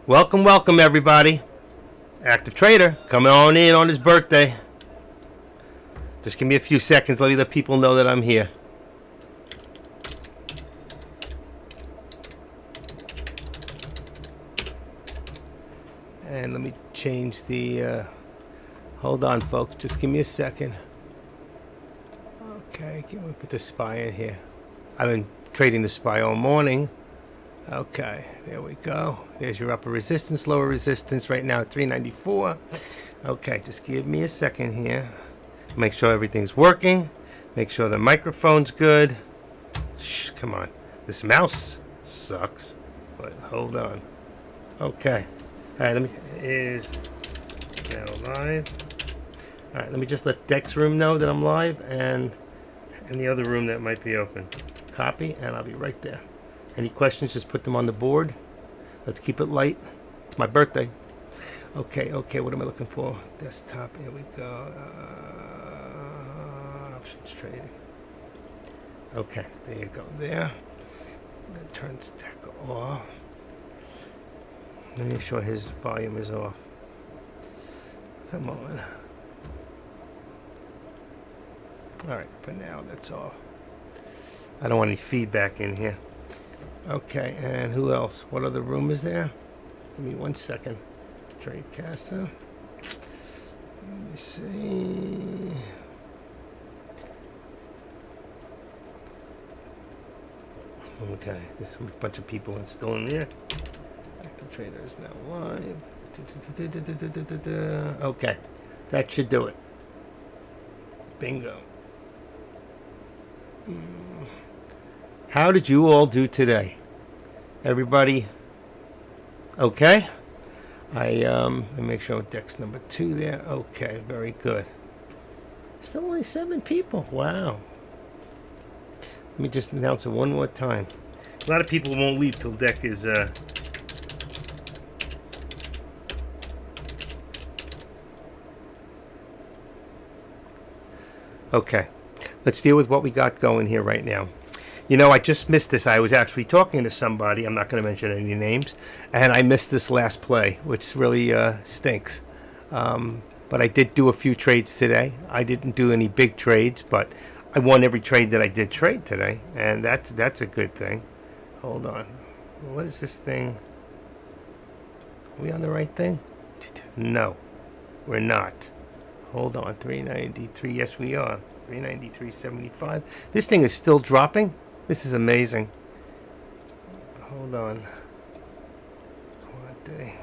Welcome, welcome, everybody. Active Trader coming on in on his birthday. Just give me a few seconds. Let me let people know that I'm here. And let me change the... hold on, folks. Just give me a second. Okay, let me put the SPY in here. I've been trading the SPY all morning. Okay, there we go. There's your upper resistance, lower resistance right now at 394. Okay, just give me a second here. Make sure everything's working. Make sure the microphone's good. Shh, come on. This mouse sucks, but hold on. Okay. All right, let me, is now live. All right, let me just let Dex room know that I'm live and the other room that might be open. Copy, and I'll be right there. Any questions, just put them on the board. Let's keep it light. It's my birthday. Okay, what am I looking for? Desktop, here we go. Options trading. Okay, there you go, there. That turns deck off. Let me make sure his volume is off. Come on. All right, for now, that's off. I don't want any feedback in here. Okay, and who else? What other room is there? Give me 1 second. Tradecaster. Let me see. Okay, there's a bunch of people still in there. Active Trader is now live. Okay, that should do it. Bingo. How did you all do today? Everybody okay? I make sure Dex number 2 there. Okay, very good. Still only 7 people. Wow. Let me just announce it one more time. A lot of people won't leave till Deck is okay. Let's deal with what we got going here right now. You know, I just missed this. I was actually talking to somebody, I'm not going to mention any names, and I missed this last play, which really stinks. But I did do a few trades today. I didn't do any big trades, but I won every trade that I did trade today, and that's a good thing. Hold on. What is this thing? Are we on the right thing? No, we're not. Hold on, 393. Yes, we are. 393.75. This thing is still dropping. This is amazing. Hold on. What day?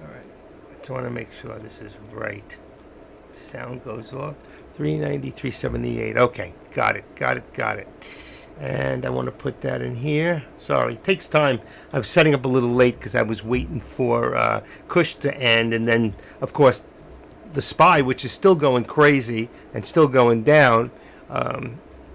All right. I just want to make sure this is right. Sound goes off. 393.78. Okay. Got it. And I want to put that in here. Sorry. It takes time. I was setting up a little late because I was waiting for Kush to end. And then, of course, the SPY, which is still going crazy and still going down.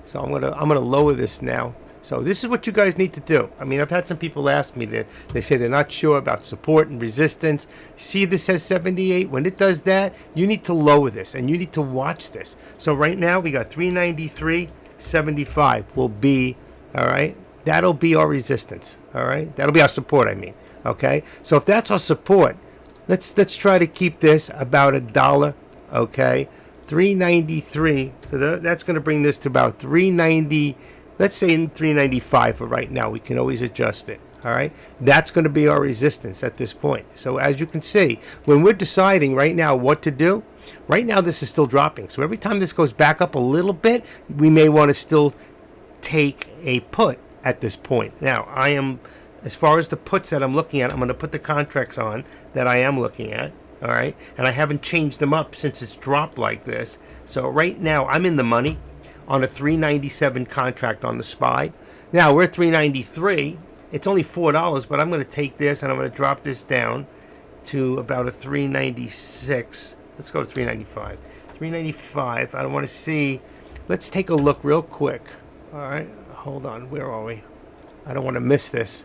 So I'm gonna lower this now. So this is what you guys need to do. I mean, I've had some people ask me that they say they're not sure about support and resistance. See, this says 78. When it does that, you need to lower this and you need to watch this. So right now we got 393.75 will be, all right. That'll be our resistance. All right. That'll be our support. I mean, okay. So if that's our support, let's try to keep this about $1. Okay. 393, so that's going to bring this to about 390. Let's say in 395 for right now. We can always adjust it. All right, that's going to be our resistance at this point. So as you can see, when we're deciding right now what to do, right now this is still dropping. So every time this goes back up a little bit, we may want to still take a put at this point. Now I am, as far as the puts that I'm looking at, I'm going to put the contracts on that I am looking at. All right, and I haven't changed them up since it's dropped like this. So right now I'm in the money on a 397 contract on the SPY. Now we're at 393. It's only $4, but I'm going to take this and I'm going to drop this down to about a 396. Let's go to 395. 395. I want to see. Let's take a look real quick. All right, hold on. Where are we? I don't want to miss this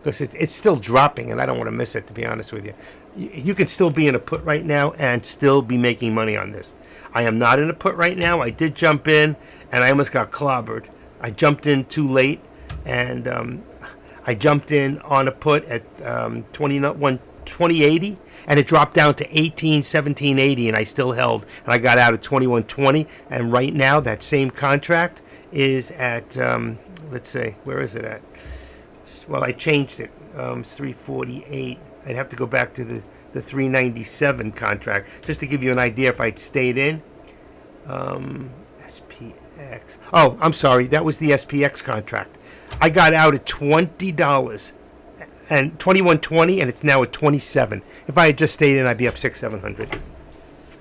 because it's still dropping, and I don't want to miss it, to be honest with you. You can still be in a put right now and still be making money on this. I am not in a put right now. I did jump in, and I almost got clobbered. I jumped in too late, and I jumped in on a put at 2080, and it dropped down to 1780, and I still held, and I got out at 2120. And right now, that same contract is at let's see, where is it at? Well, I changed it. It's 348. I'd have to go back to the 397 contract just to give you an idea if I'd stayed in. SPX. Oh, I'm sorry. That was the SPX contract. I got out at $20 and 2120, and it's now at 27. If I had just stayed in, I'd be up 600-700.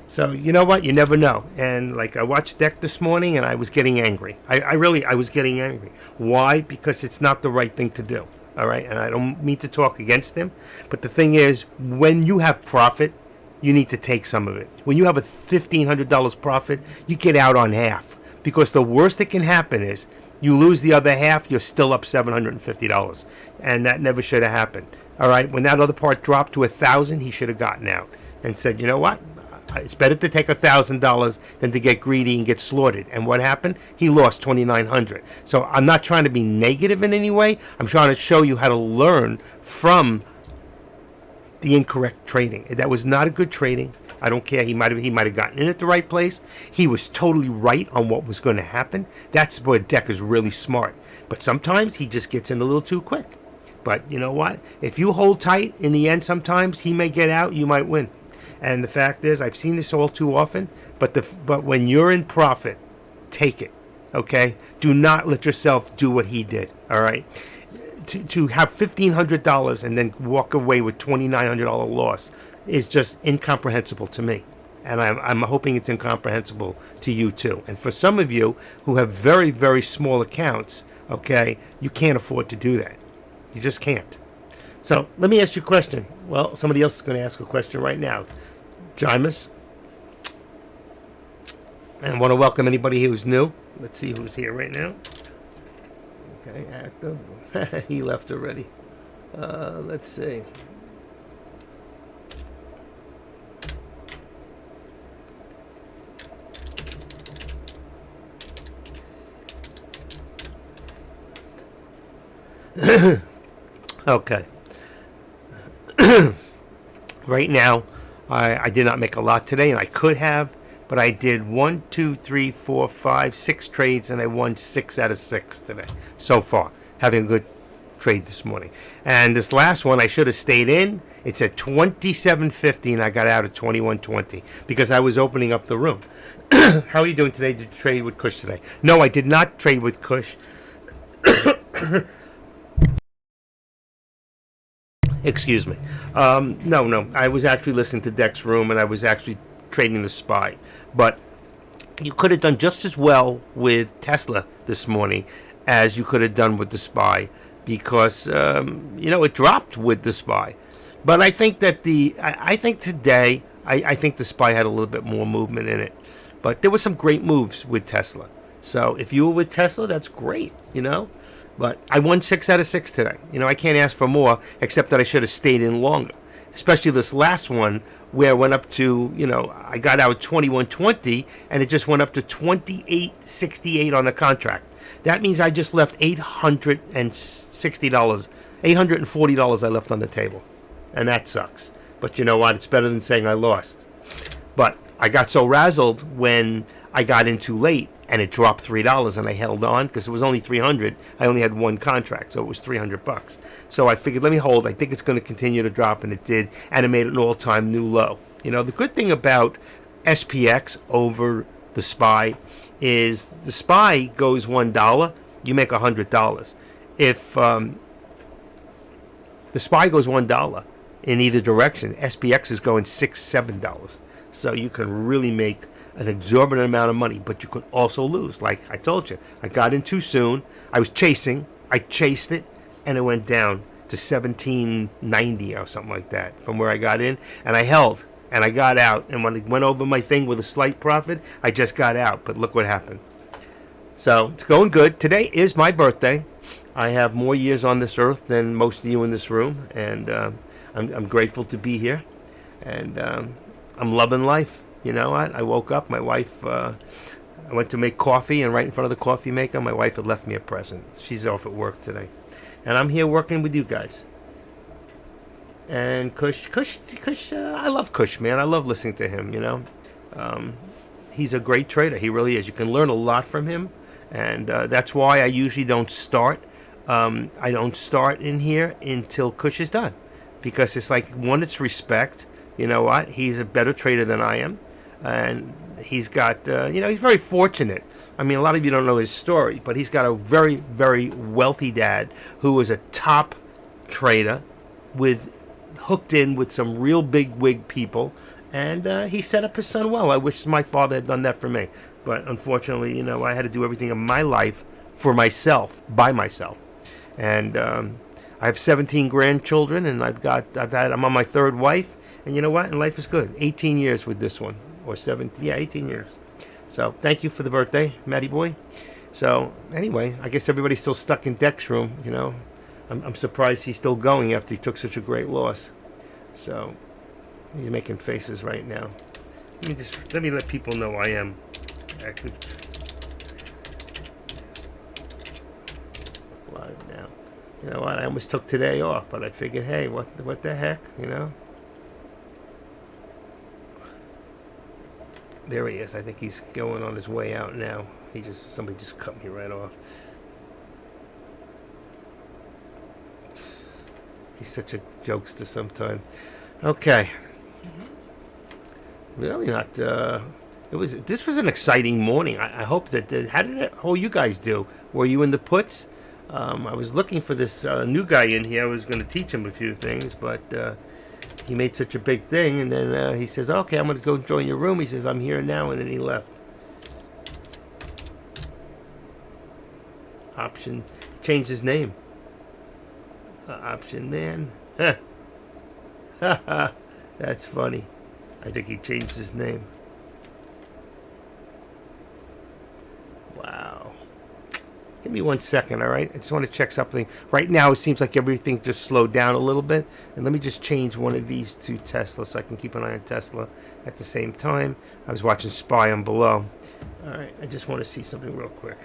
So you know what? You never know. And like I watched Deck this morning, and I was getting angry. I was getting angry. Why? Because it's not the right thing to do. All right, and I don't mean to talk against him, but the thing is, when you have profit, you need to take some of it. When you have a $1,500 profit, you get out on half, because the worst that can happen is you lose the other half, you're still up $750, and that never should have happened. All right, when that other part dropped to 1,000, he should have gotten out and said, you know what? It's better to take $1,000 than to get greedy and get slaughtered. And what happened? He lost $2,900. So I'm not trying to be negative in any way. I'm trying to show you how to learn from the incorrect trading. That was not a good trading. I don't care. He might have gotten in at the right place. He was totally right on what was going to happen. That's where Deck is really smart. But sometimes he just gets in a little too quick. But you know what? If you hold tight, in the end, sometimes he may get out. You might win. And the fact is, I've seen this all too often, but when you're in profit, take it, okay? Do not let yourself do what he did, all right? To have $1,500 and then walk away with $2,900 loss is just incomprehensible to me. And I'm hoping it's incomprehensible to you too. And for some of you who have very, very small accounts, okay, you can't afford to do that. You just can't. So let me ask you a question. Well, somebody else is going to ask a question right now. Jimus. And I want to welcome anybody who's new. Let's see who's here right now. Okay, active. He left already. Let's see. Okay. Right now, I did not make a lot today, and I could have, but I did 1, 2, 3, 4, 5, 6 trades, and I won 6 out of 6 today so far. Having a good trade this morning. And this last one, I should have stayed in. It's at 27.50, and I got out at 21.20 because I was opening up the room. How are you doing today? Did you trade with Kush today? No, I did not trade with Kush. Excuse me. No. I was actually listening to Deck's room, and I was actually trading the SPY. But you could have done just as well with Tesla this morning as you could have done with the SPY, because it dropped with the SPY. But I think that I think today I think the SPY had a little bit more movement in it. But there were some great moves with Tesla. So if you were with Tesla, that's great. But I won 6 out of 6 today. I can't ask for more, except that I should have stayed in longer. Especially this last one, where it went up to, I got out 21.20, and it just went up to 28.68 on the contract. That means I just left $860, $840 I left on the table. And that sucks. But you know what? It's better than saying I lost. But I got so razzled when I got in too late, and it dropped $3, and I held on because it was only $300. I only had one contract, so it was $300. So I figured, let me hold. I think it's going to continue to drop, and it did, and it made an all-time new low. The good thing about SPX over the SPY is the SPY goes $1, you make $100. If the SPY goes $1 in either direction, SPX is going $6-7. So you can really make an exorbitant amount of money, but you could also lose. Like I told you, I got in too soon. I was chasing. I chased it, and it went down to 1790 or something like that from where I got in, and I held, and I got out. And when it went over my thing with a slight profit, I just got out. But look what happened. So it's going good. Today is my birthday. I have more years on this earth than most of you in this room, and I'm grateful to be here, and I'm loving life. I woke up, my wife, I went to make coffee, and right in front of the coffee maker, my wife had left me a present. She's off at work today. and I'm here working with you guys. And Kush, I love Kush, man. I love listening to him. He's a great trader. He really is. You can learn a lot from him, and that's why I usually don't start. I don't start in here until Kush is done, because it's like, one, it's respect. You know what? He's a better trader than I am, and he's got, he's very fortunate. I mean, a lot of you don't know his story, but he's got a very, very wealthy dad who was a top trader, hooked in with some real big wig people, and he set up his son well. I wish my father had done that for me, but unfortunately, I had to do everything in my life for myself, by myself. And I have 17 grandchildren, and I'm on my third wife, and you know what? And life is good. 18 years with this one, or 17, yeah, 18 years. So thank you for the birthday, Matty boy. So anyway, I guess everybody's still stuck in Deck's room. I'm surprised he's still going after he took such a great loss. So he's making faces right now. Let me let people know I am active live now. You know what? I almost took today off, but I figured, hey, what the heck, There he is. I think he's going on his way out now. Somebody just cut me right off. He's such a jokester sometimes. Okay. Really not. This was an exciting morning. I hope that. How you guys do? Were you in the puts? I was looking for this new guy in here. I was going to teach him a few things, but he made such a big thing, and then he says, "Okay, I'm going to go join your room." He says, "I'm here now," and then he left. Option. Changed his name. Option man. That's funny. I think he changed his name. Wow. Give me 1 second, all right? I just want to check something. Right now, it seems like everything just slowed down a little bit. And let me just change one of these to Tesla so I can keep an eye on Tesla at the same time. I was watching Spy on below. All right, I just want to see something real quick.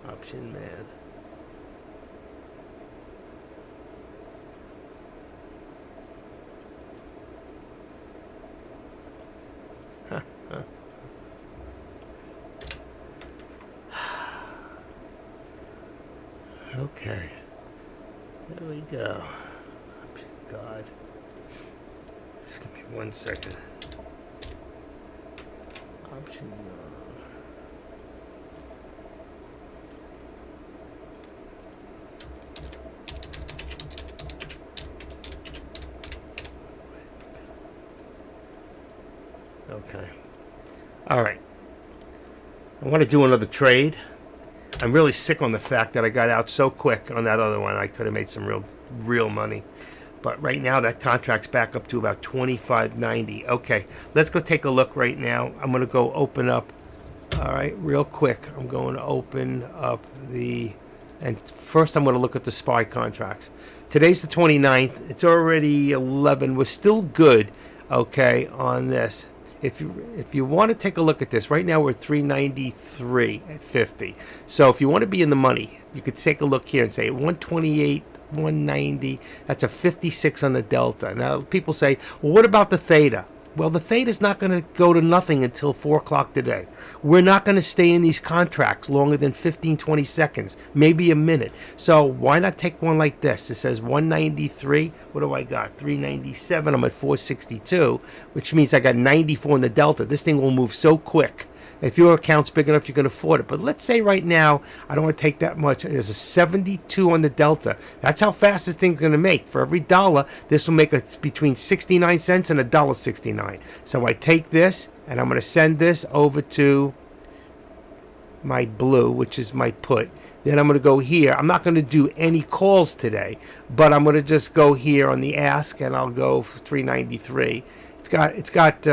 Option man. Okay, there we go. God, just give me 1 second. Option. Okay. All right. I want to do another trade. I'm really sick on the fact that I got out so quick on that other one. I could have made some real money. But right now that contract's back up to about 25.90. Okay, let's go take a look right now. I'm going to go open up. All right, real quick. I'm going to open up and first I'm going to look at the SPY contracts. Today's the 29th. It's already 11. We're still good, okay, on this. If you want to take a look at this, right now we're at 393.50. So if you want to be in the money, you could take a look here and say 128, 190. That's a 56 on the delta. Now people say, well, what about the theta? Well, the theta is not going to go to nothing until 4 o'clock today. We're not going to stay in these contracts longer than 15, 20 seconds, maybe a minute. So why not take one like this? It says 193. What do I got? 397. I'm at 462, which means I got 94 in the delta. This thing will move so quick. If your account's big enough, you can afford it. But let's say right now, I don't want to take that much. There's a 72 on the delta. That's how fast this thing's going to make. For every dollar, this will make between 69 cents and $1.69. So I take this, and I'm going to send this over to my blue, which is my put. Then I'm going to go here. I'm not going to do any calls today, but I'm going to just go here on the ask, and I'll go for 393. It's got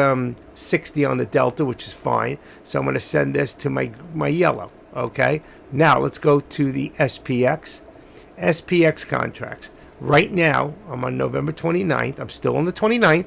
60 on the delta, which is fine. So I'm going to send this to my yellow. Okay. Now let's go to the SPX contracts. Right now I'm on November 29th. I'm still on the 29th,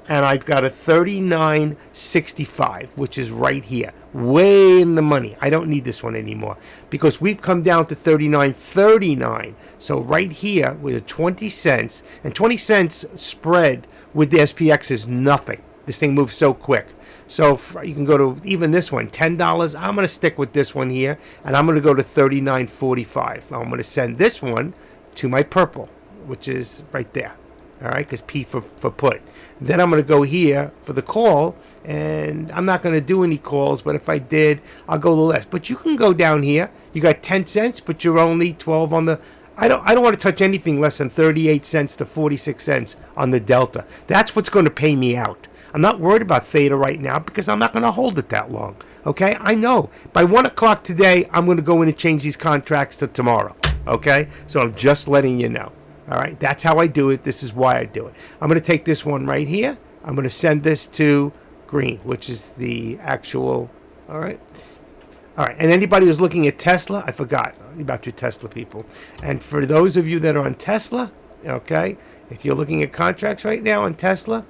and I've got a 39.65, which is right here, way in the money. I don't need this one anymore because we've come down to 39.39. So right here with a 20 cents, and 20 cents spread with the SPX is nothing. This thing moves so quick. So you can go to even this one, $10. I'm going to stick with this one here, and I'm going to go to 39.45. I'm going to send this one to my purple, which is right there. All right, because P for put. Then I'm going to go here for the call, and I'm not going to do any calls, but if I did, I'll go the less. But you can go down here. You got 10 cents, but you're only 12 on the... I don't want to touch anything less than 38 cents to 46 cents on the delta. That's what's going to pay me out. I'm not worried about theta right now because I'm not going to hold it that long. Okay? I know. By 1 o'clock today, I'm going to go in and change these contracts to tomorrow. Okay? So I'm just letting you know. All right, that's how I do it. This is why I do it. I'm going to take this one right here. I'm going to send this to green, which is the actual. All right. All right. And anybody who's looking at Tesla, I forgot about your Tesla people. And for those of you that are on Tesla, okay, if you're looking at contracts right now on Tesla,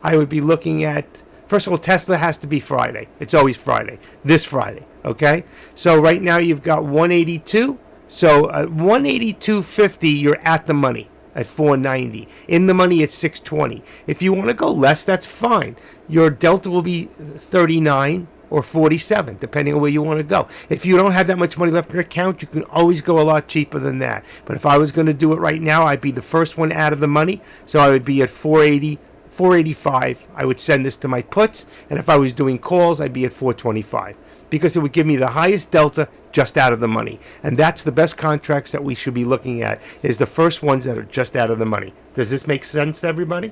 I would be looking at, first of all, Tesla has to be Friday. It's always Friday. This Friday. Okay. So right now you've got 182. So 182.50, you're at the money at 490. In the money at 620. If you want to go less, that's fine. Your delta will be 39 or 47, depending on where you want to go. If you don't have that much money left in your account, you can always go a lot cheaper than that. But if I was going to do it right now, I'd be the first one out of the money. So I would be at 480, 485. I would send this to my puts. And if I was doing calls, I'd be at 425. Because it would give me the highest delta just out of the money. And that's the best contracts that we should be looking at, is the first ones that are just out of the money. Does this make sense to everybody?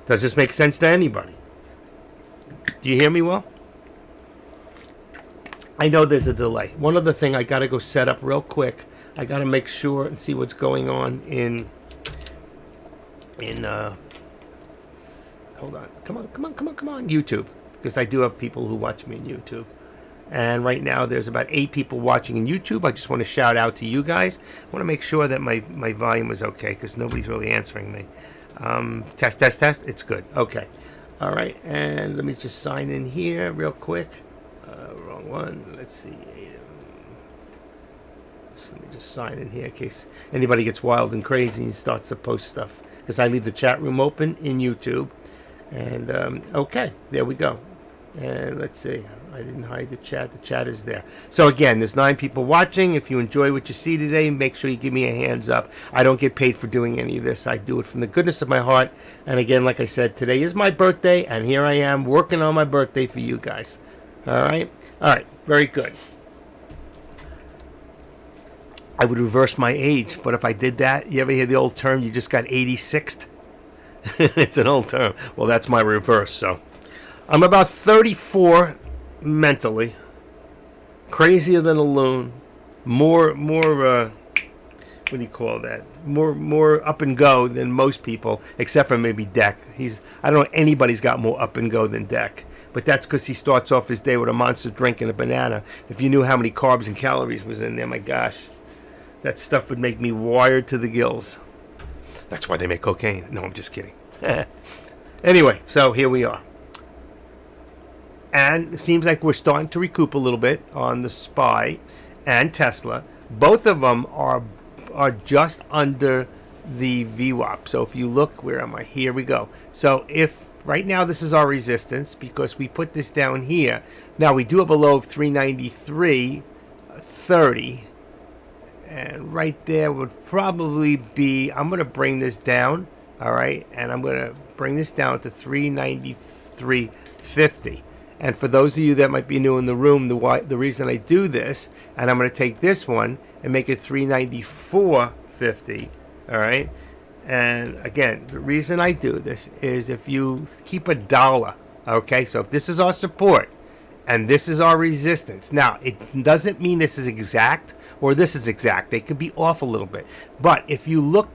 Does this make sense to anybody? Do you hear me well? I know there's a delay. One other thing I got to go set up real quick. I got to make sure and see what's going on in hold on. Come on, YouTube. Because I do have people who watch me on YouTube. And right now there's about 8 people watching in YouTube. I just want to shout out to you guys. I want to make sure that my volume is okay because nobody's really answering me. Test. It's good. Okay. All right. And let me just sign in here real quick. Wrong one. Let's see. So let me just sign in here in case anybody gets wild and crazy and starts to post stuff. Because I leave the chat room open in YouTube. And okay, there we go. And let's see, I didn't hide the chat. The chat is there. So again, there's 9 people watching. If you enjoy what you see today, make sure you give me a hands up. I don't get paid for doing any of this. I do it from the goodness of my heart. And again, like I said, today is my birthday, and here I am working on my birthday for you guys. All right, very good. I would reverse my age, but if I did that, you ever hear the old term, you just got 86th? It's an old term. Well, that's my reverse. So I'm about 34 mentally, crazier than a loon, more what do you call that, more up and go than most people, except for maybe Deck. I don't know anybody's got more up and go than Deck, but that's because he starts off his day with a monster drink and a banana. If you knew how many carbs and calories was in there, my gosh, that stuff would make me wired to the gills. That's why they make cocaine. No, I'm just kidding. Anyway, so here we are. And it seems like we're starting to recoup a little bit on the SPY and Tesla. Both of them are just under the VWAP. So if you look, where am I? Here we go. So if right now this is our resistance because we put this down here. Now we do have a low of 393.30. And right there would probably be, I'm going to bring this down, all right? And I'm going to bring this down to 393.50. And for those of you that might be new in the room, the reason I do this, and I'm going to take this one and make it 394.50, all right? And again, the reason I do this is if you keep $1, okay? So if this is our support, and this is our resistance. Now, it doesn't mean this is exact or this is exact. They could be off a little bit. But if you look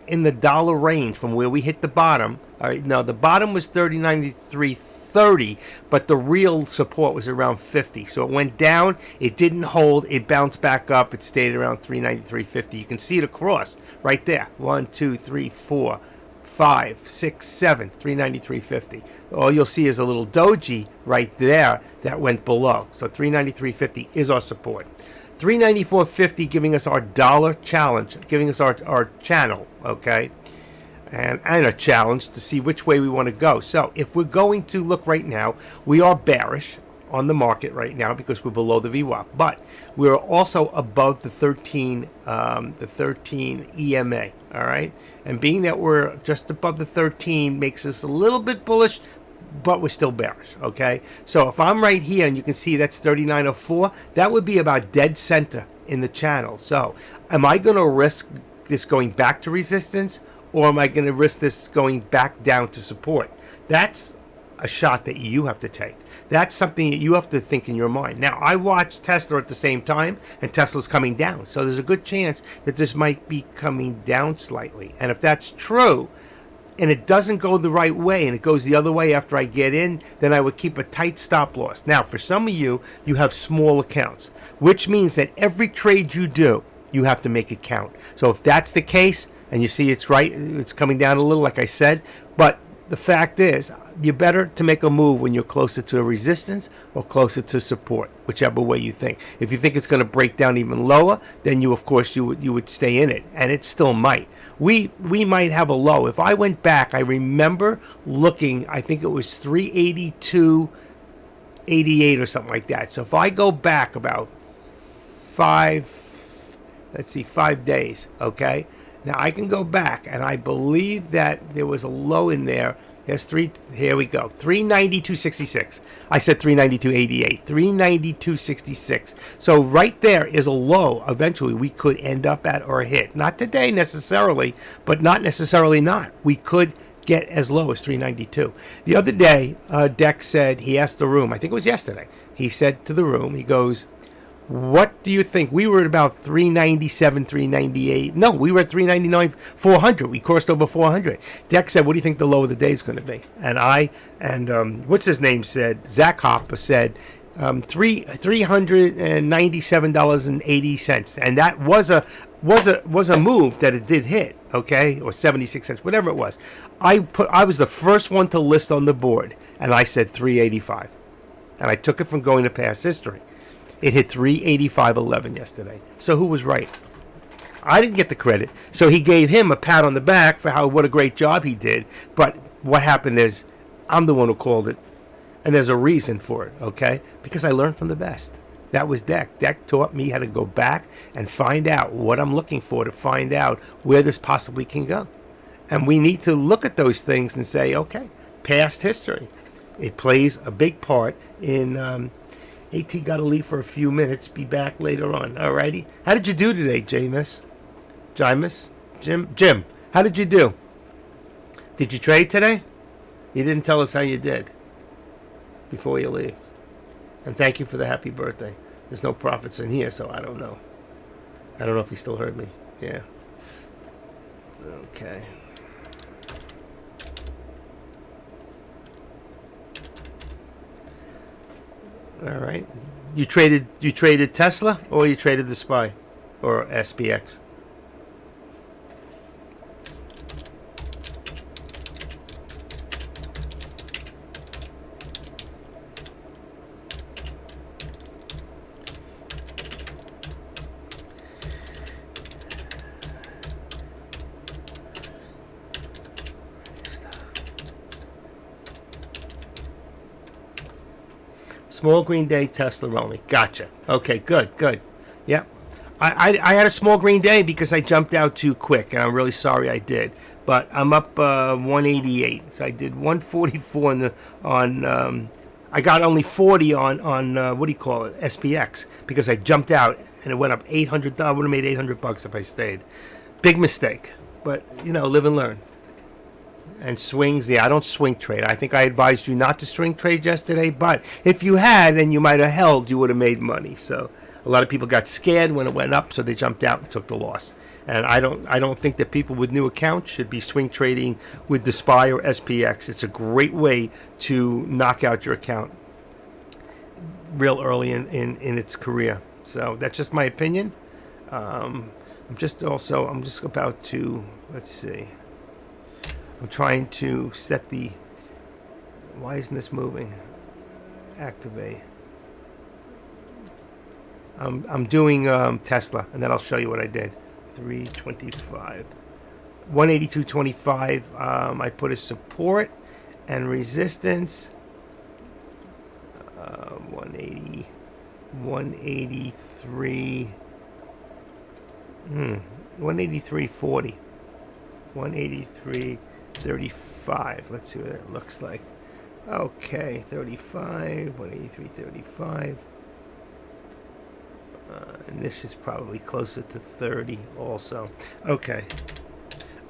in the dollar range from where we hit the bottom, all right, now the bottom was 30.93.30, but the real support was around 50. So it went down, it didn't hold, it bounced back up, it stayed around 393.50. You can see it across right there. 1, 2, 3, 4, 5, 6, 7, 393.50. All you'll see is a little doji right there that went below. So 393.50 is our support. 394.50 giving us our dollar challenge, giving us our channel, okay? And a challenge to see which way we want to go. So if we're going to look right now, we are bearish on the market right now because we're below the VWAP, but we're also above the 13 EMA, all right? And being that we're just above the 13 makes us a little bit bullish, but we're still bearish, okay? So if I'm right here and you can see that's 39.04, that would be about dead center in the channel. So am I going to risk this going back to resistance, or am I going to risk this going back down to support? That's a shot that you have to take. That's something that you have to think in your mind. Now, I watched Tesla at the same time, and Tesla's coming down. So there's a good chance that this might be coming down slightly. And if that's true, and it doesn't go the right way, and it goes the other way after I get in, then I would keep a tight stop loss. Now, for some of you, you have small accounts, which means that every trade you do, you have to make it count. So if that's the case, and you see it's right, it's coming down a little, like I said, but the fact is, you're better to make a move when you're closer to a resistance or closer to support, whichever way you think. If you think it's going to break down even lower, then of course you would stay in it, and it still might. We might have a low. If I went back, I remember looking, I think it was 382.88 or something like that. So if I go back about 5 days, okay? Now I can go back, and I believe that there was a low in there. There's here we go, 392.66. I said 392.88, 392.66. So right there is a low eventually we could end up at or hit. Not today necessarily, but not necessarily not. We could get as low as 392. The other day, Deck said, he asked the room, I think it was yesterday, he said to the room, he goes, what do you think? We were at about 397, 398. No, we were at 399, 400. We crossed over 400. Deck said, what do you think the low of the day is going to be? And what's his name said, Zach Hopper said, $397.80. And that was a move that it did hit, okay? Or 76 cents, whatever it was. I was the first one to list on the board, and I said 385. And I took it from going to past history. It hit 385.11 yesterday. So who was right? I didn't get the credit. So he gave him a pat on the back for what a great job he did. But what happened is I'm the one who called it. And there's a reason for it, okay? Because I learned from the best. That was Deck. Deck taught me how to go back and find out what I'm looking for to find out where this possibly can go. And we need to look at those things and say, okay, past history. It plays a big part in... AT got to leave for a few minutes. Be back later on. Alrighty. How did you do today, Jameis? Jim. How did you do? Did you trade today? You didn't tell us how you did before you leave. And thank you for the happy birthday. There's no profits in here, so I don't know. I don't know if he still heard me. Yeah. Okay. All right. You traded Tesla, or you traded the SPY or SPX? Small green day, Tesla only. Gotcha. Okay, good. Yep. I had a small green day because I jumped out too quick, and I'm really sorry I did. But I'm up 188. So I did 144 I got only 40 on what do you call it, SPX, because I jumped out and it went up 800. I would have made $800 if I stayed. Big mistake, but live and learn. And swings, I don't swing trade. I think I advised you not to swing trade yesterday, but if you had and you might have held, you would have made money. So a lot of people got scared when it went up, so they jumped out and took the loss. And I don't think that people with new accounts should be swing trading with the SPY or SPX. It's a great way to knock out your account real early in its career. So that's just my opinion. I'm just about to, let's see. I'm trying to set the... Why isn't this moving? Activate. I'm doing Tesla, and then I'll show you what I did. 325. 182.25. I put a support and resistance. 180. 183. 183.40. 183.35. Let's see what it looks like. Okay, 35. 183.35. And this is probably closer to 30 also. Okay.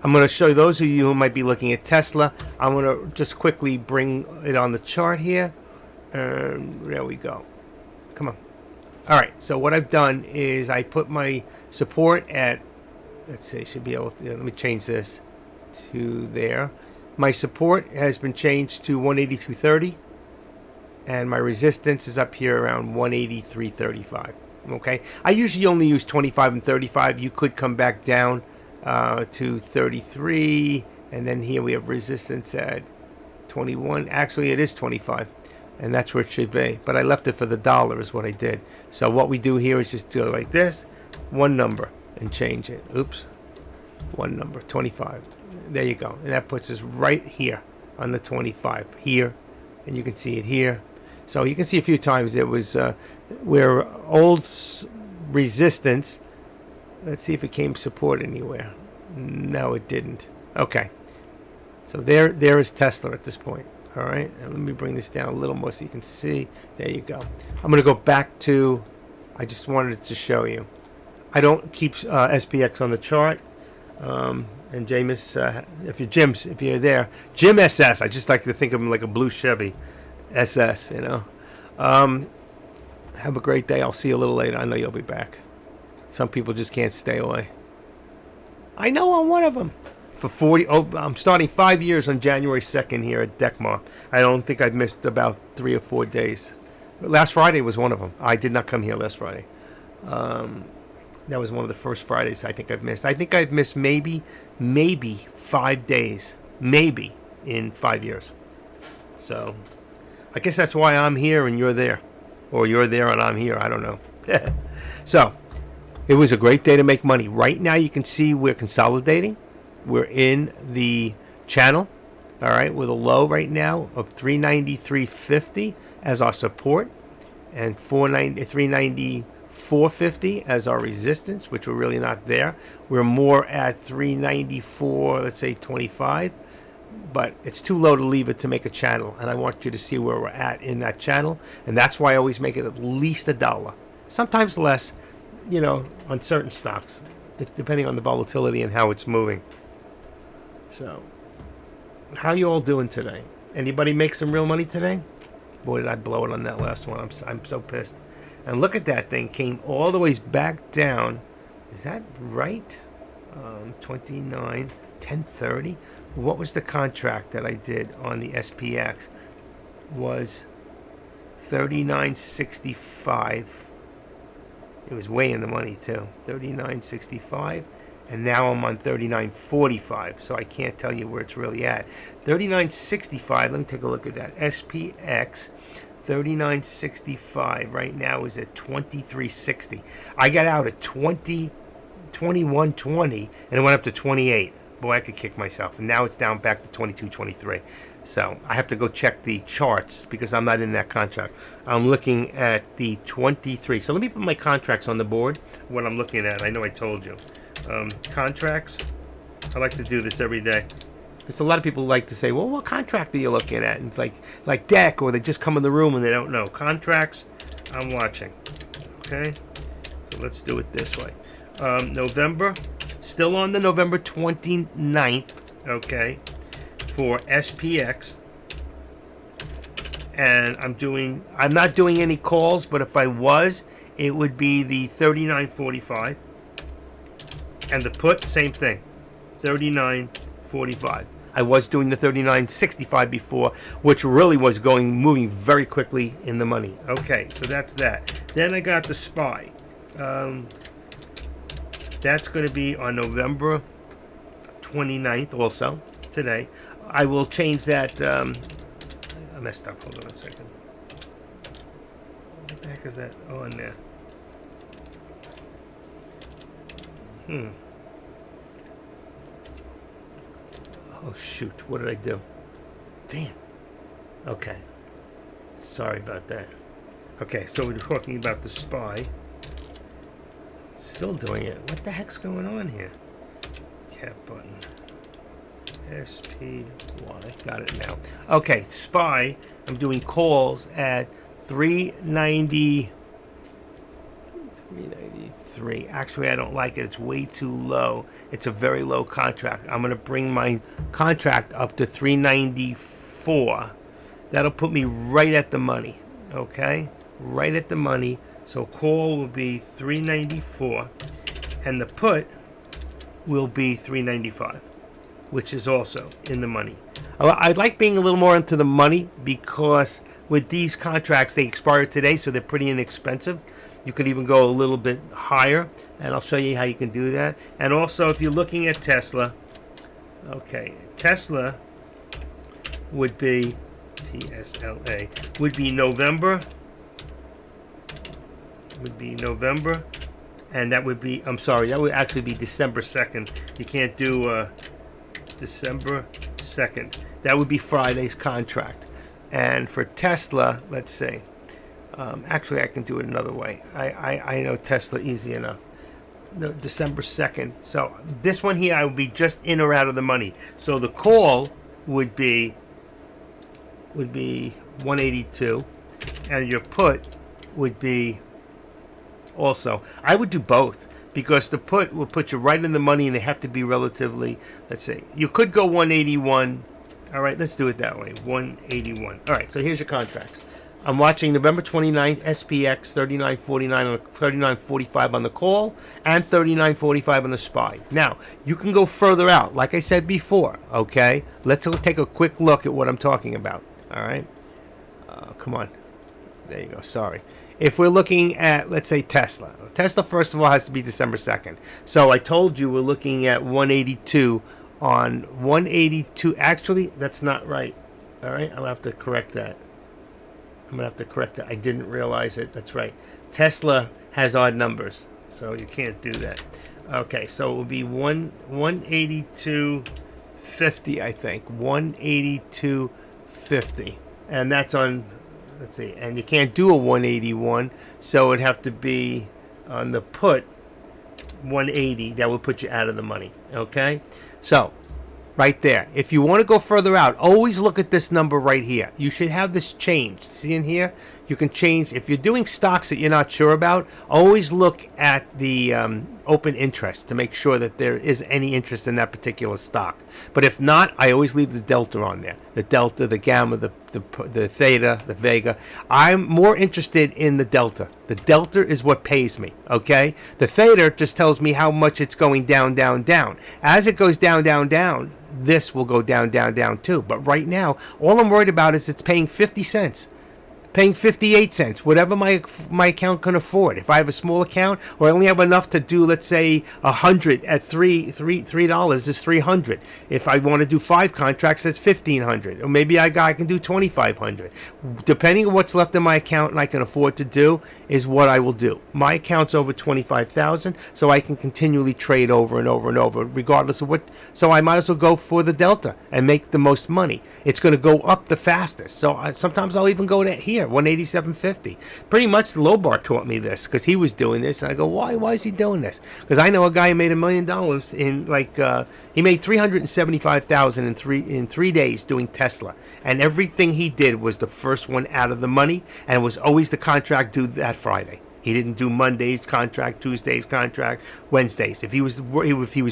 I'm going to show those of you who might be looking at Tesla. I'm going to just quickly bring it on the chart here. And there we go. Come on. All right. So what I've done is I put my support at, let's see, should be able to, let me change this to there. My support has been changed to 182.30. And my resistance is up here around 183.35. Okay, I usually only use 25 and 35. You could come back down to 33, and then here we have resistance at 21. Actually, it is 25, and that's where it should be. But I left it for the dollar is what I did. So what we do here is just do it like this, one number, and change it. Oops, one number, 25. There you go, and that puts us right here on the 25 here, and you can see it here. So you can see a few times it was where old resistance. Let's see if it came support anywhere. No, it didn't. Okay. So there is Tesla at this point. All right. And let me bring this down a little more so you can see. There you go. I'm going to go back to, I just wanted to show you. I don't keep SPX on the chart. And Jameis, if you're there, Jim SS. I just like to think of him like a blue Chevy. SS, you know. Have a great day. I'll see you a little later. I know you'll be back. Some people just can't stay away. I know I'm one of them. For 40, I'm starting 5 years on January 2nd here at Decmar. I don't think I've missed about 3 or 4 days. Last Friday was one of them. I did not come here last Friday. That was one of the first Fridays I think I've missed. I think I've missed maybe 5 days. Maybe in 5 years. So I guess that's why I'm here and you're there. Or you're there and I'm here. I don't know. So, it was a great day to make money. Right now you can see we're consolidating. We're in the channel. All right, with a low right now of 393.50 as our support. And 394.50 as our resistance, which we're really not there. We're more at 394, let's say 25. But it's too low to leave it to make a channel, and I want you to see where we're at in that channel, and that's why I always make it at least $1, sometimes less, you know, on certain stocks, depending on the volatility and how it's moving. So, how you all doing today? Anybody make some real money today? Boy, did I blow it on that last one. I'm so pissed. And look at that thing, came all the way back down. Is that right? 29, 1030. What was the contract that I did on the SPX? Was 39.65. It was way in the money too. 39.65, and now I'm on 39.45. So I can't tell you where it's really at. 39.65. Let me take a look at that. SPX 39.65 right now is at 23.60. I got out at 21.20 and it went up to 28. Boy, I could kick myself. And now it's down back to 22.23. So I have to go check the charts because I'm not in that contract. I'm looking at the 23. So let me put my contracts on the board, what I'm looking at. I know I told you. Contracts. I like to do this every day. Because a lot of people like to say, well, what contract are you looking at? And it's like deck, or they just come in the room and they don't know. Contracts, I'm watching. Okay? So let's do it this way. November. Still on the November 29th, okay, for SPX. And I'm not doing any calls, but if I was, it would be the 39.45. And the put, same thing, 39.45. I was doing the 39.65 before, which really was moving very quickly in the money. Okay, so that's that. Then I got the SPY. That's going to be on November 29th also. today. I will change that. I messed up. Hold on a second. What the heck is that on there? Oh shoot! What did I do? Damn. Okay. Sorry about that. Okay, so we're talking about the SPY. Still doing it. What the heck's going on here? Cap button. SPY. Got it now. Okay, SPY. I'm doing calls at 390. 393. Actually, I don't like it. It's way too low. It's a very low contract. I'm going to bring my contract up to 394. That'll put me right at the money. Okay? Right at the money. So call will be 394. And the put will be 395, which is also in the money. I like being a little more into the money because with these contracts, they expire today, so they're pretty inexpensive. You could even go a little bit higher, and I'll show you how you can do that. And also, if you're looking at Tesla, okay, Tesla would be TSLA would be November, and that would be, I'm sorry, that would actually be December 2nd. You can't do December 2nd. That would be Friday's contract. And for Tesla, let's see. Actually, I can do it another way. I know Tesla easy enough. No, December 2nd. So this one here, I would be just in or out of the money. So the call would be 182, and your put would be also. I would do both because the put will put you right in the money, and they have to be relatively. Let's say you could go 181. All right, let's do it that way. 181. All right. So here's your contracts. I'm watching November 29th, SPX 3949 or 3945 on the call and 3945 on the SPY. Now, you can go further out, like I said before, okay? Let's take a quick look at what I'm talking about, all right? Come on. There you go, sorry. If we're looking at, let's say, Tesla. Tesla, first of all, has to be December 2nd. So I told you we're looking at 182 on 182. Actually, that's not right, all right? I'll have to correct that. I didn't realize it. That's right. Tesla has odd numbers, so you can't do that. Okay, so it will be 182.50, I think. 182.50. And that's on, let's see, and you can't do a 181, so it'd have to be on the put 180. That would put you out of the money. Okay? So, right there. If you want to go further out, always look at this number right here. You should have this changed. See in here? You can change. If you're doing stocks that you're not sure about, always look at the open interest to make sure that there is any interest in that particular stock. But if not, I always leave the delta on there. The delta, the gamma, the theta, the vega. I'm more interested in the delta. The delta is what pays me, okay? The theta just tells me how much it's going down, down, down. As it goes down, down, down, this will go down, down, down too. But right now, all I'm worried about is it's paying 50 cents. Paying 58 cents, whatever my account can afford. If I have a small account, or I only have enough to do, let's say, 100 at $3 is 300. If I want to do 5 contracts, that's 1,500. Or maybe I can do 2,500. Depending on what's left in my account and I can afford to do, is what I will do. My account's over 25,000, so I can continually trade over and over and over, regardless of what. So I might as well go for the delta and make the most money. It's going to go up the fastest. So sometimes I'll even go to here. 187.50. Pretty much Lobar taught me this because he was doing this, and I go, why is he doing this? Because I know a guy who made $1 million in he made $375,000 in 3 days doing Tesla, and everything he did was the first one out of the money, and it was always the contract due that Friday. He didn't do Monday's contract, Tuesday's contract, Wednesdays. If he was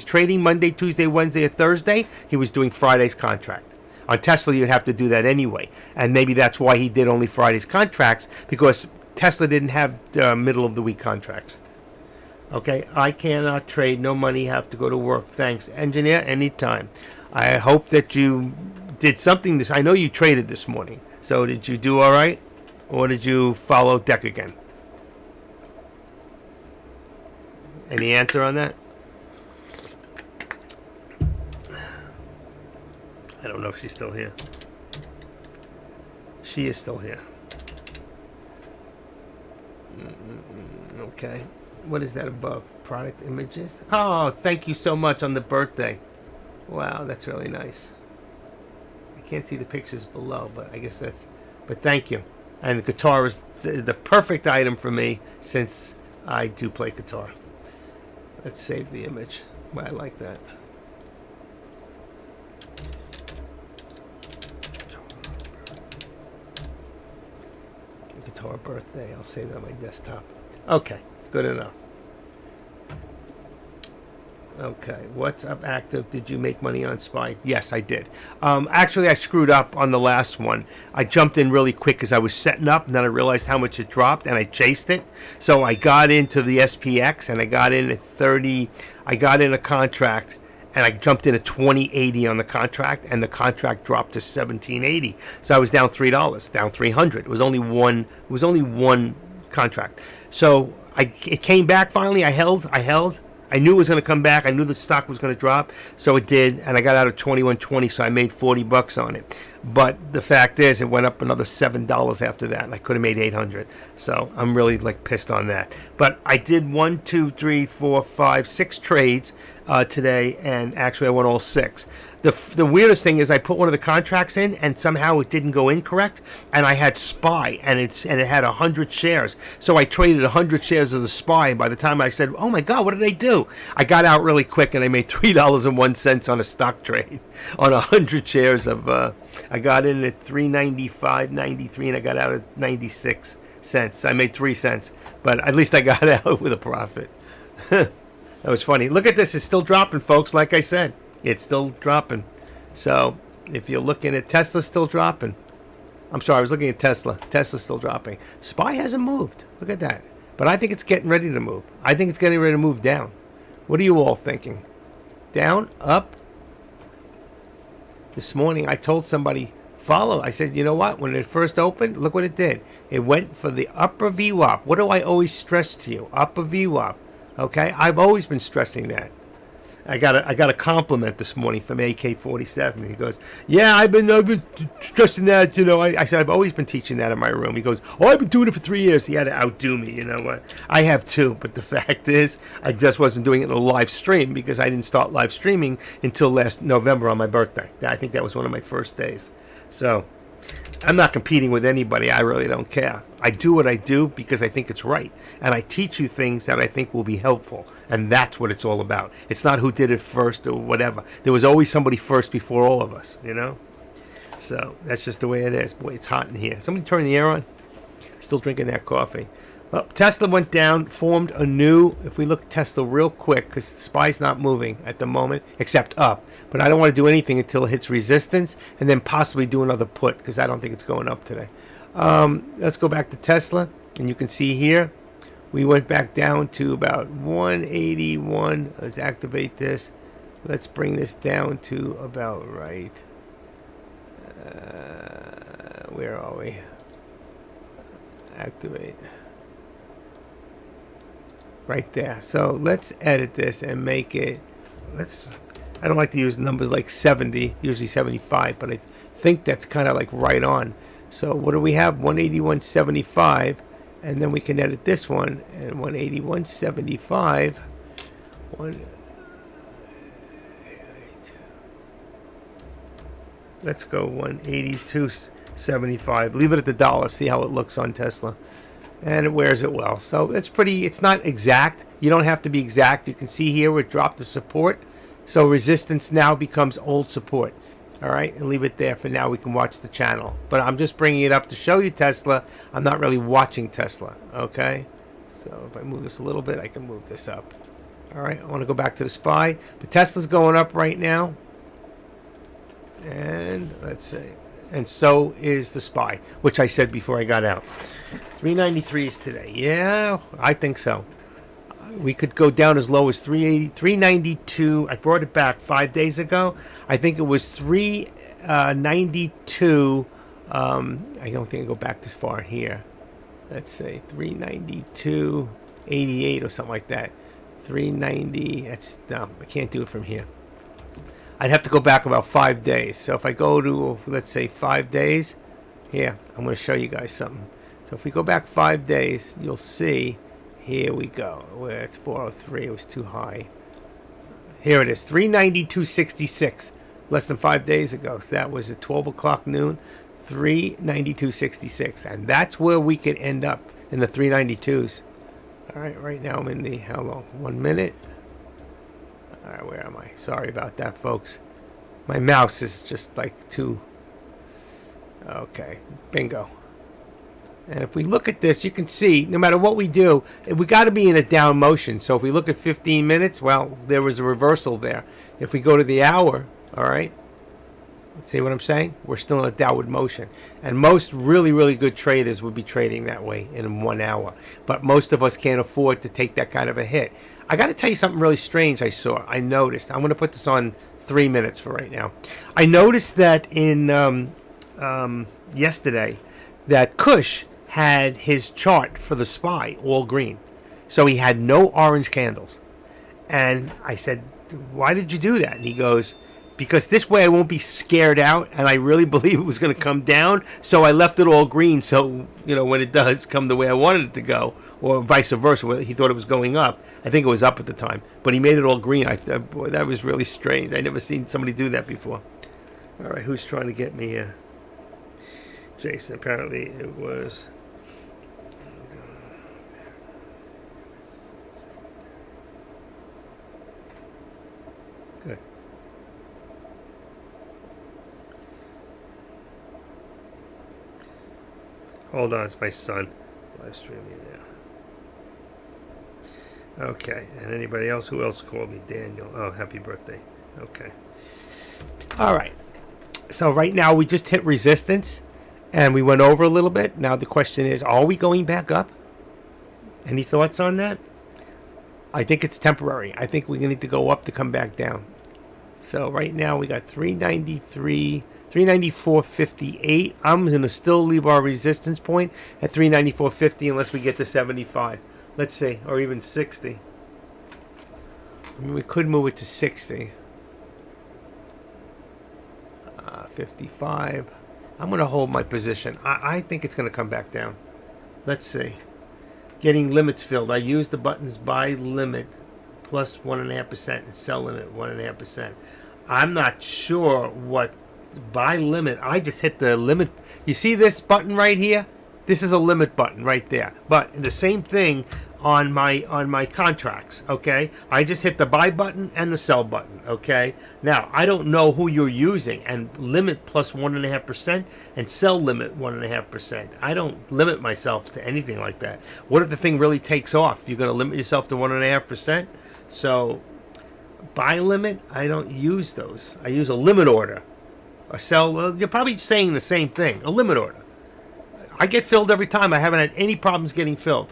trading Monday, Tuesday, Wednesday, or Thursday, he was doing Friday's contract. On Tesla, you'd have to do that anyway. And maybe that's why he did only Friday's contracts, because Tesla didn't have middle of the week contracts. Okay, I cannot trade. No money. Have to go to work. Thanks. Engineer, anytime. I hope that you did something I know you traded this morning. So did you do all right? Or did you follow deck again? Any answer on that? I don't know if she's still here. She is still here. Okay. What is that above? Product images? Oh, thank you so much on the birthday. Wow, that's really nice. I can't see the pictures below, but I guess that's... But thank you. And the guitar is the perfect item for me since I do play guitar. Let's save the image. Well, I like that. Guitar birthday. I'll save that on my desktop. Okay, good enough. Okay, what's up active? Did you make money on SPY? Yes, I did. Actually, I screwed up on the last one. I jumped in really quick because I was setting up, and then I realized how much it dropped, and I chased it. So I got into the SPX, and I got in at 30. I got in a contract, and I jumped in at 2080 on the contract, and the contract dropped to 1780. So I was down $3, down 300. It was only one. It was only one contract. So it came back finally. I held. I knew it was going to come back. I knew the stock was going to drop, so it did, and I got out at 21.20, so I made $40 on it. But the fact is, it went up another $7 after that, and I could have made 800. So I'm really pissed on that. But I did 1, 2, 3, 4, 5, 6 trades today, and actually I won all 6. The weirdest thing is I put one of the contracts in, and somehow it didn't go in correct, and I had SPY, and it had 100 shares. So I traded 100 shares of the SPY, and by the time I said, oh my God, what did I do? I got out really quick, and I made $3.01 on a stock trade on 100 shares of, I got in at 395.93, and I got out at 96 cents. I made 3 cents, but at least I got out with a profit. That was funny. Look at this. It's still dropping, folks, like I said. It's still dropping. So if you're looking at Tesla, still dropping. I'm sorry, I was looking at Tesla. Tesla's still dropping. SPY hasn't moved. Look at that. But I think it's getting ready to move. I think it's getting ready to move down. What are you all thinking? Down? Up? This morning I told somebody, follow. I said, you know what? When it first opened, look what it did. It went for the upper VWAP. What do I always stress to you? Upper VWAP. Okay? I've always been stressing that. I got a compliment this morning from AK-47. He goes, yeah, I've been stressing that, you know. I said, I've always been teaching that in my room. He goes, oh, I've been doing it for 3 years. He had to outdo me, you know what? I have too, but the fact is, I just wasn't doing it in a live stream because I didn't start live streaming until last November on my birthday. I think that was one of my first days. So I'm not competing with anybody. I really don't care. I do what I do because I think it's right. And I teach you things that I think will be helpful. And that's what it's all about. It's not who did it first or whatever. There was always somebody first before all of us, you know? So that's just the way it is. Boy, it's hot in here. Somebody turn the air on? Still drinking that coffee. Well, Tesla went down, formed a new, if we look at Tesla real quick, because SPY's not moving at the moment, except up. But I don't want to do anything until it hits resistance, and then possibly do another put, because I don't think it's going up today. Let's go back to Tesla, and you can see here, we went back down to about 181. Let's activate this. Let's bring this down to about right. Where are we? Activate. Right there. So let's edit this and make it, I don't like to use numbers like 70, usually 75, but I think that's kind of like right on. So what do we have? 181.75, and then we can edit this one, and 181.75, let's go 182.75. Leave it at the dollar, see how it looks on Tesla. And it wears it well. So it's pretty, it's not exact. You don't have to be exact. You can see here where it dropped the support. So resistance now becomes old support. All right, and leave it there for now. We can watch the channel. But I'm just bringing it up to show you Tesla. I'm not really watching Tesla, okay? So if I move this a little bit, I can move this up. All right, I want to go back to the SPY. But Tesla's going up right now. And let's see. And so is the SPY, which I said before I got out. 393 is today. Yeah, I think so. We could go down as low as 380, 392. I brought it back 5 days ago. I think it was 392. I don't think I go back this far here. Let's say 392.88 or something like that. 390. That's no, I can't do it from here. I'd have to go back about 5 days. So if I go to, let's say, 5 days, here, I'm going to show you guys something. So if we go back 5 days, you'll see, here we go, where it's 403, it was too high. Here it is, 392.66, less than 5 days ago. So that was at 12 o'clock noon, 392.66. And that's where we could end up, in the 392s. All right, right now I'm in the, how long? 1 minute. All right, where am I? Sorry about that, folks. My mouse is just like too... Okay, bingo. And if we look at this, you can see, no matter what we do, we got to be in a down motion. So if we look at 15 minutes, well, there was a reversal there. If we go to the hour, all right, see what I'm saying? We're still in a downward motion. And most really, really good traders would be trading that way in 1 hour. But most of us can't afford to take that kind of a hit. I got to tell you something really strange I noticed. I'm going to put this on 3 minutes for right now. I noticed that in yesterday that Kush had his chart for the SPY all green. So he had no orange candles. And I said, why did you do that? And he goes, because this way I won't be scared out, and I really believe it was going to come down, so I left it all green, so, you know, when it does come the way I wanted it to go, or vice versa, he thought it was going up. I think it was up at the time, but he made it all green. I thought, boy, that was really strange. I never seen somebody do that before. All right, who's trying to get me here? Jason, apparently it was... Good. Hold on, it's my son live streaming now. Okay, and anybody else? Who else called me? Daniel. Oh, happy birthday. Okay. All right. So right now we just hit resistance, and we went over a little bit. Now the question is, are we going back up? Any thoughts on that? I think it's temporary. I think we need to go up to come back down. So right now we got 393, 394.58. I'm going to still leave our resistance point at 394.50 unless we get to 75. Let's see, or even 60. I mean, we could move it to 60. 55. I'm going to hold my position. I think it's going to come back down. Let's see. Getting limits filled. I use the buttons buy limit plus 1.5% and sell limit 1.5%. I'm not sure what buy limit. I just hit the limit. You see this button right here? This is a limit button right there. But the same thing on my contracts, okay? I just hit the buy button and the sell button, okay? Now, I don't know who you're using, and limit plus 1.5% and sell limit 1.5%. I don't limit myself to anything like that. What if the thing really takes off? You're going to limit yourself to 1.5%? So, buy limit, I don't use those. I use a limit order. Or sell, well, you're probably saying the same thing, a limit order. I get filled every time. I haven't had any problems getting filled.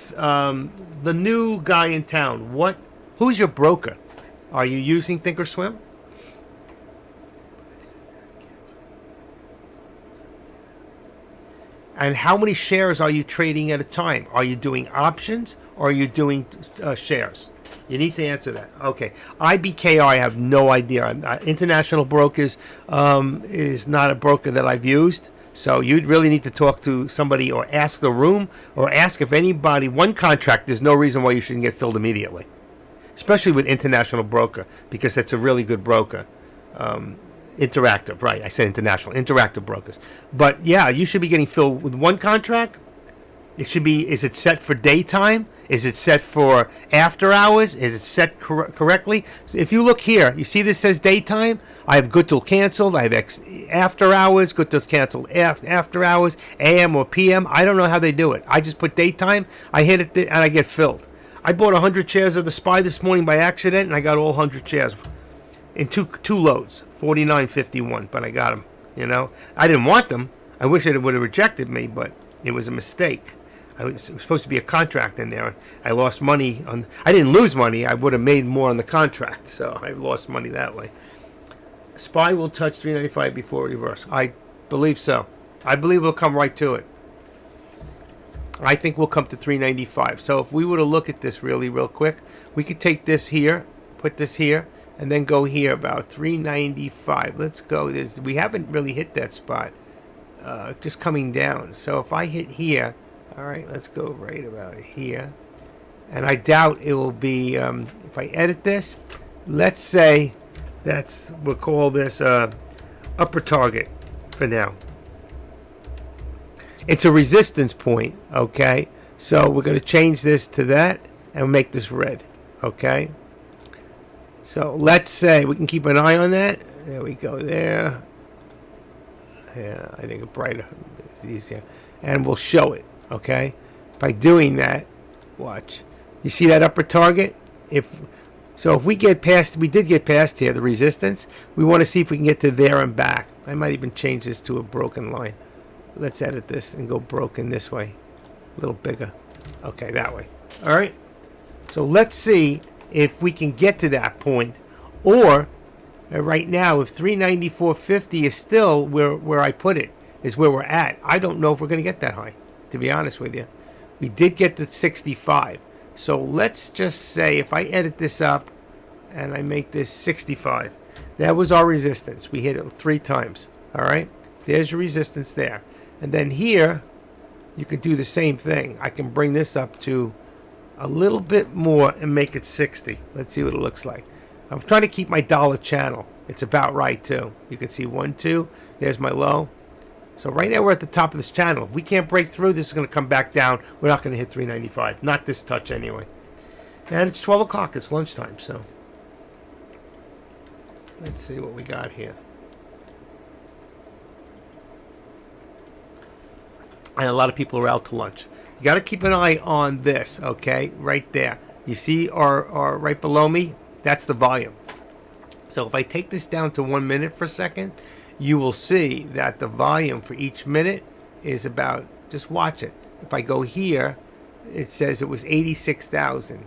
The new guy in town, who's your broker? Are you using Thinkorswim? And how many shares are you trading at a time? Are you doing options or are you doing shares? You need to answer that. Okay. IBKR, I have no idea. International Brokers is not a broker that I've used. So you'd really need to talk to somebody or ask the room or ask if anybody, one contract, there's no reason why you shouldn't get filled immediately. Especially with International Broker, because that's a really good broker. Interactive, right. I said international. Interactive brokers. But yeah, you should be getting filled with one contract. It should be, is it set for daytime? Is it set for after hours? Is it set correctly? So if you look here, you see this says daytime? I have good till canceled. I have after hours, good till canceled after hours, AM or PM. I don't know how they do it. I just put daytime, I hit it, and I get filled. I bought 100 shares of the SPY this morning by accident, and I got all 100 shares in two loads, 49.51, but I got them, you know. I didn't want them. I wish it would have rejected me, but it was a mistake. It was supposed to be a contract in there. I lost money on. I didn't lose money. I would have made more on the contract, so I lost money that way. SPY will touch 395 before reverse. I believe so. I believe we'll come right to it. I think we'll come to 395. So if we were to look at this really real quick, we could take this here, put this here, and then go here about 395. Let's go. We haven't really hit that spot. Just coming down. So if I hit here, all right, let's go right about here. And I doubt it will be, if I edit this, let's say we'll call this upper target for now. It's a resistance point, okay? So we're going to change this to that and make this red, okay? So let's say we can keep an eye on that. There we go there. Yeah, I think a brighter is easier. And we'll show it, okay? By doing that, watch. You see that upper target? If we get past, we did get past here, the resistance. We want to see if we can get to there and back. I might even change this to a broken line. Let's edit this and go broken this way. A little bigger. Okay, that way. All right? So let's see if we can get to that point. Or, right now, if 394.50 is still where I put it, is where we're at. I don't know if we're going to get that high, to be honest with you. We did get to 65. So let's just say if I edit this up and I make this 65, that was our resistance. We hit it 3 times. All right? There's your resistance there. And then here, you can do the same thing. I can bring this up to a little bit more and make it 60. Let's see what it looks like. I'm trying to keep my dollar channel. It's about right, too. You can see 1, 2. There's my low. So right now we're at the top of this channel. If we can't break through, this is going to come back down. We're not going to hit 395. Not this touch anyway. And it's 12 o'clock. It's lunchtime, so let's see what we got here. And a lot of people are out to lunch. You got to keep an eye on this, okay? Right there. You see our right below me? That's the volume. So if I take this down to 1 minute for a second, you will see that the volume for each minute is about, just watch it. If I go here, it says it was 86,000,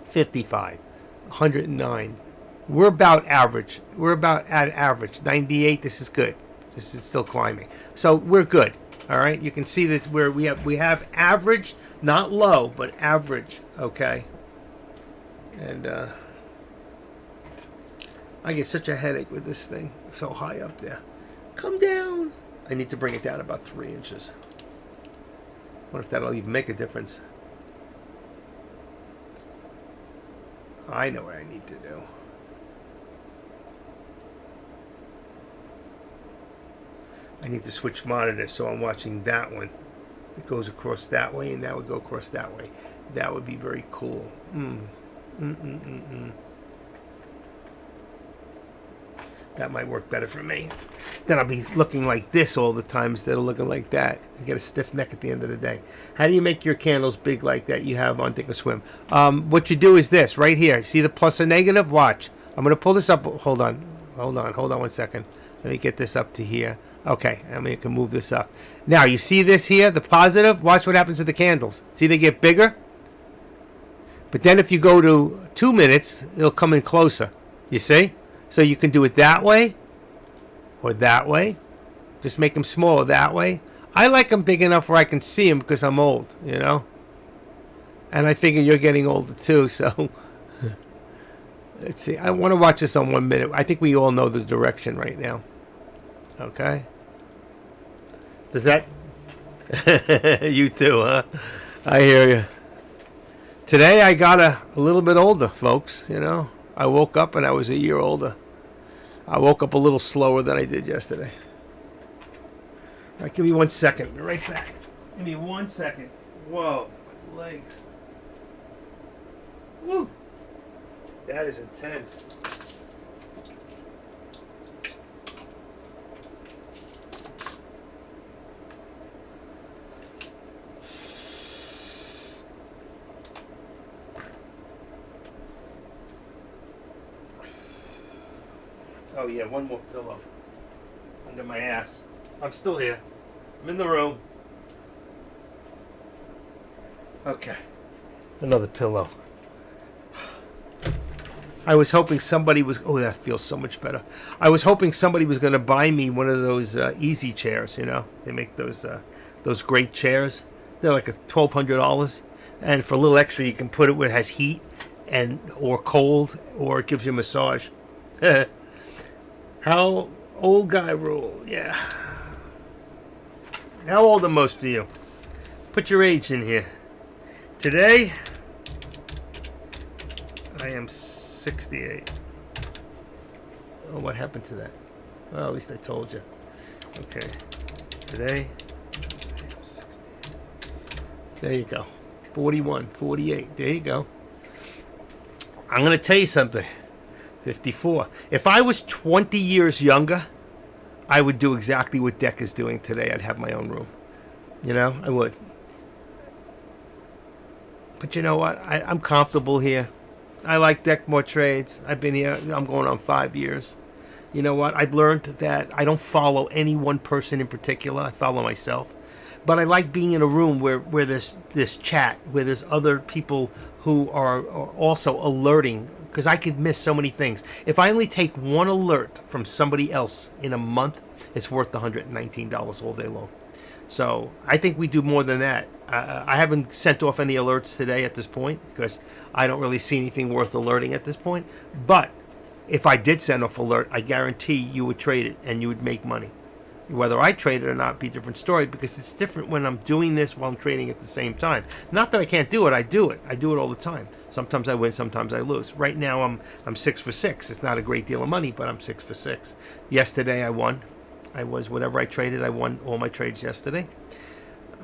55, 109. We're about average. We're about at average. 98, this is good. This is still climbing. So we're good. All right, you can see that we have average, not low, but average. Okay, and I get such a headache with this thing so high up there. Come down. I need to bring it down about 3 inches. Wonder if that'll even make a difference. I know what I need to do. I need to switch monitors, so I'm watching that one. It goes across that way, and that would go across that way. That would be very cool. That might work better for me. Then I'll be looking like this all the time instead of looking like that. I get a stiff neck at the end of the day. How do you make your candles big like that you have on Thinkorswim? What you do is this, right here. See the plus or negative? Watch. I'm going to pull this up. Hold on 1 second. Let me get this up to here. Okay, I mean, I can move this up. Now, you see this here, the positive? Watch what happens to the candles. See, they get bigger? But then if you go to 2 minutes, it'll come in closer. You see? So you can do it that way or that way. Just make them smaller that way. I like them big enough where I can see them because I'm old, you know? And I figure you're getting older too, so... Let's see. I want to watch this on 1 minute. I think we all know the direction right now. Okay? Does that... You too, huh? I hear you. Today I got a little bit older, folks, you know? I woke up and I was a year older. I woke up a little slower than I did yesterday. All right, give me 1 second. Be right back. Give me 1 second. Whoa, my legs. Woo! That is intense. Oh yeah, one more pillow under my ass. I'm still here. I'm in the room. Okay. Another pillow. I was hoping somebody was... Oh, that feels so much better. I was hoping somebody was going to buy me one of those easy chairs, you know. They make those great chairs. They're like $1,200. And for a little extra, you can put it where it has heat. and or cold, or it gives you a massage. How old guy rule? Yeah. How old are most of you? Put your age in here. Today, I am 68. Oh, what happened to that? Well, at least I told you. Okay. Today, I am 68. There you go. 41, 48. There you go. I'm going to tell you something. 54. If I was 20 years younger, I would do exactly what Deck is doing today. I'd have my own room. I would. But you know what? I'm comfortable here. I like Deck more trades. I've been here. I'm going on 5 years. You know what? I've learned that I don't follow any one person in particular. I follow myself. But I like being in a room where there's this chat, where there's other people who are also alerting, because I could miss so many things. If I only take one alert from somebody else in a month, it's worth $119 all day long. So I think we do more than that. I haven't sent off any alerts today at this point because I don't really see anything worth alerting at this point. But if I did send off alert, I guarantee you would trade it and you would make money. Whether I trade it or not be a different story, because it's different when I'm doing this while I'm trading at the same time. Not that I can't do it, I do it. I do it all the time. Sometimes I win, sometimes I lose. Right now I'm 6 for 6. It's not a great deal of money, but I'm 6 for 6. Yesterday I won. Whatever I traded, I won all my trades yesterday.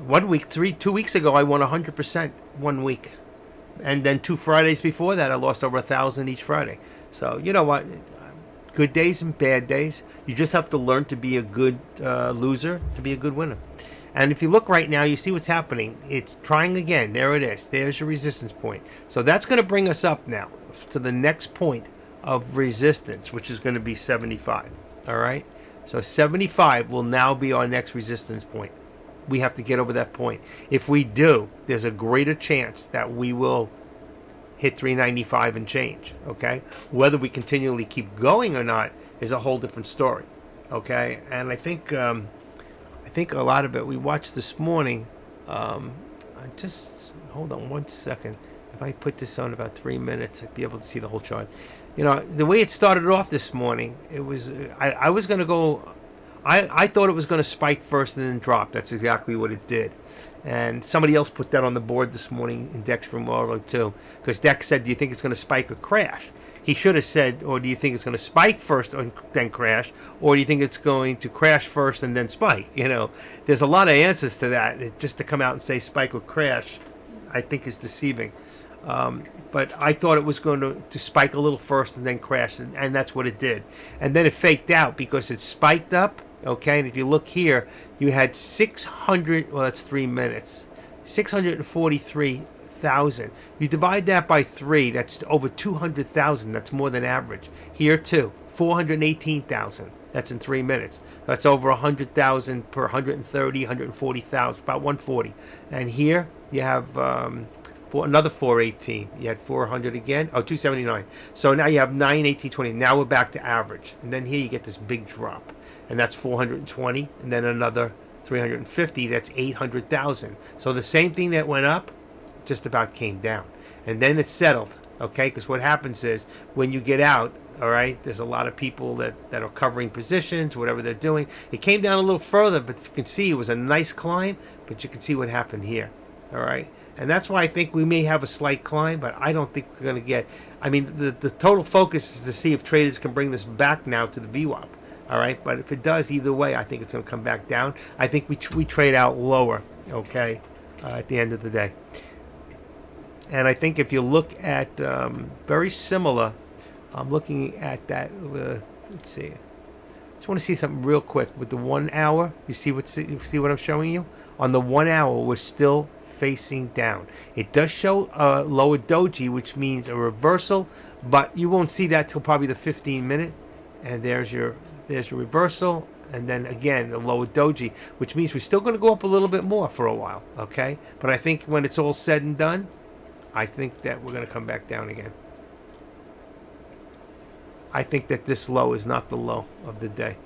2 weeks ago I won 100% 1 week. And then 2 Fridays before that I lost over 1,000 each Friday. So you know what? Good days and bad days. You just have to learn to be a good loser, to be a good winner. And if you look right now, you see what's happening. It's trying again. There it is. There's your resistance point. So that's going to bring us up now to the next point of resistance, which is going to be 75. All right? So 75 will now be our next resistance point. We have to get over that point. If we do, there's a greater chance that we will hit 395 and change, okay? Whether we continually keep going or not is a whole different story, okay? And I think a lot of it we watched this morning. Hold on 1 second. If I put this on about 3 minutes, I'd be able to see the whole chart. The way it started off this morning, it was I was going to go. I thought it was going to spike first and then drop. That's exactly what it did. And somebody else put that on the board this morning in Deck's room earlier too. Because Deck said, do you think it's going to spike or crash? He should have said, or do you think it's going to spike first and then crash? Or do you think it's going to crash first and then spike? There's a lot of answers to that. Just to come out and say spike or crash, I think is deceiving. But I thought it was going to spike a little first and then crash. And that's what it did. And then it faked out because it spiked up. Okay, and if you look here, you had 600, well, that's 3 minutes, 643,000. You divide that by 3, that's over 200,000. That's more than average. Here, too, 418,000. That's in 3 minutes. That's over 100,000 per 130, 140,000, about 140. And here, you have for another 418. You had 400 again. 279. So now you have 918.20. Now we're back to average. And then here you get this big drop. And that's 420, and then another 350, that's 800,000. So the same thing that went up just about came down. And then it settled, okay? Because what happens is when you get out, all right, there's a lot of people that are covering positions, whatever they're doing. It came down a little further, but you can see it was a nice climb, but you can see what happened here, all right? And that's why I think we may have a slight climb, but I don't think we're going to get... the total focus is to see if traders can bring this back now to the VWAP. All right, but if it does, either way, I think it's going to come back down. I think we trade out lower, okay, at the end of the day. And I think if you look at very similar, I'm looking at that. Let's see. Just want to see something real quick with the 1 hour. You see what I'm showing you? On the 1 hour, we're still facing down. It does show a lower doji, which means a reversal, but you won't see that till probably the 15-minute. And there's your reversal, and then again the lower doji, which means we're still going to go up a little bit more for a while, okay? But I think when it's all said and done, I think that we're going to come back down again. I think that this low is not the low of the day.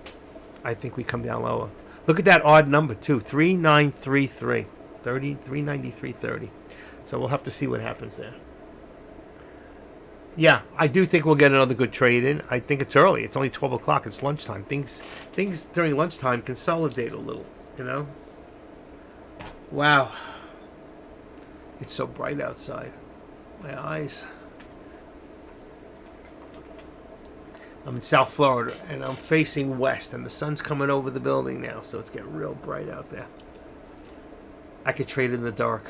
I think we come down lower. Look at that odd number too, 3933, 393.30. So we'll have to see what happens there. Yeah, I do think we'll get another good trade in. I think it's early. It's only 12 o'clock. It's lunchtime. Things during lunchtime consolidate a little, you know? Wow. It's so bright outside. My eyes. I'm in South Florida, and I'm facing west, and the sun's coming over the building now, so it's getting real bright out there. I could trade in the dark.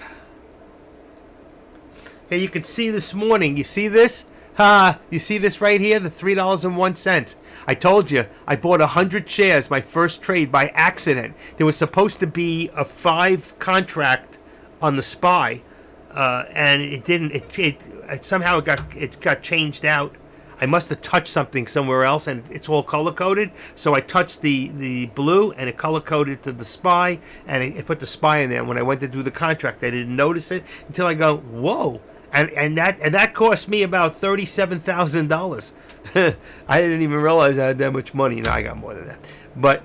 Hey, you can see this morning. You see this? You see this right here? The $3.01. I told you, I bought 100 shares, my first trade, by accident. There was supposed to be a 5 contract on the SPY, and it didn't. It somehow it got changed out. I must have touched something somewhere else, and it's all color coded. So I touched the blue, and it color coded to the SPY, and it put the SPY in there. When I went to do the contract, I didn't notice it until I go, whoa. And that cost me about $37,000. I didn't even realize I had that much money. No, I got more than that. But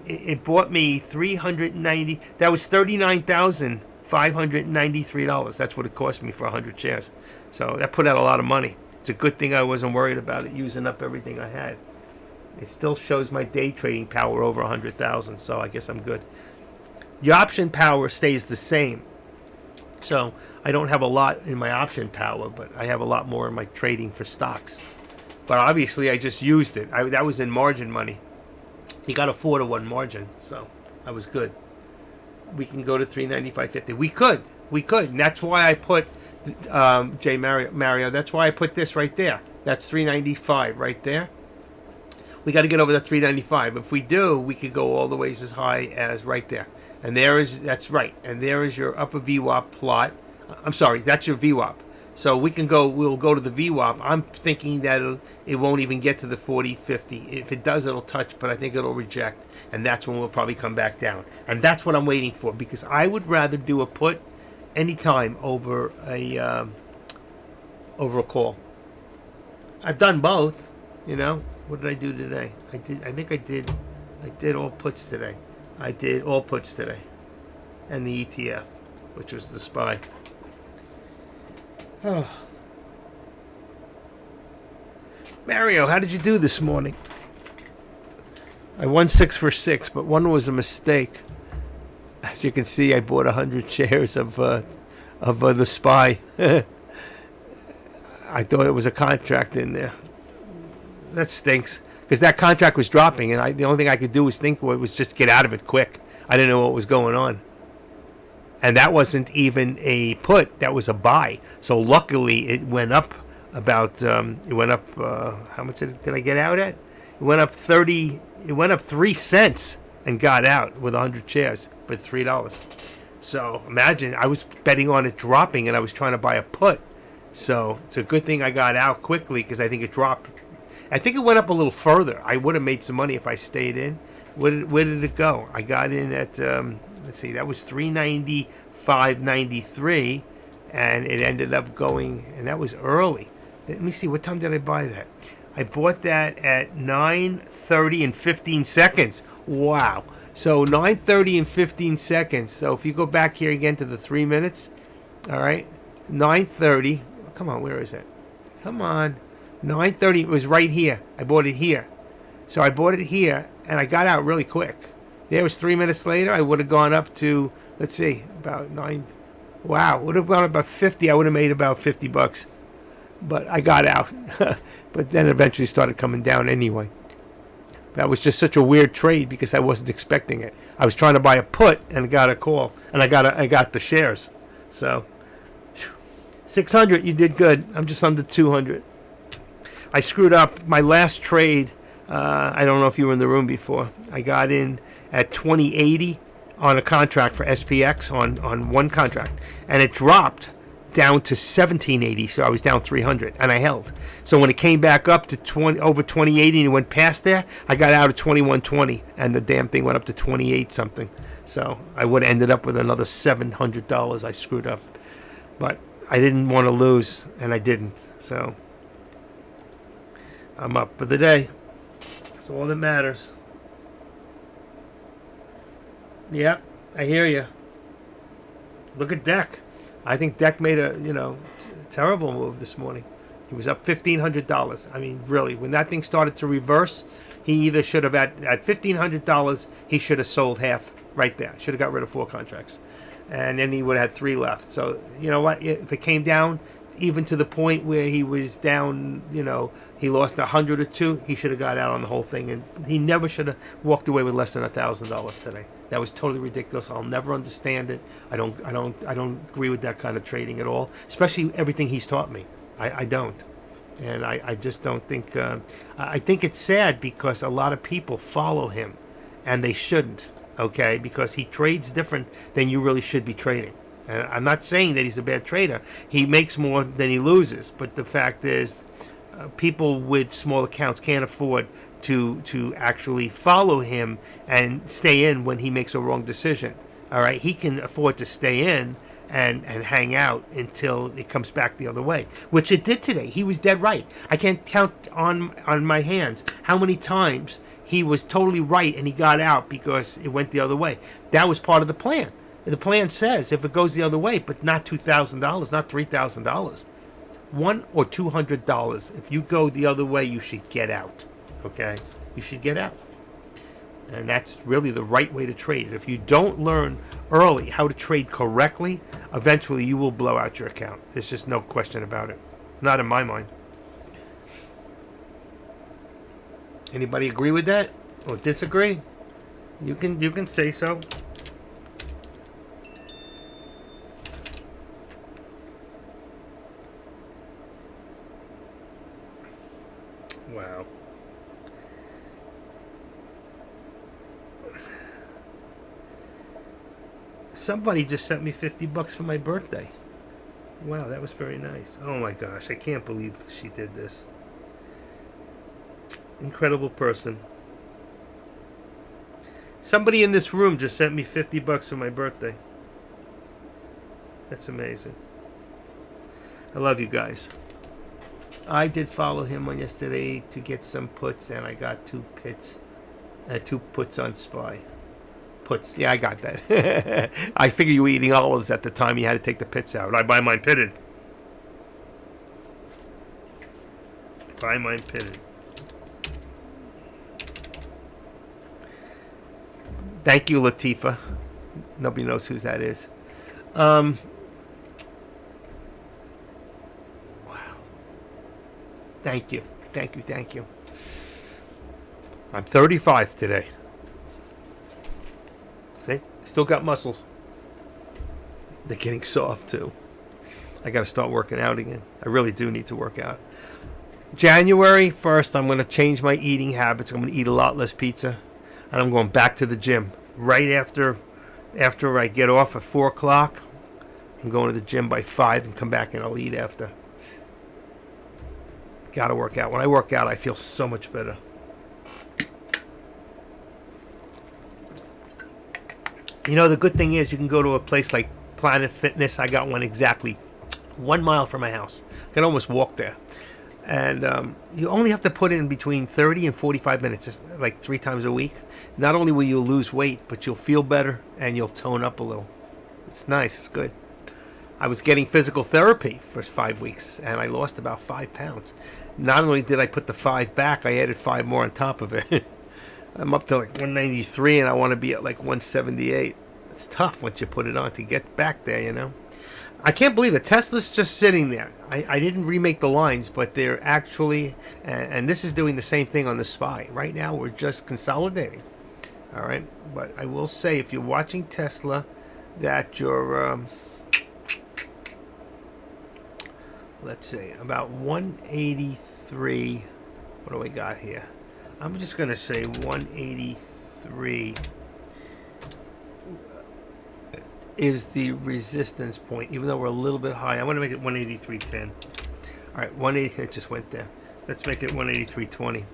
it bought me $390. That was $39,593. That's what it cost me for 100 shares. So that put out a lot of money. It's a good thing I wasn't worried about it using up everything I had. It still shows my day trading power over 100,000. So I guess I'm good. The option power stays the same. So I don't have a lot in my option power, but I have a lot more in my trading for stocks. But obviously, I just used it. That was in margin money. You got a 4-to-1 margin, so I was good. We can go to 395.50. We could, and that's why I put Mario. That's why I put this right there. That's 395 right there. We got to get over the 395. If we do, we could go all the ways as high as right there. And that's right. And there is your upper VWAP plot. I'm sorry, that's your VWAP. So we'll go to the VWAP. I'm thinking that it won't even get to the 40.50. If it does, it'll touch, but I think it'll reject. And that's when we'll probably come back down. And that's what I'm waiting for, because I would rather do a put anytime over a call. I've done both, you know. What did I do today? I think I did all puts today. I did all puts today. And the ETF, which was the SPY. Oh. Mario, how did you do this morning? I won 6 for 6, but one was a mistake. As you can see, I bought 100 shares of the SPY. I thought it was a contract in there. That stinks, because that contract was dropping, and the only thing I could do was just get out of it quick. I didn't know what was going on. And that wasn't even a put, that was a buy. So luckily it went up about, how much did I get out at? It went up 3 cents and got out with 100 shares, but $3. So imagine, I was betting on it dropping and I was trying to buy a put. So it's a good thing I got out quickly, because I think it dropped. I think it went up a little further. I would have made some money if I stayed in. Where did it go? I got in at, let's see, that was 395.93, and it ended up going, and that was early. Let me see, what time did I buy that? I bought that at 9:30 and 15 seconds. Wow. So 9:30 and 15 seconds. So if you go back here again to the 3 minutes, all right, 9:30. Come on, where is it? Come on. 9:30, it was right here. I bought it here. So I bought it here, and I got out really quick. There was 3 minutes later, I would have gone up to, let's see, about 9. Wow, would have gone about 50. I would have made about $50. But I got out. But then eventually started coming down anyway. That was just such a weird trade, because I wasn't expecting it. I was trying to buy a put and got a call, and I got the shares. So 600, you did good. I'm just under 200. I screwed up my last trade. I don't know if you were in the room before. I got in at 2080 on a contract for SPX on one contract, and it dropped down to 1780, so I was down 300, and I held. So when it came back up to over 2080 and it went past there, I got out at 2120, and the damn thing went up to 28 something. So I would have ended up with another $700. I screwed up, but I didn't want to lose, and I didn't. So I'm up for the day. That's all that matters. Yep, I hear you. Look at Deck. I think Deck made a terrible move this morning. He was up $1,500. I mean, really, when that thing started to reverse, he either should have at $1,500, he should have sold half right there. Should have got rid of 4 contracts, and then he would have had 3 left. So you know what? If it came down even to the point where he was down, he lost 100 or 2, he should have got out on the whole thing, and he never should have walked away with less than $1,000 today. That was totally ridiculous. I'll never understand it. I don't agree with that kind of trading at all, especially everything he's taught me. I don't. And I just don't think... I think it's sad because a lot of people follow him, and they shouldn't, okay? Because he trades different than you really should be trading. And I'm not saying that he's a bad trader. He makes more than he loses. But the fact is, people with small accounts can't afford to actually follow him and stay in when he makes a wrong decision. All right? He can afford to stay in and hang out until it comes back the other way, which it did today. He was dead right. I can't count on my hands how many times he was totally right and he got out because it went the other way. That was part of the plan. The plan says if it goes the other way, but not $2,000, not $3,000, $100 or $200. If you go the other way, you should get out. Okay, you should get out. And that's really the right way to trade. If you don't learn early how to trade correctly, eventually you will blow out your account. There's just no question about it. Not in my mind. Anybody agree with that or disagree? You can say so. Wow. Somebody just sent me $50 for my birthday. Wow, that was very nice. Oh my gosh, I can't believe she did this. Incredible person. Somebody in this room just sent me $50 for my birthday. That's amazing. I love you guys. I did follow him on yesterday to get some puts, and I got 2 puts on SPY. Puts. Yeah, I got that. I figure you were eating olives at the time. You had to take the pits out. I buy mine pitted. Buy mine pitted. Thank you, Latifa. Nobody knows who that is. Wow. Thank you. Thank you. Thank you. I'm 35 today. See? Still got muscles. They're getting soft, too. I got to start working out again. I really do need to work out. January 1st, I'm going to change my eating habits. I'm going to eat a lot less pizza. And I'm going back to the gym. Right after I get off at 4 o'clock, I'm going to the gym by 5 and come back and I'll eat after. Got to work out. When I work out, I feel so much better. You know, the good thing is you can go to a place like Planet Fitness. I got one exactly 1 mile from my house. I can almost walk there. And you only have to put in between 30 and 45 minutes, just like 3 times a week. Not only will you lose weight, but you'll feel better and you'll tone up a little. It's nice. It's good. I was getting physical therapy for 5 weeks, and I lost about 5 pounds. Not only did I put the 5 back, I added 5 more on top of it. I'm up to like 193, and I want to be at like 178. It's tough once you put it on to get back there, you know. I can't believe it. Tesla's just sitting there. I didn't remake the lines, but they're actually, and this is doing the same thing on the SPY. Right now, we're just consolidating. All right? But I will say, if you're watching Tesla, that you're, let's see, about 183. What do we got here? I'm just going to say 183 is the resistance point, even though we're a little bit high. I want to make it 183.10. All right, 180, it just went there. Let's make it 183.20.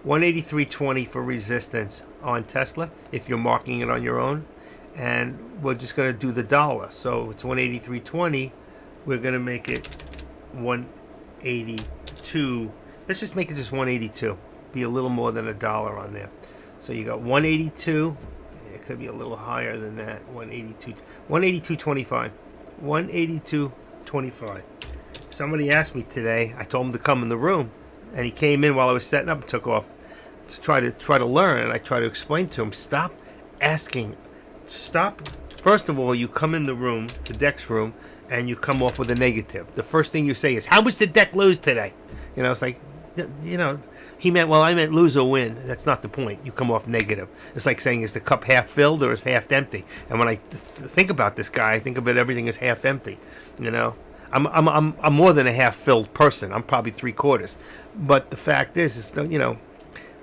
183.20 for resistance on Tesla, if you're marking it on your own. And we're just going to do the dollar. So it's 183.20. We're going to make it 182. Let's just make it just 182. Be a little more than $1 on there. So you got 182. It could be a little higher than that. 182.25. 182.25. Somebody asked me today. I told him to come in the room, and he came in while I was setting up and took off to try to learn. And I try to explain to him, stop asking. Stop. First of all, you come in the room, the deck's room, and you come off with a negative. The first thing you say is, "How much did deck lose today?" It's like, he meant, well, I meant lose or win. That's not the point. You come off negative. It's like saying, is the cup half filled or is it half empty? And when I think about this guy, I think of it, everything is half empty. I'm more than a half filled person. I'm probably 3/4. But the fact is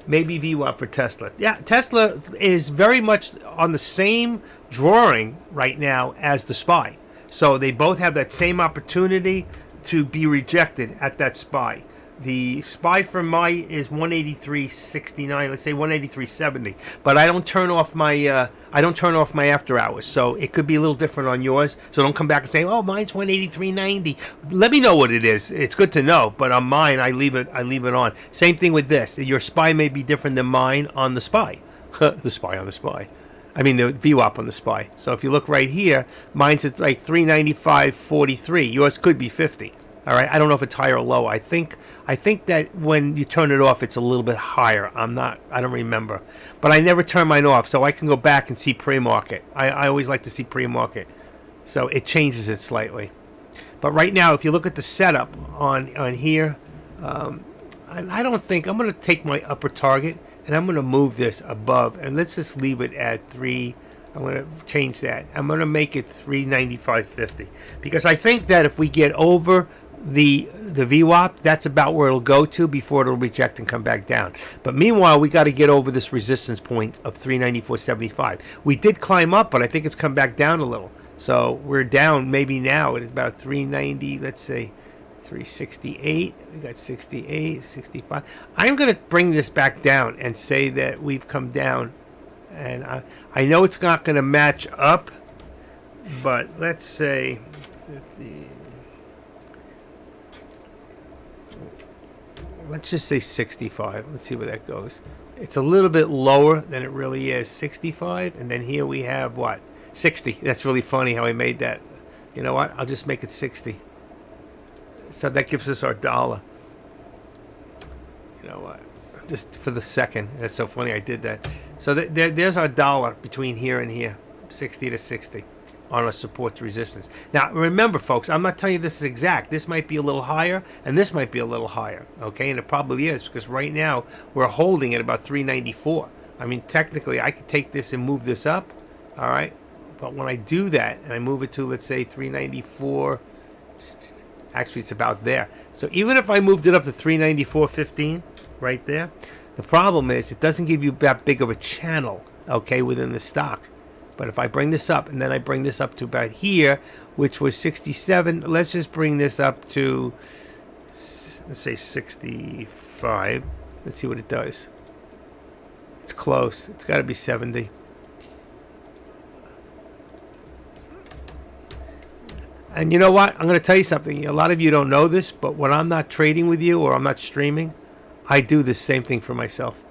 maybe VWAP for Tesla. Yeah, Tesla is very much on the same drawing right now as the SPY. So they both have that same opportunity to be rejected at that SPY. The SPY for my is 183.69. Let's say 183.70. But I don't turn off my after hours, so it could be a little different on yours. So don't come back and say, "Oh, mine's 183.90." Let me know what it is. It's good to know. But on mine, I leave it on. Same thing with this. Your SPY may be different than mine on the SPY. The SPY on the SPY. I mean the VWAP on the SPY. So if you look right here, mine's at like 395.43. Yours could be 50. All right, I don't know if it's higher or low. I think that when you turn it off, it's a little bit higher. I don't remember, but I never turn mine off, so I can go back and see pre-market. I always like to see pre-market, so it changes it slightly. But right now, if you look at the setup on here, I don't think I'm going to take my upper target and I'm going to move this above, and let's just leave it at 3. I'm going to change that. I'm going to make it 395.50 because I think that if we get over the VWAP, that's about where it'll go to before it'll reject and come back down. But meanwhile, we got to get over this resistance point of 394.75. We did climb up, but I think it's come back down a little. So we're down maybe now at about 390, let's say 368. We got 68, 65. I'm going to bring this back down and say that we've come down. And I know it's not going to match up, but let's say 50. Let's just say 65. Let's see where that goes. It's a little bit lower than it really is. 65, and then here we have what? 60. That's really funny how I made that. You know what? I'll just make it 60. So that gives us our dollar. You know what? Just for the second. That's so funny I did that. So there's our dollar between here and here. 60 to 60 on our support to resistance. Now, remember, folks, I'm not telling you this is exact. This might be a little higher, and this might be a little higher. Okay? And it probably is, because right now we're holding at about 394. I mean, technically, I could take this and move this up. All right? But when I do that, and I move it to, let's say, 394... Actually, it's about there. So even if I moved it up to 394.15 right there, the problem is it doesn't give you that big of a channel, okay, within the stock. But if I bring this up, and then I bring this up to about here, which was 67, let's just bring this up to, let's say 65. Let's see what it does. It's close. It's got to be 70. And you know what? I'm going to tell you something. A lot of you don't know this, but when I'm not trading with you or I'm not streaming, I do the same thing for myself.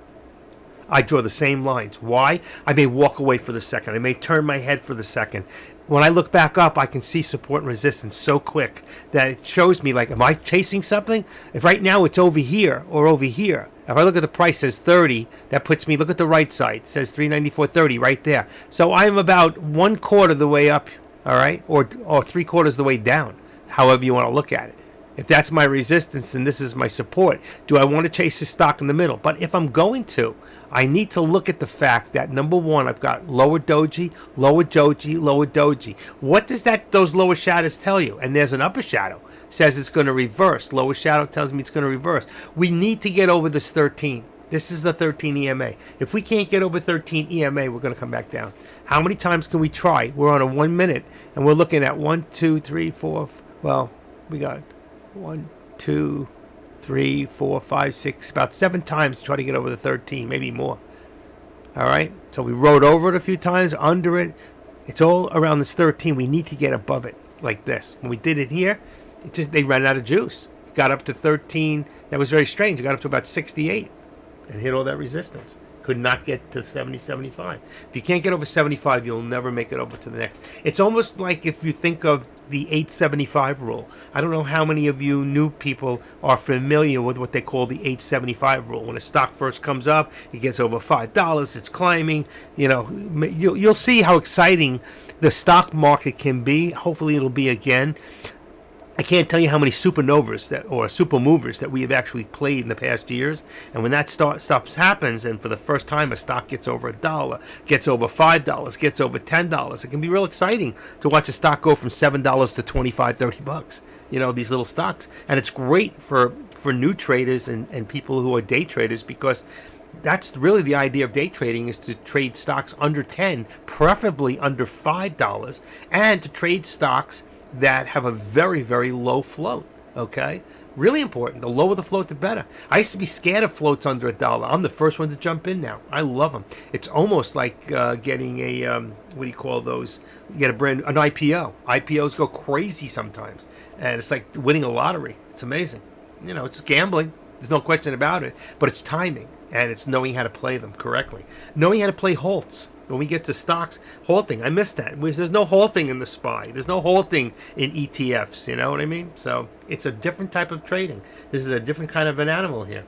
I draw the same lines. Why? I may walk away for the second. I may turn my head for the second. When I look back up, I can see support and resistance so quick that it shows me, like, am I chasing something? If right now it's over here or over here. If I look at the price, it says 30, that puts me, look at the right side. It says 394.30 right there. So I'm about 1/4 of the way up, all right? Or 3/4 of the way down, however you want to look at it. If that's my resistance and this is my support, do I want to chase this stock in the middle? But if I'm going to, I need to look at the fact that, number one, I've got lower doji, lower doji, lower doji. What does those lower shadows tell you? And there's an upper shadow. Says it's going to reverse. Lower shadow tells me it's going to reverse. We need to get over this 13. This is the 13 EMA. If we can't get over 13 EMA, we're going to come back down. How many times can we try? We're on a 1 minute, and we're looking at 1, 2, 3, 4. Well, we got 1, 2, 3, 4, 5, 6, about 7 times to try to get over the 13, maybe more. All right? So we rode over it a few times, under it. It's all around this 13. We need to get above it like this. When we did it here, they ran out of juice. It got up to 13. That was very strange. It got up to about 68 and hit all that resistance. Could not get to 70, 75. If you can't get over 75, you'll never make it over to the next. It's almost like if you think of the 875 rule. I don't know how many of you new people are familiar with what they call the 875 rule. When a stock first comes up, it gets over $5, it's climbing. You know, you'll see how exciting the stock market can be. Hopefully it'll be again. I can't tell you how many supernovas or super movers that we have actually played in the past years. And when that stuff happens, and for the first time a stock gets over $1, gets over $5, gets over $10, it can be real exciting to watch a stock go from $7 to 25, $30. You know, these little stocks. And it's great for new traders and people who are day traders, because that's really the idea of day trading, is to trade stocks under 10, preferably under $5, and to trade stocks that have a very, very low float. Okay? Really important. The lower the float, the better. I used to be scared of floats under $1. I'm the first one to jump in now. I love them. It's almost like getting a, what do you call those? You get an IPO. IPOs go crazy sometimes. And it's like winning a lottery. It's amazing. You know, it's gambling. There's no question about it. But it's timing. And it's knowing how to play them correctly. Knowing how to play halts. When we get to stocks, halting, I missed that. There's no halting in the SPY. There's no halting in ETFs, you know what I mean? So it's a different type of trading. This is a different kind of an animal here.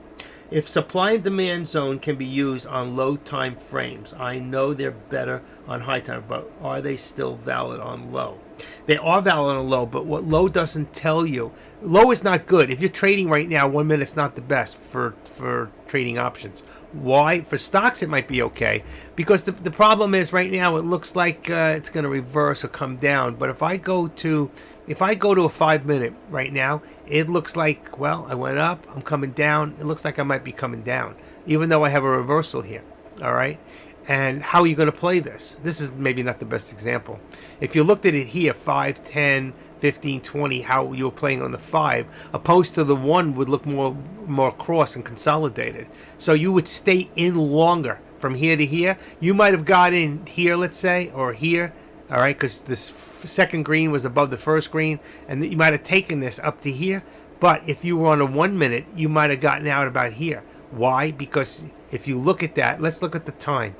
If supply and demand zone can be used on low time frames, I know they're better on high time, but are they still valid on low? They are valid on low, but what low doesn't tell you, low is not good. If you're trading right now, 1 minute's not the best for trading options. Why? For stocks, it might be okay, because the problem is right now it looks like it's going to reverse or come down. But if I go to a 5 minute right now, it looks like, well, I went up, I'm coming down. It looks like I might be coming down, even though I have a reversal here. All right. And how are you going to play this? This is maybe not the best example. If you looked at it here, 5, 10, 15, 20, how you were playing on the 5, opposed to the 1 would look more cross and consolidated. So you would stay in longer from here to here. You might have got in here, let's say, or here, all right, because this second green was above the first green, and you might have taken this up to here. But if you were on a 1 minute, you might have gotten out about here. Why? Because if you look at that, let's look at the time.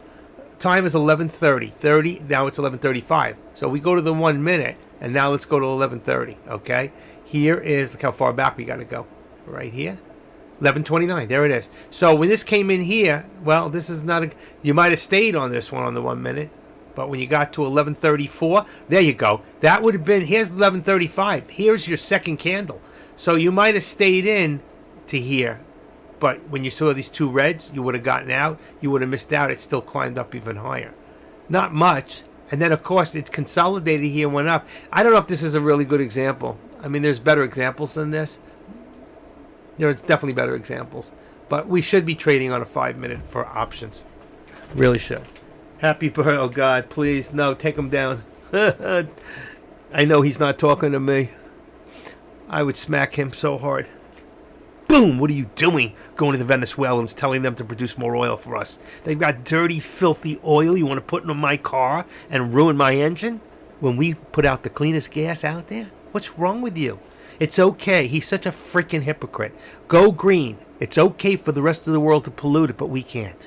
Time is 11:30. Now it's 11:35. So we go to the 1 minute, and now let's go to 11:30. Okay. Here is, look how far back we got to go. Right here, 11:29. There it is. So when this came in here, well, this is not a. You might have stayed on this one on the 1 minute, but when you got to 11:34, there you go. That would have been. Here's 11:35. Here's your second candle. So you might have stayed in to here. But when you saw these two reds, you would have gotten out. You would have missed out. It still climbed up even higher. Not much. And then, of course, it consolidated here and went up. I don't know if this is a really good example. I mean, there's better examples than this. There's definitely better examples. But we should be trading on a 5 minute for options. Really should. Happy birthday. Oh, God, please. No, take him down. I know he's not talking to me. I would smack him so hard. Boom! What are you doing? Going to the Venezuelans, telling them to produce more oil for us. They've got dirty, filthy oil you want to put in my car and ruin my engine? When we put out the cleanest gas out there? What's wrong with you? It's okay. He's such a freaking hypocrite. Go green. It's okay for the rest of the world to pollute it, but we can't.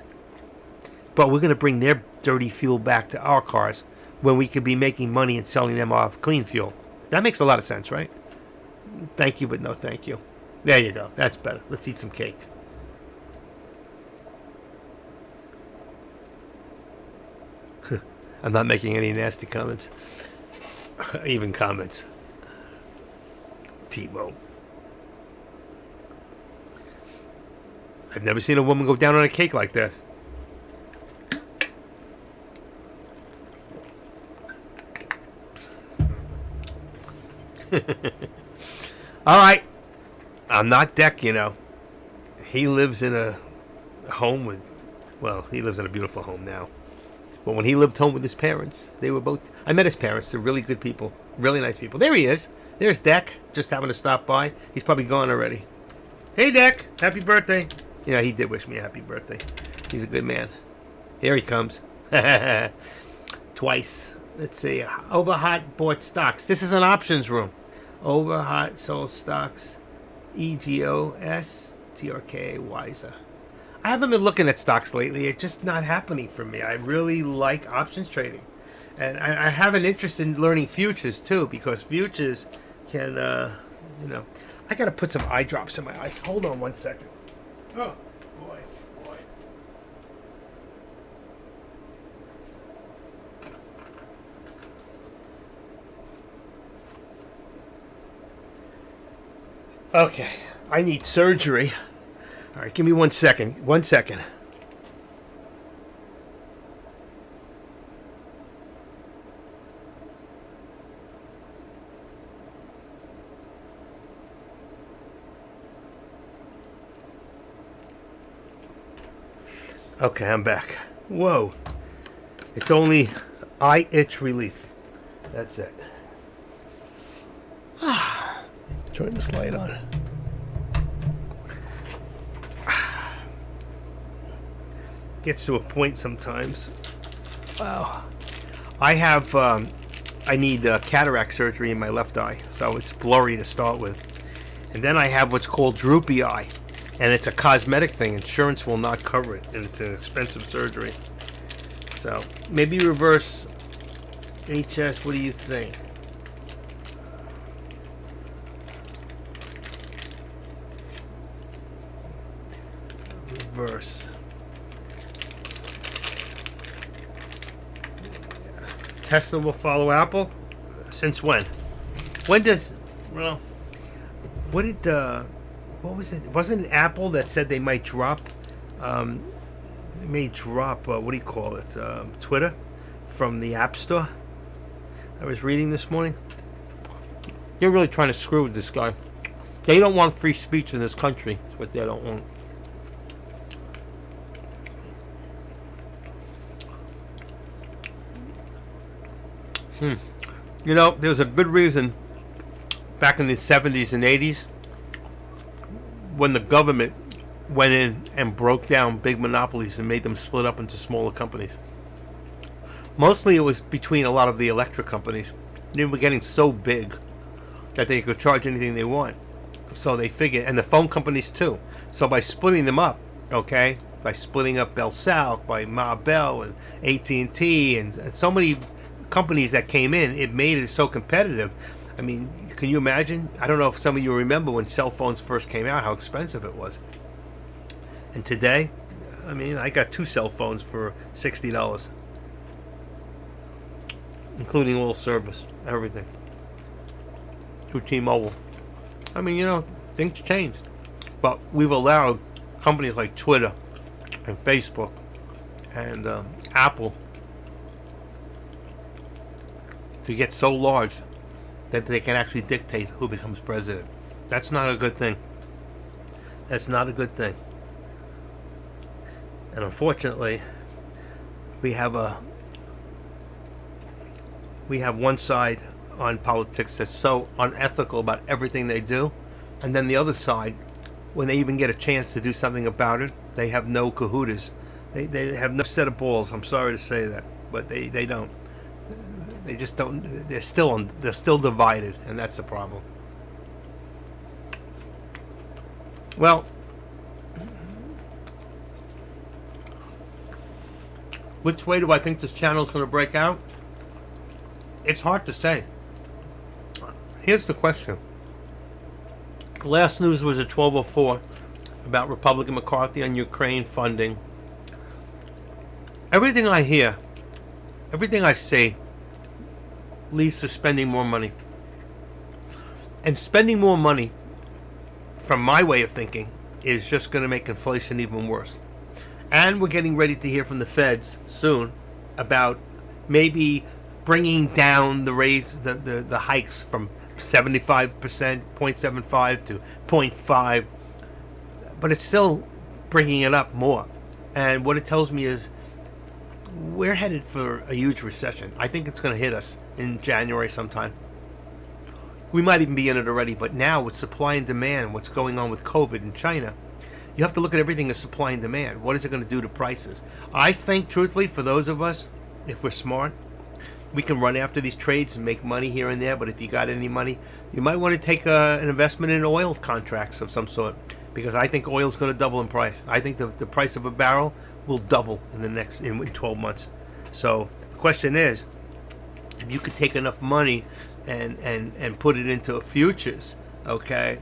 But we're going to bring their dirty fuel back to our cars when we could be making money and selling them off clean fuel. That makes a lot of sense, right? Thank you, but no thank you. There you go. That's better. Let's eat some cake. I'm not making any nasty comments. Even comments. Tebow. I've never seen a woman go down on a cake like that. All right. I'm not Deck, you know. He lives in a home with, well, he lives in a beautiful home now. But when he lived home with his parents, they were both, I met his parents. They're really good people. Really nice people. There he is. There's Deck, just having to stop by. He's probably gone already. Hey, Deck. Happy birthday. Yeah, he did wish me a happy birthday. He's a good man. Here he comes. Twice. Let's see. Overhot bought stocks. This is an options room. Overhot sold stocks. EGOS TRK Wiser. I haven't been looking at stocks lately. It's just not happening for me. I really like options trading, and I have an interest in learning futures too, because futures can, you know, I got to put some eye drops in my eyes. Hold on one second. Oh boy, boy. Okay, I need surgery. All right, give me 1 second. 1 second. Okay, I'm back. Whoa. It's only eye itch relief. That's it. Turn this light on. Gets to a point sometimes. Wow. I have, I need cataract surgery in my left eye, so it's blurry to start with. And then I have what's called droopy eye, and it's a cosmetic thing. Insurance will not cover it, and it's an expensive surgery. So maybe reverse HS. What do you think? Reverse. Tesla will follow Apple? Since when? When does, well, what did, what was it? Wasn't it Apple that said they might drop, they may drop, what do you call it, Twitter from the App Store? I was reading this morning. They're really trying to screw with this guy. They don't want free speech in this country. That's what they don't want. You know, there's a good reason back in the 70s and 80s when the government went in and broke down big monopolies and made them split up into smaller companies. Mostly it was between a lot of the electric companies. They were getting so big that they could charge anything they want. So they figured, and the phone companies too. So by splitting them up, okay, by splitting up Bell South, by Ma Bell and AT&T and so many companies that came in, it made it so competitive. I mean, can you imagine? I don't know if some of you remember when cell phones first came out, how expensive it was. And today, I mean, I got 2 cell phones for $60, including all service, everything, through T-Mobile. I mean, you know, things changed, but we've allowed companies like Twitter and Facebook and Apple to get so large that they can actually dictate who becomes president. That's not a good thing. That's not a good thing. And unfortunately, we have one side on politics that's so unethical about everything they do, and then the other side, when they even get a chance to do something about it, they have no kahootas. They have no set of balls. I'm sorry to say that, but they don't. They just don't. They're still divided, and that's the problem. Well, which way do I think this channel is going to break out? It's hard to say. Here's the question. The last news was at 12:04 about Republican McCarthy on Ukraine funding. Everything I hear, everything I see, leads to spending more money. And spending more money, from my way of thinking, is just going to make inflation even worse. And we're getting ready to hear from the feds soon about maybe bringing down the the hikes from 75%, 0.75 to 0.5. But it's still bringing it up more. And what it tells me is we're headed for a huge recession. I think it's going to hit us in January sometime. We might even be in it already, but now with supply and demand, what's going on with COVID in China, you have to look at everything as supply and demand. What is it going to do to prices? I think, truthfully, for those of us, if we're smart, we can run after these trades and make money here and there, but if you got any money, you might want to take an investment in oil contracts of some sort, because I think oil's going to double in price. I think the price of a barrel will double in the next in 12 months. So the question is, if you could take enough money and put it into futures, okay,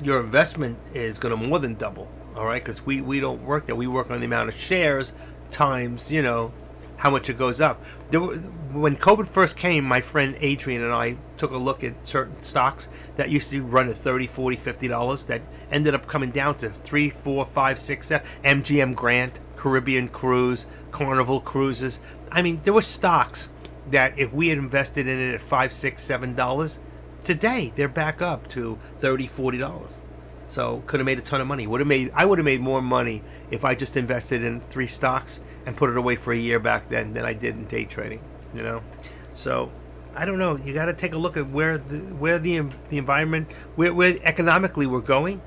your investment is going to more than double. All right, because we don't work there. We work on the amount of shares times, how much it goes up. When COVID first came, my friend Adrian and I took a look at certain stocks that used to run at $30, $40, $50 that ended up coming down to 3, 4, 5, 6, 7. MGM Grant, Caribbean Cruise, Carnival Cruises. I mean, there were stocks that if we had invested in it at $5, $6, $7, today they're back up to $30, $40. So could have made a ton of money. I would have made more money if I just invested in 3 stocks and put it away for a year back then than I did in day trading. So I don't know. You got to take a look at where the environment, where economically we're going.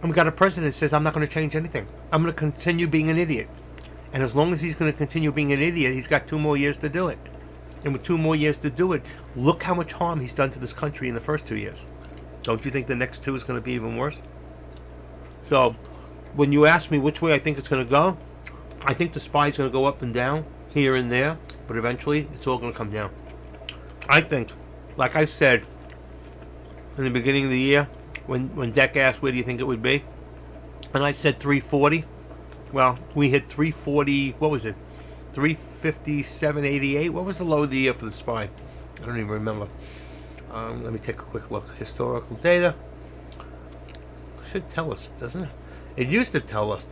And we got a president that says, I'm not going to change anything. I'm going to continue being an idiot. And as long as he's going to continue being an idiot, he's got 2 more years to do it. And with 2 more years to do it, look how much harm he's done to this country in the first 2 years. Don't you think the next 2 is going to be even worse? So when you ask me which way I think it's going to go, I think the SPY is going to go up and down here and there, but eventually it's all going to come down. I think, like I said in the beginning of the year, when Deck asked where do you think it would be, and I said 340. Well, we hit 340. What was it? 357.88. What was the low of the year for the SPY? I don't even remember. Let me take a quick look. Historical data. Should tell us, doesn't it? It used to tell us.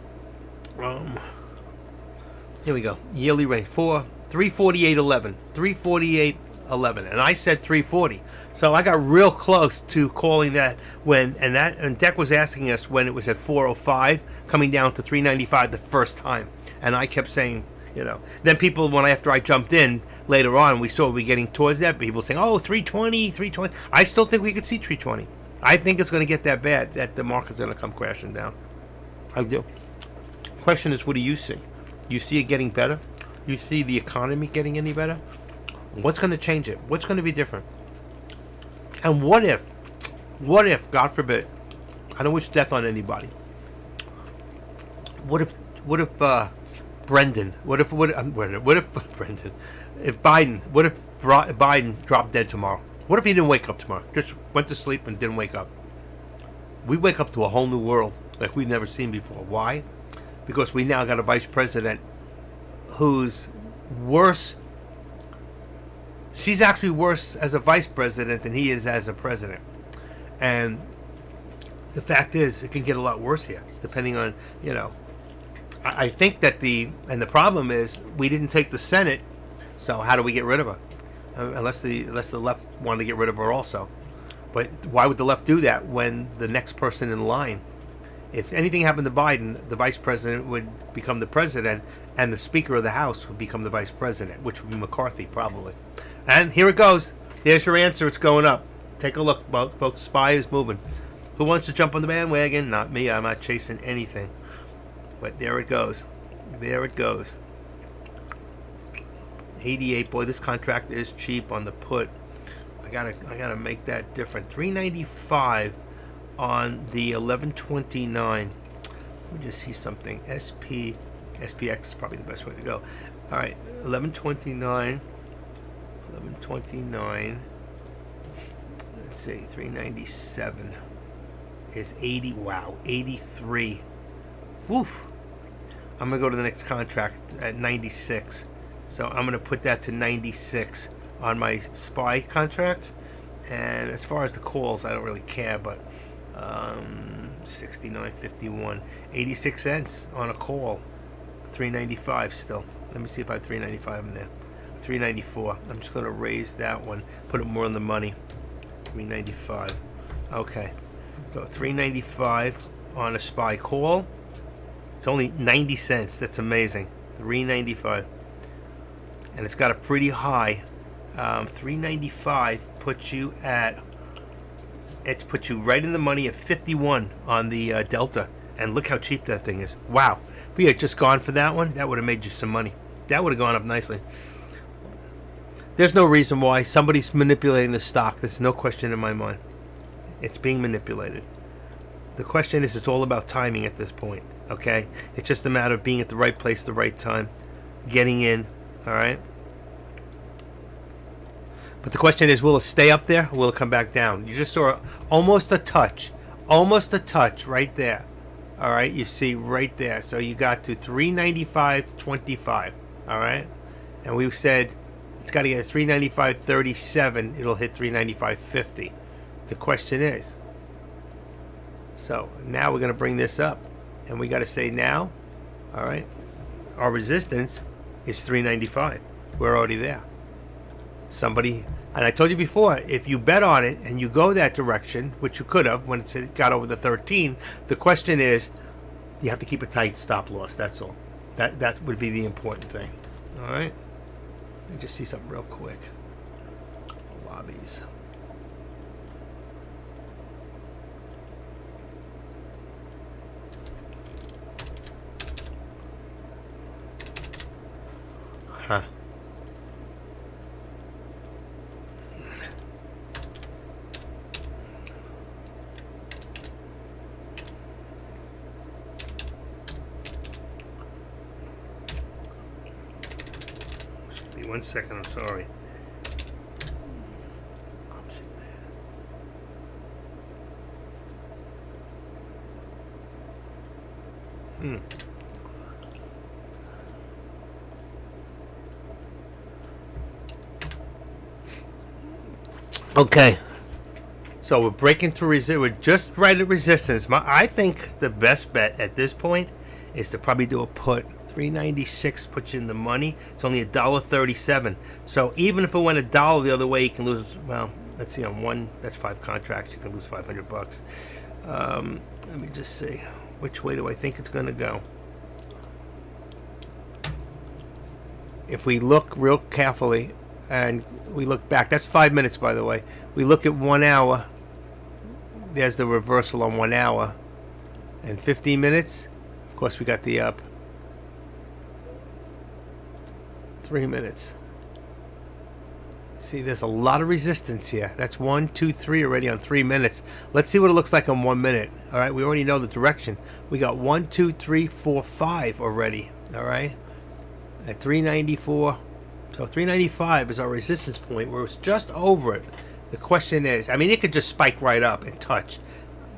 Here we go. Yearly rate 348.11. 348.11, and I said 340. So I got real close to calling that and Deck was asking us when it was at 405, coming down to 395 the first time, and I kept saying. Then people, after I jumped in later on, we saw we getting towards that. People saying, "Oh, 320, 320." I still think we could see 320. I think it's going to get that bad that the market's going to come crashing down. I do. Question is, what do you see? You see it getting better? You see the economy getting any better? What's going to change it? What's going to be different? And what if, God forbid, I don't wish death on anybody. What if Brendan, what if Biden dropped dead tomorrow? What if he didn't wake up tomorrow? Just went to sleep and didn't wake up? We wake up to a whole new world like we've never seen before. Why? Because we now got a vice president who's worse. She's actually worse as a vice president than he is as a president. And the fact is, it can get a lot worse here, depending on, I think that the problem is we didn't take the Senate, so how do we get rid of her? Unless the left wanted to get rid of her also. But why would the left do that when the next person in line, if anything happened to Biden, the vice president would become the president and the Speaker of the House would become the vice president, which would be McCarthy probably. And here it goes. There's your answer. It's going up. Take a look, folks. SPY is moving. Who wants to jump on the bandwagon? Not me. I'm not chasing anything. But there it goes. There it goes. 88. Boy, this contract is cheap on the put. I gotta make that different. 395 on the 1129. Let me just see something. SPX is probably the best way to go. All right, 1129. 1129. Let's see, 397 is 80. Wow, 83. Woof. I'm going to go to the next contract at 96. So I'm going to put that to 96 on my SPY contract. And as far as the calls, I don't really care, but 69.51, 86 cents on a call. 395 still. Let me see if I have 395 in there. 394. I'm just going to raise that one, put it more on the money. 395. Okay. So 395 on a SPY call. It's only 90 cents. That's amazing. 395. And it's got a pretty high. 395 puts you at. It's put you right in the money at 51 on the Delta. And look how cheap that thing is. Wow. If we had just gone for that one, that would have made you some money. That would have gone up nicely. There's no reason why somebody's manipulating the stock. There's no question in my mind. It's being manipulated. The question is, it's all about timing at this point, okay? It's just a matter of being at the right place, the right time, getting in, all right? But the question is, will it stay up there or will it come back down? You just saw almost a touch right there. All right, you see right there. So you got to 395.25, all right? And we said it's got to get 395.37. It'll hit 395.50. The question is, so now we're going to bring this up. And we got to say now, all right, our resistance is 395. We're already there. Somebody, and I told you before, if you bet on it and you go that direction, which you could have when it got over the 13, the question is, you have to keep a tight stop loss. That's all. That would be the important thing. All right. Let me just see something real quick. Lobbies. Huh. Excuse me 1 second, I'm sorry. Okay, so we're breaking through we're just right at resistance. I think the best bet at this point is to probably do a put. 396 puts you in the money. It's only $1.37. So even if it went $1 the other way, you can lose. Well, let's see, on one, that's 5 contracts. You can lose $500. Let me just see. Which way do I think it's going to go? If we look real carefully and we look back, that's 5 minutes, by the way. We look at 1 hour. There's the reversal on 1 hour. And 15 minutes, of course, we got the up. 3 minutes. See, there's a lot of resistance here. That's 1, 2, 3 already on 3 minutes. Let's see what it looks like on 1 minute. All right, we already know the direction. We got 1, 2, 3, 4, 5 already. All right, at 394. So 395 is our resistance point. We're just over it. The question is, I mean, it could just spike right up and touch.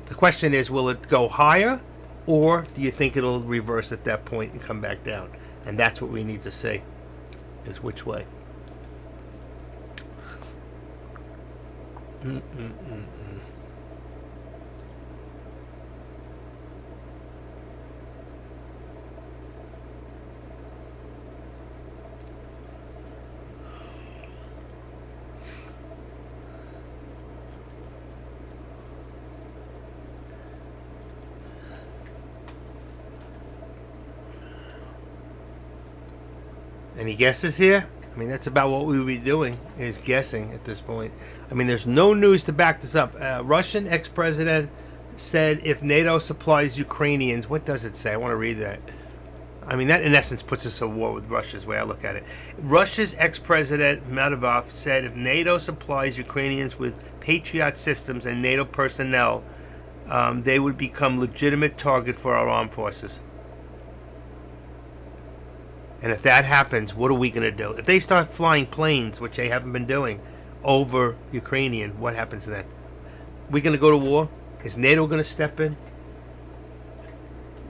The question is, will it go higher, or do you think it'll reverse at that point and come back down? And that's what we need to see, is which way. Any guesses here? I mean, that's about what we would be doing, is guessing at this point. I mean, there's no news to back this up. Russian ex-president said if NATO supplies Ukrainians, what does it say? I want to read that. I mean, that in essence puts us at war with Russia, is the way I look at it. Russia's ex-president Medvedev said if NATO supplies Ukrainians with Patriot systems and NATO personnel, they would become legitimate target for our armed forces. And if that happens, what are we going to do? If they start flying planes, which they haven't been doing, over Ukrainian, what happens then? We going to go to war? Is NATO going to step in?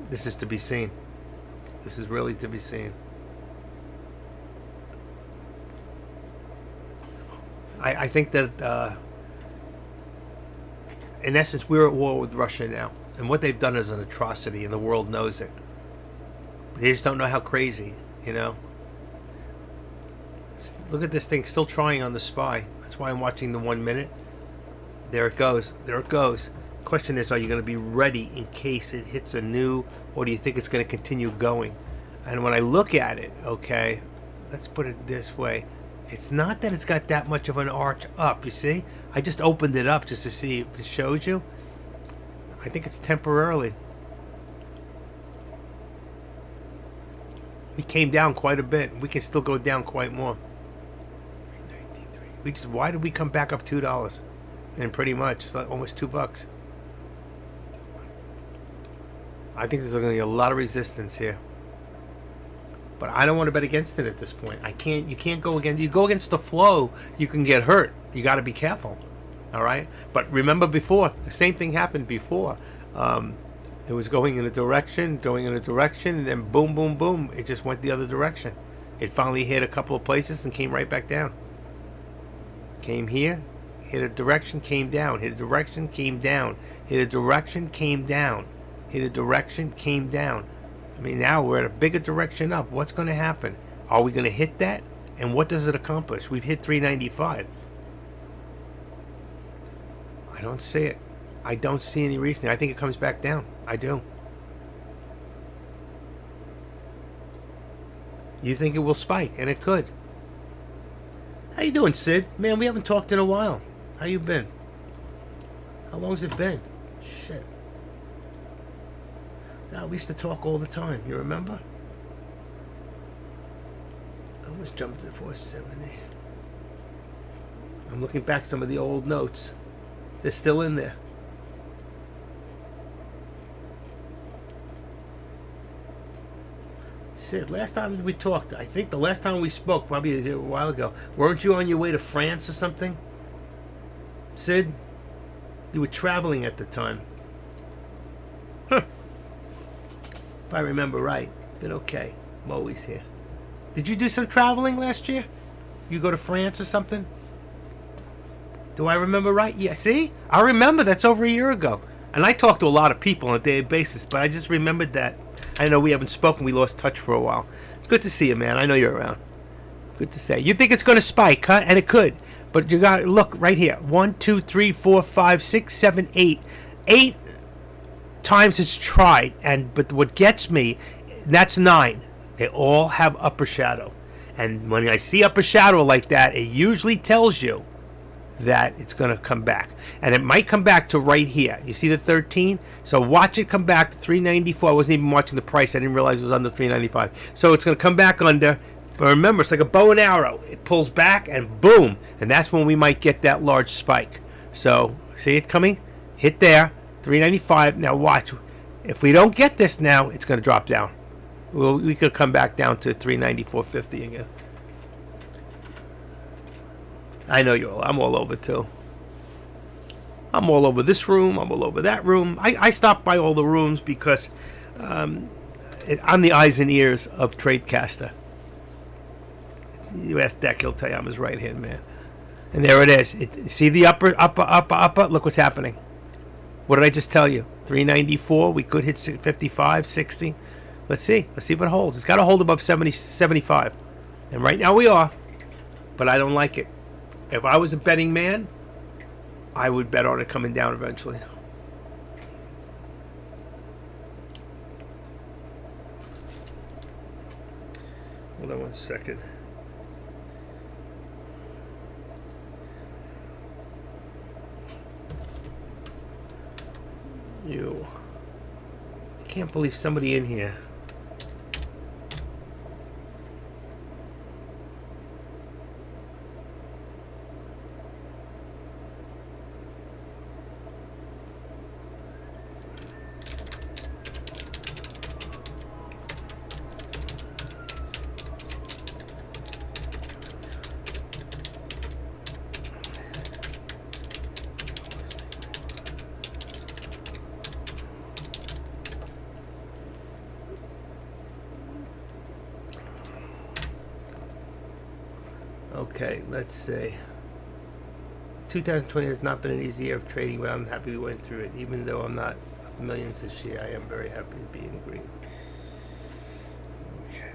This is to be seen. This is really to be seen. I think that, in essence, we're at war with Russia now. And what they've done is an atrocity, and the world knows it. They just don't know how crazy. You know, look at this thing still trying on the SPY. That's why I'm watching the 1 minute. There it goes. There it goes. Question is, are you going to be ready in case it hits a new, or do you think it's going to continue going? And when I look at it, okay, let's put it this way. It's not that it's got that much of an arch up, you see? I just opened it up just to see if it shows you. I think it's temporarily. We came down quite a bit. We can still go down quite more. Why did we come back up $2? And pretty much, it's like almost $2. I think there's going to be a lot of resistance here. But I don't want to bet against it at this point. I can't. You can't go against. You go against the flow, you can get hurt. You got to be careful. All right. But remember, before the same thing happened before. It was going in a direction, and then boom, boom, boom. It just went the other direction. It finally hit a couple of places and came right back down. Came here, hit a direction, came down. Hit a direction, came down. Hit a direction, came down. Hit a direction, came down. I mean, now we're at a bigger direction up. What's going to happen? Are we going to hit that? And what does it accomplish? We've hit 395. I don't see it. I don't see any reason. I think it comes back down. I do. You think it will spike, and it could. How you doing, Sid? Man, we haven't talked in a while. How you been? How long's it been? Shit. God, we used to talk all the time. You remember? I almost jumped to 470. I'm looking back some of the old notes. They're still in there. Sid, last time we talked, I think the last time we spoke, probably a while ago, weren't you on your way to France or something? Sid, you were traveling at the time. Huh. If I remember right. But okay, I'm always here. Did you do some traveling last year? You go to France or something? Do I remember right? Yeah, see? I remember. That's over a year ago. And I talk to a lot of people on a daily basis, but I just remembered that. I know we haven't spoken. We lost touch for a while. It's good to see you, man. I know you're around. Good to say. You think it's going to spike, huh? And it could. But you got to look right here. 1, 2, 3, 4, 5, 6, 7, 8. 8 times it's tried. But what gets me, that's 9. They all have upper shadow. And when I see upper shadow like that, it usually tells you that it's going to come back. And it might come back to right here. You see the 13? So watch it come back to 394. I wasn't even watching the price. I didn't realize it was under 395. So it's going to come back under. But remember, it's like a bow and arrow. It pulls back and boom. And that's when we might get that large spike. So see it coming? Hit there. 395. Now watch. If we don't get this now, it's going to drop down. We could come back down to 394.50 again. I know I'm all over too. I'm all over this room. I'm all over that room. I stop by all the rooms because I'm the eyes and ears of Tradecaster. You ask Deck, he'll tell you I'm his right hand man. And there it is. See the upper. Look what's happening. What did I just tell you? 394. We could hit 55, 60. Let's see. Let's see if it holds. It's got to hold above 70, 75. And right now we are. But I don't like it. If I was a betting man, I would bet on it coming down eventually. Hold on 1 second. I can't believe somebody in here. Okay, let's see. 2020 has not been an easy year of trading, but I'm happy we went through it. Even though I'm not up millions this year, I am very happy to be in green. Okay.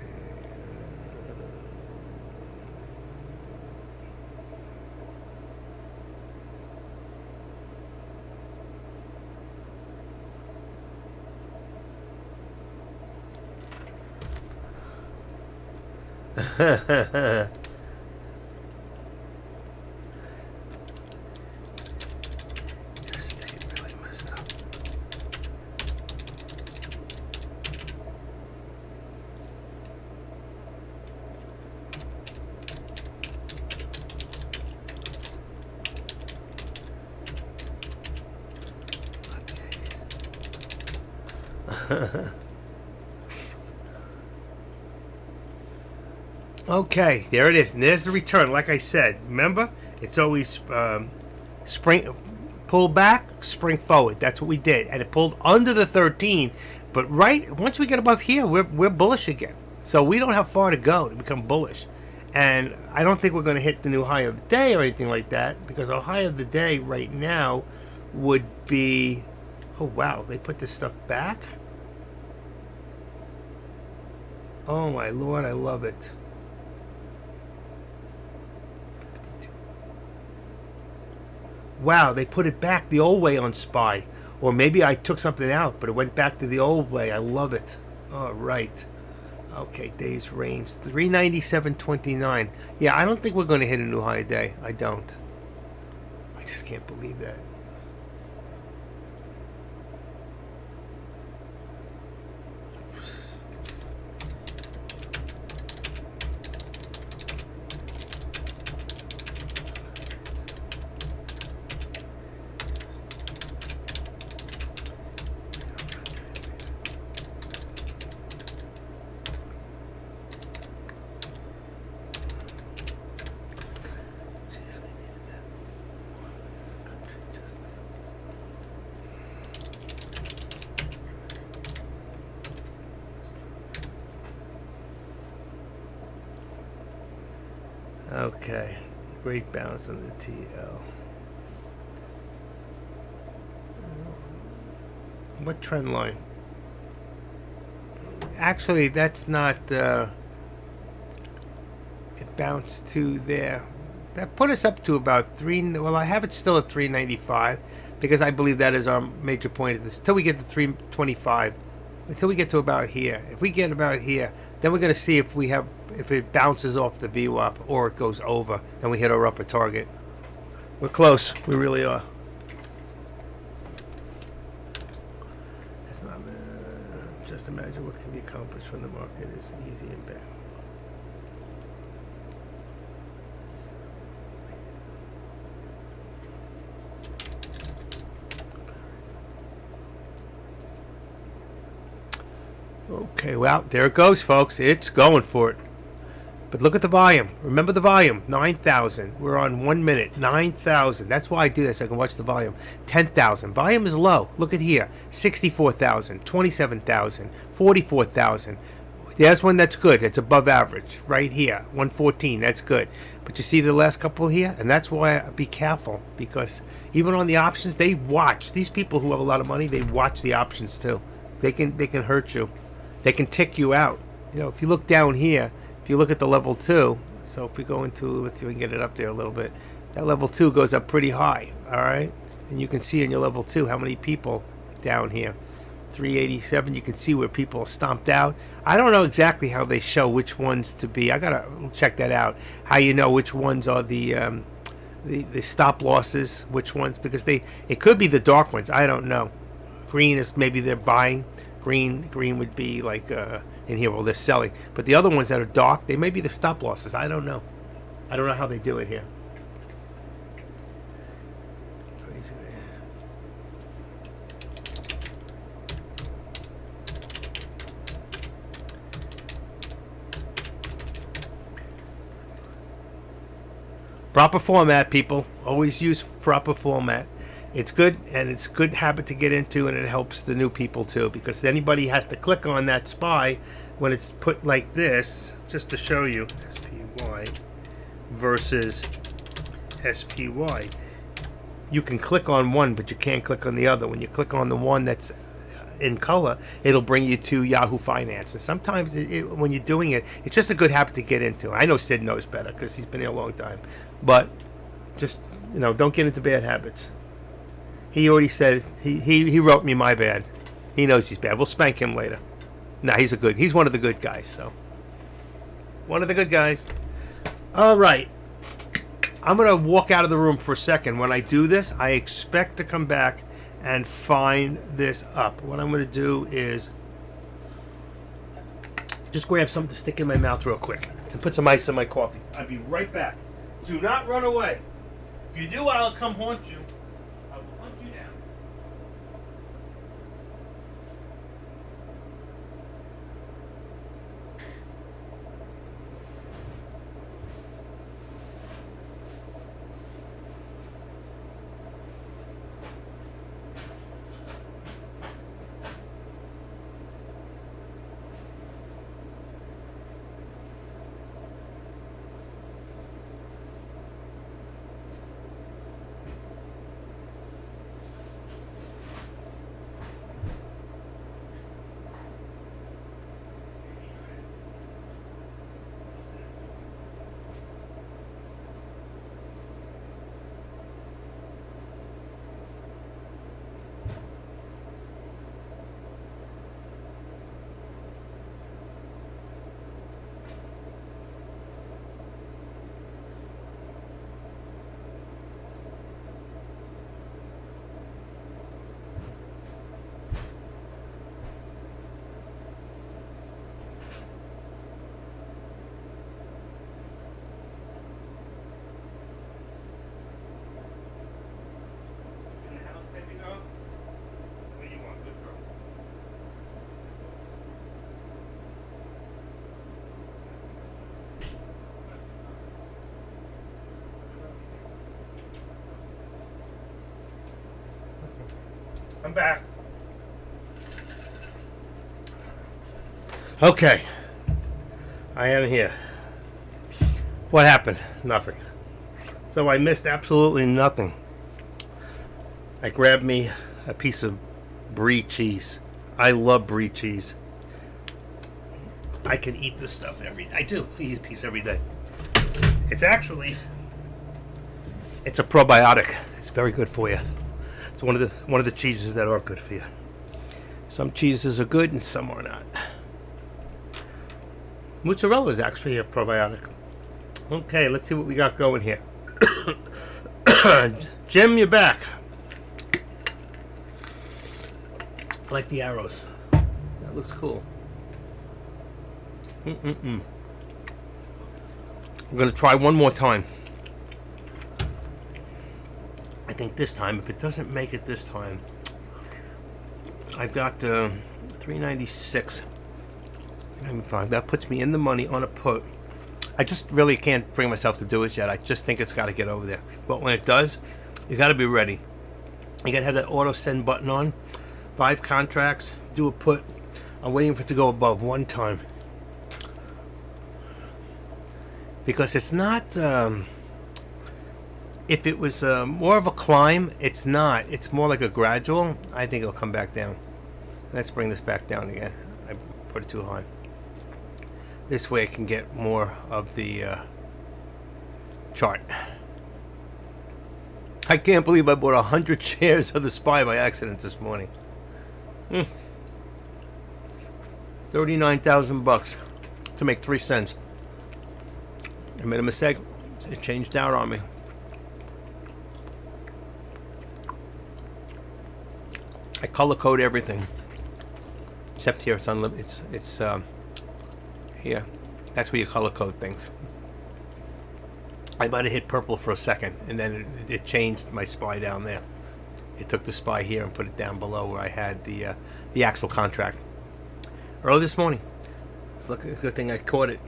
Okay, there it is. And there's the return. Like I said, remember, it's always spring, pull back, spring forward. That's what we did, and it pulled under the 13. But right once we get above here, we're bullish again. So we don't have far to go to become bullish. And I don't think we're going to hit the new high of the day or anything like that, because our high of the day right now would be, oh wow, they put this stuff back. Oh my lord, I love it. Wow, they put it back the old way on SPY. Or maybe I took something out, but it went back to the old way. I love it. All right. Okay, days range 397.29. Yeah, I don't think we're going to hit a new high day. I don't. I just can't believe that. Okay, great bounce on the TL. What trend line? Actually, that's not. It bounced to there. That put us up to about 3. Well, I have it still at 395 because I believe that is our major point of this. Until we get to 325, until we get to about here. If we get about here, then we're going to see if we have, if it bounces off the VWAP or it goes over and we hit our upper target. We're close. We really are. It's not. Just imagine what can be accomplished when the market is easy and bad. Okay, well, there it goes, folks. It's going for it. But look at the volume. Remember the volume, 9,000. We're on 1 minute, 9,000. That's why I do this, so I can watch the volume. 10,000. Volume is low. Look at here, 64,000, 27,000, 44,000. There's one that's good. It's above average. Right here, 114. That's good. But you see the last couple here? And that's why I be careful. Because even on the options, they watch. These people who have a lot of money, they watch the options too. They can hurt you. They can tick you out. You know, if you look down here, if you look at the level 2, so if we go into, let's see if we can get it up there a little bit. That level 2 goes up pretty high, all right? And you can see in your level 2 how many people down here. 387, you can see where people are stomped out. I don't know exactly how they show which ones to be. I gotta check that out. How you know which ones are the stop losses, which ones, because it could be the dark ones. I don't know. Green is maybe they're buying. Green would be like in here, well, they're selling. But the other ones that are dark, they may be the stop losses. I don't know. I don't know how they do it here. Crazy. Proper format, people. Always use proper format. It's good, and it's a good habit to get into, and it helps the new people too, because anybody has to click on that SPY when it's put like this, just to show you SPY versus SPY. You can click on one, but you can't click on the other. When you click on the one that's in color, it'll bring you to Yahoo Finance. And sometimes when you're doing it, it's just a good habit to get into. I know Sid knows better because he's been here a long time, but just, you know, don't get into bad habits. He already said, he wrote me my bad. He knows he's bad. We'll spank him later. Nah, he's one of the good guys, so. One of the good guys. All right. I'm going to walk out of the room for a second. When I do this, I expect to come back and find this up. What I'm going to do is just grab something to stick in my mouth real quick and put some ice in my coffee. I'll be right back. Do not run away. If you do, I'll come haunt you. I will hunt you down. back. Okay. I am here. What happened? Nothing. So I missed absolutely nothing. I grabbed me a piece of brie cheese. I love brie cheese. I can eat this stuff I do eat a piece every day. It's a probiotic. It's very good for you. It's one of the cheeses that are good for you. Some cheeses are good and some are not. Mozzarella is actually a probiotic. Okay, let's see what we got going here. Jim, you're back. I like the arrows. That looks cool. I'm going to try one more time. I think this time, if it doesn't make it this time, I've got $3.96. That puts me in the money on a put. I just really can't bring myself to do it yet. I just think it's got to get over there. But when it does, you got to be ready. You got to have that auto send button on. 5 contracts, do a put. I'm waiting for it to go above one time. Because it's not, if it was more of a climb, it's not. It's more like a gradual. I think it'll come back down. Let's bring this back down again. I put it too high. This way I can get more of the chart. I can't believe I bought 100 shares of the SPY by accident this morning. 39,000 bucks to make 3 cents. I made a mistake. It changed out on me. I color code everything, except here it's unlimited. It's here. That's where you color code things. I might have hit purple for a second, and then it changed my SPY down there. It took the SPY here and put it down below where I had the actual contract. Early this morning. It's a good thing I caught it.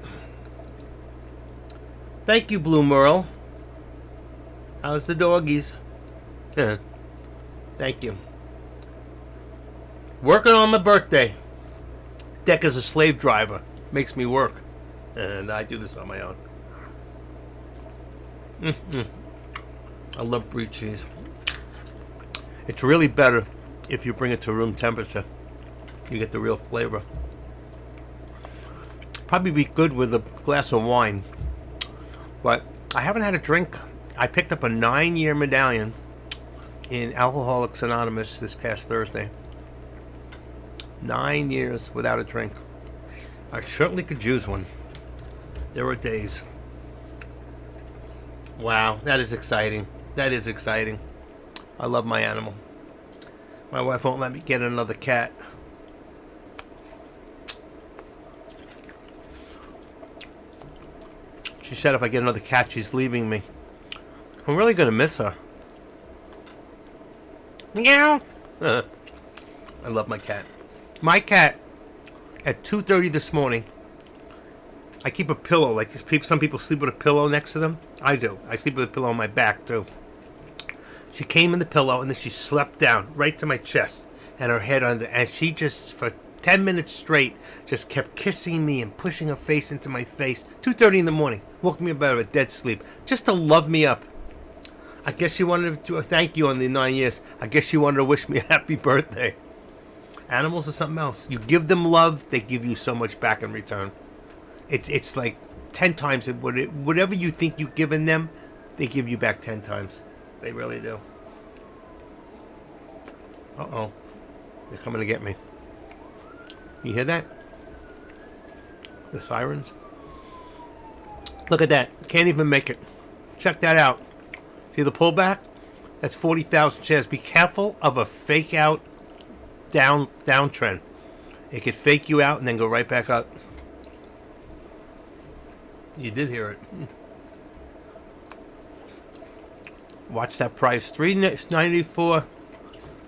Thank you, Blue Merle. How's the doggies? Thank you. Working on my birthday. Deck is a slave driver. Makes me work. And I do this on my own. I love brie cheese. It's really better if you bring it to room temperature. You get the real flavor. Probably be good with a glass of wine. But I haven't had a drink. I picked up a 9-year medallion in Alcoholics Anonymous this past Thursday. 9 years without a drink. I certainly could use one. There were days. Wow, that is exciting. That is exciting. I love my animal. My wife won't let me get another cat. She said if I get another cat, she's leaving me. I'm really going to miss her. Meow. I love my cat. My cat, at 2:30 this morning, I keep a pillow. Like some people sleep with a pillow next to them. I do. I sleep with a pillow on my back, too. She came in the pillow, and then she slept down right to my chest and her head under. And she just, for 10 minutes straight, just kept kissing me and pushing her face into my face. 2:30 in the morning. Woke me up out of a dead sleep. Just to love me up. I guess she wanted to thank you on the 9 years. I guess she wanted to wish me a happy birthday. Animals are something else. You give them love, they give you so much back in return. It's like 10 times whatever you think you've given them, they give you back 10 times. They really do. Uh-oh. They're coming to get me. You hear that? The sirens? Look at that. Can't even make it. Check that out. See the pullback? That's 40,000 shares. Be careful of a fake out downtrend. It could fake you out and then go right back up. You did hear it. Watch that price. $3.94.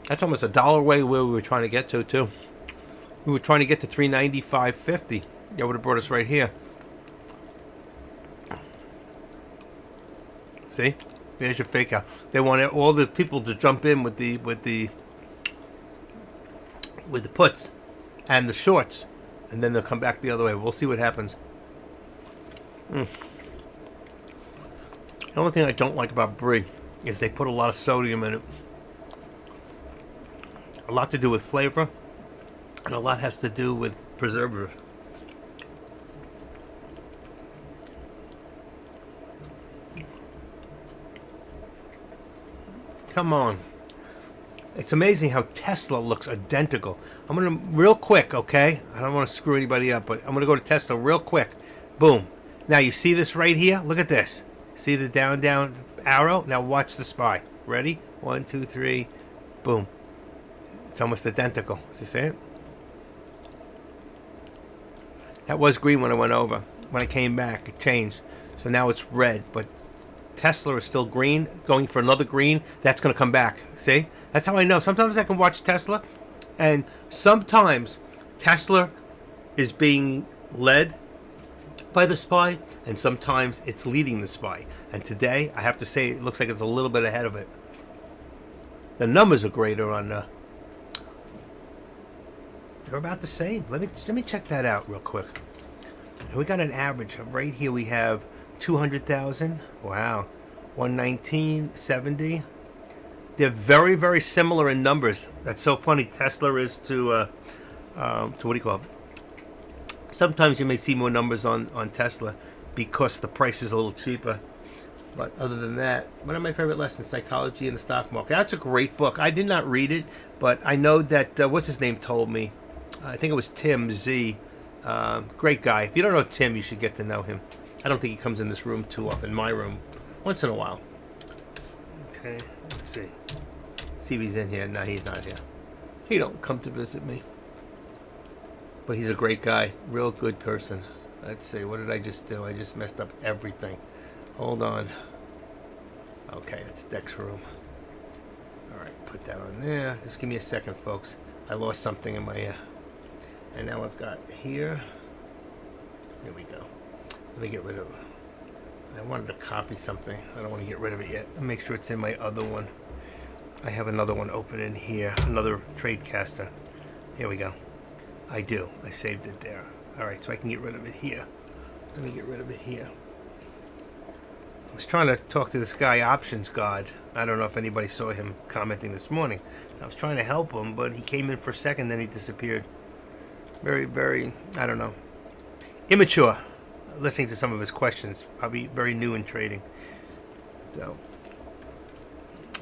That's almost $1 away where we were trying to get to, too. We were trying to get to $395.50. That would have brought us right here. See? There's your fake out. They wanted all the people to jump in with the with the puts and the shorts, and then they'll come back the other way. We'll see what happens. The only thing I don't like about brie is they put a lot of sodium in it. A lot to do with flavor, and a lot has to do with preservative. Come on. It's amazing how Tesla looks identical. I'm going to, real quick, okay? I don't want to screw anybody up, but I'm going to go to Tesla real quick. Boom. Now, you see this right here? Look at this. See the down arrow? Now, watch the SPY. Ready? 1, 2, 3. Boom. It's almost identical. You see it? That was green when I went over. When I came back, it changed. So now it's red, but Tesla is still green, going for another green. That's going to come back. See? That's how I know. Sometimes I can watch Tesla, and sometimes Tesla is being led by the SPY, and sometimes it's leading the SPY. And today, I have to say, it looks like it's a little bit ahead of it. The numbers are greater on the... They're about the same. Let me check that out real quick. We got an average. Right here we have 200,000. Wow. 119.70. They're very, very similar in numbers. That's so funny. Tesla is to what do you call it? Sometimes you may see more numbers on Tesla because the price is a little cheaper. But other than that, one of my favorite lessons, Psychology in the Stock Market. That's a great book. I did not read it, but I know that, what's his name told me. I think it was Tim Z. Great guy. If you don't know Tim, you should get to know him. I don't think he comes in this room too often. My room. Once in a while. Okay, let's see. See if he's in here. No, he's not here. He don't come to visit me. But he's a great guy. Real good person. Let's see. What did I just do? I just messed up everything. Hold on. Okay, it's Deck's room. Alright, put that on there. Just give me a second, folks. I lost something in my... and now I've got here. Here we go. Let me get rid of it. I wanted to copy something. I don't want to get rid of it yet. I'll make sure it's in my other one. I have another one open in here. Another Tradecaster. Here we go. I do. I saved it there. Alright, so I can get rid of it here. Let me get rid of it here. I was trying to talk to this guy, Options God. I don't know if anybody saw him commenting this morning. I was trying to help him, but he came in for a second, then he disappeared. Very, very, I don't know. Immature. Listening to some of his questions. Probably very new in trading. So,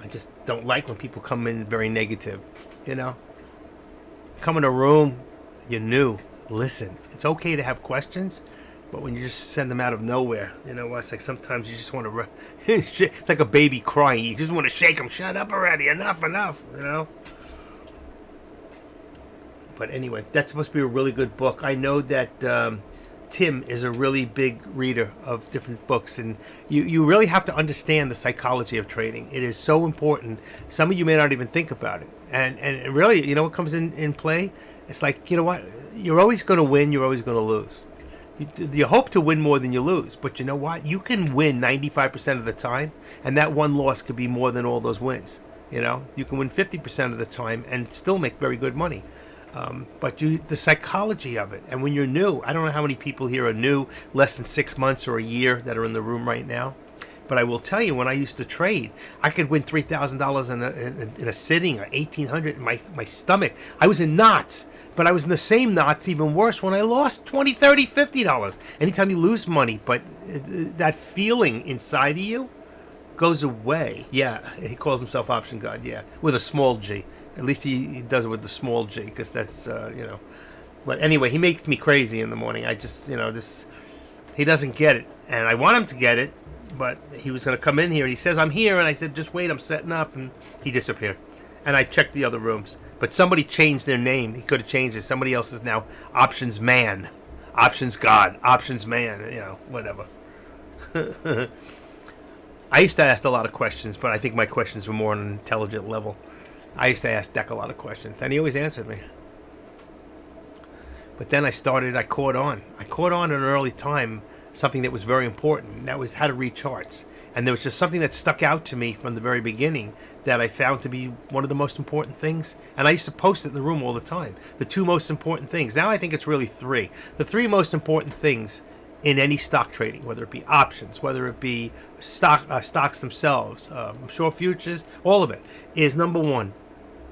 I just don't like when people come in very negative. You know? Come in a room, you're new. Listen. It's okay to have questions, but when you just send them out of nowhere, you know, it's like sometimes you just want to... it's like a baby crying. You just want to shake them. Shut up already. Enough, you know? But anyway, that's supposed to be a really good book. I know that Tim is a really big reader of different books, and you really have to understand the psychology of trading. It is so important. Some of you may not even think about it. And really, you know what comes in play? It's like, you know what? You're always going to win. You're always going to lose. You hope to win more than you lose. But you know what? You can win 95% of the time, and that one loss could be more than all those wins. You know? You can win 50% of the time and still make very good money. But the psychology of it, and when you're new, I don't know how many people here are new, less than 6 months or a year that are in the room right now. But I will tell you, when I used to trade, I could win $3,000 in a sitting, or $1,800 in my stomach. I was in knots, but I was in the same knots, even worse, when I lost $20, $30, $50. Anytime you lose money, but that feeling inside of you goes away. Yeah, he calls himself Option God, yeah, with a small G. At least he does it with the small G, because that's, you know. But anyway, he makes me crazy in the morning. I just, you know, he doesn't get it. And I want him to get it, but he was going to come in here, and he says, I'm here. And I said, just wait, I'm setting up. And he disappeared. And I checked the other rooms. But somebody changed their name. He could have changed it. Somebody else is now Options Man, Options God, Options Man, you know, whatever. I used to ask a lot of questions, but I think my questions were more on an intelligent level. I used to ask Deck a lot of questions, and he always answered me. But then I caught on. I caught on at an early time something that was very important, and that was how to read charts. And there was just something that stuck out to me from the very beginning that I found to be one of the most important things. And I used to post it in the room all the time. The two most important things. Now I think it's really three. The three most important things in any stock trading, whether it be options, whether it be stocks themselves, short futures, all of it, is number one,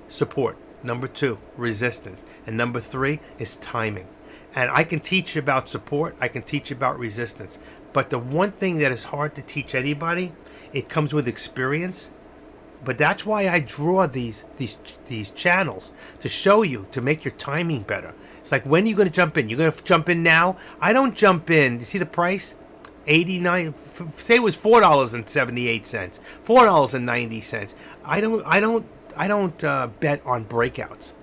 support. Number two, resistance. And number three is timing. And I can teach you about support. I can teach you about resistance. But the one thing that is hard to teach anybody, it comes with experience. But that's why I draw these channels to show you, to make your timing better. It's like, when are you going to jump in? You're going to jump in now? I don't jump in. You see the price? 89. Say it was $4.78, $4.90. I don't bet on breakouts.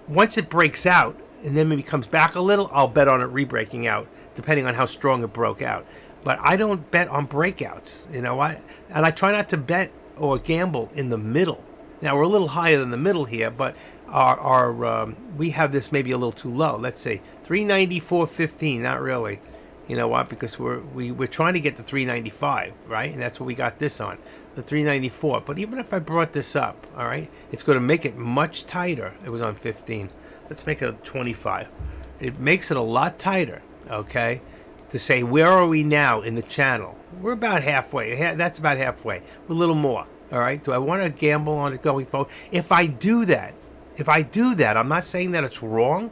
Once it breaks out and then maybe comes back a little, I'll bet on it re-breaking out, depending on how strong it broke out. But I don't bet on breakouts, and I try not to bet or gamble in the middle. Now we're a little higher than the middle here, but our we have this maybe a little too low. Let's say 394.15. Not really. You know what? Because we're trying to get to 395, right? And that's what we got this on, the 394. But even if I brought this up, all right, it's going to make it much tighter. It was on 15. Let's make it a 25. It makes it a lot tighter, okay? To say, where are we now in the channel? We're about halfway. That's about halfway. A little more, all right? Do I want to gamble on it going forward? If I do that, I'm not saying that it's wrong.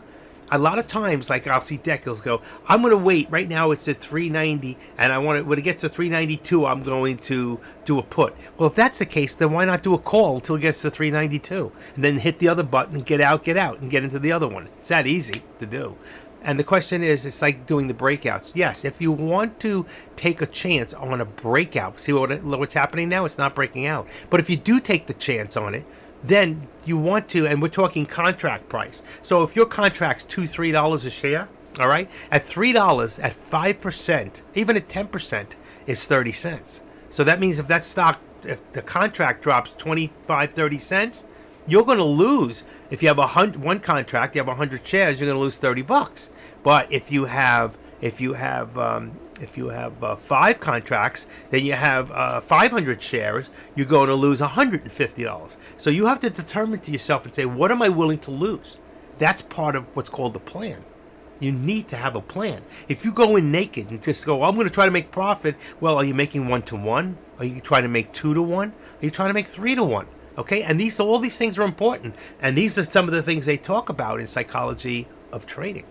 A lot of times, like, I'll see decals go, I'm going to wait. Right now it's at 390, and when it gets to 392, I'm going to do a put. Well, if that's the case, then why not do a call until it gets to 392, and then hit the other button and get out, and get into the other one? It's that easy to do. And the question is, it's like doing the breakouts. Yes, if you want to take a chance on a breakout, see what's happening now? It's not breaking out. But if you do take the chance on it, then you want to, and we're talking contract price. So if your contract's $2-3 a share, all right, at $3, at 5%, even at 10%, is 30 cents. So that means if the contract drops 25-30 cents, you're going to lose. If you have one contract, you have 100 shares, you're going to lose $30. But if you have 5 contracts, then you have 500 shares, you're going to lose $150. So you have to determine to yourself and say, what am I willing to lose? That's part of what's called the plan. You need to have a plan. If you go in naked and just go, I'm going to try to make profit, well, are you making 1-to-1? Are you trying to make 2-to-1? Are you trying to make 3-to-1? Okay, and all these things are important. And these are some of the things they talk about in psychology of trading.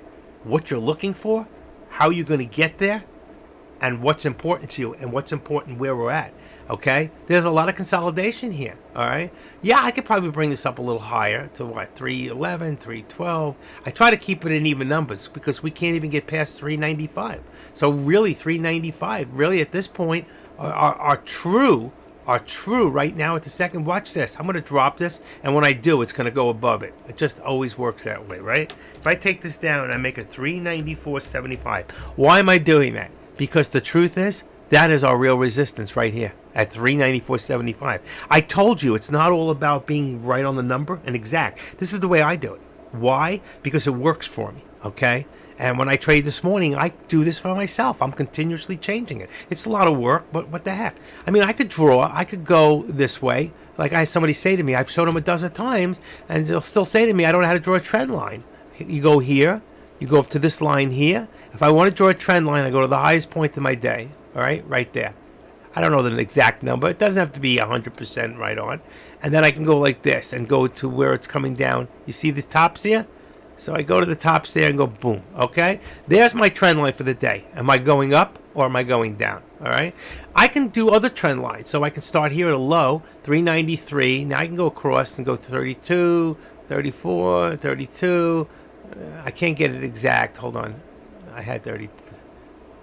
What you're looking for, how you're going to get there, and what's important to you, and what's important where we're at. Okay, there's a lot of consolidation here. All right, yeah, I could probably bring this up a little higher to 311, 312. I try to keep it in even numbers because we can't even get past 395. So really, 395 really at this point are true right now at the second. Watch this. I'm going to drop this, and when I do, it's going to go above it. It just always works that way, right? If I take this down and I make it 394.75, why am I doing that? Because the truth is, that is our real resistance right here at 394.75. I told you it's not all about being right on the number and exact. This is the way I do it. Why? Because it works for me, okay? And when I trade this morning, I do this for myself. I'm continuously changing it. It's a lot of work, but what the heck? I mean, I could go this way. Like I had somebody say to me, I've shown them a dozen times, and they'll still say to me, I don't know how to draw a trend line. You go here, you go up to this line here. If I want to draw a trend line, I go to the highest point of my day, all right, right there. I don't know the exact number. It doesn't have to be 100% right on. And then I can go like this and go to where it's coming down. You see the tops here? So I go to the tops there and go boom, okay? There's my trend line for the day. Am I going up or am I going down, all right? I can do other trend lines. So I can start here at a low, 393. Now I can go across and go 32, 34, 32. I can't get it exact. Hold on. I had 30,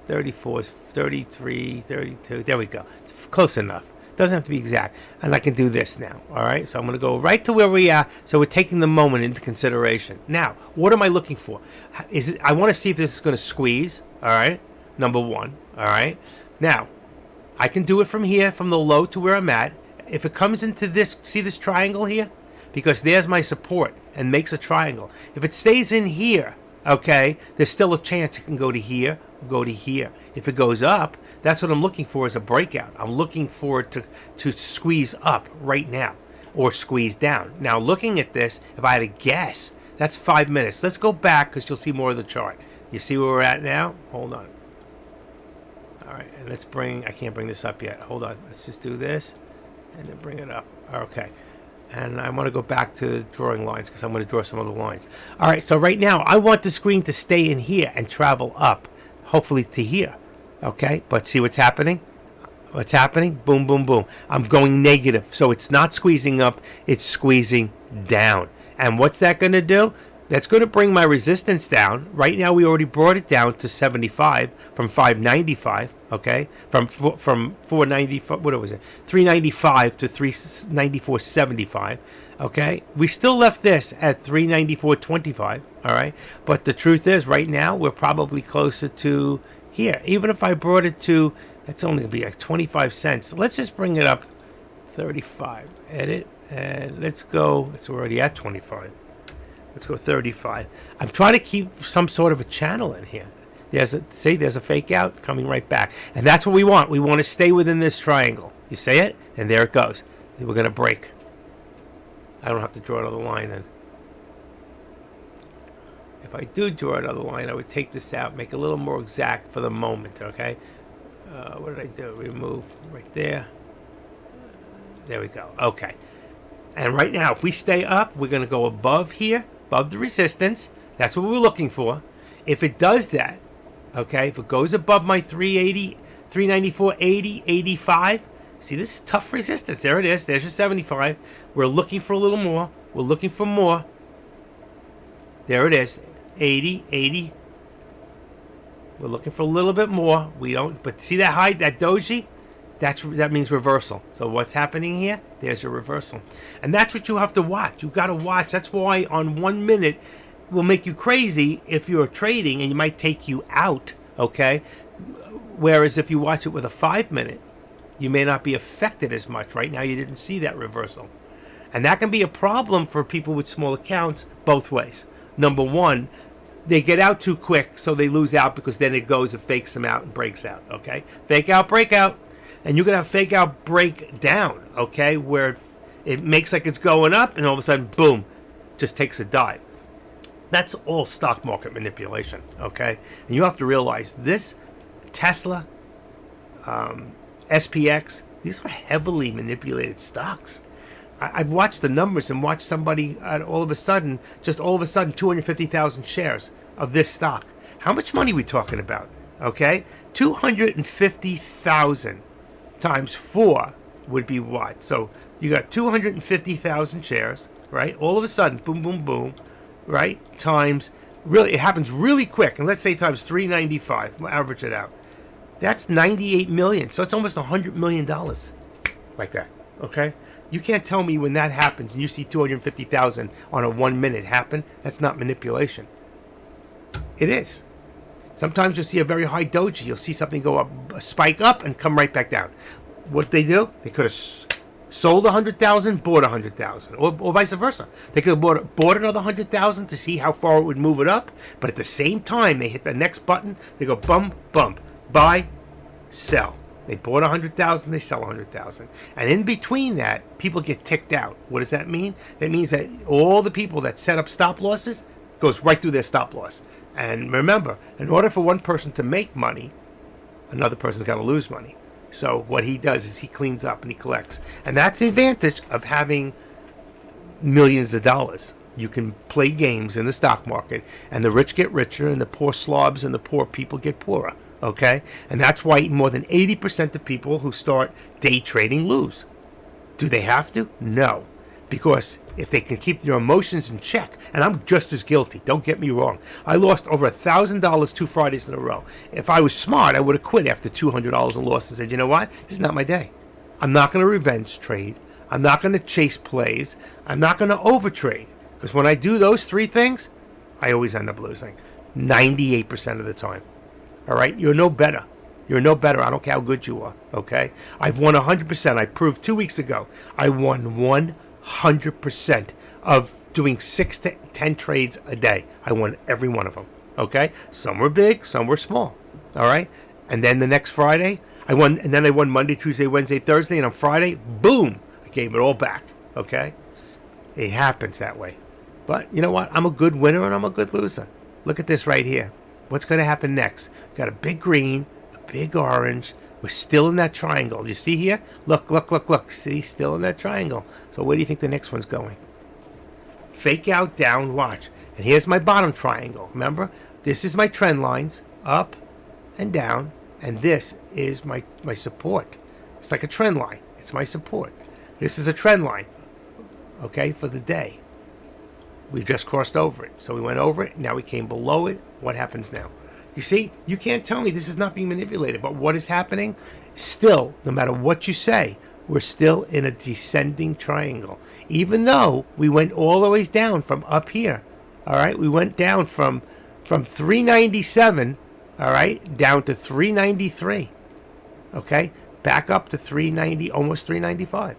34, 33, 32. There we go. It's close enough. Doesn't have to be exact. And I can do this now. All right. So I'm going to go right to where we are. So we're taking the moment into consideration. Now, what am I looking for? I want to see if this is going to squeeze. All right. Number one. All right. Now, I can do it from here, from the low to where I'm at. If it comes into this, see this triangle here? Because there's my support and makes a triangle. If it stays in here, okay, there's still a chance it can go to here We'll go to here. If it goes up, that's what I'm looking for, is a breakout. I'm looking for it to squeeze up right now or squeeze down. Now, looking at this, if I had to guess, that's 5 minutes. Let's go back because you'll see more of the chart. You see where we're at now? Hold on. All right, and let's bring, I can't bring this up yet. Hold on. Let's just do this and then bring it up. Okay. And I want to go back to drawing lines because I'm going to draw some other lines. All right, so right now I want the screen to stay in here and travel up, hopefully to here. Okay, but see what's happening? What's happening? Boom, boom, boom. I'm going negative. So it's not squeezing up, it's squeezing down. And what's that going to do? That's going to bring my resistance down. Right now, we already brought it down to 75 from 595. Okay, from 495. What was it? 395 to 394.75. Okay, we still left this at 394.25. All right, but the truth is, right now we're probably closer to here. Even if I brought it to, it's only going to be like 25 cents. Let's just bring it up 35. Edit, and let's go. It's already at 25. Let's go 35. I'm trying to keep some sort of a channel in here. There's a fake out coming right back. And that's what we want. We want to stay within this triangle. You see it? And there it goes. We're going to break. I don't have to draw another line then. If I do draw another line, I would take this out, make it a little more exact for the moment, okay? What did I do? Remove right there. There we go. Okay. And right now, if we stay up, we're going to go above here, above the resistance. That's what we're looking for. If it does that, okay, if it goes above my 380, 394.80, 85, see, this is tough resistance. There it is. There's your 75. We're looking for a little more. We're looking for more. There it is. 80, 80. We're looking for a little bit more. We don't, but see that high, that doji? That means reversal. So what's happening here? There's your reversal. And that's what you have to watch. You got to watch. That's why on 1 minute will make you crazy if you're trading, and it might take you out, okay? Whereas if you watch it with a 5 minute, you may not be affected as much. Right now you didn't see that reversal. And that can be a problem for people with small accounts both ways. Number one, they get out too quick, so they lose out because then it goes and fakes them out and breaks out, okay? Fake out, break out. And you're going to have fake out, break down, okay, where it makes like it's going up and all of a sudden, boom, just takes a dive. That's all stock market manipulation, okay? And you have to realize this Tesla, SPX, these are heavily manipulated stocks. I've watched the numbers and watched somebody all of a sudden 250,000 shares of this stock. How much money are we talking about, okay? 250,000 times 4 would be what? So you got 250,000 shares, right? All of a sudden, boom, boom, boom, right? Times, really, it happens really quick. And let's say times 395, we'll average it out. That's 98 million. So it's almost $100 million like that, okay? You can't tell me when that happens and you see 250,000 on a 1 minute happen. That's not manipulation. It is. Sometimes you'll see a very high doji. You'll see something go up, spike up, and come right back down. What they do? They could have sold 100,000, bought 100,000, or vice versa. They could have bought another 100,000 to see how far it would move it up. But at the same time, they hit the next button. They go bump, bump, buy, sell. They bought 100,000, they sell 100,000. And in between that, people get ticked out. What does that mean? That means that all the people that set up stop losses goes right through their stop loss. And remember, in order for one person to make money, another person's got to lose money. So what he does is he cleans up and he collects. And that's the advantage of having millions of dollars. You can play games in the stock market, and the rich get richer, and the poor slobs and the poor people get poorer. Okay? And that's why more than 80% of people who start day trading lose. Do they have to? No. Because if they can keep their emotions in check, and I'm just as guilty, don't get me wrong. I lost over $1,000 2 Fridays in a row. If I was smart, I would have quit after $200 in loss and said, you know what? This is not my day. I'm not going to revenge trade. I'm not going to chase plays. I'm not going to overtrade. Because when I do those 3 things, I always end up losing 98% of the time. All right? You're no better. You're no better. I don't care how good you are. Okay? I've won 100%. I proved 2 weeks ago. I won 100% of doing 6 to 10 trades a day. I won every one of them. Okay? Some were big, some were small. All right. And then the next Friday, I won, and then I won Monday, Tuesday, Wednesday, Thursday, and on Friday, boom, I gave it all back. Okay. It happens that way. But you know what? I'm a good winner and I'm a good loser. Look at this right here. What's going to happen next? We've got a big green, a big orange. We're still in that triangle. You see here? Look, look, look, look. See, still in that triangle. So where do you think the next one's going? Fake out, down, watch. And here's my bottom triangle. Remember? This is my trend lines, up and down. And this is my support. It's like a trend line. It's my support. This is a trend line, okay, for the day. We just crossed over it. So we went over it. Now we came below it. What happens now? You see, you can't tell me this is not being manipulated. But what is happening? Still, no matter what you say, we're still in a descending triangle. Even though we went all the way down from up here. All right? We went down from 397, all right, down to 393. Okay? Back up to 390, almost 395.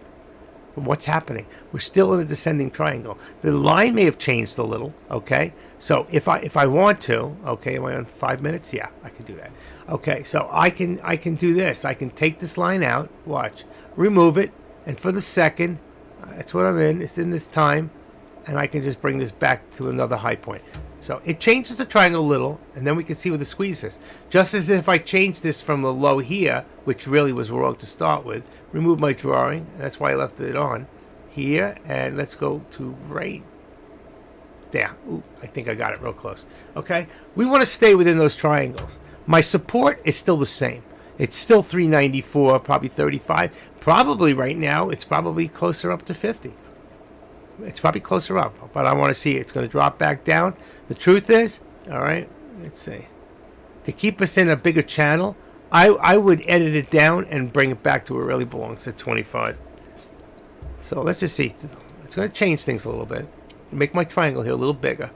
What's happening? We're still in a descending triangle. The line may have changed a little, okay? So if I want to, okay, am I on 5 minutes? Yeah, I can do that. Okay, so I can do this. I can take this line out, watch, remove it, and for the second, that's what I'm in. It's in this time, and I can just bring this back to another high point. So it changes the triangle a little, and then we can see where the squeeze is. Just as if I changed this from the low here, which really was wrong to start with, remove my drawing, and that's why I left it on here, and let's go to right there. Ooh, I think I got it real close. Okay, we want to stay within those triangles. My support is still the same. It's still 394, probably 35. Probably right now, it's probably closer up to 50. It's probably closer up, but I want to see it's going to drop back down. The truth is, all right, let's see. To keep us in a bigger channel, I would edit it down and bring it back to where it really belongs, at 25. So let's just see. It's going to change things a little bit. Make my triangle here a little bigger.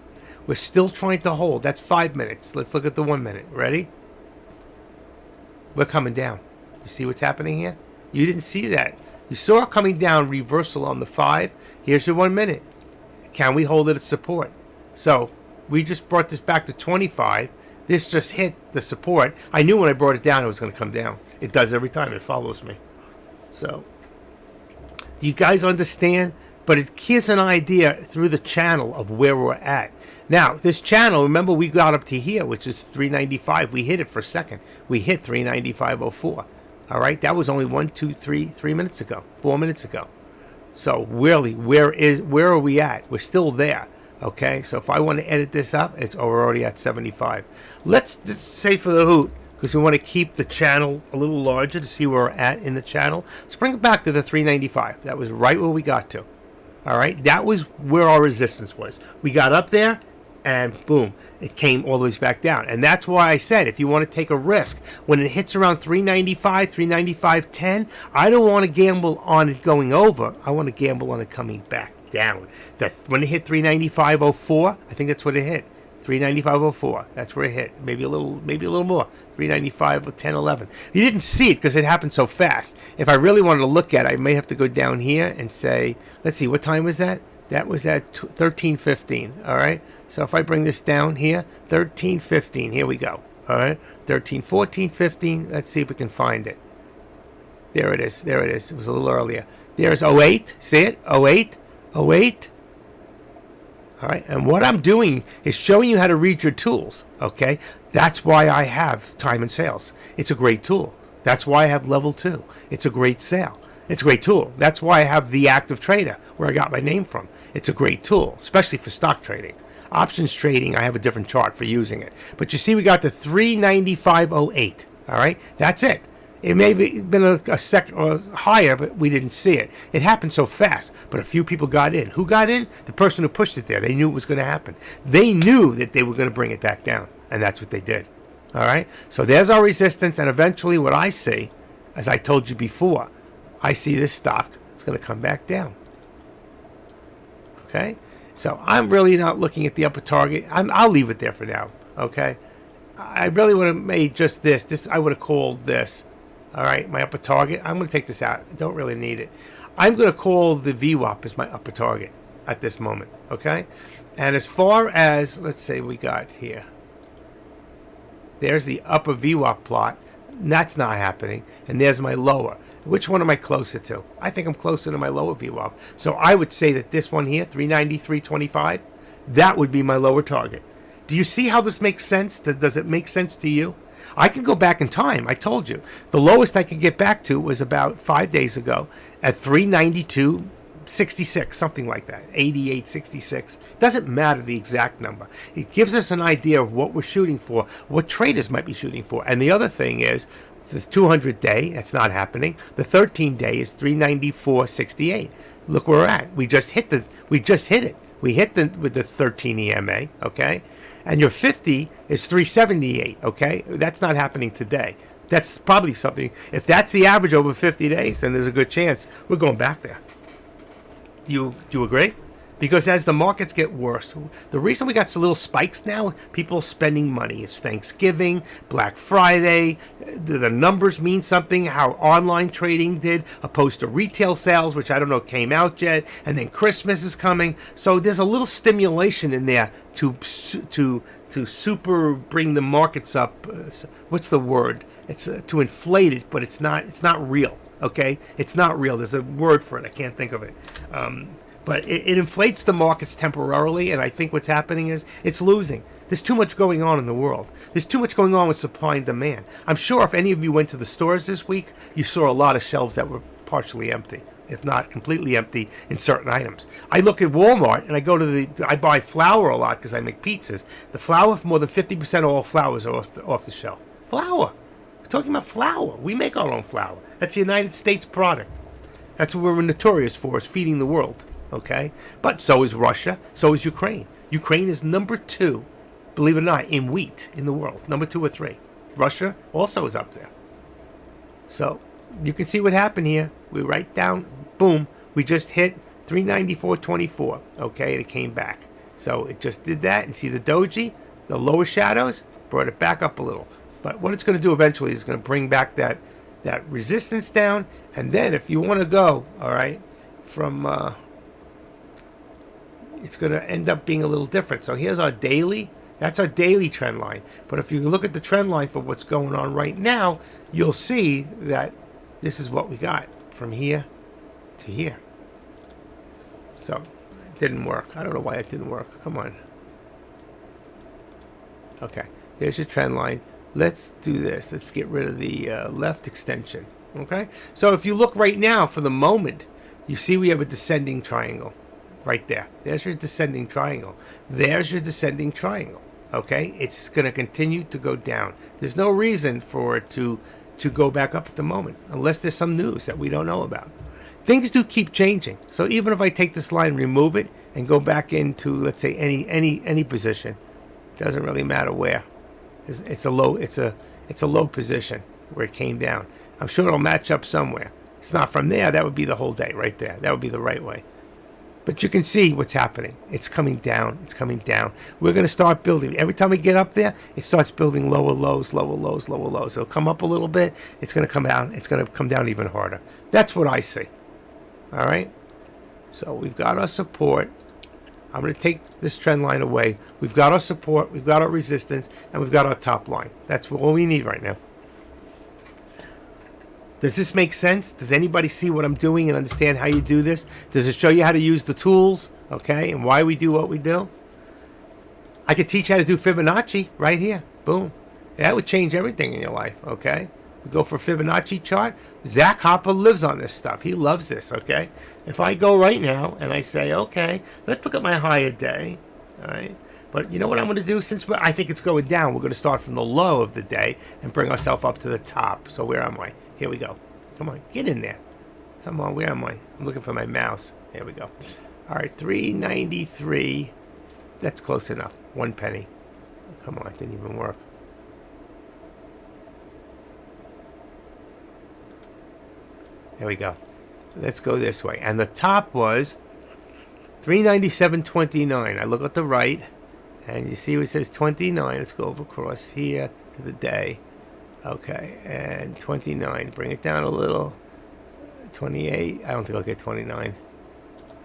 We're still trying to hold. That's 5 minutes. Let's look at the 1 minute. Ready? We're coming down. You see what's happening here? You didn't see that. You saw it coming down, reversal on the 5. Here's your 1 minute. Can we hold it at support? So we just brought this back to 25. This just hit the support. I knew when I brought it down it was going to come down. It does every time. It follows me. So do you guys understand? But it gives an idea through the channel of where we're at. Now, this channel, remember we got up to here, which is 395. We hit it for a second. We hit 395.04. All right, that was only 3 minutes ago, 4 minutes ago. So really, where are we at? We're still there. Okay, so if I want to edit this up, we're already at 75. Let's say for the hoot, because we want to keep the channel a little larger to see where we're at in the channel. Let's bring it back to the 395. That was right where we got to. All right, that was where our resistance was. We got up there, and boom, it came all the way back down. And that's why I said, if you want to take a risk, when it hits around 395, 395.10, I don't want to gamble on it going over. I want to gamble on it coming back down. That when it hit 395.04, I think that's what it hit. 395.04. That's where it hit. Maybe a little more. 395 10 11. You didn't see it because it happened so fast. If I really wanted to look at it, I may have to go down here and say, let's see, what time was that? That was at 13:15. All right. So if I bring this down here, 13:15. Here we go. All right. 13, 14, 15. Let's see if we can find it. There it is. There it is. It was a little earlier. There's 08. See it? 08. 08. All right, and what I'm doing is showing you how to read your tools, okay? That's why I have time and sales. It's a great tool. That's why I have level 2. It's a great sale. It's a great tool. That's why I have the active trader, where I got my name from. It's a great tool, especially for stock trading. Options trading, I have a different chart for using it. But you see we got the 395.08, all right? That's it. It may have been a second or higher, but we didn't see it. It happened so fast, but a few people got in. Who got in? The person who pushed it there. They knew it was going to happen. They knew that they were going to bring it back down, and that's what they did. All right? So there's our resistance, and eventually what I see, as I told you before, I see this stock is going to come back down. Okay? So I'm really not looking at the upper target. I'll leave it there for now. Okay? I really would have made just this. This I would have called this. All right, my upper target. I'm going to take this out. I don't really need it. I'm going to call the VWAP as my upper target at this moment, okay? And as far as, let's say we got here, There's the upper VWAP plot. That's not happening. And there's my lower. Which one am I closer to? I think I'm closer to my lower VWAP. So I would say that this one here, 393.25, that would be my lower target. Do you see how this makes sense? Does it make sense to you? I can go back in time. I told you. The lowest I could get back to was about 5 days ago at 392.66, something like that. 88.66. Doesn't matter the exact number. It gives us an idea of what we're shooting for, what traders might be shooting for. And the other thing is, the 200-day, that's not happening. The 13-day is 394.68. Look where we're at. We just hit it. We hit with the 13 EMA, okay? And your 50 is 378, okay? That's not happening today. That's probably something. If that's the average over 50 days, then there's a good chance we're going back there. Do you agree? Because as the markets get worse, the reason we got some little spikes now, people spending money. It's Thanksgiving, Black Friday. The numbers mean something, how online trading did, opposed to retail sales, which I don't know came out yet. And then Christmas is coming. So there's a little stimulation in there to super bring the markets up. What's the word? It's to inflate it, but it's not real. Okay? It's not real. There's a word for it. I can't think of it. But it inflates the markets temporarily, and I think what's happening is it's losing. There's too much going on in the world. There's too much going on with supply and demand. I'm sure if any of you went to the stores this week, you saw a lot of shelves that were partially empty, if not completely empty in certain items. I look at Walmart, and I buy flour a lot because I make pizzas. The flour, more than 50% of all flours are off the shelf. Flour. We're talking about flour. We make our own flour. That's a United States product. That's what we're notorious for, is feeding the world. Okay, but so is Russia, so is Ukraine. Ukraine is number 2, believe it or not, in wheat in the world. Number 2 or 3. Russia also is up there. So you can see what happened here. We write down, boom, we just hit 394.24. Okay, and it came back. So it just did that. And see the doji, the lower shadows, brought it back up a little. But what it's going to do eventually is going to bring back that resistance down. And then if you want to go, all right, from it's going to end up being a little different. So here's our daily. That's our daily trend line. But if you look at the trend line for what's going on right now, you'll see that this is what we got from here to here. So it didn't work. I don't know why it didn't work. Come on. Okay, there's your trend line. Let's do this. Let's get rid of the left extension. Okay, so if you look right now for the moment, you see we have a descending triangle. Right there. There's your descending triangle. There's your descending triangle. Okay? It's going to continue to go down. There's no reason for it to go back up at the moment, unless there's some news that we don't know about. Things do keep changing. So even if I take this line, remove it, and go back into, let's say, any position, doesn't really matter where. It's a low position where it came down. I'm sure it'll match up somewhere. It's not from there. That would be the whole day right there. That would be the right way. But you can see what's happening. It's coming down. It's coming down. We're going to start building. Every time we get up there, it starts building lower lows, lower lows, lower lows. It'll come up a little bit. It's going to come down. It's going to come down even harder. That's what I see. All right? So we've got our support. I'm going to take this trend line away. We've got our support. We've got our resistance. And we've got our top line. That's all we need right now. Does this make sense? Does anybody see what I'm doing and understand how you do this? Does it show you how to use the tools, okay, and why we do what we do? I could teach you how to do Fibonacci right here. Boom. That would change everything in your life, okay? We go for a Fibonacci chart. Zach Hopper lives on this stuff. He loves this, okay? If I go right now and I say, okay, let's look at my higher day, all right? But you know what I'm going to do? Since I think it's going down, we're going to start from the low of the day and bring ourselves up to the top. So where am I? Here we go. Come on, get in there. Come on, where am I? I'm looking for my mouse. There we go. All right, 393. That's close enough. 1 penny. Come on, it didn't even work. There we go. Let's go this way. And the top was 397.29. I look at the right, and you see what it says 29. Let's go over across here to the day. Okay, and 29. Bring it down a little. 28. I don't think I'll get 29.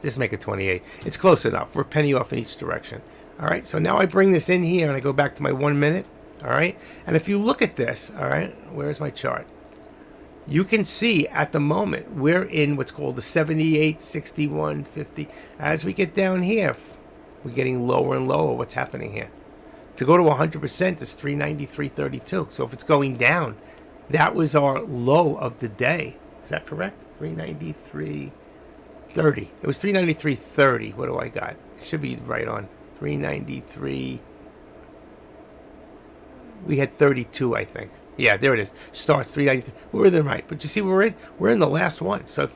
Just make it 28. It's close enough. We're a penny off in each direction. All right, so now I bring this in here, and I go back to my 1 minute. All right. And if you look at this, all right, where's my chart? You can see at the moment we're in what's called the 78, 61, 50. As we get down here, we're getting lower and lower. What's happening here? To go to 100% is 393.32. So if it's going down, that was our low of the day. Is that correct? 393.30. It was 393.30. What do I got? It should be right on. 393. We had 32, I think. Yeah, there it is. Starts 393. We're within right, but you see, we're in the last one. So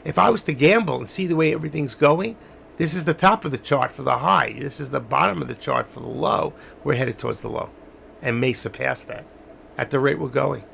if I was to gamble and see the way everything's going, this is the top of the chart for the high. This is the bottom of the chart for the low. We're headed towards the low, and may surpass that at the rate we're going.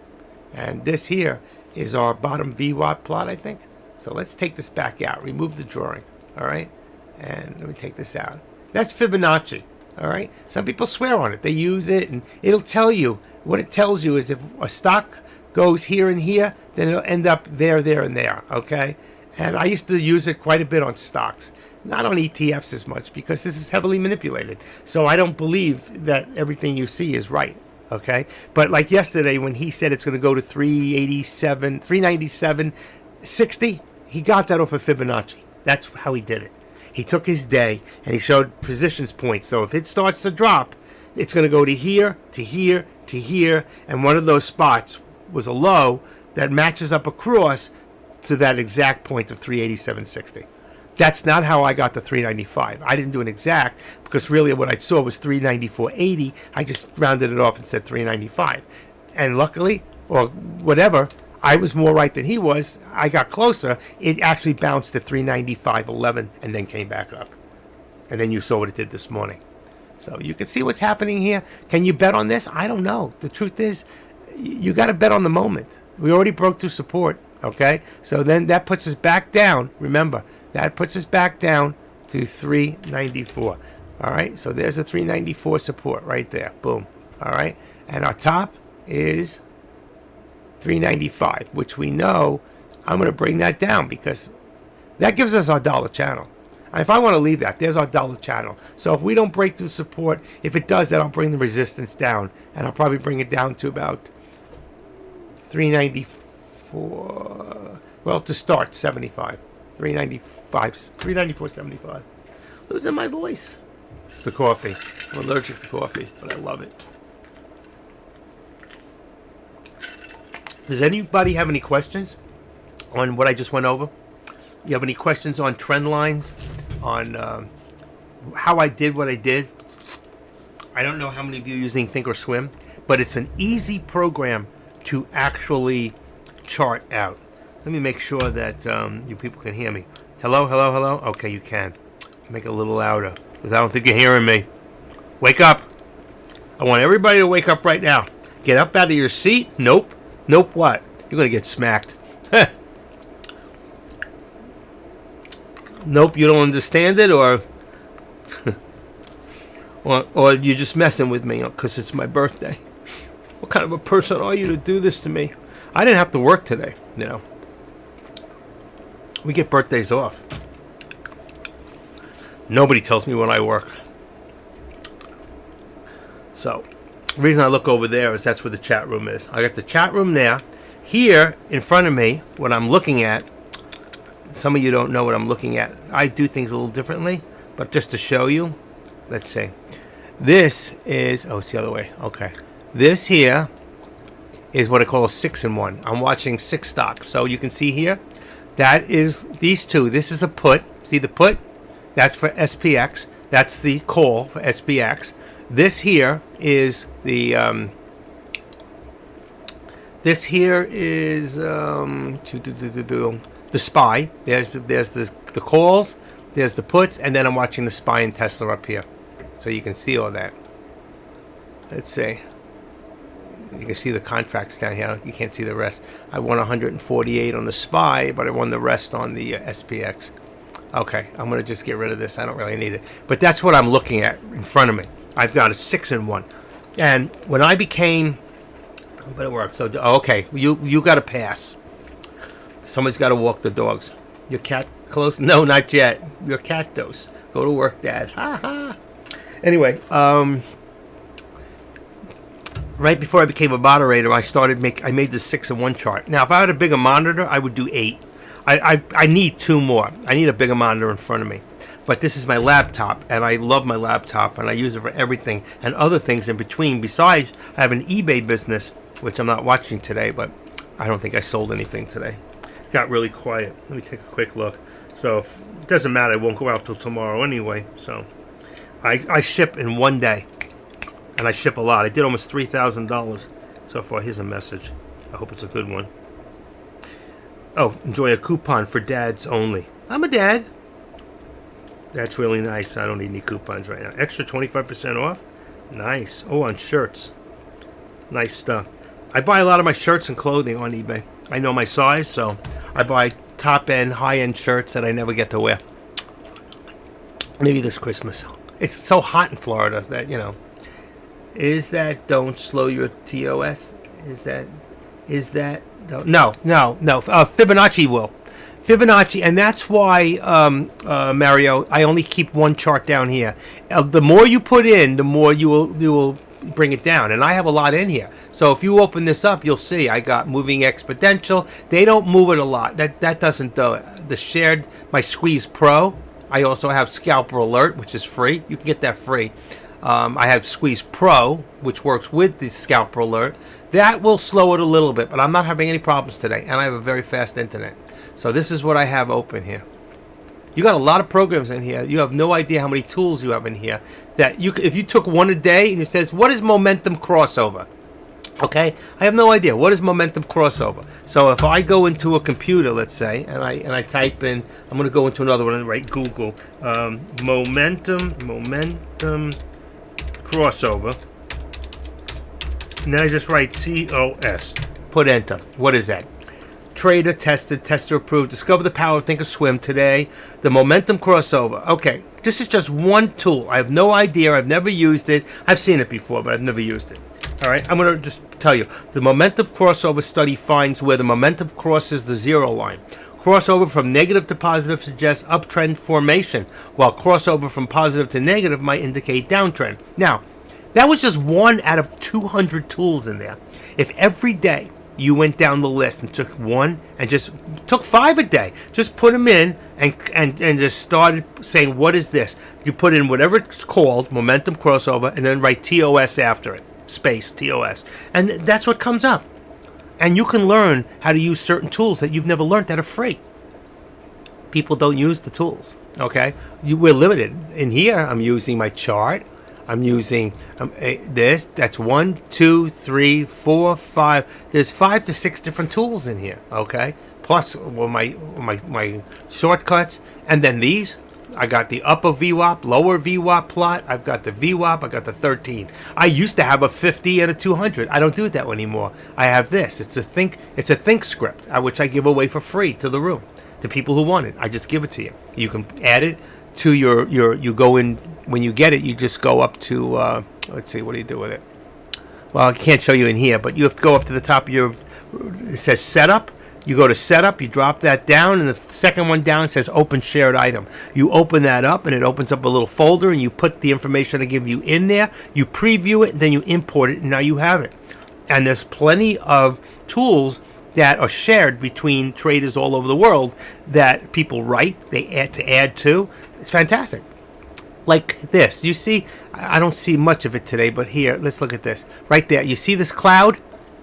And this here is our bottom VWAP plot, I think. So let's take this back out. Remove the drawing. All right, and let me take this out. That's Fibonacci. All right. Some people swear on it. They use it, and it'll tell you. What it tells you is if a stock goes here and here, then it'll end up there, there, and there. Okay. And I used to use it quite a bit on stocks, not on ETFs as much, because this is heavily manipulated. So I don't believe that everything you see is right. Okay. But like yesterday, when he said it's going to go to 387, 397.60, he got that off of Fibonacci. That's how he did it. He took his day and he showed positions points. So if it starts to drop, it's going to go to here, to here, to here, and one of those spots was a low that matches up across to that exact point of 387.60. That's not how I got to 395. I didn't do an exact because really what I saw was 394.80. I just rounded it off and said 395. And luckily, or whatever, I was more right than he was. I got closer. It actually bounced to 395.11 and then came back up. And then you saw what it did this morning. So you can see what's happening here. Can you bet on this? I don't know. The truth is, you got to bet on the moment. We already broke through support, okay? So then that puts us back down. Remember, that puts us back down to 394. All right? So there's a 394 support right there. Boom. All right? And our top is 395, which we know I'm going to bring that down because that gives us our dollar channel. If I want to leave that, there's our dollar channel. So if we don't break through support, if it does, then I'll bring the resistance down. And I'll probably bring it down to about 394. Well, to start, 75. 395. 394.75. Losing my voice. It's the coffee. I'm allergic to coffee, but I love it. Does anybody have any questions on what I just went over? You have any questions on trend lines, on how I did what I did? I don't know how many of you are using Thinkorswim, but it's an easy program to actually chart out. Let me make sure that you people can hear me. Hello, hello, hello? Okay, you can. Make it a little louder, because I don't think you're hearing me. Wake up. I want everybody to wake up right now. Get up out of your seat. Nope. Nope what? You're going to get smacked. Nope, you don't understand it, or you're just messing with me because it's my birthday. What kind of a person are you to do this to me? I didn't have to work today, you know. We get birthdays off. Nobody tells me when I work. So, the reason I look over there is that's where the chat room is. I got the chat room there. Here, in front of me, what I'm looking at, some of you don't know what I'm looking at. I do things a little differently, but just to show you, let's see. This is, oh, it's the other way. Okay. This here is what I call a 6-in-1. I'm watching 6 stocks. So you can see here, that is these two. This is a put. See the put? That's for SPX. That's the call for SPX. This here is the, this here is, the SPY. There's the calls, there's the puts, and then I'm watching the SPY and Tesla up here. So you can see all that. Let's see. You can see the contracts down here. You can't see the rest. I won 148 on the SPY, but I won the rest on the SPX. Okay, I'm going to just get rid of this. I don't really need it. But that's what I'm looking at in front of me. I've got a 6-in-1. And when I became... But it works. So, okay, you got to pass. Somebody's got to walk the dogs. Your cat close? No, not yet. Your cat dose. Go to work, Dad. Ha ha. Anyway, right before I became a moderator, I made the 6-in-1 chart. Now, if I had a bigger monitor, I would do 8. I need 2 more. I need a bigger monitor in front of me. But this is my laptop, and I love my laptop, and I use it for everything and other things in between. Besides, I have an eBay business, which I'm not watching today, but I don't think I sold anything today. It got really quiet. Let me take a quick look. So it doesn't matter. It won't go out till tomorrow anyway. So I ship in one day, and I ship a lot. I did almost $3,000 so far. Here's a message. I hope it's a good one. Oh, enjoy a coupon for dads only. I'm a dad. That's really nice. I don't need any coupons right now. Extra 25% off? Nice. Oh, on shirts. Nice stuff. I buy a lot of my shirts and clothing on eBay. I know my size, so I buy top-end, high-end shirts that I never get to wear. Maybe this Christmas. It's so hot in Florida that, Is that don't slow your TOS? Is that no. Fibonacci will. Fibonacci, and that's why, Mario, I only keep one chart down here. The more you put in, the more you will bring it down, and I have a lot in here. So if you open this up, you'll see I got moving exponential. They don't move it a lot. That doesn't do it. The shared my Squeeze Pro. I also have Scalper Alert, which is free. You can get that free. I have Squeeze Pro, which works with the Scalper Alert. That will slow it a little bit, but I'm not having any problems today, and I have a very fast internet. So this is what I have open here. You got a lot of programs in here. You have no idea how many tools you have in here. If you took one a day and it says, what is momentum crossover? Okay, I have no idea. What is momentum crossover? So if I go into a computer, let's say, and I type in, I'm going to go into another one and write Google momentum crossover, and then I just write TOS. Put enter. What is that? Trader tested, tester approved. Discover the power of Thinkorswim today. The momentum crossover. Okay, this is just one tool. I have no idea. I've never used it. I've seen it before, but I've never used it. All right, I'm going to just tell you. The momentum crossover study finds where the momentum crosses the zero line. Crossover from negative to positive suggests uptrend formation, while crossover from positive to negative might indicate downtrend. Now, that was just one out of 200 tools in there. If every day you went down the list and took one and just took 5 a day, just put them in and just started saying, what is this? You put in whatever it's called, momentum crossover, and then write TOS after it, space TOS. And that's what comes up. And you can learn how to use certain tools that you've never learned that are free. People don't use the tools, okay? We're limited. In here, I'm using my chart. I'm using this. That's 1, 2, 3, 4, 5. There's 5 to 6 different tools in here. Okay, plus my shortcuts, and then these. I got the upper VWAP, lower VWAP plot. I've got the VWAP. I got the 13. I used to have a 50 and a 200. I don't do it that way anymore. I have this. It's a think script, which I give away for free to the room, to people who want it. I just give it to you. You can add it to your you go in. When you get it, you just go up to, let's see, what do you do with it? Well, I can't show you in here, but you have to go up to the top of your, it says setup. You go to setup, you drop that down, and the second one down says open shared item. You open that up, and it opens up a little folder, and you put the information I give you in there. You preview it, and then you import it, and now you have it. And there's plenty of tools that are shared between traders all over the world that people write, they add to. It's fantastic. Like this. You see, I don't see much of it today, but here, let's look at this. Right there. You see this cloud?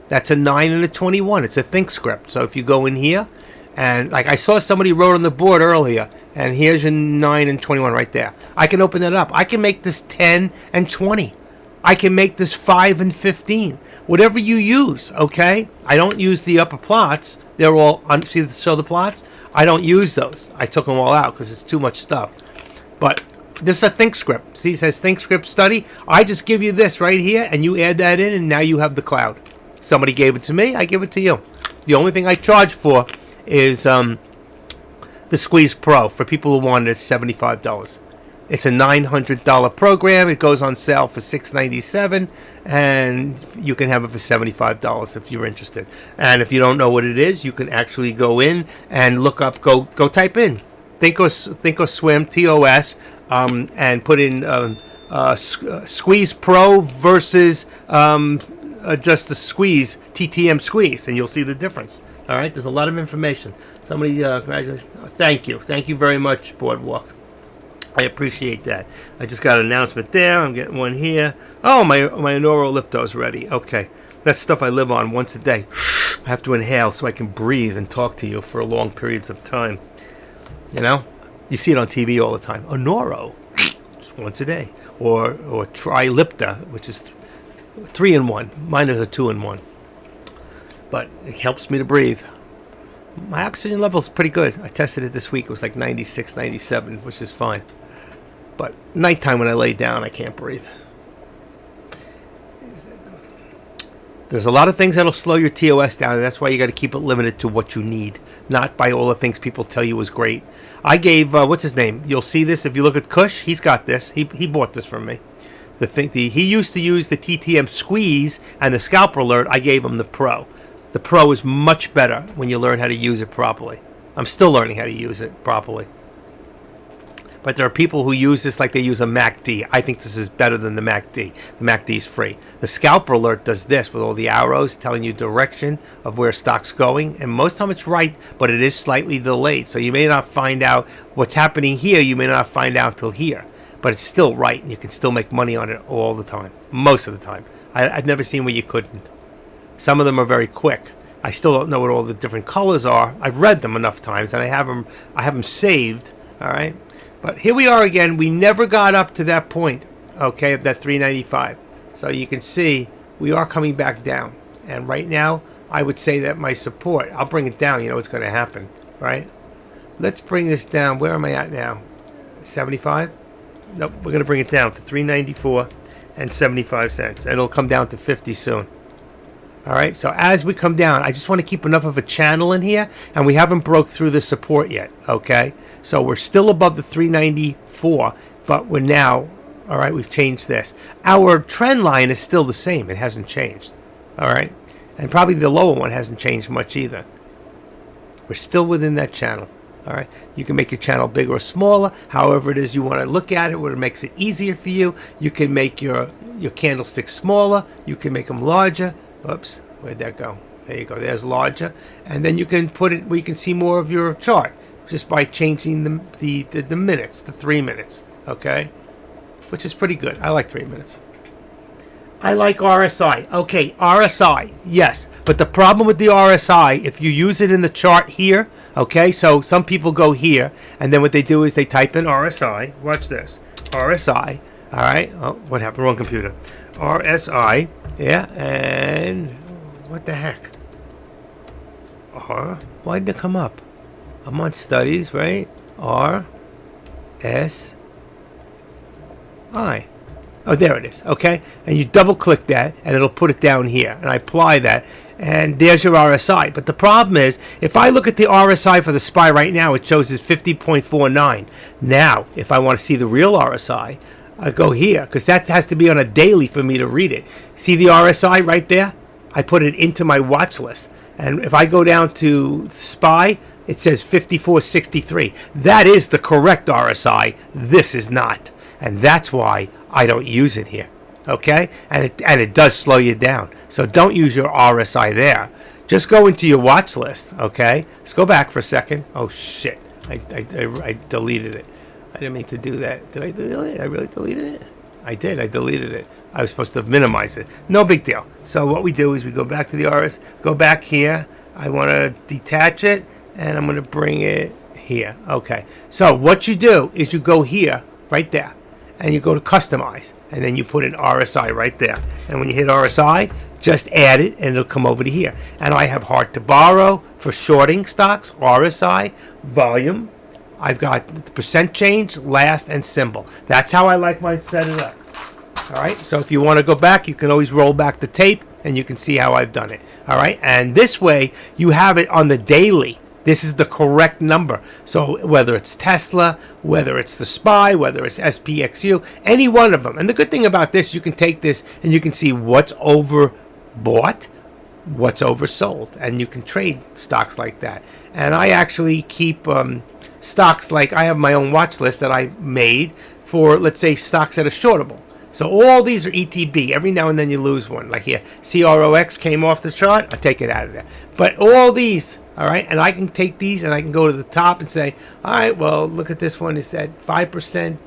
That's a 9 and a 21. It's a think script. So if you go in here, and like I saw somebody wrote on the board earlier, and here's your 9 and 21 right there. I can open that up. I can make this 10 and 20. I can make this 5 and 15. Whatever you use, okay? I don't use the upper plots. They're all, show the plots? I don't use those. I took them all out because it's too much stuff. But this is a think script. See, it says think script study. I just give you this right here, and you add that in, and now you have the cloud. Somebody gave it to me, I give it to you. The only thing I charge for is the Squeeze Pro. For people who want it, it's $75. It's a $900 program. It goes on sale for $697, and you can have it for $75 if you're interested. And if you don't know what it is, you can actually go in and look up, go type in Thinkorswim, TOS, and put in Squeeze Pro versus adjust the squeeze, TTM squeeze, and you'll see the difference. All right, there's a lot of information. Somebody, congratulations. Thank you very much, Boardwalk. I appreciate that. I just got an announcement there. I'm getting one here. Oh, my Neurolipto's ready. Okay, that's stuff I live on once a day. I have to inhale so I can breathe and talk to you for long periods of time. You know, you see it on TV all the time. A Neuro, just once a day, or Trilipta, which is 3-in-1. Mine is a 2-in-1, but it helps me to breathe. My oxygen level is pretty good. I tested it this week. It was like 96, 97, which is fine. But nighttime when I lay down, I can't breathe. There's a lot of things that'll slow your TOS down, and that's why you got to keep it limited to what you need, not by all the things people tell you is great. I gave, what's his name? You'll see this if you look at Kush. He's got this. He bought this from me. He used to use the TTM squeeze and the scalper alert. I gave him the Pro. The Pro is much better when you learn how to use it properly. I'm still learning how to use it properly. But there are people who use this like they use a MACD. I think this is better than the MACD. The MACD is free. The scalper alert does this with all the arrows telling you direction of where stock's going. And most of the time it's right, but it is slightly delayed. So you may not find out what's happening here. You may not find out till here. But it's still right, and you can still make money on it all the time. Most of the time. I've never seen where you couldn't. Some of them are very quick. I still don't know what all the different colors are. I've read them enough times, and I have them saved. All right. But here we are again. We never got up to that point, okay, of that 395. So you can see we are coming back down. And right now, I would say that my support, I'll bring it down. You know what's going to happen, right? Let's bring this down. Where am I at now? 75? Nope, we're going to bring it down to 394 and 75 cents. And it'll come down to 50 soon. All right, so as we come down, I just want to keep enough of a channel in here, and we haven't broke through the support yet, okay? So we're still above the 394, but we're now, all right, we've changed this. Our trend line is still the same. It hasn't changed, all right? And probably the lower one hasn't changed much either. We're still within that channel, all right? You can make your channel bigger or smaller, however it is you want to look at it, where it makes it easier for you. You can make your candlesticks smaller. You can make them larger. Oops, where'd that go? There you go. There's larger. And then you can put it where you can see more of your chart just by changing the minutes, the 3 minutes, okay? Which is pretty good. I like 3 minutes. I like RSI. Okay, RSI, yes. But the problem with the RSI, if you use it in the chart here, okay, so some people go here, and then what they do is they type in RSI. Watch this. RSI. All right. Oh, what happened? Wrong computer. RSI. Yeah, and what the heck? Why did it come up? I'm on studies, right? RSI. Oh, there it is. Okay, and you double click that, and it'll put it down here. And I apply that, and there's your RSI. But the problem is, if I look at the RSI for the SPY right now, it shows it's 50.49. Now, if I want to see the real RSI, I go here, because that has to be on a daily for me to read it. See the RSI right there? I put it into my watch list. And if I go down to SPY, it says 54.63. That is the correct RSI. This is not. And that's why I don't use it here. Okay? And it does slow you down. So don't use your RSI there. Just go into your watch list. Okay? Let's go back for a second. Oh, shit. I deleted it. I didn't mean to do that. Did I delete it? I really deleted it? I did. I deleted it. I was supposed to minimize it. No big deal. So what we do is we go back to the RS. Go back here. I want to detach it, and I'm going to bring it here. Okay. So what you do is you go here, right there, and you go to Customize, and then you put an RSI right there. And when you hit RSI, just add it, and it'll come over to here. And I have hard to borrow for shorting stocks, RSI, volume. I've got the percent change, last, and symbol. That's how I like mine set it up. All right, so if you want to go back, you can always roll back the tape, and you can see how I've done it. All right, and this way, you have it on the daily. This is the correct number. So whether it's Tesla, whether it's the SPY, whether it's SPXU, any one of them. And the good thing about this, you can take this, and you can see what's overbought, what's oversold, and you can trade stocks like that. And I actually keep stocks like I have my own watch list that I made for, let's say, stocks that are shortable. So all these are ETB. Every now and then you lose one. Like here, CROX came off the chart. I take it out of there. But all these, all right, and I can take these and I can go to the top and say, all right, well, look at this one. It's at 5%.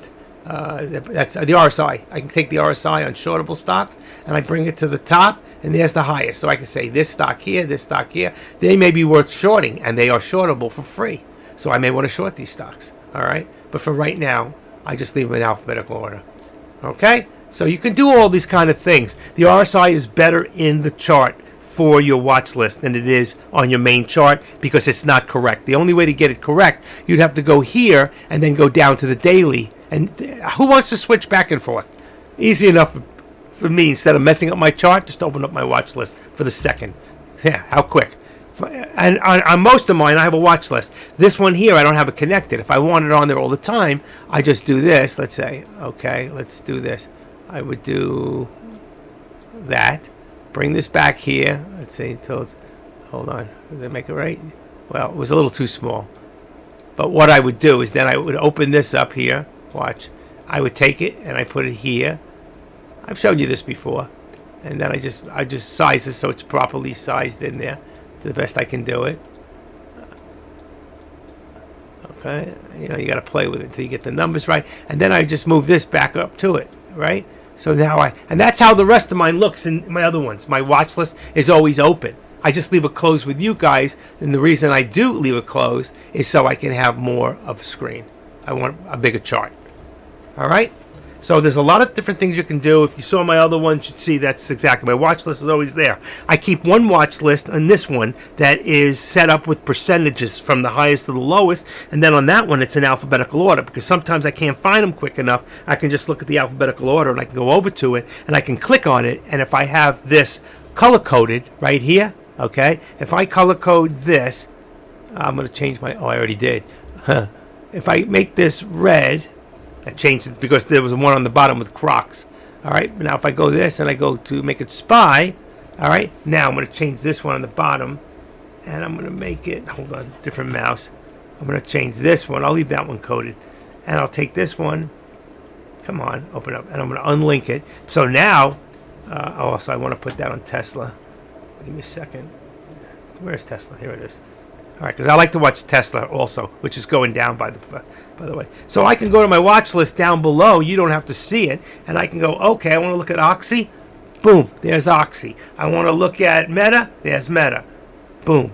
That's the RSI. I can take the RSI on shortable stocks and I bring it to the top, and there's the highest. So I can say this stock here, this stock here. They may be worth shorting, and they are shortable for free. So I may want to short these stocks. All right, but for right now, I just leave them in alphabetical order. Okay, so you can do all these kind of things. The RSI is better in the chart for your watch list than it is on your main chart because it's not correct. The only way to get it correct, you'd have to go here and then go down to the daily. And who wants to switch back and forth? Easy enough for me. Instead of messing up my chart, just open up my watch list for the second. Yeah, how quick. And on most of mine, I have a watch list. This one here, I don't have it connected. If I want it on there all the time, I just do this. Let's say, okay, let's do this. I would do that. Bring this back here. Let's see until it's, hold on. Did I make it right? Well, it was a little too small. But what I would do is then I would open this up here. Watch. I would take it and I put it here. I've shown you this before. And then I just size it so it's properly sized in there to the best I can do it. Okay. You know, you got to play with it until you get the numbers right. And then I just move this back up to it, right? So now and that's how the rest of mine looks in my other ones. My watch list is always open. I just leave it closed with you guys. And the reason I do leave it closed is so I can have more of a screen. I want a bigger chart. All right, so there's a lot of different things you can do. If you saw my other one, you should see that's exactly. My watch list is always there. I keep one watch list on this one that is set up with percentages from the highest to the lowest, and then on that one it's in alphabetical order because sometimes I can't find them quick enough. I can just look at the alphabetical order and I can go over to it and I can click on it, and if I have this color coded right here, okay, if I color code this, I'm going to change my, I already did. If I make this red, I changed it because there was one on the bottom with Crocs. All right. Now if I go this and I go to make it SPY, all right. Now I'm going to change this one on the bottom, and I'm going to make it. Hold on, different mouse. I'm going to change this one. I'll leave that one coded, and I'll take this one. Come on, open up, and I'm going to unlink it. So now, also I want to put that on Tesla. Give me a second. Where's Tesla? Here it is. All right, because I like to watch Tesla also, which is going down by the way. So I can go to my watch list down below. You don't have to see it, and I can go. Okay, I want to look at Oxy. Boom, there's Oxy. I want to look at Meta. There's Meta. Boom,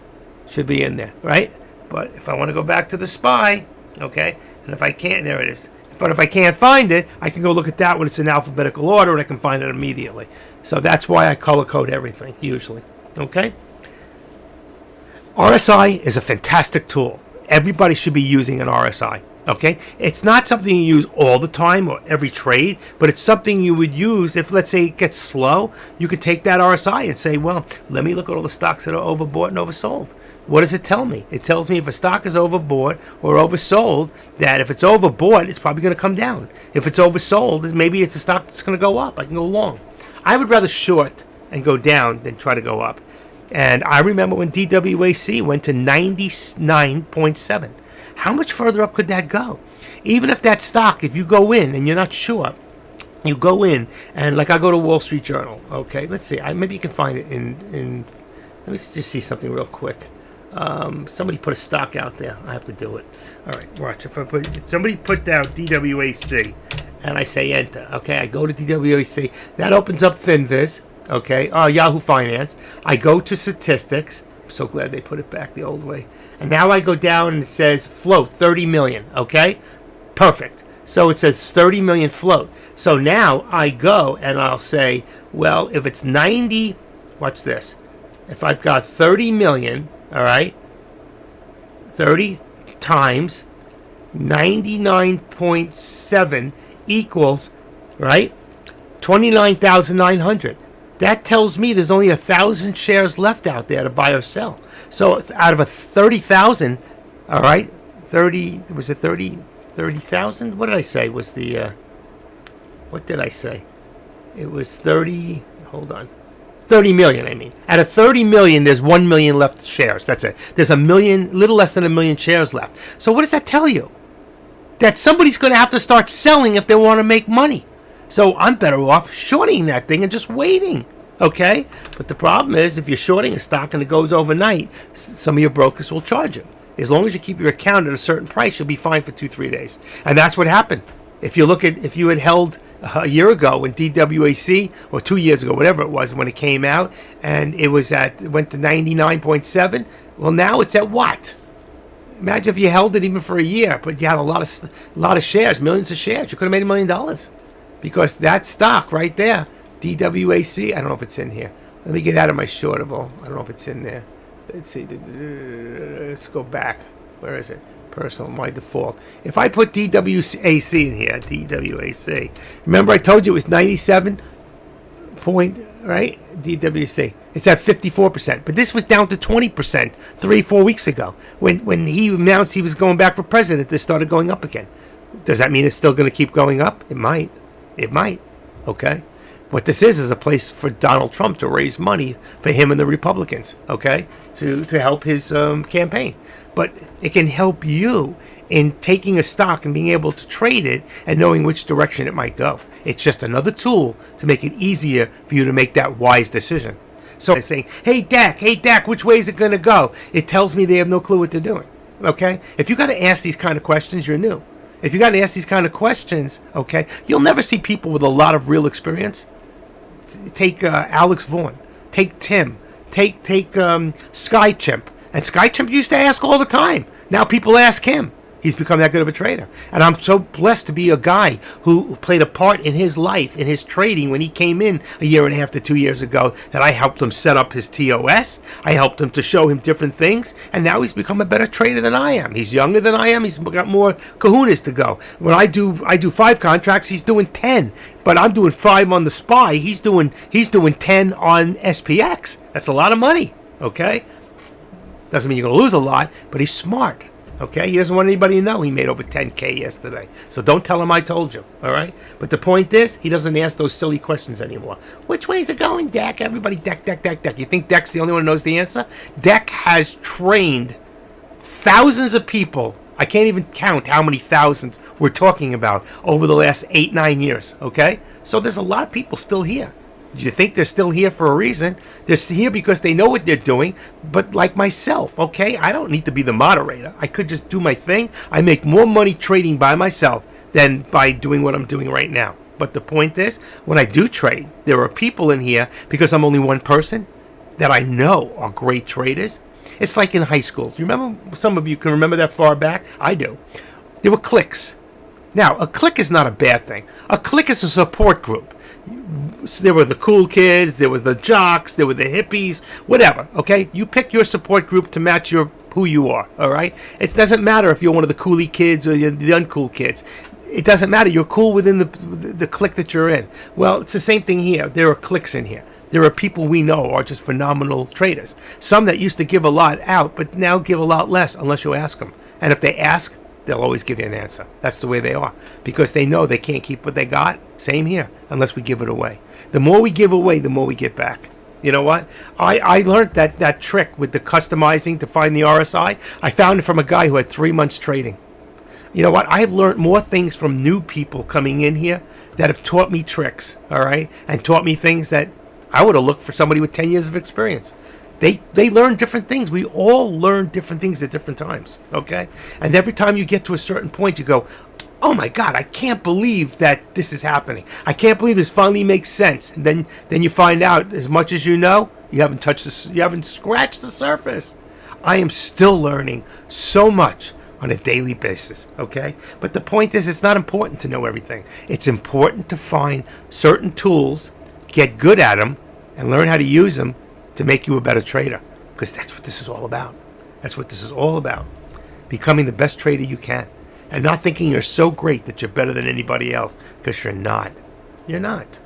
should be in there, right? But if I want to go back to the SPY, okay, and if I can't, there it is. But if I can't find it, I can go look at that when it's in alphabetical order, and I can find it immediately. So that's why I color code everything usually. Okay. RSI is a fantastic tool. Everybody should be using an RSI. Okay, it's not something you use all the time or every trade, but it's something you would use if, let's say, it gets slow. You could take that RSI and say, well, let me look at all the stocks that are overbought and oversold. What does it tell me? It tells me if a stock is overbought or oversold, that if it's overbought, it's probably going to come down. If it's oversold, maybe it's a stock that's going to go up. I can go long. I would rather short and go down than try to go up. And I remember when DWAC went to 99.7. How much further up could that go? Even if that stock, if you go in and you're not sure, you go in and like I go to Wall Street Journal. Okay, let's see. Maybe you can find it in. Let me just see something real quick. Somebody put a stock out there. I have to do it. All right, watch. If somebody put down DWAC and I say enter, okay, I go to DWAC. That opens up FinViz. Okay, Yahoo Finance. I go to statistics. I'm so glad they put it back the old way. And now I go down and it says float 30 million. Okay, perfect. So it says 30 million float. So now I go and I'll say, well, if it's 90, watch this. If I've got 30 million, all right, 30 times 99.7 equals, right, 29,900. That tells me there's only 1,000 shares left out there to buy or sell. So out of a 30,000, all right, 30, was it 30,000? What did I say was the, what did I say? It was 30, hold on. 30 million, I mean. Out of 30 million, there's 1 million left shares. That's it. There's a million, little less than a million shares left. So what does that tell you? That somebody's going to have to start selling if they want to make money. So I'm better off shorting that thing and just waiting. Okay? But the problem is, if you're shorting a stock and it goes overnight, some of your brokers will charge you. As long as you keep your account at a certain price, you'll be fine for 2-3 days. And that's what happened. If you had held a year ago when DWAC, or 2 years ago, whatever it was, when it came out, and it went to 99.7, well, now it's at what? Imagine if you held it even for a year, but you had a lot of shares, millions of shares. You could have made $1 million, because that stock right there, DWAC, I don't know if it's in here. Let me get out of my shortable. I don't know if it's in there. Let's see. Let's go back. Where is it? Personal, my default. If I put DWAC in here, DWAC. Remember I told you it was 97 point, right? DWC. It's at 54%. But this was down to 20% 3-4 weeks ago. When he announced he was going back for president, this started going up again. Does that mean it's still going to keep going up? It might. It might. Okay? What this is a place for Donald Trump to raise money for him and the Republicans, okay, to help his campaign. But it can help you in taking a stock and being able to trade it and knowing which direction it might go. It's just another tool to make it easier for you to make that wise decision. So I'm saying, hey, Dak, which way is it going to go? It tells me they have no clue what they're doing, okay? If you got to ask these kind of questions, you're new. If you got to ask these kind of questions, okay, you'll never see people with a lot of real experience. Take Alex Vaughn, take Tim, take Sky Chimp. And Sky Chimp used to ask all the time. Now people ask him. He's become that good of a trader. And I'm so blessed to be a guy who played a part in his life, in his trading, when he came in a year and a half to 2 years ago, that I helped him set up his TOS. I helped him to show him different things. And now he's become a better trader than I am. He's younger than I am. He's got more kahunas to go. When I do 5 contracts, he's doing 10. But I'm doing 5 on the SPY. He's doing 10 on SPX. That's a lot of money. Okay? Doesn't mean you're going to lose a lot, but he's smart. Okay, he doesn't want anybody to know he made over 10K yesterday. So don't tell him I told you, all right? But the point is, he doesn't ask those silly questions anymore. Which way is it going, Dak? Everybody, Dak. You think Dak's the only one who knows the answer? Dak has trained thousands of people. I can't even count how many thousands we're talking about over the last 8-9 years, okay? So there's a lot of people still here. Do you think they're still here for a reason? They're still here because they know what they're doing. But like myself, okay, I don't need to be the moderator. I could just do my thing. I make more money trading by myself than by doing what I'm doing right now. But the point is, when I do trade, there are people in here, because I'm only one person, that I know are great traders. It's like in high school. You remember, some of you can remember that far back? I do. There were cliques. Now, a clique is not a bad thing. A clique is a support group. So there were the cool kids, there were the jocks, there were the hippies, whatever, okay? You pick your support group to match who you are, all right? It doesn't matter if you're one of the coolie kids or the uncool kids. It doesn't matter. You're cool within the clique that you're in. Well, it's the same thing here. There are cliques in here. There are people we know are just phenomenal traders. Some that used to give a lot out, but now give a lot less unless you ask them. And if they ask, they'll always give you an answer. That's the way they are. Because they know they can't keep what they got. Same here, unless we give it away. The more we give away, the more we get back. You know what? I learned that trick with the customizing to find the RSI. I found it from a guy who had 3 months trading. You know what? I've learned more things from new people coming in here that have taught me tricks, all right? And taught me things that I would have looked for somebody with 10 years of experience. They learn different things. We all learn different things at different times, okay? And every time you get to a certain point, you go, oh my God, I can't believe that this is happening. I can't believe this finally makes sense. And then you find out, as much as you know, you haven't scratched the surface. I am still learning so much on a daily basis, okay? But the point is, it's not important to know everything. It's important to find certain tools, get good at them, and learn how to use them to make you a better trader, because that's what this is all about. That's what this is all about. Becoming the best trader you can, and not thinking you're so great that you're better than anybody else, because you're not. You're not.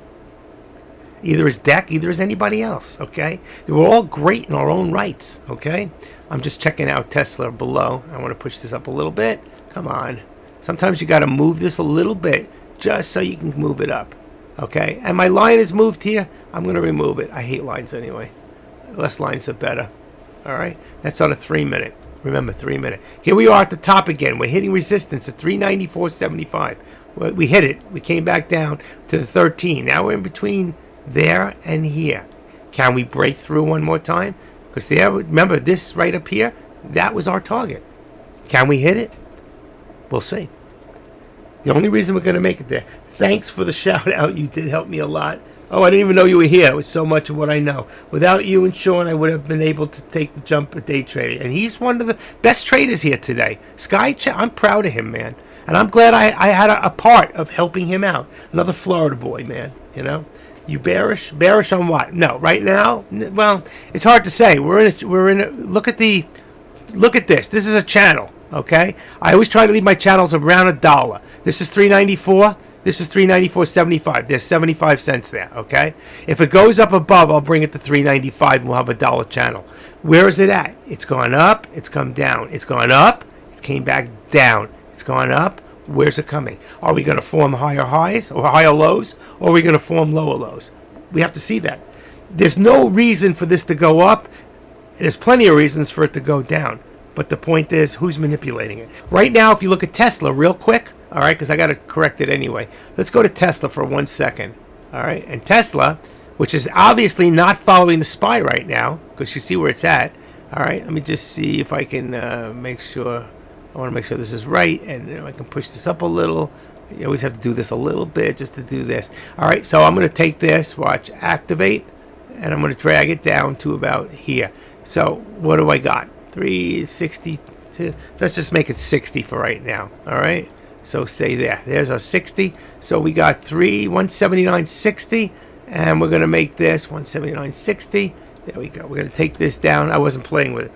Either is Dak, either is anybody else, okay? We're all great in our own rights, okay? I'm just checking out Tesla below. I want to push this up a little bit. Come on. Sometimes you got to move this a little bit just so you can move it up, okay? And my line is moved here. I'm going to remove it. I hate lines anyway. Less lines are better. All right? That's on a 3 minute. Remember, 3 minutes. Here we are at the top again. We're hitting resistance at 394.75. We hit it. We came back down to the 13. Now we're in between there and here. Can we break through one more time? Because there, remember this right up here, that was our target. Can we hit it? We'll see. The only reason we're going to make it there. Thanks for the shout out. You did help me a lot. Oh, I didn't even know you were here. It was so much of what I know. Without you and Sean, I would have been able to take the jump at day trading. And he's one of the best traders here today. I'm proud of him, man. And I'm glad I had a part of helping him out. Another Florida boy, man. You know, you bearish? Bearish on what? No, right now. Well, it's hard to say. We're in a. Look at this. This is a channel. Okay. I always try to leave my channels around $1. This is 394. This is 394.75. There's 75 cents there, okay? If it goes up above, I'll bring it to 395 and we'll have $1 channel. Where is it at? It's gone up, it's come down. It's gone up, it came back down. It's gone up, where's it coming? Are we going to form higher highs or higher lows, or are we going to form lower lows? We have to see that. There's no reason for this to go up. There's plenty of reasons for it to go down. But the point is, who's manipulating it? Right now, if you look at Tesla real quick, all right, because I got to correct it anyway. Let's go to Tesla for 1 second. All right, and Tesla, which is obviously not following the SPY right now, because you see where it's at. All right, let me just see if I can make sure. I want to make sure this is right, and I can push this up a little. You always have to do this a little bit just to do this. All right, so I'm going to take this, watch, activate, and I'm going to drag it down to about here. So what do I got? 362. Let's just make it 60 for right now. All right. So stay there. There's our 60. So we got 179.60, and we're gonna make this 179.60. There we go. We're gonna take this down. I wasn't playing with it.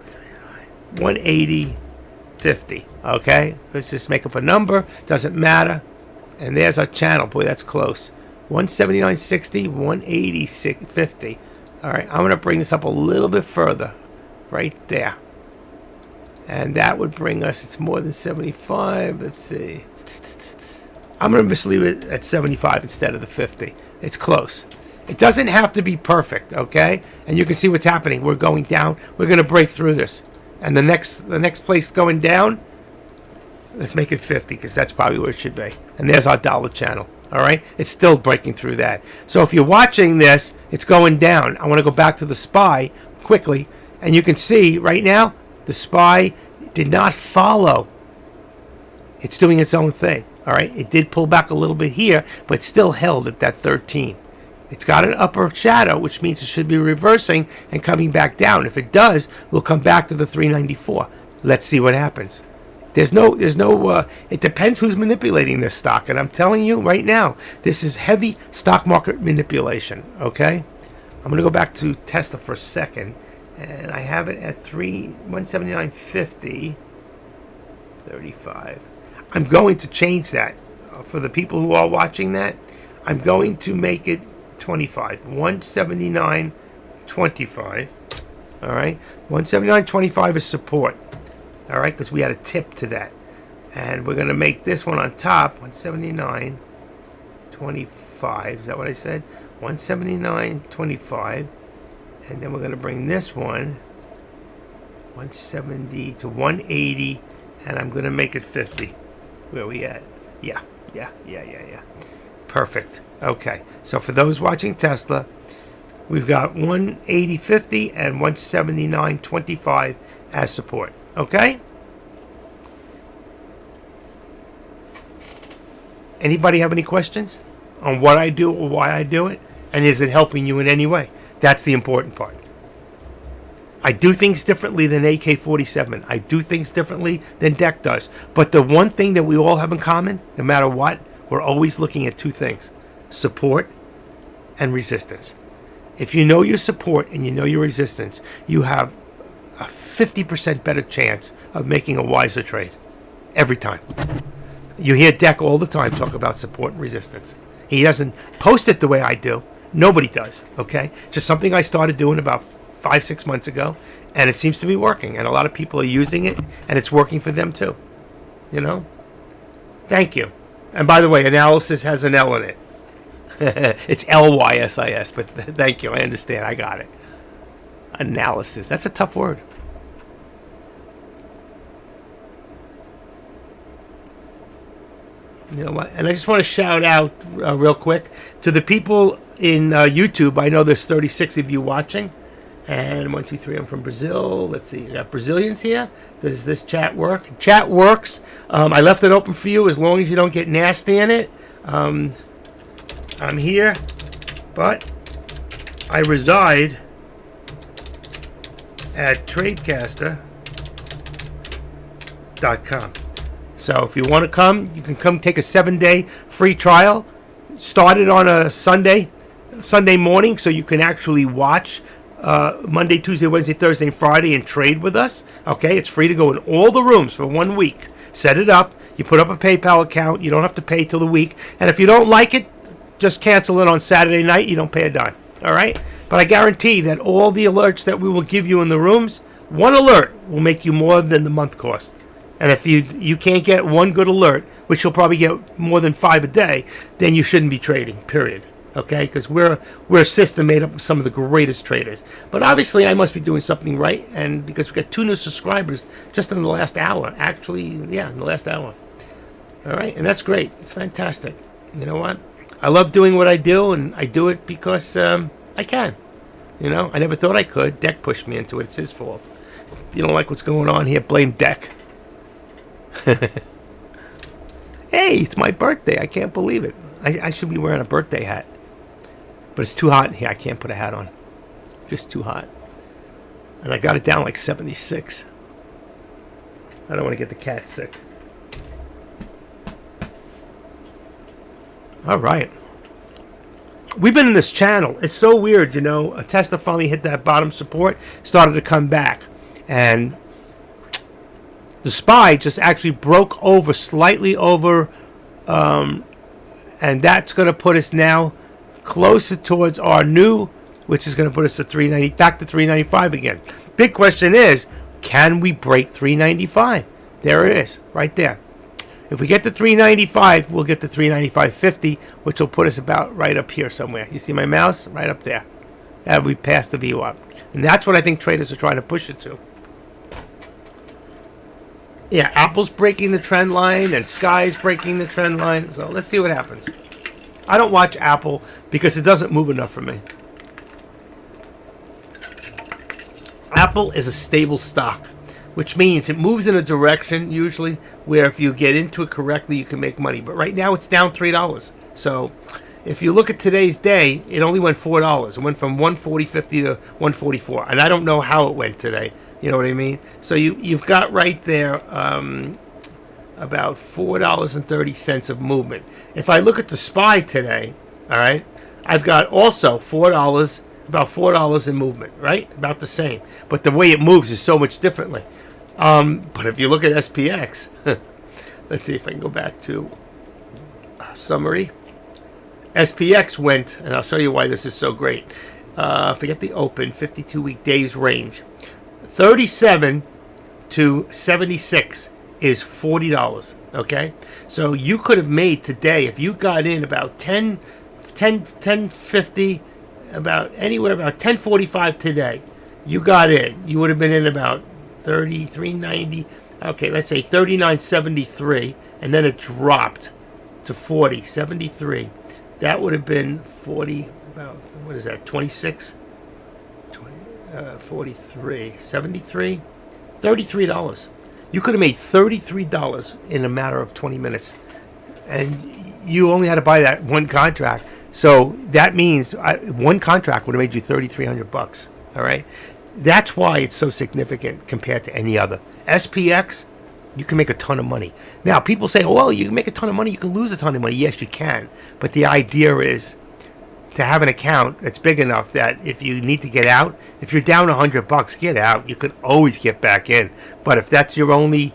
180.50. Okay. Let's just make up a number. Doesn't matter. And there's our channel. Boy, that's close. 179.60, 180.50. All right. I'm gonna bring this up a little bit further. Right there. And that would bring us, it's more than 75. Let's see. I'm going to just leave it at 75 instead of the 50. It's close. It doesn't have to be perfect, okay? And you can see what's happening. We're going down. We're going to break through this. And the next place going down, let's make it 50 because that's probably where it should be. And there's our dollar channel, all right? It's still breaking through that. So if you're watching this, it's going down. I want to go back to the SPY quickly. And you can see right now, the SPY did not follow. It's doing its own thing. All right. It did pull back a little bit here, but still held at that 13. It's got an upper shadow, which means it should be reversing and coming back down. If it does, we'll come back to the 394. Let's see what happens. There's no, it depends who's manipulating this stock. And I'm telling you right now, this is heavy stock market manipulation. Okay. I'm going to go back to Tesla for a second. And I have it at 179.50, 35. I'm going to change that for the people who are watching that. I'm going to make it 25, 179.25. All right, 179.25 is support. All right, because we had a tip to that, and we're going to make this one on top 179.25. Is that what I said? 179.25. And then we're going to bring this one 170 to 180, and I'm going to make it 50. Where are we at? Yeah. Perfect. Okay. So for those watching Tesla, we've got 180.50 and 179.25 as support. Okay? Anybody have any questions on what I do or why I do it? And is it helping you in any way? That's the important part. I do things differently than AK-47. I do things differently than Deck does. But the one thing that we all have in common, no matter what, we're always looking at two things: support and resistance. If you know your support and you know your resistance, you have a 50% better chance of making a wiser trade every time. You hear Deck all the time talk about support and resistance. He doesn't post it the way I do. Nobody does, okay? Just something I started doing about 5-6 months ago, and it seems to be working, and a lot of people are using it, and it's working for them too. You know? Thank you. And by the way, analysis has an L in it. It's LYSIS, but thank you. I understand. I got it. Analysis. That's a tough word. You know what? And I just want to shout out real quick to the people in YouTube. I know there's 36 of you watching. And 1, 2, 3, I'm from Brazil. Let's see, you got Brazilians here. Does this chat work? Chat works. I left it open for you as long as you don't get nasty in it. I'm here, but I reside at tradecaster.com. So if you want to come, you can come take a 7-day free trial. Started on a Sunday morning, so you can actually watch Monday, Tuesday, Wednesday, Thursday, and Friday and trade with us. Okay, it's free to go in all the rooms for 1 week. Set it up. You put up a PayPal account. You don't have to pay till the week. And if you don't like it, just cancel it on Saturday night. You don't pay a dime. All right? But I guarantee that all the alerts that we will give you in the rooms, one alert will make you more than the month cost. And if you can't get one good alert, which you'll probably get more than 5 a day, then you shouldn't be trading, period. Okay? Because we're a system made up of some of the greatest traders. But obviously, I must be doing something right. And because we got 2 new subscribers just in the last hour. Actually, yeah, in the last hour. All right? And that's great. It's fantastic. You know what? I love doing what I do, and I do it because I can. You know, I never thought I could. Deck pushed me into it. It's his fault. If you don't like what's going on here, blame Deck. Hey, it's my birthday. I can't believe it. I should be wearing a birthday hat. But it's too hot in here. I can't put a hat on. Just too hot. And I got it down like 76. I don't want to get the cat sick. All right. We've been in this channel. It's so weird, you know. Tesla finally hit that bottom support, started to come back. And the SPY just actually broke over, slightly over. And that's going to put us now closer towards our new, which is going to put us to 390, back to 395 again. Big question is, can we break 395? There it is, right there. If we get to 395, we'll get to 395.50, which will put us about right up here somewhere. You see my mouse? Right up there. That'll be past the VWAP. And that's what I think traders are trying to push it to. Yeah, Apple's breaking the trend line, and Sky's breaking the trend line. So let's see what happens. I don't watch Apple because it doesn't move enough for me. Apple is a stable stock, which means it moves in a direction usually where if you get into it correctly, you can make money. But right now it's down $3. So if you look at today's day, it only went $4. It went from 140.50 to 144. And I don't know how it went today. You know what I mean? So you've got right there about $4.30 of movement. If I look at the SPY today, all right, I've got also $4, about $4 in movement, right? About the same. But the way it moves is so much differently. But if you look at SPX, let's see if I can go back to summary. SPX went, and I'll show you why this is so great. Forget the open, 52-week days range. 37 to 76 is $40, okay? So you could have made today, if you got in about 10.50, about anywhere about 10.45 today, you got in. You would have been in about 33.90. Okay, let's say 39.73, and then it dropped to 40.73. That would have been 40. About what is that? 26. 43, 73, $33. You could have made $33 in a matter of 20 minutes, and you only had to buy that one contract. So that means one contract would have made you $3,300. All right, that's why it's so significant compared to any other. SPX, you can make a ton of money. Now people say, "Oh, well, you can make a ton of money, you can lose a ton of money." Yes, you can, but the idea is to have an account that's big enough that if you need to get out, if you're down $100, get out. You can always get back in. But if that's your only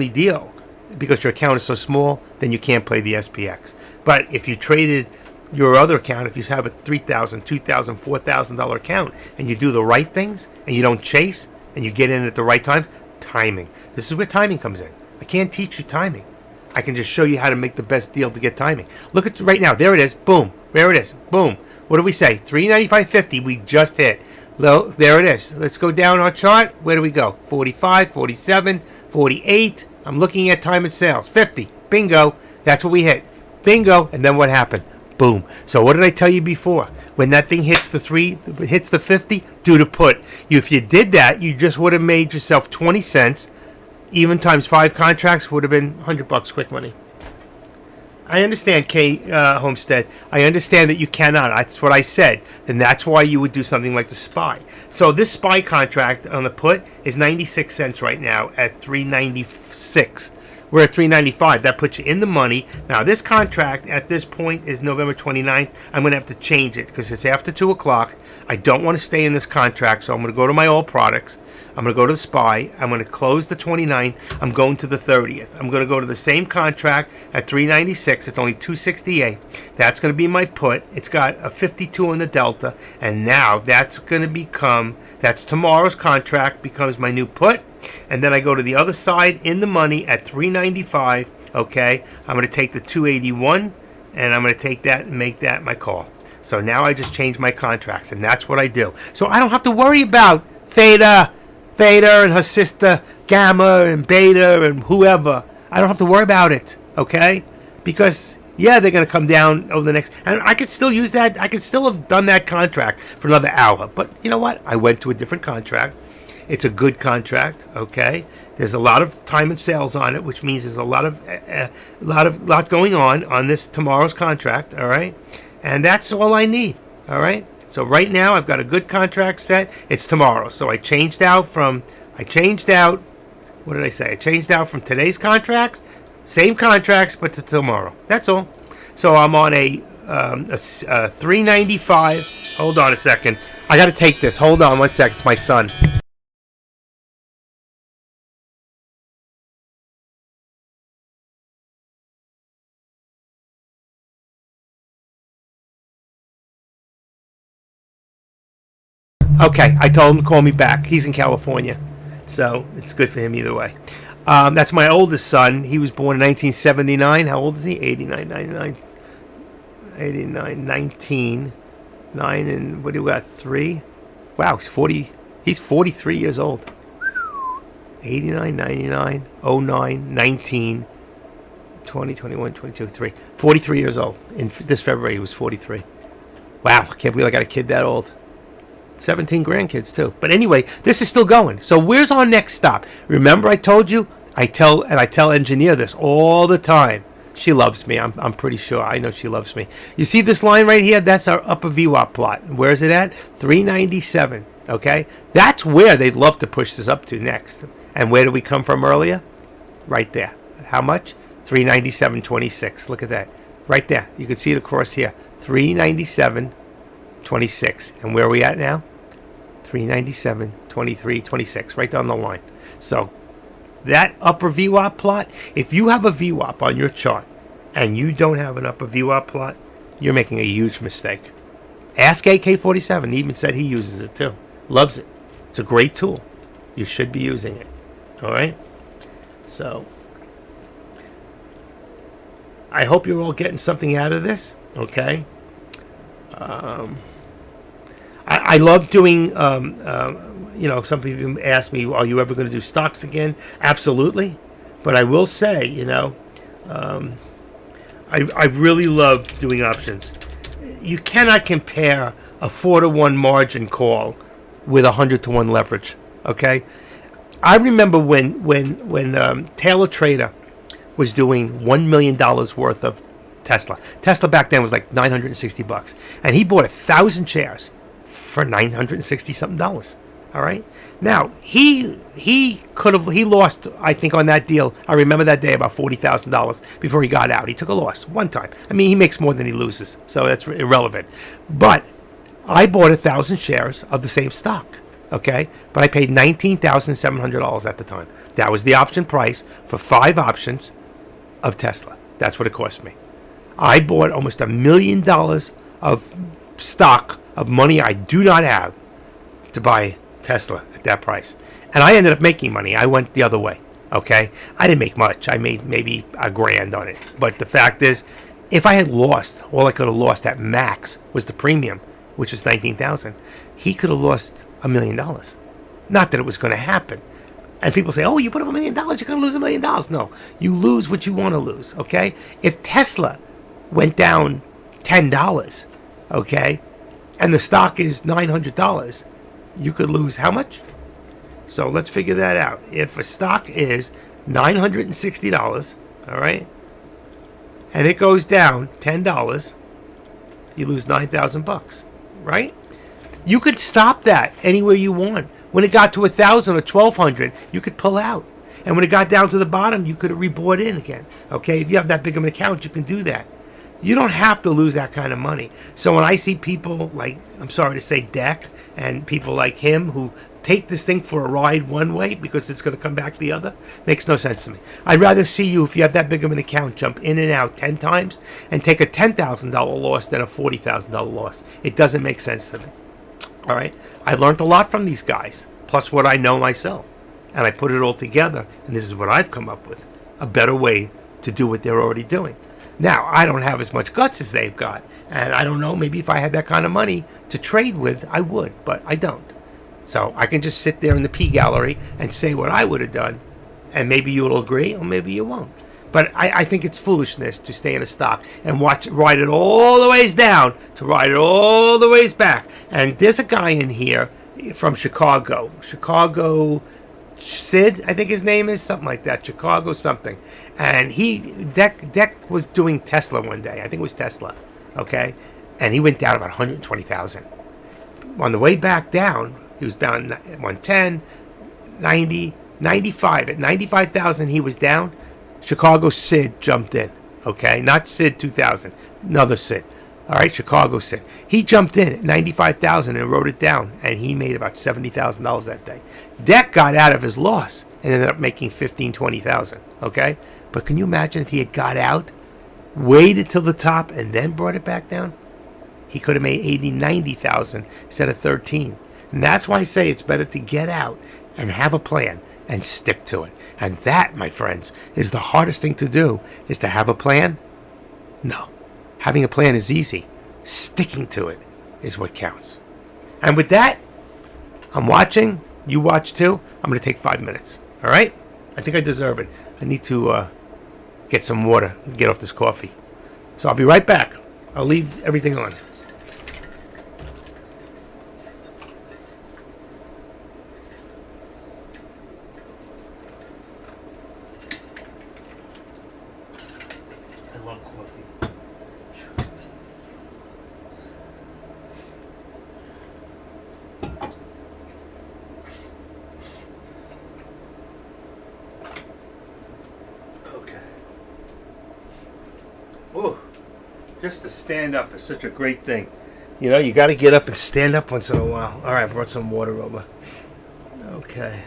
deal, because your account is so small, then you can't play the SPX. But if you traded your other account, if you have a $3,000, $2,000, $4,000 account, and you do the right things, and you don't chase, and you get in at the right times, timing. This is where timing comes in. I can't teach you timing. I can just show you how to make the best deal to get timing. Look at right now. There it is. Boom. There it is. Boom. What do we say? 395.50 we just hit. There it is. Let's go down our chart. Where do we go? 45, 47, 48. I'm looking at time and sales. 50. Bingo. That's what we hit. Bingo. And then what happened? Boom. So what did I tell you before? When that thing hits the 50, do the put. If you did that, you just would have made yourself 20 cents. Even times 5 contracts would have been $100 quick money. I understand, Homestead. I understand that you cannot. That's what I said. Then that's why you would do something like the SPY. So this SPY contract on the put is 96 cents right now at 396. We're at 395. That puts you in the money. Now, this contract at this point is November 29th. I'm going to have to change it because it's after 2 o'clock. I don't want to stay in this contract, so I'm going to go to my all products. I'm going to go to the SPY. I'm going to close the 29th. I'm going to the 30th. I'm going to go to the same contract at 396. It's only 268. That's going to be my put. It's got a 52 on the delta, and now that's going to become, that's tomorrow's contract becomes my new put. And then I go to the other side in the money at 395. Okay, I'm going to take the 281, and I'm going to take that and make that my call. So now I just change my contracts, and that's what I do. So I don't have to worry about Theta and her sister Gamma and Beta and whoever. I don't have to worry about it, okay? Because yeah, they're going to come down over the next, and I could still use that. I could still have done that contract for another hour. But you know what? I went to a different contract. It's a good contract, okay? There's a lot of time and sales on it, which means there's a lot going on this tomorrow's contract, all right? And that's all I need, all right? So right now I've got a good contract set. It's tomorrow. So I changed out, what did I say? I changed out from today's contracts, same contracts, but to tomorrow. That's all. So I'm on a 395. Hold on a second. I got to take this. Hold on one second. It's my son. Okay, I told him to call me back. He's in California, so it's good for him either way. That's my oldest son. He was born in 1979. How old is he? 89, 99, 89, 19, 9, and what do we got? 3? Wow, he's 40. He's 43 years old. 89, 99, 09, 19, 20, 21, 22, 3. 43 years old. In this February, he was 43. Wow, I can't believe I got a kid that old. 17 grandkids too. But anyway, this is still going. So where's our next stop? Remember I told you? I tell engineer this all the time. She loves me. I'm pretty sure. I know she loves me. You see this line right here? That's our upper VWAP plot. Where is it at? 397. Okay? That's where they'd love to push this up to next. And where did we come from earlier? Right there. How much? 397.26. Look at that. Right there. You can see it across here. 397.26. And where are we at now? 397, 23, 26, right down the line. So that upper VWAP plot, if you have a VWAP on your chart and you don't have an upper VWAP plot, you're making a huge mistake. Ask AK-47. He even said he uses it too. Loves it. It's a great tool. You should be using it. All right? So I hope you're all getting something out of this. Okay? I love doing, some people ask me, are you ever going to do stocks again? Absolutely. But I will say, I really love doing options. You cannot compare a 4-to-1 margin call with 100-to-1 leverage. Okay? I remember when Taylor Trader was doing $1 million worth of Tesla. Tesla back then was like $960, and he bought 1,000 shares for $960 something. All right. Now he lost, I think, on that deal. I remember that day about $40,000 before he got out. He took a loss one time. I mean, he makes more than he loses, so that's irrelevant. But I bought 1,000 shares of the same stock. Okay, but I paid $19,700 at the time. That was the option price for 5 options of Tesla. That's what it cost me. I bought almost $1 million of stock of money I do not have to buy Tesla at that price. And I ended up making money. I went the other way. Okay? I didn't make much. I made maybe $1,000 on it. But the fact is, if I had lost, all I could have lost at max was the premium, which is $19,000. He could have lost $1 million. Not that it was going to happen. And people say, oh, you put up $1 million, you're going to lose $1 million. No, you lose what you want to lose, okay? If Tesla went down $10, okay, and the stock is $900, you could lose how much? So let's figure that out. If a stock is $960, all right, and it goes down $10, you lose $9,000, right? You could stop that anywhere you want. When it got to 1,000 or 1,200, you could pull out. And when it got down to the bottom, you could have rebought in again. Okay, if you have that big of an account, you can do that. You don't have to lose that kind of money. So when I see people like, I'm sorry to say, Deck, and people like him who take this thing for a ride one way because it's going to come back the other, makes no sense to me. I'd rather see you, if you have that big of an account, jump in and out 10 times and take a $10,000 loss than a $40,000 loss. It doesn't make sense to me. All right, I learned a lot from these guys, plus what I know myself, and I put it all together, and this is what I've come up with, a better way to do what they're already doing. Now, I don't have as much guts as they've got, and I don't know, maybe if I had that kind of money to trade with, I would, but I don't. So I can just sit there in the P gallery and say what I would have done, and maybe you'll agree, or maybe you won't. But I think it's foolishness to stay in a stock and ride it all the ways down to ride it all the ways back. And there's a guy in here from Chicago. Sid, I think his name is, something like that. Chicago something. And Deck was doing Tesla one day. I think it was Tesla. Okay? And he went down about 120,000. On the way back down, he was down 110, 90, 95. At 95,000, he was down. Chicago Sid jumped in, okay? Not Sid 2000, another Sid. All right, Chicago Sid. He jumped in at 95,000 and wrote it down, and he made about $70,000 that day. Deck got out of his loss and ended up making 15, 20,000, okay? But can you imagine if he had got out, waited till the top, and then brought it back down? He could have made 80, 90,000 instead of 13. And that's why I say it's better to get out and have a plan and stick to it. And that, my friends, is the hardest thing to do, is to have a plan. No. Having a plan is easy. Sticking to it is what counts. And with that, I'm watching. You watch too. I'm going to take 5 minutes. All right? I think I deserve it. I need to get some water and get off this coffee. So I'll be right back. I'll leave everything on. I love coffee. Okay. Oh, just to stand up is such a great thing. You know, you got to get up and stand up once in a while. All right, I brought some water over. Okay.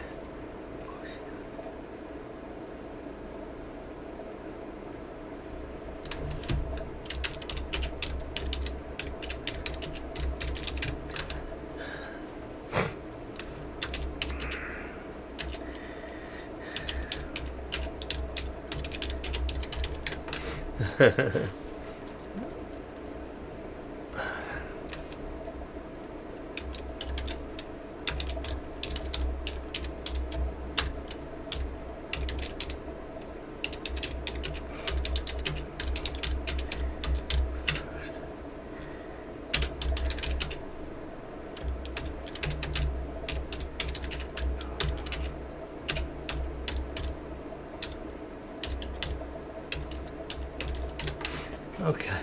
Okay.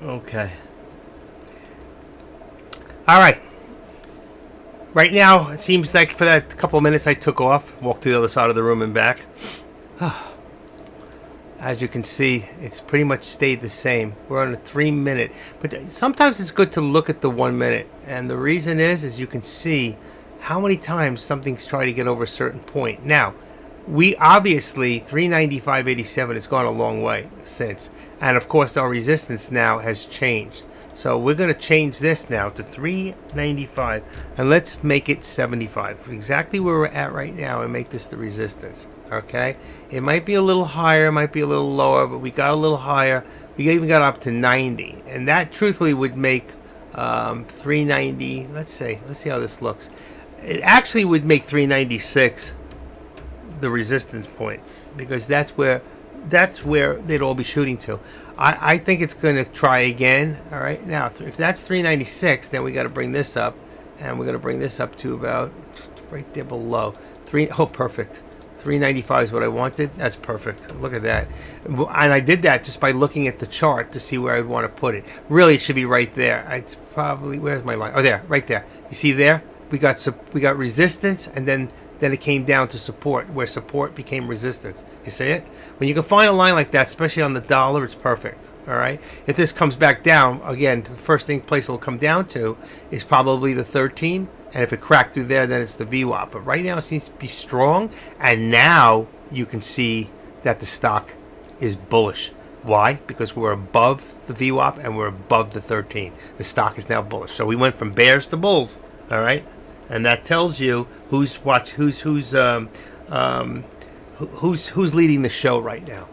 Okay. All right. Right now, it seems like for that couple of minutes I took off, walked to the other side of the room and back. As you can see, it's pretty much stayed the same. We're on a 3 minute. But sometimes it's good to look at the 1 minute. And the reason is you can see how many times something's tried to get over a certain point. Now, we obviously, 395.87 has gone a long way since. And of course, our resistance now has changed. So we're going to change this now to 395. And let's make it 75. Exactly where we're at right now, and make this the resistance. Okay? It might be a little higher, might be a little lower, but we got a little higher. We even got up to 90, and that truthfully would make 390. Let's see how this looks. It actually would make 396 the resistance point, because that's where they'd all be shooting to. I think it's going to try again. All right, now if that's 396, then we got to bring this up, and we're going to bring this up to about right there below three. Oh, perfect. 395 is what I wanted. That's perfect. Look at that. And I did that just by looking at the chart to see where I'd want to put it. Really, it should be right there. It's probably, where's my line? Oh, there, right there. You see there? We got resistance, and then it came down to support, where support became resistance. You see it? When you can find a line like that, especially on the dollar, it's perfect. All right. If this comes back down again, the first place it'll come down to is probably the 13. And if it cracked through there, then it's the VWAP. But right now it seems to be strong. And now you can see that the stock is bullish. Why? Because we're above the VWAP and we're above the 13. The stock is now bullish. So we went from bears to bulls. All right. And that tells you who's leading the show right now.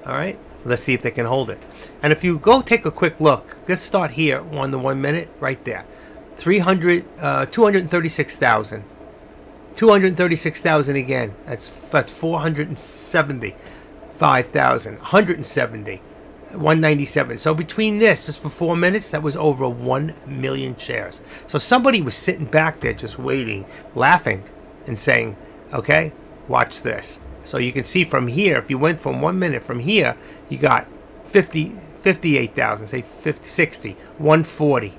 All right. Let's see if they can hold it. And if you go take a quick look, let's start here on the 1 minute right there. 236,000. 236,000 again. That's 475,000. 170. 197. So between this, just for 4 minutes, that was over 1 million shares. So somebody was sitting back there just waiting, laughing, and saying, okay, watch this. So you can see from here, if you went from 1 minute from here, you got 58,000, say 50, 60, 140.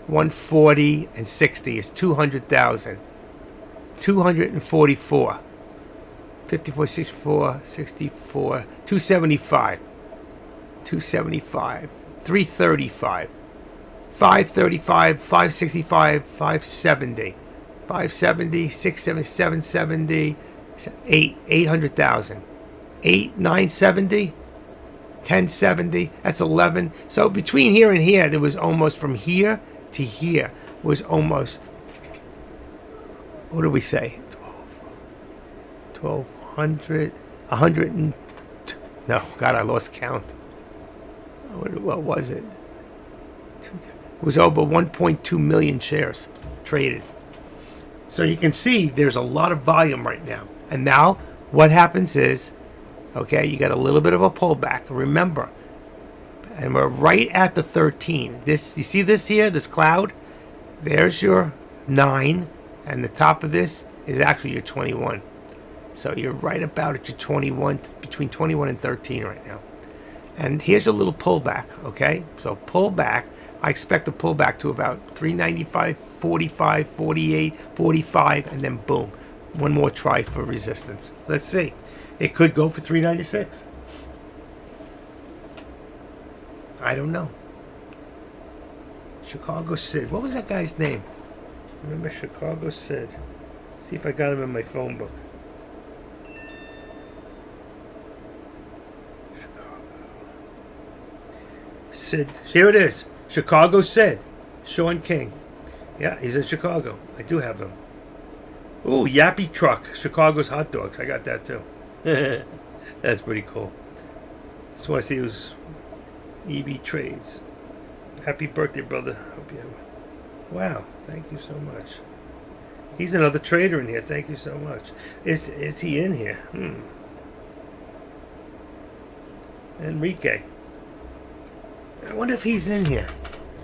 140 and 60 is 200,000. 244. 54, 64, 64. 275. 275. 335. 535. 565. 570. 570. 670. 770. 800,000. 970. 1070. That's 11. So between here and here, there was almost from here to here was almost, what do we say, 1200, 100 and, no, God, I lost count. What was it? It was over 1.2 million shares traded. So you can see there's a lot of volume right now. And now what happens is, okay, you got a little bit of a pullback. Remember, and we're right at the 13. This, you see this here, this cloud? There's your 9, and the top of this is actually your 21. So you're right about at your 21, between 21 and 13 right now. And here's a little pullback, okay? So pull back. I expect a pullback to about 395, 45, 48, 45, and then boom. One more try for resistance. Let's see. It could go for 396. I don't know. Chicago Sid. What was that guy's name? Remember Chicago Sid. See if I got him in my phone book. Chicago. Sid. Here it is. Chicago Sid. Sean King. Yeah, he's in Chicago. I do have him. Ooh, Yappy Truck. Chicago's hot dogs. I got that too. That's pretty cool. Just want to see who's EB Trades. Happy birthday, brother. Hope you have. Wow, thank you so much. He's another trader in here. Thank you so much. Is he in here? Enrique. I wonder if he's in here.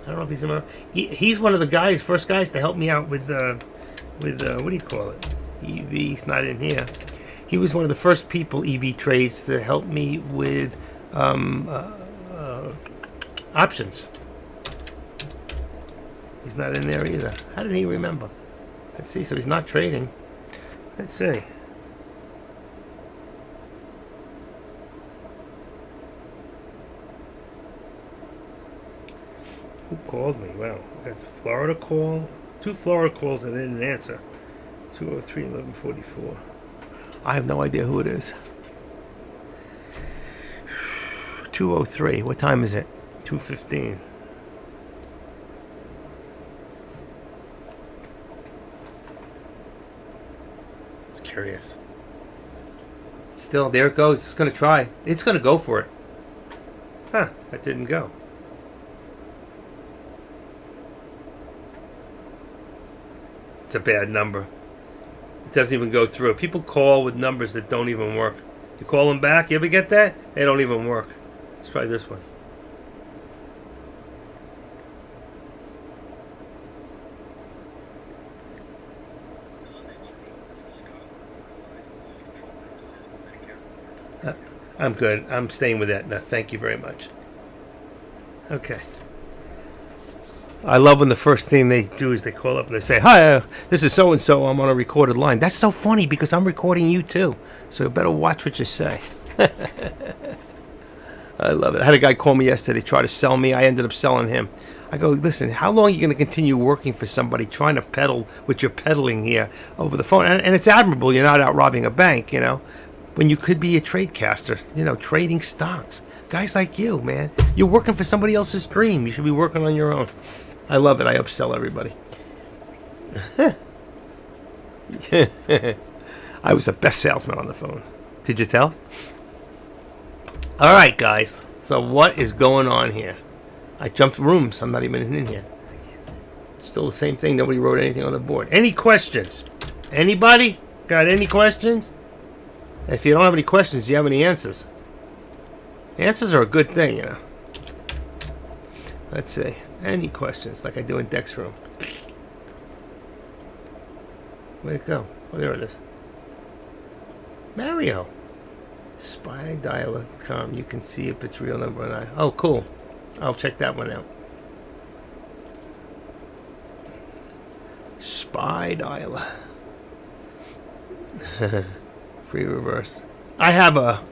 I don't know if he's in. He's one of the first guys to help me out with what do you call it? EV. He's not in here. He was one of the first people, EB Trades, to help me with options. He's not in there either. How did he remember? Let's see. So he's not trading. Let's see. Who called me? Wow. I got the Florida call. 2 Florida calls and I didn't answer. 203 1144. I have no idea who it is. 203. What time is it? 2:15. It's curious. Still, there it goes. It's going to try. It's going to go for it. Huh, that didn't go. It's a bad number. It doesn't even go through. People call with numbers that don't even work. You call them back, you ever get that? They don't even work. Let's try this one. I'm good. I'm staying with that. No, thank you very much. Okay. I love when the first thing they do is they call up and they say, "Hi, this is so and so. I'm on a recorded line." That's so funny because I'm recording you too. So you better watch what you say. I love it. I had a guy call me yesterday, try to sell me. I ended up selling him. I go, listen, how long are you going to continue working for somebody trying to peddle what you're peddling here over the phone? And it's admirable. You're not out robbing a bank, when you could be a trade caster, trading stocks. Guys like you, man, you're working for somebody else's dream. You should be working on your own. I love it. I upsell everybody. I was the best salesman on the phone. Could you tell? All right, guys. So what is going on here? I jumped rooms. I'm not even in here. Still the same thing. Nobody wrote anything on the board. Any questions? Anybody got any questions? If you don't have any questions, do you have any answers? Answers are a good thing, Let's see. Any questions, like I do in Dex Room? Where'd it go? Oh, there it is. Mario. SpyDial.com. You can see if it's real number or not. Oh, cool. I'll check that one out. SpyDial. Free reverse. I have a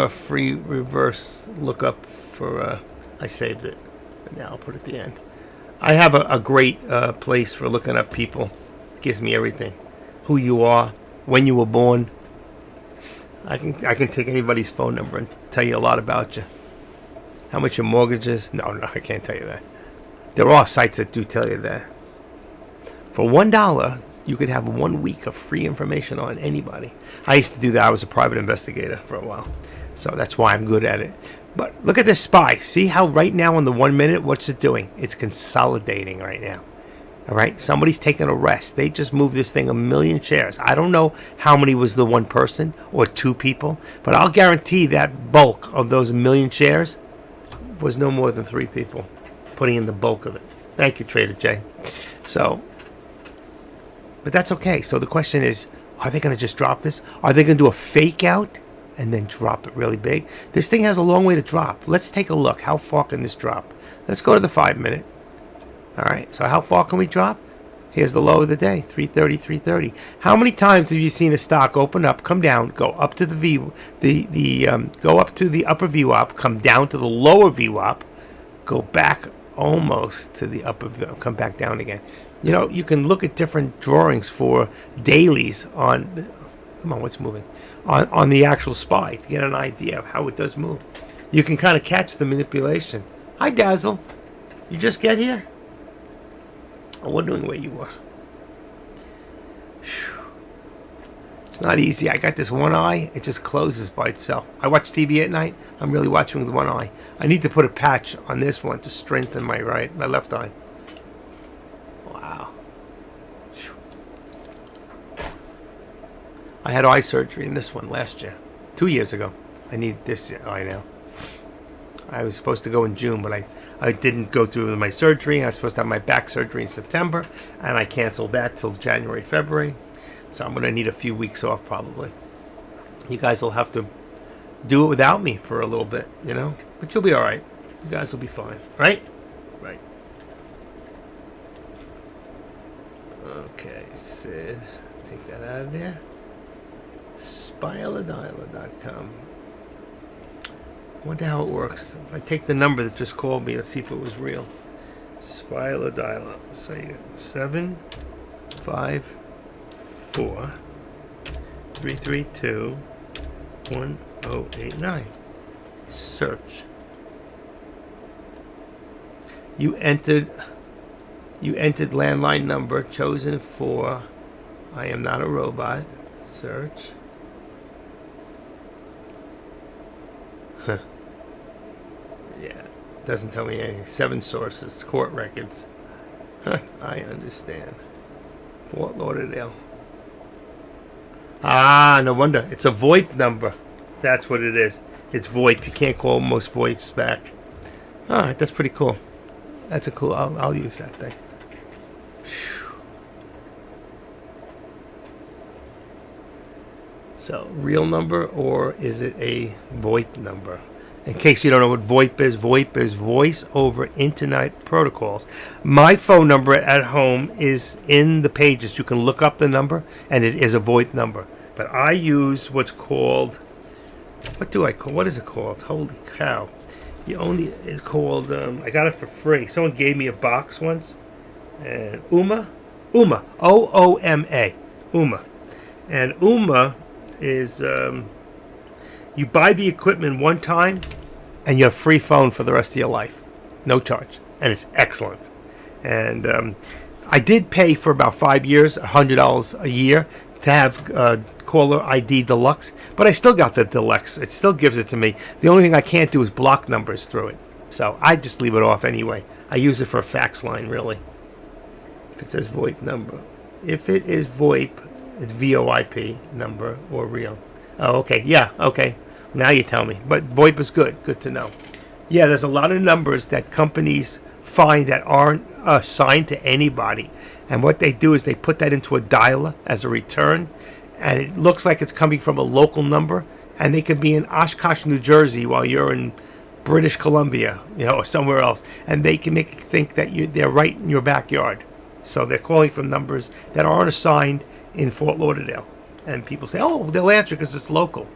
free reverse lookup for. I saved it. But now I'll put it at the end. I have a great place for looking up people. It gives me everything. Who you are, when you were born. I can take anybody's phone number and tell you a lot about you. How much your mortgage is? No, I can't tell you that. There are sites that do tell you that. For $1, you could have 1 week of free information on anybody. I used to do that. I was a private investigator for a while. So that's why I'm good at it. But look at this SPY. See how right now in the 1 minute, what's it doing? It's consolidating right now. All right, somebody's taking a rest. They just moved this thing 1 million shares. I don't know how many was the one person or two people, but I'll guarantee that bulk of those 1 million shares was no more than 3 people putting in the bulk of it. Thank you, Trader Jay. So, but that's okay. So the question is, are they going to just drop this? Are they going to do a fake out and then drop it really big? This thing has a long way to drop. Let's take a look. How far can this drop? Let's go to the 5 minute. All right, so how far can we drop? Here's the low of the day, 330, 330. How many times have you seen a stock open up, come down, go up to the go up to the upper VWAP, come down to the lower VWAP, go back almost to the upper VWAP, come back down again? You can look at different drawings for dailies on. Come on, what's moving? On the actual SPY to get an idea of how it does move. You can kind of catch the manipulation. Hi, Dazzle. You just get here? I'm wondering where you were. Whew. It's not easy. I got this one eye. It just closes by itself. I watch TV at night. I'm really watching with one eye. I need to put a patch on this one to strengthen my left eye. Wow. Whew. I had eye surgery in this one last year. 2 years ago. I need this eye now. I was supposed to go in June, but I didn't go through with my surgery. I was supposed to have my back surgery in September, and I canceled that till January, February. So I'm going to need a few weeks off probably. You guys will have to do it without me for a little bit, But you'll be all right. You guys will be fine, right? Right. Okay, Sid. Take that out of there. SpyDial.com. Wonder how it works. If I take the number that just called me, let's see if it was real. SpyDial. Say 754-332-1089. Search. You entered landline number chosen for I am not a robot. Search. Doesn't tell me anything. 7 sources, court records. Huh, I understand. Fort Lauderdale. Ah, no wonder. It's a VoIP number. That's what it is. It's VoIP. You can't call most VoIPs back. All right, that's pretty cool. That's a cool. I'll use that thing. Whew. So, real number, or is it a VoIP number? In case you don't know what VoIP is Voice over Internet Protocols. My phone number at home is in the pages. You can look up the number, and it is a VoIP number. But I use what's called, what is it called? Holy cow. It's called, I got it for free. Someone gave me a box once. And Ooma, O-O-M-A, Ooma. And Ooma is, you buy the equipment one time, and you have free phone for the rest of your life. No charge. And it's excellent. And I did pay for about 5 years, $100 a year, to have caller ID Deluxe. But I still got the Deluxe. It still gives it to me. The only thing I can't do is block numbers through it. So I just leave it off anyway. I use it for a fax line, really. If it says VoIP number. If it is VoIP, it's VoIP number or real. Oh, okay. Yeah, okay. Now you tell me. But VoIP is good. Good to know. Yeah, there's a lot of numbers that companies find that aren't assigned to anybody. And what they do is they put that into a dialer as a return. And it looks like it's coming from a local number. And they could be in Oshkosh, New Jersey, while you're in British Columbia, or somewhere else. And they can make you think that they're right in your backyard. So they're calling from numbers that aren't assigned in Fort Lauderdale. And people say, oh, they'll answer because it's local.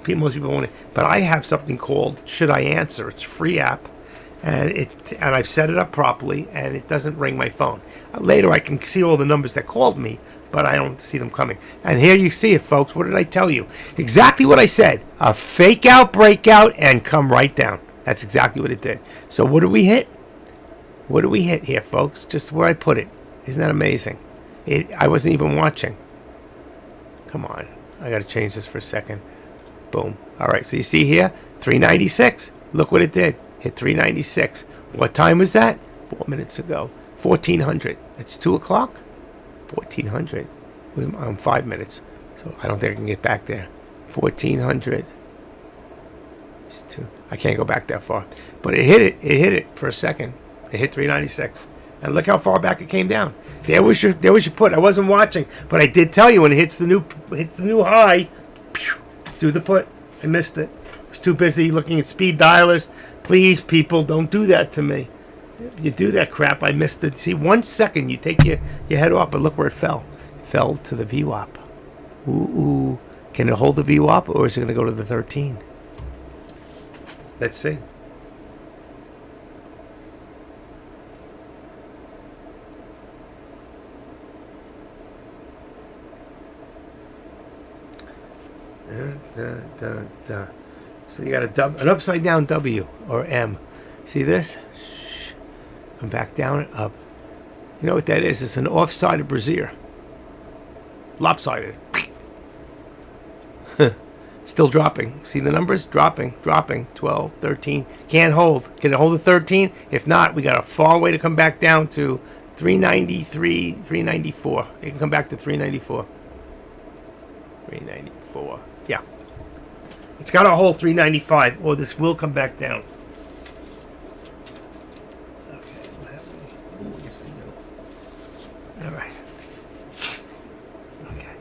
Most people won't. But I have something called Should I Answer? It's a free app. And I've set it up properly, and it doesn't ring my phone. Later, I can see all the numbers that called me, but I don't see them coming. And here you see it, folks. What did I tell you? Exactly what I said. A fake out, breakout, and come right down. That's exactly what it did. So what do we hit? What do we hit here, folks? Just where I put it. Isn't that amazing? I wasn't even watching. Come on. I got to change this for a second. Boom. All right. So you see here, 396. Look what it did. Hit 396. What time was that? 4 minutes ago. 1400. It's 2 o'clock. 1400. 5 minutes. So I don't think I can get back there. 1400. It's 2. I can't go back that far. But it hit it. It hit it for a second. It hit 396. And look how far back it came down. There was your put. I wasn't watching, but I did tell you when it hits the new high, do the put. I missed it. I was too busy looking at speed dialers. Please, people, don't do that to me. You do that crap, I missed it. See, 1 second, you take your head off, but look where it fell. It fell to the VWAP. Ooh. Can it hold the VWAP, or is it going to go to the 13? Let's see. So you got an upside down W or M. See this? Come back down and up. You know what that is? It's an offsided brassiere. Lopsided. Still dropping. See the numbers? Dropping. 12, 13. Can't hold. Can it hold the 13? If not, we got a far way to come back down to 393, 394. It can come back to 394. 394. Yeah. It's got a hold 395, or this will come back down. Okay, what happened? Oh, yes, I do. All right. Okay.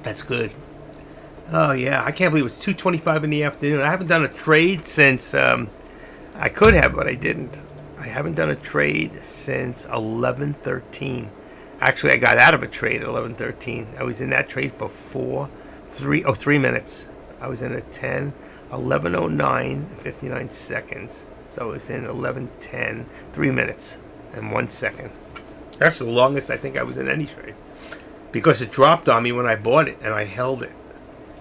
That's good. Oh yeah, I can't believe it's 2:25 in the afternoon. I haven't done a trade since I could have, but I didn't. I haven't done a trade since 11:13. Actually, I got out of a trade at 11:13. I was in that trade for 3 minutes. I was in at 11:09 59 seconds. So I was in 11:10, 3 minutes and 1 second. That's the longest I think I was in any trade. because it dropped on me when I bought it, and I held it.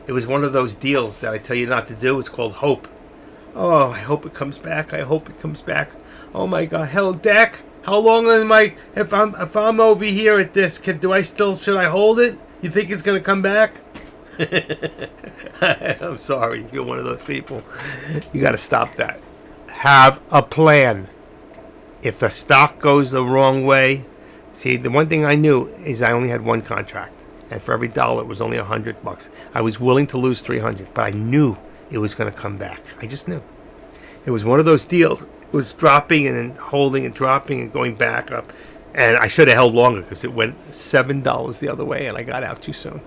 It was one of those deals that I tell you not to do. It's called hope. Oh, I hope it comes back. I hope it comes back. Oh my God, hell, Dak. How long am I? If I'm over here at this, should I hold it? You think it's gonna come back? I'm sorry, if you're one of those people. You got to stop that. Have a plan. If the stock goes the wrong way, see, the one thing I knew is I only had one contract, and for every dollar it was only $100. I was willing to lose 300, but I knew it was going to come back. I just knew. It was one of those deals. It was dropping and then holding and dropping and going back up, and I should have held longer because it went $7 the other way, and I got out too soon.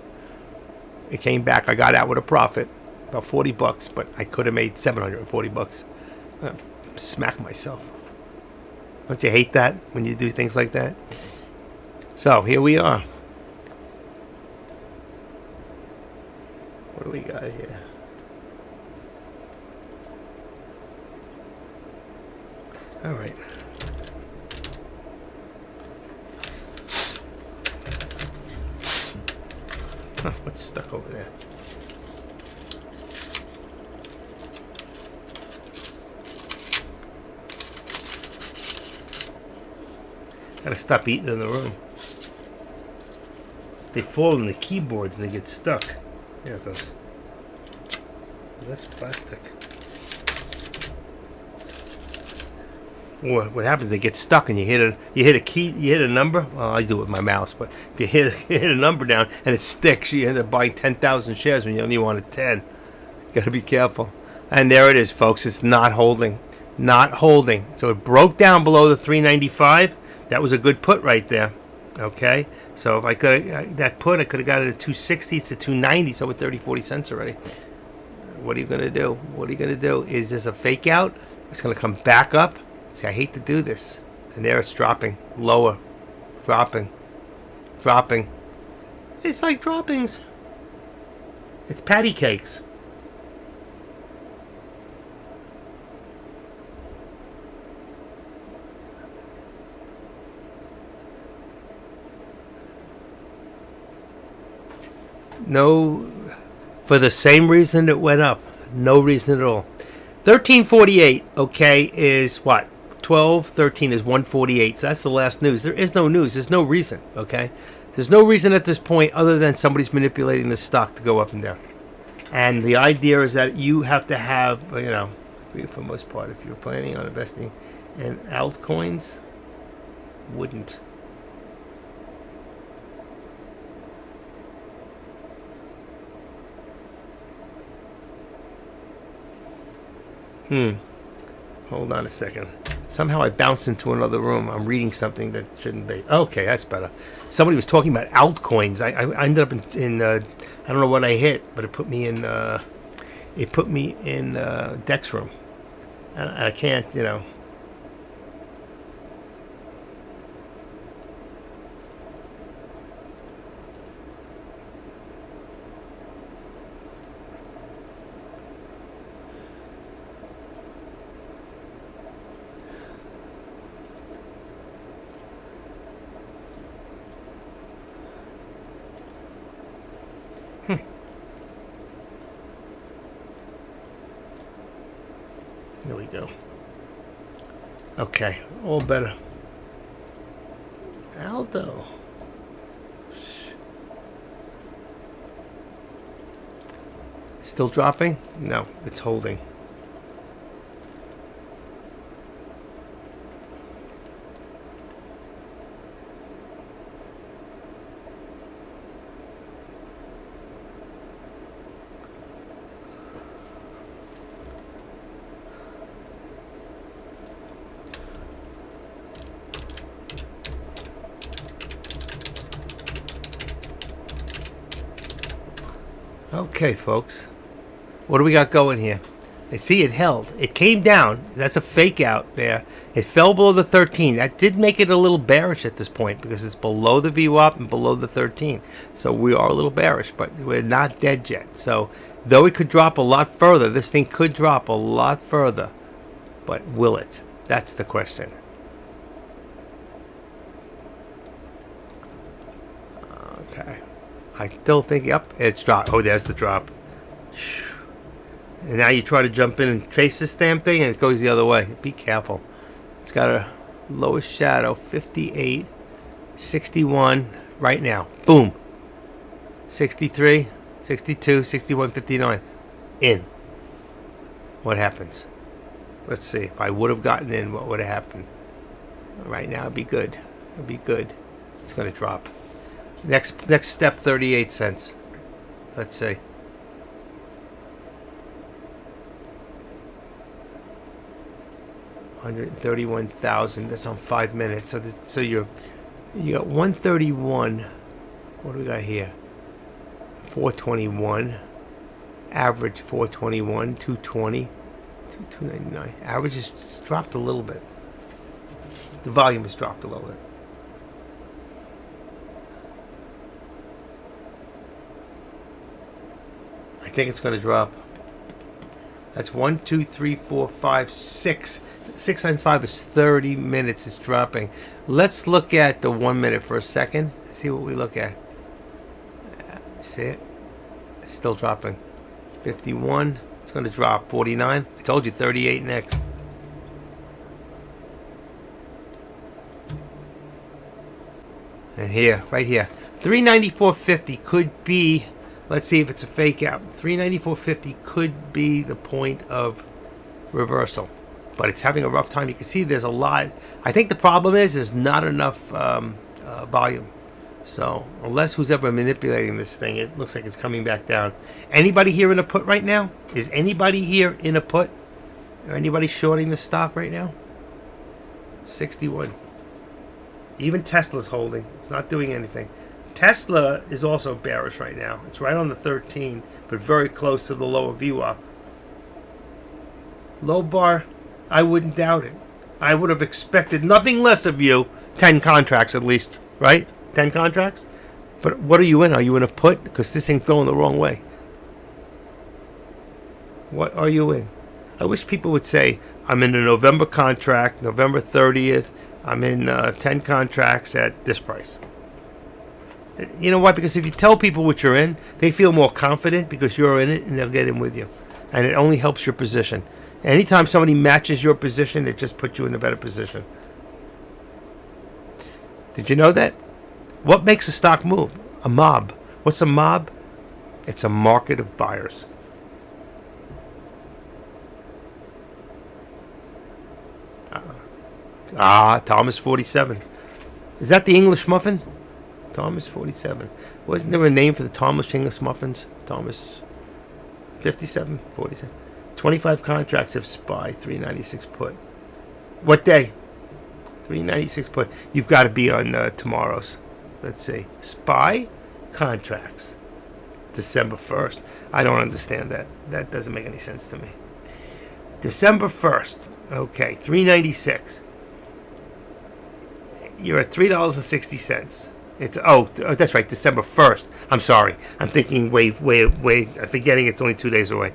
It came back. I got out with a profit, about $40, but I could have made $740. Smack myself. Don't you hate that when you do things like that? So here we are. What do we got here? All right. What's stuck over there? Gotta stop eating in the room. They fall in the keyboards and they get stuck. There it goes. That's plastic. Or what happens? They get stuck, and you hit a key, you hit a number. Well, I do it with my mouse, but if you hit a number down and it sticks, you end up buying 10,000 shares when you only wanted 10. You got to be careful. And there it is, folks. It's not holding, not holding. So it broke down below the 395. That was a good put right there. Okay. So if I could that put, I could have got it at 260 to 290, so with 30-40 cents already. What are you gonna do? What are you gonna do? Is this a fake out? It's gonna come back up. See, I hate to do this. And there it's dropping. Lower. Dropping. Dropping. It's like droppings. It's patty cakes. No, for the same reason it went up. No reason at all. 1348, okay, is what? 12, 13 is 148. So that's the last news. There is no news. There's no reason, okay? There's no reason at this point other than somebody's manipulating the stock to go up and down. And the idea is that you have to have, for the most part, if you're planning on investing in altcoins, wouldn't. Hold on a second. Somehow I bounced into another room. I'm reading something that shouldn't be. Okay, that's better. Somebody was talking about altcoins. I ended up in I don't know what I hit, but it put me in Dex room. And I can't, Here we go. Okay, all better. Alto. Still dropping? No, it's holding. Okay, folks. What do we got going here? See, it held. It came down. That's a fake out there. It fell below the 13. That did make it a little bearish at this point because it's below the VWAP and below the 13. So we are a little bearish, but we're not dead yet. So though it could drop a lot further, this thing could drop a lot further. But will it? That's the question. Okay. I still think, yep, it's dropped. Oh, there's the drop. And now you try to jump in and trace this damn thing, and it goes the other way. Be careful. It's got a lowest shadow, 58, 61 right now. Boom. 63, 62, 61, 59. In. What happens? Let's see. If I would have gotten in, what would have happened? Right now, it'd be good. It'd be good. It's going to drop. Next step, 38 cents. Let's see. $131,000. That's on 5 minutes. So you got 131. What do we got here? 421. Average 421. 220. 299. Average has dropped a little bit. The volume has dropped a little bit. I think it's going to drop. That's 1, 2, 3, 4, 5, 6. 6 times 5 is 30 minutes. It's dropping. Let's look at the 1 minute for a second. See what we look at. See it? It's still dropping. 51. It's going to drop. 49. I told you 38 next. And here, right here. 394.50 could be, let's see if it's a fake out. 394.50 could be the point of reversal. But it's having a rough time. You can see there's a lot. I think the problem is there's not enough volume. So unless who's ever manipulating this thing, it looks like it's coming back down. Anybody here in a put right now? Is anybody here in a put? Or anybody shorting the stock right now? 61. Even Tesla's holding. It's not doing anything. Tesla is also bearish right now. It's right on the 13, but very close to the lower VWAP. Low bar, I wouldn't doubt it. I would have expected nothing less of you. 10 contracts at least, right? 10 contracts? But what are you in? Are you in a put? Because this thing's going the wrong way. What are you in? I wish people would say, I'm in a November contract, November 30th. I'm in 10 contracts at this price. You know why? Because if you tell people what you're in, they feel more confident because you're in it and they'll get in with you. And it only helps your position. Anytime somebody matches your position, it just puts you in a better position. Did you know that? What makes a stock move? A mob. What's a mob? It's a market of buyers. Thomas 47. Is that the English muffin? Thomas 47. Wasn't there a name for the Thomas English muffins? Thomas 57, 47. 25 contracts of SPY, 396 put. What day? 396 put. You've got to be on tomorrow's. Let's see. SPY contracts. December 1st. I don't understand that. That doesn't make any sense to me. December 1st. Okay, 396. You're at $3.60. It's that's right, December 1st. I'm sorry. I'm thinking way. I'm forgetting it's only 2 days away.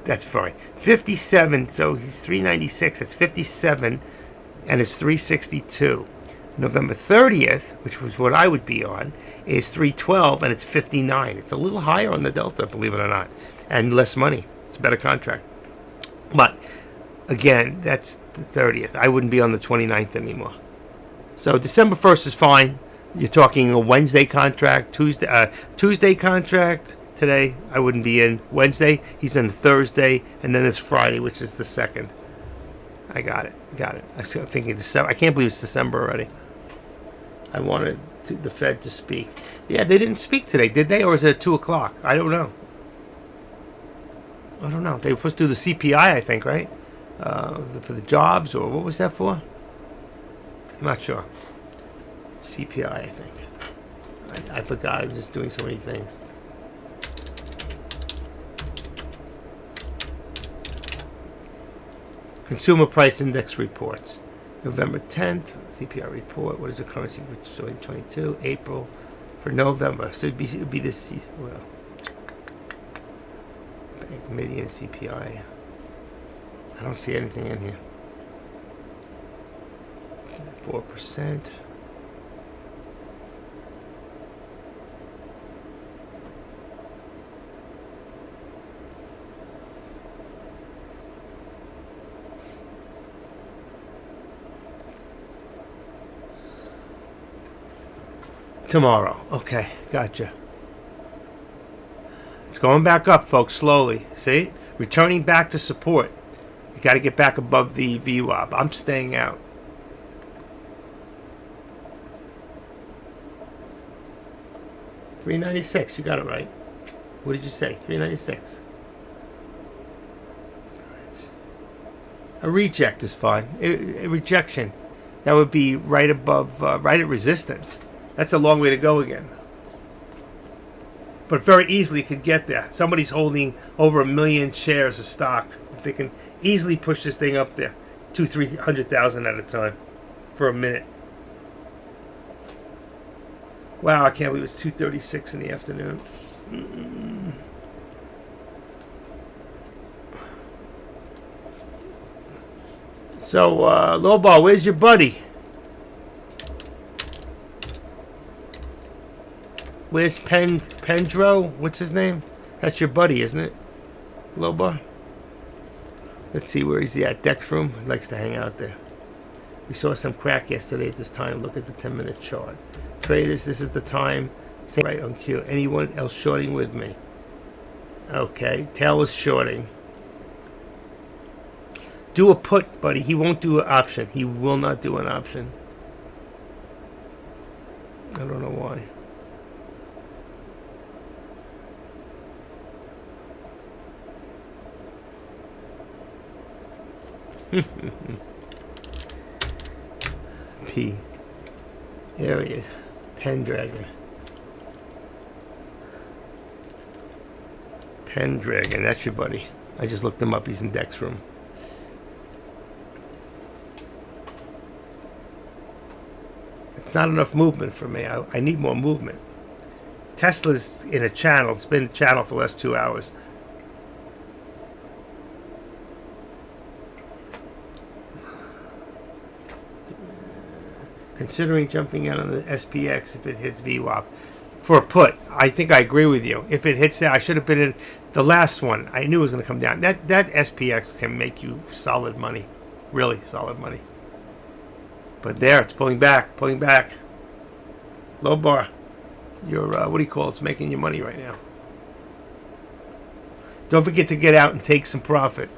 That's fine. 57. So he's 396. It's 57, and it's 362. November 30th, which was what I would be on, is 312, and it's 59. It's a little higher on the delta, believe it or not, and less money. It's a better contract. But again, that's the 30th. I wouldn't be on the 29th anymore. So December 1st is fine. You're talking a Wednesday contract, Tuesday contract. Today, I wouldn't be in. Wednesday, he's in Thursday, and then it's Friday, which is the 2nd. I got it. I'm still thinking December. I can't believe it's December already. I wanted the Fed to speak. Yeah, they didn't speak today, did they? Or is it 2 o'clock? I don't know. They were supposed to do the CPI, I think, right? For the jobs, or what was that for? I'm not sure. CPI, I think. I forgot. I was just doing so many things. Consumer Price Index reports. November 10th, CPI report. What is the currency for 2022? April for November. So it'd be this, well, Bank Median CPI. I don't see anything in here. 4%. Tomorrow. Okay, gotcha. It's going back up, folks, slowly. See? Returning back to support. You got to get back above the VWAP. I'm staying out. $3.96. You got it right. What did you say? $3.96. A reject is fine. A rejection. That would be right above, right at resistance. That's a long way to go again. But very easily could get there. Somebody's holding over 1 million shares of stock. They can easily push this thing up there. 300,000 at a time for a minute. Wow, I can't believe it's 2:36 in the afternoon. So, Lowball, where's your buddy? Where's Pendro? What's his name? That's your buddy, isn't it? Lowball? Let's see where he's at. Dex room. He likes to hang out there. We saw some crack yesterday at this time. Look at the 10-minute chart. Traders, this is the time. Say right on cue. Anyone else shorting with me? Okay. Taylor's shorting. Do a put, buddy. He won't do an option. He will not do an option. I don't know why. P. There he is. Pendragon. Pendragon. That's your buddy. I just looked him up. He's in Dex room. It's not enough movement for me. I need more movement. Tesla's in a channel. It's been a channel for the last 2 hours. Considering jumping out on the SPX if it hits VWAP. For a put, I think I agree with you. If it hits that, I should have been in the last one. I knew it was going to come down. That SPX can make you solid money. Really solid money. But there, it's pulling back. Low bar. Your, what do you call it? It's making you money right now. Don't forget to get out and take some profit.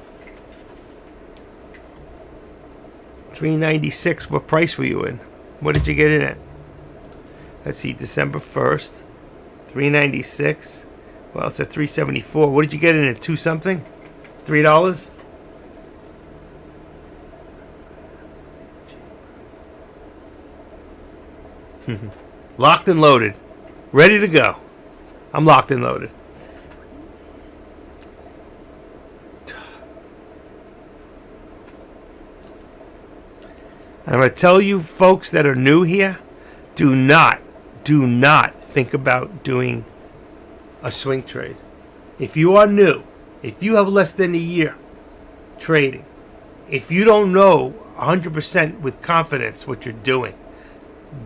$3.96. What price were you in? What did you get in at? Let's see, December 1st. $3.96. Well, it's at $3.74. What did you get in at? 2 something? $3? Locked and loaded. Ready to go. I'm locked and loaded. I'm going to tell you folks that are new here, do not think about doing a swing trade. If you are new, if you have less than a year trading, if you don't know 100% with confidence what you're doing,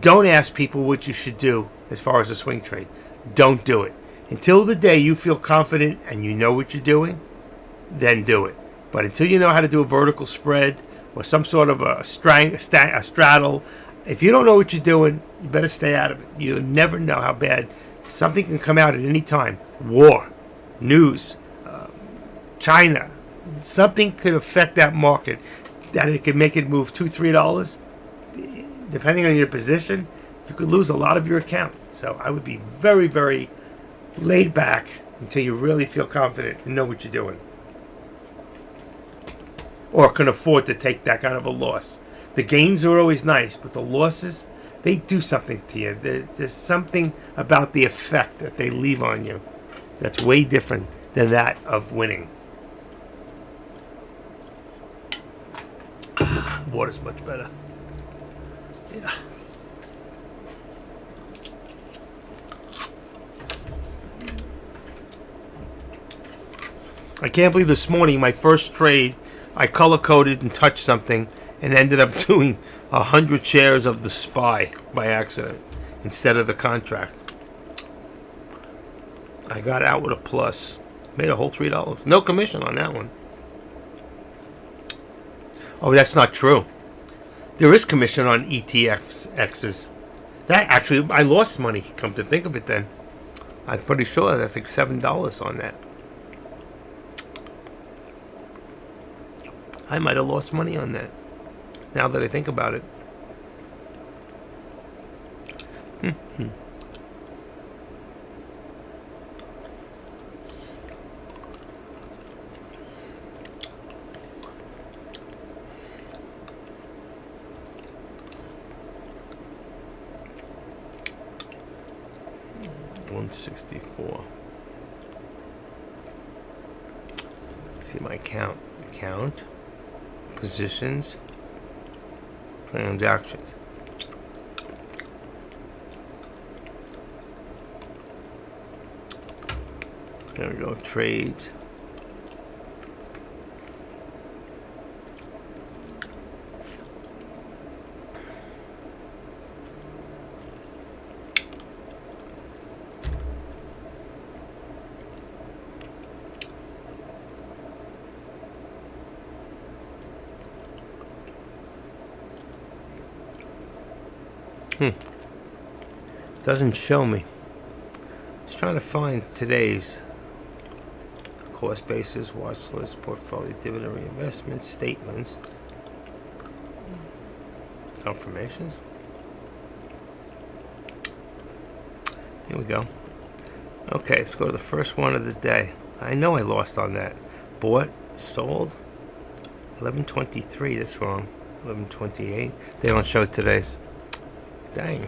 don't ask people what you should do as far as a swing trade. Don't do it. Until the day you feel confident and you know what you're doing, then do it. But until you know how to do a vertical spread or some sort of a straddle, if you don't know what you're doing, you better stay out of it. You never know how bad something can come out at any time. War, news, China, something could affect that market that it could make it move $2-3. Depending on your position, you could lose a lot of your account. So I would be very, very laid back until you really feel confident and know what you're doing. Or can afford to take that kind of a loss. The gains are always nice, but the losses, they do something to you. There's something about the effect that they leave on you that's way different than that of winning. Water's much better. Yeah. I can't believe this morning, my first trade, I color-coded and touched something and ended up doing 100 shares of the SPY by accident instead of the contract. I got out with a plus. Made a whole $3. No commission on that one. Oh, that's not true. There is commission on ETFs. That actually, I lost money. Come to think of it, then I'm pretty sure that's like $7 on that. I might have lost money on that. Now that I think about it. 164. See my account. Account. Positions. Transactions. There we go. Trades. Doesn't show me. Just trying to find today's cost basis, watch list, portfolio, dividend reinvestment, statements, confirmations. Here we go. Okay, let's go to the first one of the day. I know I lost on that. Bought, sold, 1123. That's wrong. 1128. They don't show today's. Dang.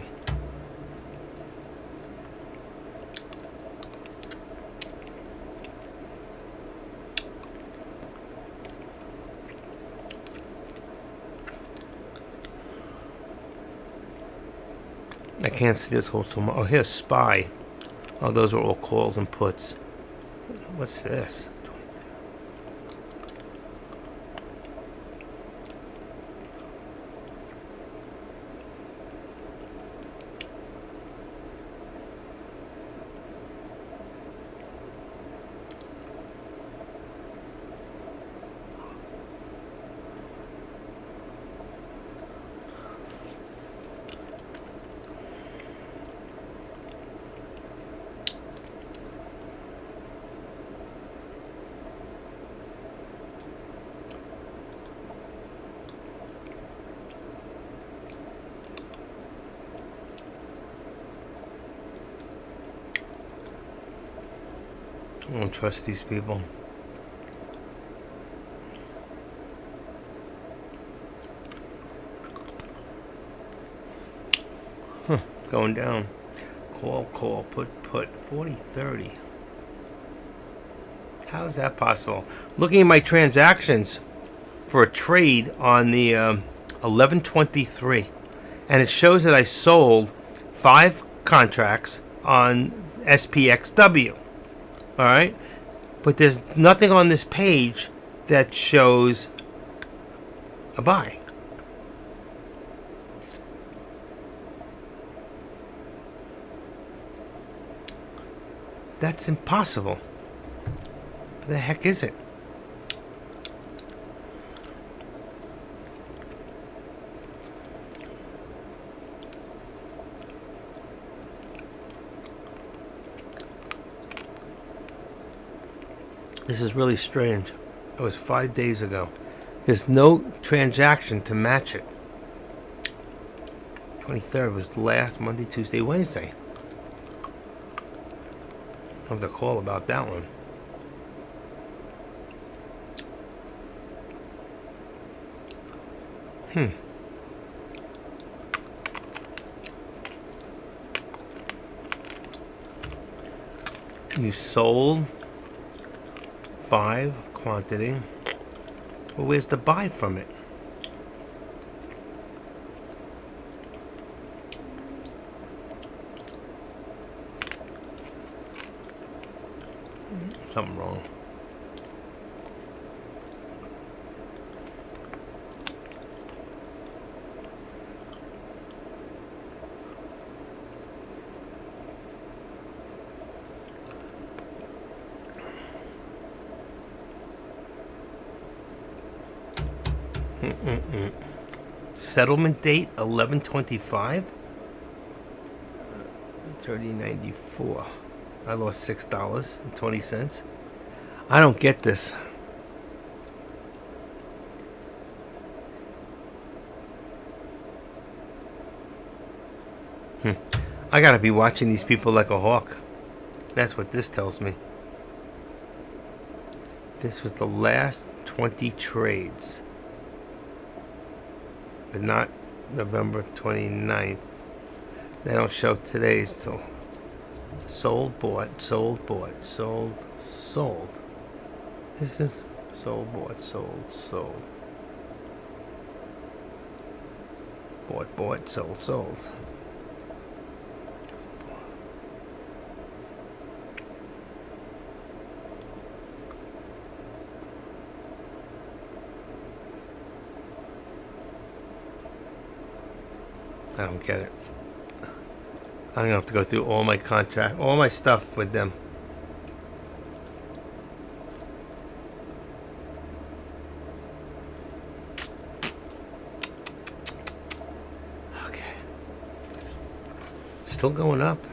I can't see this whole tomorrow. Oh, here's SPY. Oh, those are all calls and puts. What's this? I don't trust these people. Going down. Call, put, 40-30. How is that possible? Looking at my transactions for a trade on the 1123, and it shows that I sold 5 contracts on SPXW. All right, but there's nothing on this page that shows a buy. That's impossible. What the heck is it? This is really strange. It was 5 days ago. There's no transaction to match it. 23rd was last Monday, Tuesday, Wednesday. I'll have to call about that one. You sold 5 quantity. Well, where's the buy from it? Something wrong. Settlement date 11/25. 30.94. I lost $6.20. I don't get this. I gotta be watching these people like a hawk. That's what this tells me. This was the last 20 trades, but not November 29th. They don't show today's till sold, bought, sold, bought, sold, sold. This is sold, bought, sold, sold. Bought, sold, sold. I don't get it. I'm gonna have to go through all my contract, all my stuff with them. Okay. Still going up.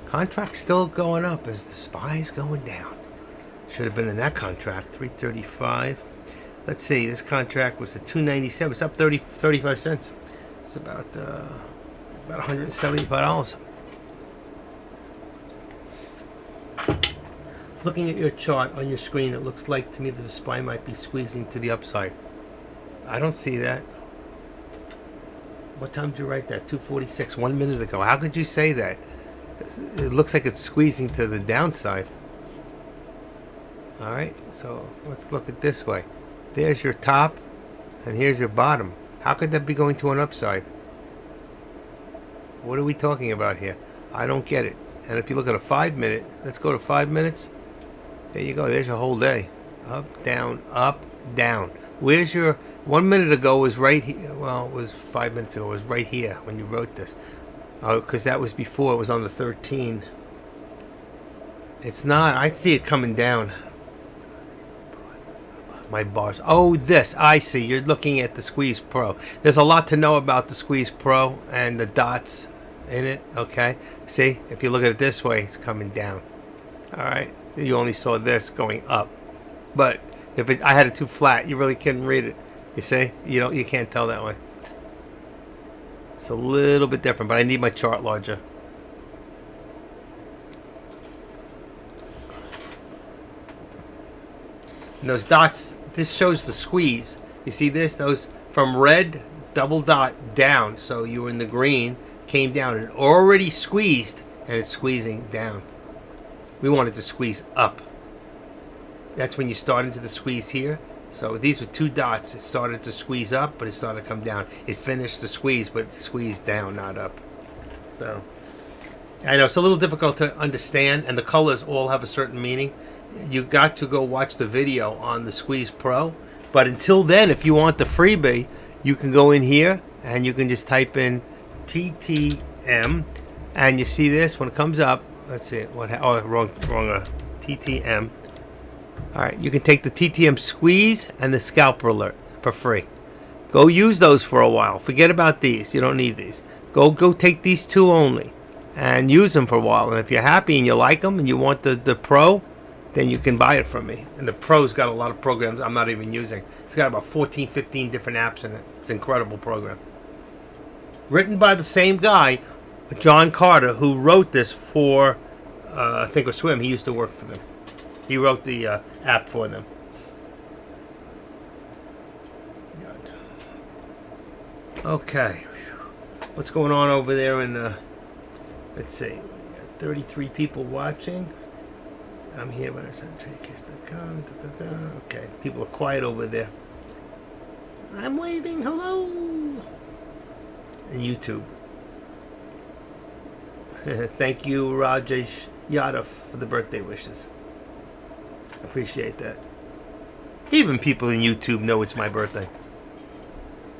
Contract still going up as the SPY's going down. Should have been in that contract, 335. Let's see, this contract was at 297. It's up 35 cents. It's about $175. Looking at your chart on your screen, it looks like to me that the SPY might be squeezing to the upside. I don't see that. What time did you write that? 2:46, 1 minute ago. How could you say that? It looks like it's squeezing to the downside. All right, so let's look at it this way. There's your top, and here's your bottom. How could that be going to an upside? What are we talking about here? I don't get it. And if you look at a 5 minute, let's go to 5 minutes. There you go. There's your whole day. Up, down, up, down. Where's your 1 minute ago was right here. Well, it was 5 minutes ago. It was right here when you wrote this. Oh, because that was before. It was on the 13. It's not. I see it coming down. My bars. Oh, this. I see. You're looking at the Squeeze Pro. There's a lot to know about the Squeeze Pro and the dots in it. Okay. See, if you look at it this way, it's coming down. All right. You only saw this going up. But if I had it too flat, you really couldn't read it. You see? You can't tell that way. It's a little bit different, but I need my chart larger. And those dots, this shows the squeeze. You see this? Those from red, double dot down. So you were in the green, came down and already squeezed, and it's squeezing down. We wanted to squeeze up. That's when you start into the squeeze here. So these were two dots. It started to squeeze up, but it started to come down. It finished the squeeze, but it squeezed down, not up. So I know it's a little difficult to understand, and the colors all have a certain meaning. You got to go watch the video on the Squeeze Pro. But until then, if you want the freebie, you can go in here and you can just type in TTM, and you see this when it comes up. Let's see wrong TTM. All right, you can take the TTM Squeeze and the Scalper Alert for free. Go use those for a while. Forget about these. You don't need these. Go take these two only and use them for a while. And if you're happy and you like them and you want the Pro, then you can buy it from me. And the Pro's got a lot of programs I'm not even using. It's got about 14, 15 different apps in it. It's an incredible program. Written by the same guy, John Carter, who wrote this for, I think, or Swim. He used to work for them. He wrote the app for them. Okay. What's going on over there in let's see. 33 people watching. I'm here when it's on tradecase.com. Okay, people are quiet over there. I'm waving hello. And YouTube. Thank you, Rajesh Yadav, for the birthday wishes. Appreciate that. Even people in YouTube know it's my birthday.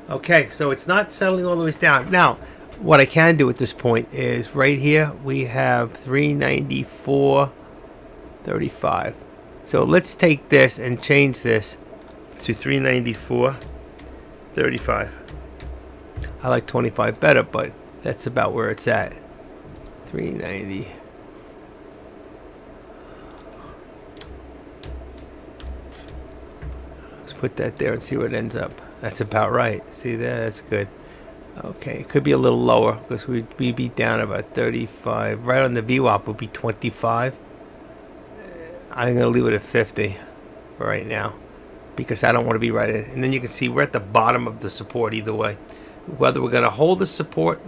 Okay, so it's not settling all the way down. Now, what I can do at this point is right here we have 394.35. So let's take this and change this to 394.35. I like 25 better, but that's about where it's at. 390. Let's put that there and see where it ends up. That's about right. See there? That's good. Okay, it could be a little lower because we'd be down about 35. Right on the VWAP would be 25. I'm going to leave it at 50 for right now because I don't want to be right in. And then you can see we're at the bottom of the support either way. Whether we're going to hold the support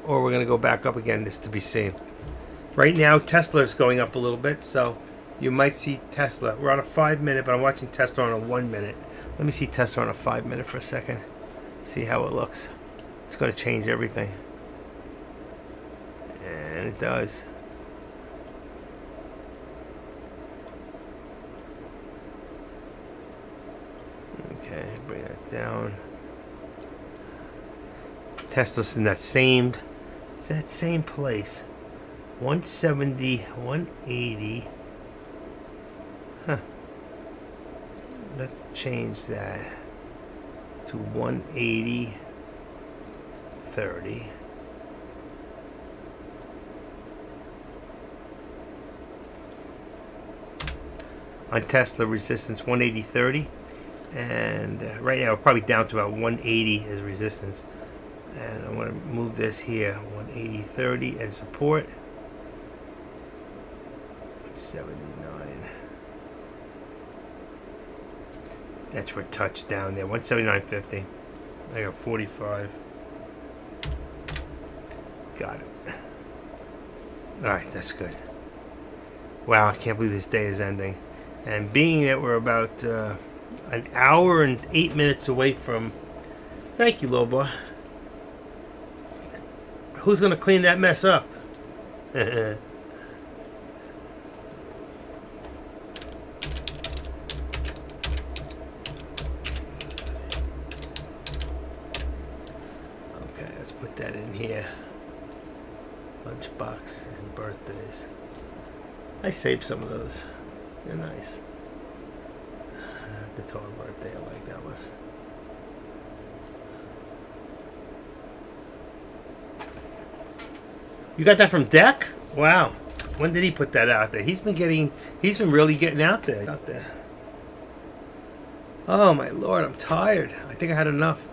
or we're going to go back up again is to be seen. Right now, Tesla is going up a little bit, so you might see Tesla. We're on a 5 minute, but I'm watching Tesla on a 1 minute. Let me see Tesla on a 5 minute for a second. See how it looks. It's going to change everything. And it does. Okay, bring that down. Tesla's in that same, it's that same place. 170, 180. Huh. Let's change that to 180, 30. On Tesla, resistance 180.30, and right now we're probably down to about 180 as resistance. And I'm going to move this here, 180.30 and support 79. That's for touchdown there, 179.50. I got 45. Got it. All right, that's good. Wow, I can't believe this day is ending. And being that we're about an hour and 8 minutes away from... Thank you, Lobo. Who's going to clean that mess up? Okay, let's put that in here. Lunchbox and birthdays. I saved some of those. They're nice. Guitar birthday, I like that one. You got that from Deck? Wow. When did he put that out there? He's been really getting out there. Oh my Lord, I'm tired. I think I had enough.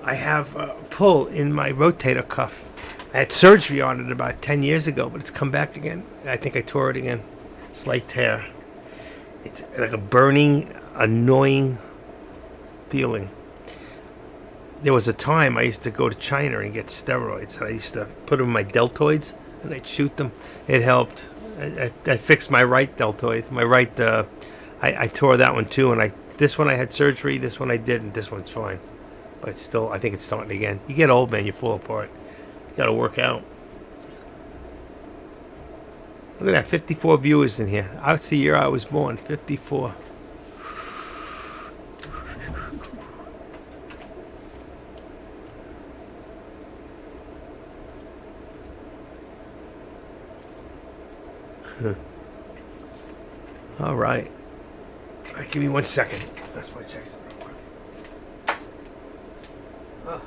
I have a pull in my rotator cuff. I had surgery on it about 10 years ago, but it's come back again. I think I tore it again. Slight tear. It's like a burning, annoying feeling. There was a time I used to go to China and get steroids. I used to put them in my deltoids and I'd shoot them. It helped. I fixed my right deltoid. My right, I tore that one too. And this one I had surgery. This one I didn't. This one's fine. But still, I think it's starting again. You get old, man, you fall apart. You got to work out. Look at that, 54 viewers in here. That's the year I was born, 54. All right. All right, give me 1 second. That's why I check something real quick. Oh.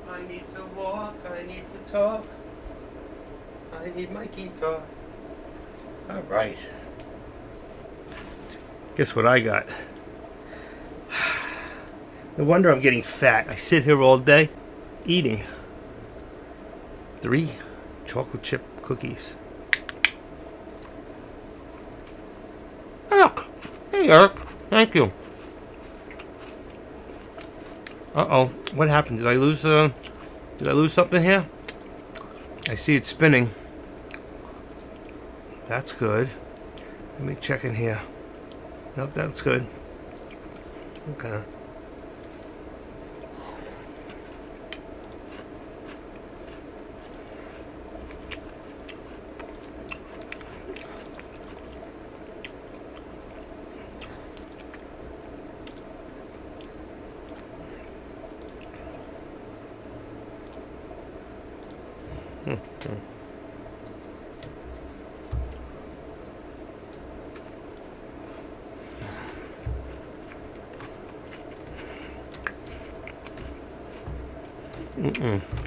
I need to walk, I need to talk, I need my guitar. All right. Guess what I got? No wonder I'm getting fat. I sit here all day eating 3 chocolate chip cookies. Hey, Eric. Thank you. Uh-oh. What happened? Did I lose something here? I see it spinning. That's good. Let me check in here. Nope, that's good. Okay.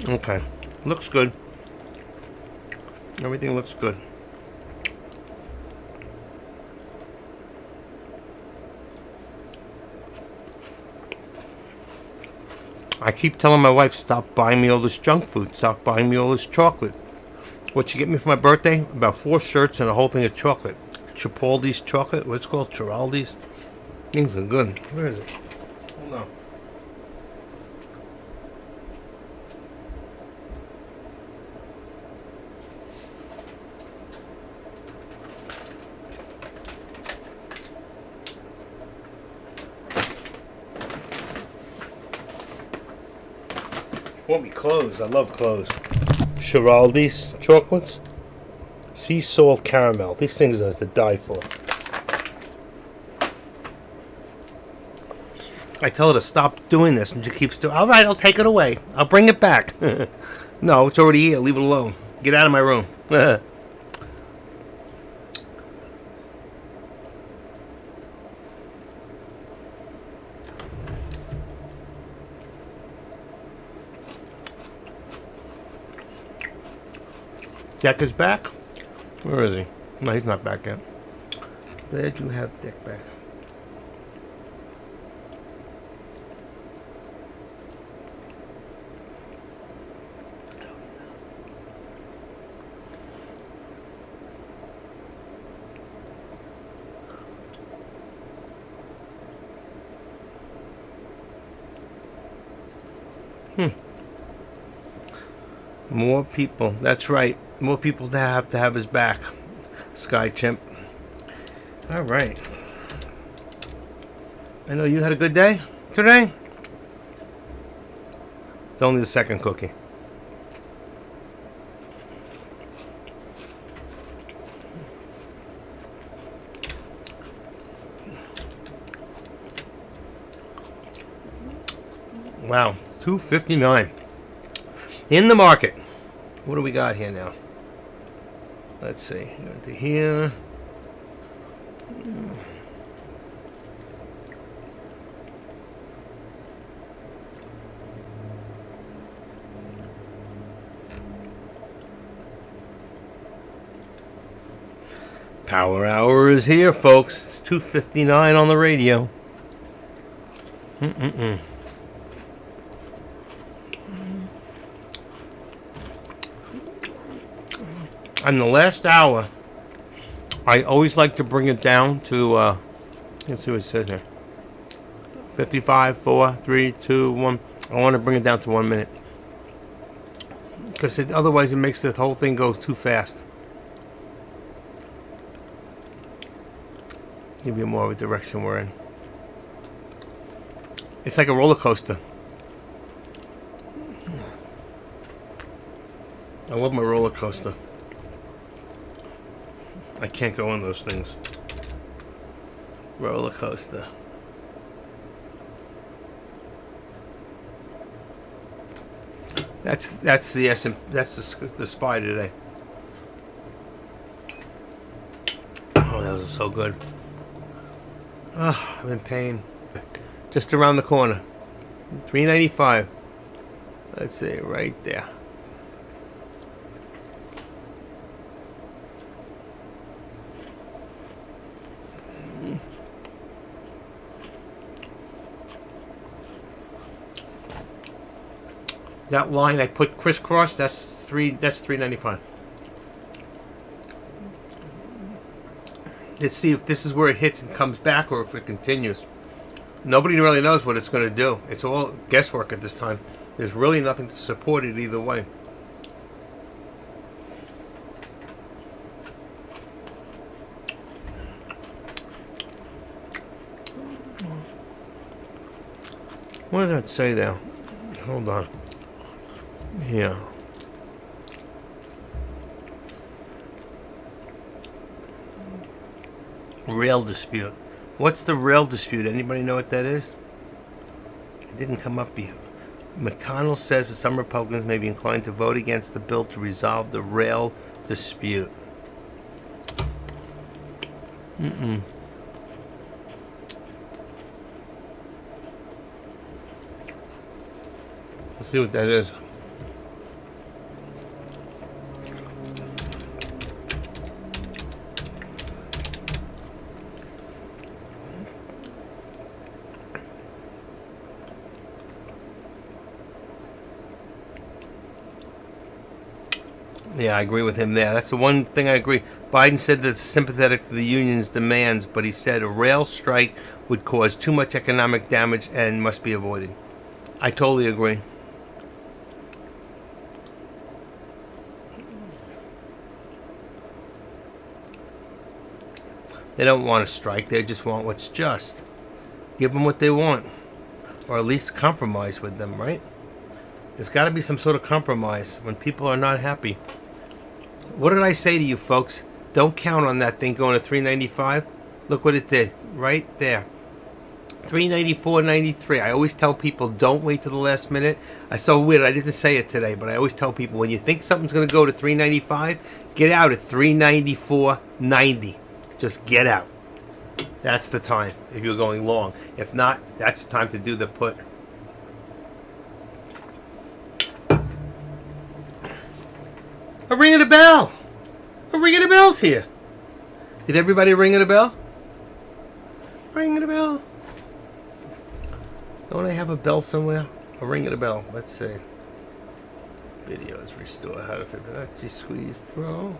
Okay. Looks good. Everything looks good. I keep telling my wife, stop buying me all this junk food. Stop buying me all this chocolate. What she get me for my birthday? About 4 shirts and a whole thing of chocolate. Chipoldi's chocolate. What's it called? Chiraldi's. Things are good. Where is it? Hold on. Want me clothes? I love clothes. Chiraldi's chocolates. Sea salt caramel. These things are to die for. I tell her to stop doing this, and she keeps doing. All right, I'll take it away. I'll bring it back. No, it's already here. Leave it alone. Get out of my room. Deck is back. Where is he? No, he's not back yet. Glad you have Deck back. More people. That's right. More people that have to have his back. Sky Chimp. All right. I know you had a good day today. It's only the second cookie. Wow, $2.59 in the market. What do we got here now? Let's see. Go to here. Power Hour is here, folks. It's 2:59 on the radio. On the last hour, I always like to bring it down to, let's see what it says here. 55, 4, 3, 2, 1. I want to bring it down to 1 minute. Because otherwise it makes the whole thing go too fast. Give you more of a direction we're in. It's like a roller coaster. I love my roller coaster. I can't go on those things. Roller coaster. That's the the SPY today. Oh, those are so good. Oh, I'm in pain. Just around the corner. $3.95. Let's see, right there. That line I put crisscross, that's $3.95. Let's see if this is where it hits and comes back or if it continues. Nobody really knows what it's going to do. It's all guesswork at this time. There's really nothing to support it either way. What does that say there? Hold on. Yeah. Rail dispute. What's the rail dispute? Anybody know what that is? It didn't come up before. McConnell says that some Republicans may be inclined to vote against the bill to resolve the rail dispute. Let's see what that is. Yeah, I agree with him there. That's the one thing I agree. Biden said that's sympathetic to the union's demands, but he said a rail strike would cause too much economic damage and must be avoided. I totally agree. They don't want to strike. They just want what's just. Give them what they want. Or at least compromise with them, right? There's got to be some sort of compromise when people are not happy. What did I say to you folks? Don't count on that thing going to 395. Look what it did right there. 394.93. I always tell people don't wait to the last minute. I so weird. I didn't say it today, but I always tell people when you think something's going to go to 395, get out at 394.90. Just get out. That's the time if you're going long. If not, that's the time to do the put. A ring of the bell. A ring of the bell's here. Did everybody ring of the bell? Ring of the bell. Don't I have a bell somewhere? A ring of the bell. Let's see. Videos restore how to Fibonacci squeeze pro.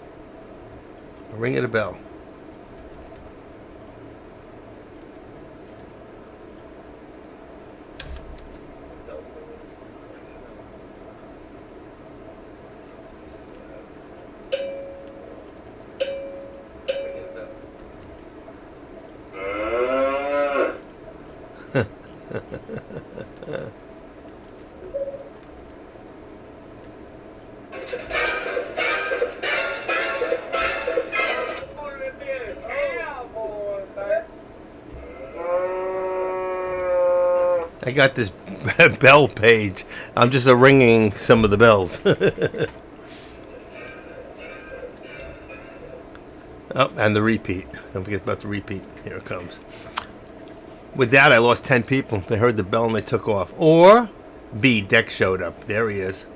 A ring of the bell. I got this bell page. I'm just ringing some of the bells. Oh, and the repeat. Don't forget about the repeat. Here it comes. With that, I lost 10 people. They heard the bell and they took off. Or B, Deck showed up. There he is.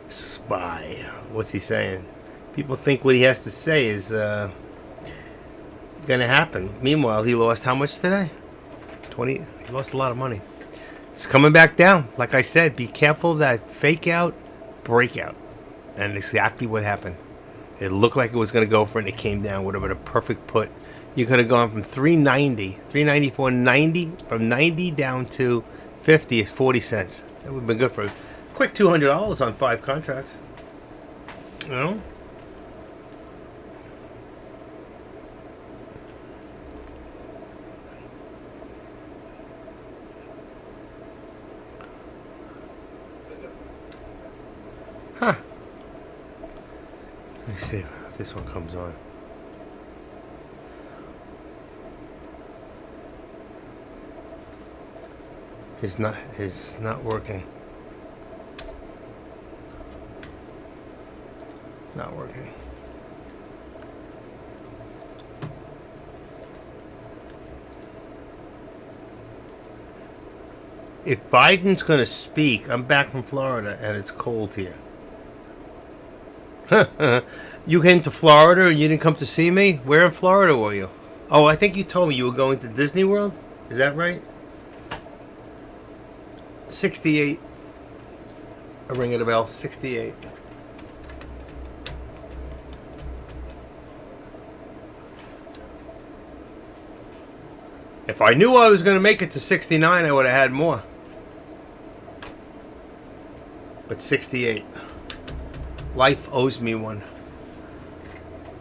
Spy. What's he saying? People think what he has to say is going to happen. Meanwhile, he lost how much today? 20. He lost a lot of money. It's coming back down. Like I said, be careful of that fake out, breakout. And exactly what happened. It looked like it was going to go for it, and it came down. Would have been a perfect put. You could have gone from 394.90, from 90 down to 50 is 40 cents. That would have been good for a quick $200 on 5 contracts. You know? Huh. Let me see if this one comes on. It's not working. Not working. If Biden's going to speak, I'm back from Florida and it's cold here. You came to Florida and you didn't come to see me? Where in Florida were you? Oh, I think you told me you were going to Disney World. Is that right? 68. A ring of the bell. 68. If I knew I was going to make it to 69, I would have had more. But 68. Life owes me one.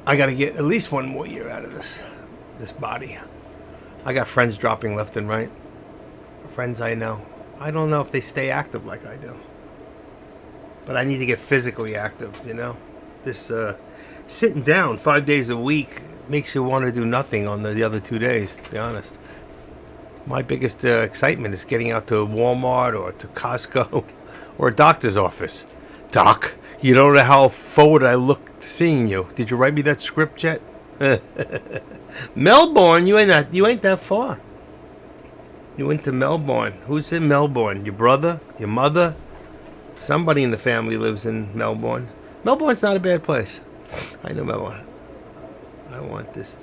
I got to get at least one more year out of this body. I got friends dropping left and right. Friends I know. I don't know if they stay active like I do. But I need to get physically active, you know? This sitting down 5 days a week makes you want to do nothing on the other 2 days, to be honest. My biggest excitement is getting out to Walmart or to Costco or a doctor's office. Doc, you don't know how forward I look to seeing you. Did you write me that script yet? Melbourne, you ain't that far. You went to Melbourne. Who's in Melbourne? Your brother? Your mother? Somebody in the family lives in Melbourne. Melbourne's not a bad place. I know Melbourne. I want this.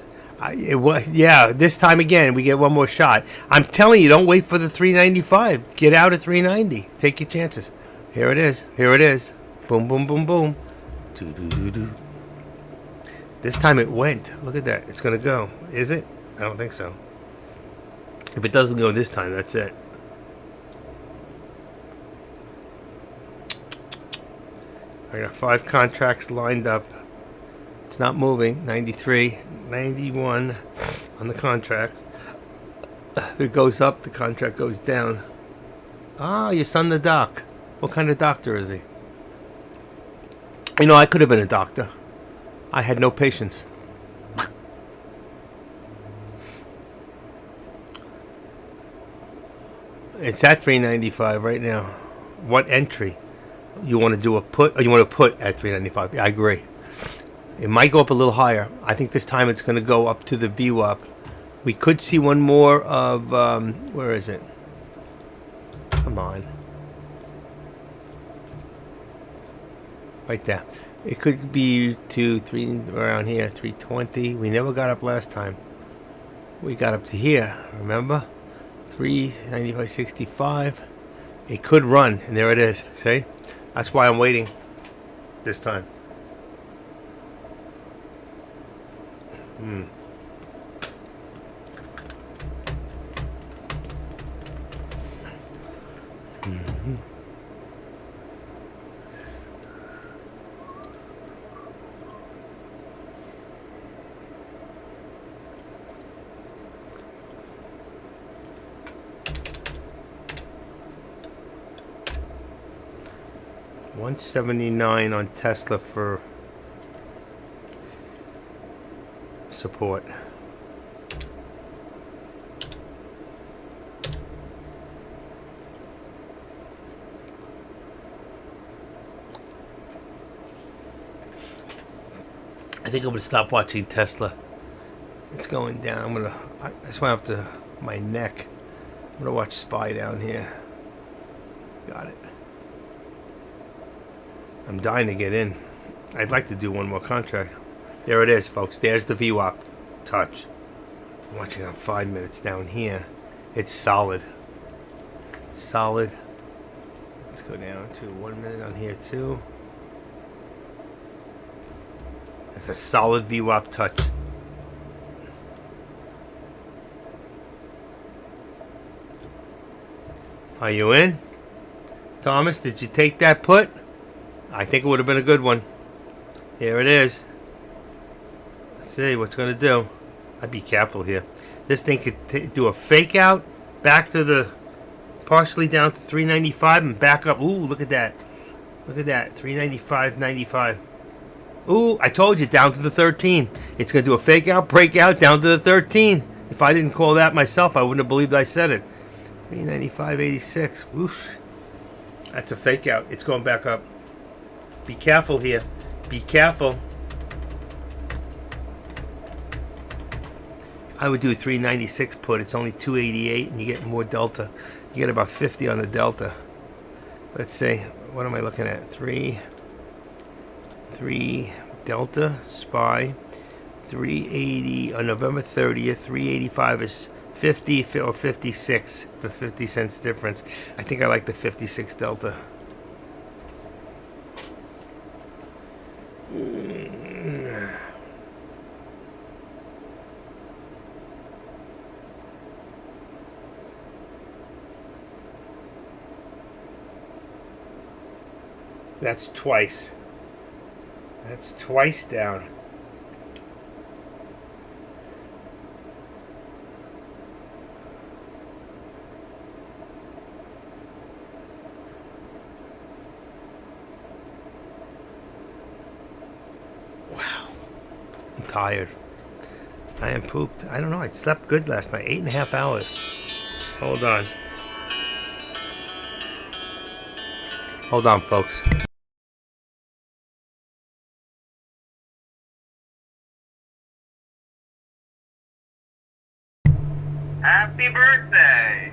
Yeah, this time again, we get one more shot. I'm telling you, don't wait for the 395. Get out at 390. Take your chances. Here it is. Here it is. Boom, boom, boom, boom. Doo-doo-doo-doo. This time it went. Look at that. It's going to go. Is it? I don't think so. If it doesn't go this time, that's it. I got 5 contracts lined up. It's not moving. 93, 91 on the contract. If it goes up, the contract goes down. Ah, your son the doc. What kind of doctor is he? You know, I could have been a doctor. I had no patience. It's at 395 right now. What entry? You want to do a put? Or you want to put at 395? Yeah, I agree. It might go up a little higher. I think this time it's going to go up to the VWAP. We could see one more of, where is it? Come on. Right there. It could be 2, 3, around here, 320. We never got up last time. We got up to here, remember? 395.65. It could run, and there it is. See? That's why I'm waiting this time. Mm-hmm. $179 on Tesla for support. I think I'm gonna stop watching Tesla. It's going down. That's why I'm up to my neck. I'm gonna watch SPY down here. Got it. I'm dying to get in. I'd like to do one more contract. There it is, folks. There's the VWAP touch. I'm watching on 5 minutes down here. It's solid. Solid. Let's go down to 1 minute on here too. It's a solid VWAP touch. Are you in? Thomas, did you take that put? I think it would have been a good one. Here it is. Let's see what's going to do. I'd be careful here. This thing could do a fake out, back to the partially down to 395 and back up. Ooh, look at that. Look at that. 395.95. Ooh, I told you, down to the 13. It's going to do a fake out, break out, down to the 13. If I didn't call that myself, I wouldn't have believed I said it. 395.86. Whoosh. That's a fake out. It's going back up. Be careful here. Be careful. I would do a 396 put. It's only 288 and you get more delta. You get about 50 on the delta. Let's see. What am I looking at? 3 delta SPY 380 on November 30th. 385 is 50 or 56 for 50 cents difference. I think I like the 56 delta. That's twice. That's twice down. Wow. I'm tired. I am pooped. I don't know. I slept good last night. 8.5 hours. Hold on. Hold on, folks. Happy birthday!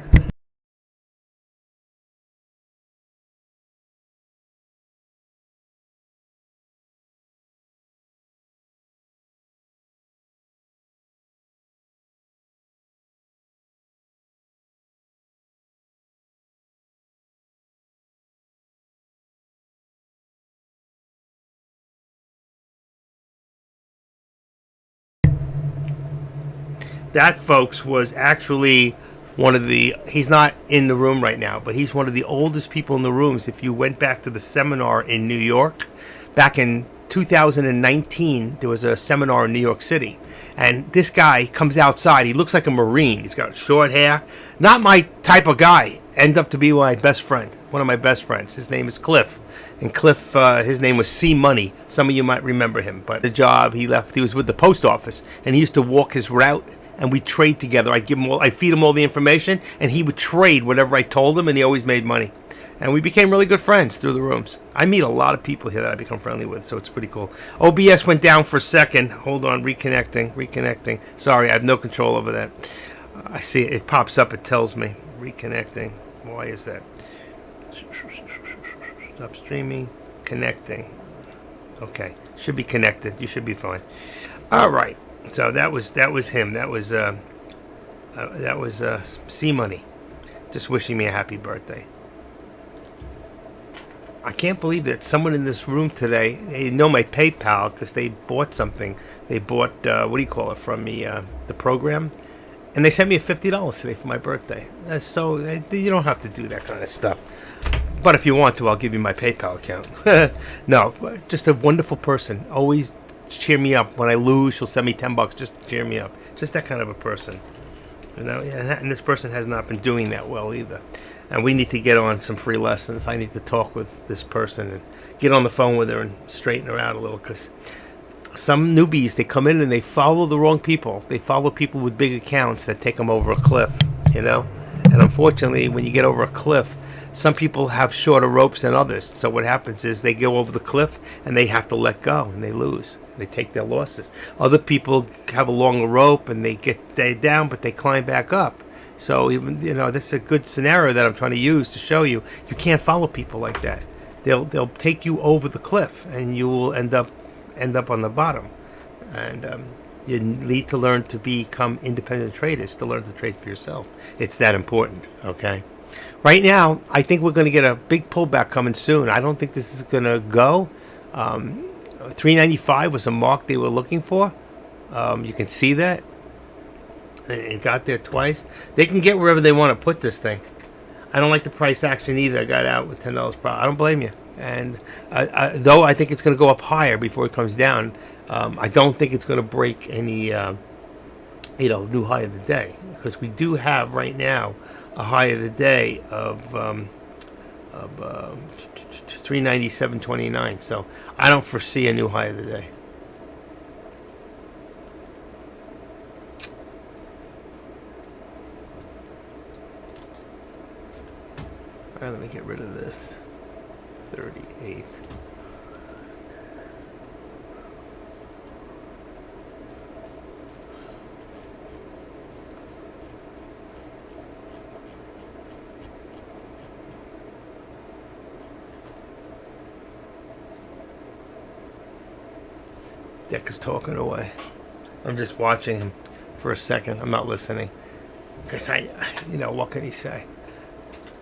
That, folks, was actually one of the. He's not in the room right now, but he's one of the oldest people in the rooms. If you went back to the seminar in New York, back in 2019, there was a seminar in New York City. And this guy comes outside. He looks like a Marine. He's got short hair. Not my type of guy. End up to be my best friend. One of my best friends. His name is Cliff. And Cliff, his name was C Money. Some of you might remember him. But the job he left, he was with the post office. And he used to walk his route. And we'd trade together. I'd feed him all the information. And he would trade whatever I told him. And he always made money. And we became really good friends through the rooms. I meet a lot of people here that I become friendly with, so it's pretty cool. OBS went down for a second. Hold on, reconnecting. Sorry, I have no control over that. I see it. It pops up. It tells me. Reconnecting. Why is that? Stop streaming. Connecting. Okay. Should be connected. You should be fine. All right. So that was him. That was C Money. Just wishing me a happy birthday. I can't believe that someone in this room today, they know my PayPal because they bought something. They bought, what do you call it, from me, the program. And they sent me $50 today for my birthday. So you don't have to do that kind of stuff. But if you want to, I'll give you my PayPal account. No, just a wonderful person. Always cheer me up. When I lose, she'll send me $10 just to cheer me up. Just that kind of a person. You know, and this person has not been doing that well either. And we need to get on some free lessons. I need to talk with this person and get on the phone with her and straighten her out a little, because some newbies, they come in and they follow the wrong people. They follow people with big accounts that take them over a cliff, you know. And unfortunately, when you get over a cliff, some people have shorter ropes than others. So what happens is they go over the cliff and they have to let go and they lose. They take their losses. Other people have a longer rope and they get down, but they climb back up. So even, you know, this is a good scenario that I'm trying to use to show you. You can't follow people like that. They'll take you over the cliff and you will end up on the bottom. And you need to learn to become independent traders, to learn to trade for yourself. It's that important, okay? Right now, I think we're going to get a big pullback coming soon. I don't think this is going to go. 395 was a mark they were looking for. You can see that. It got there twice. They can get wherever they want to put this thing. I don't like the price action either. I got out with $10 profit. I don't blame you. And though I think it's going to go up higher before it comes down, I don't think it's going to break any new high of the day, because we do have right now a high of the day of 397.29. So I don't foresee a new high of the day. All right, let me get rid of this. 38. Dick is talking away. I'm just watching him for a second. I'm not listening. Because what can he say?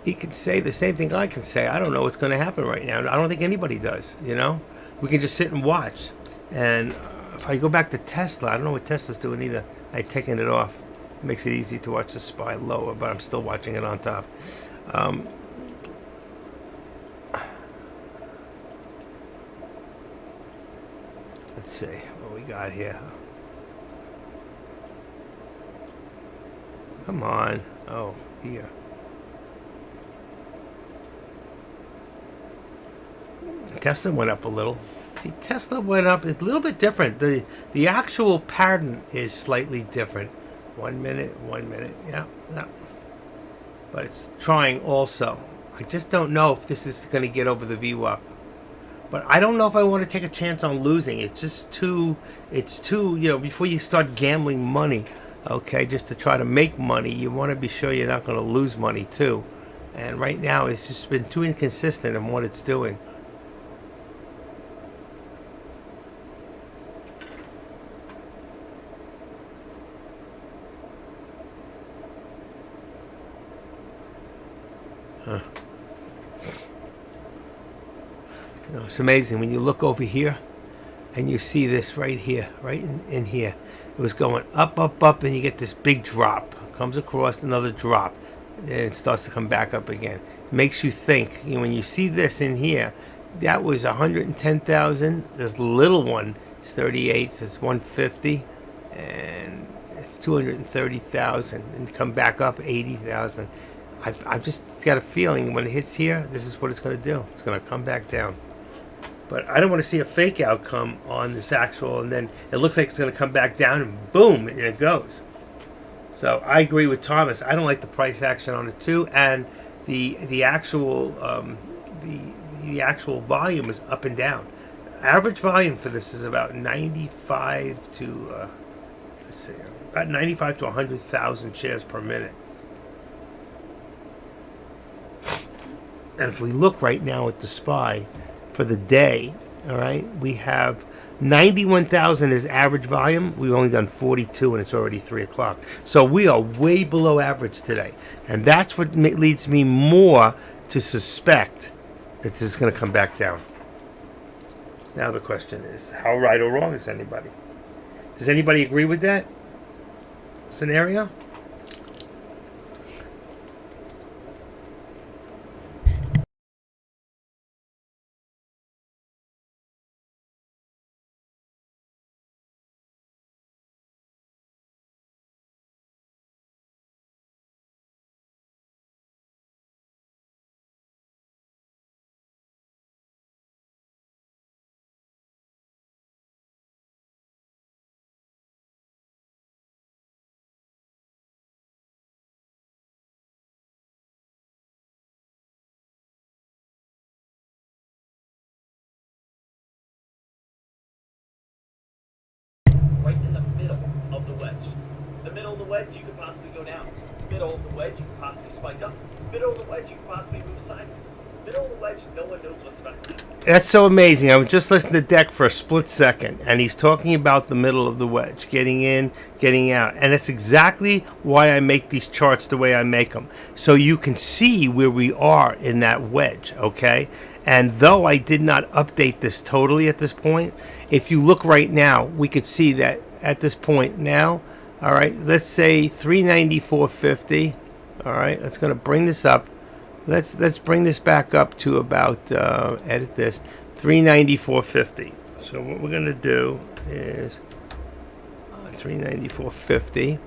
He can say the same thing I can say. I don't know what's going to happen right now. I don't think anybody does, We can just sit and watch. And if I go back to Tesla, I don't know what Tesla's doing either. I've taken it off. It makes it easy to watch the SPY lower, but I'm still watching it on top. see what we got here. Come on. Oh, here. Tesla went up a little. See, Tesla went up a little bit different. The actual pattern is slightly different. 1 minute, 1 minute. Yeah, yeah. But it's trying also. I just don't know if this is going to get over the VWAP. But I don't know if I want to take a chance on losing. It's just too, before you start gambling money, okay, just to try to make money, you want to be sure you're not going to lose money too. And right now, it's just been too inconsistent in what it's doing. It's amazing when you look over here and you see this right here, right in here. It was going up, up, up, and you get this big drop. Comes across another drop, and it starts to come back up again. It makes you think. When you see this in here, that was 110,000. This little one is 38. So it's 150, and it's 230,000, and come back up 80,000. I've just got a feeling when it hits here, this is what it's going to do. It's going to come back down. But I don't want to see a fake outcome on this actual, and then it looks like it's going to come back down, and boom, and it goes. So I agree with Thomas. I don't like the price action on it too, and the actual the actual volume is up and down. Average volume for this is about 95 to about 95 to 100,000 shares per minute. And if we look right now at the SPY for the day, all right, we have 91,000 is average volume. We've only done 42, and it's already 3 o'clock. So we are way below average today. And that's what leads me more to suspect that this is going to come back down. Now the question is, how right or wrong is anybody? Does anybody agree with that scenario? Right in the middle of the wedge. The middle of the wedge, you could possibly go down. Middle of the wedge, you could possibly spike up. Middle of the wedge, you could possibly move sideways. Middle of the wedge, no one knows what's about to happen. That's so amazing. I was just listening to Deck for a split second, and he's talking about the middle of the wedge, getting in, getting out. And it's exactly why I make these charts the way I make them. So you can see where we are in that wedge, okay? And though I did not update this totally at this point, if you look right now, we could see that at this point now, all right, let's say 394.50. All right, that's going to bring this up. Let's bring this back up to about edit this 394.50. So what we're going to do is 394.50.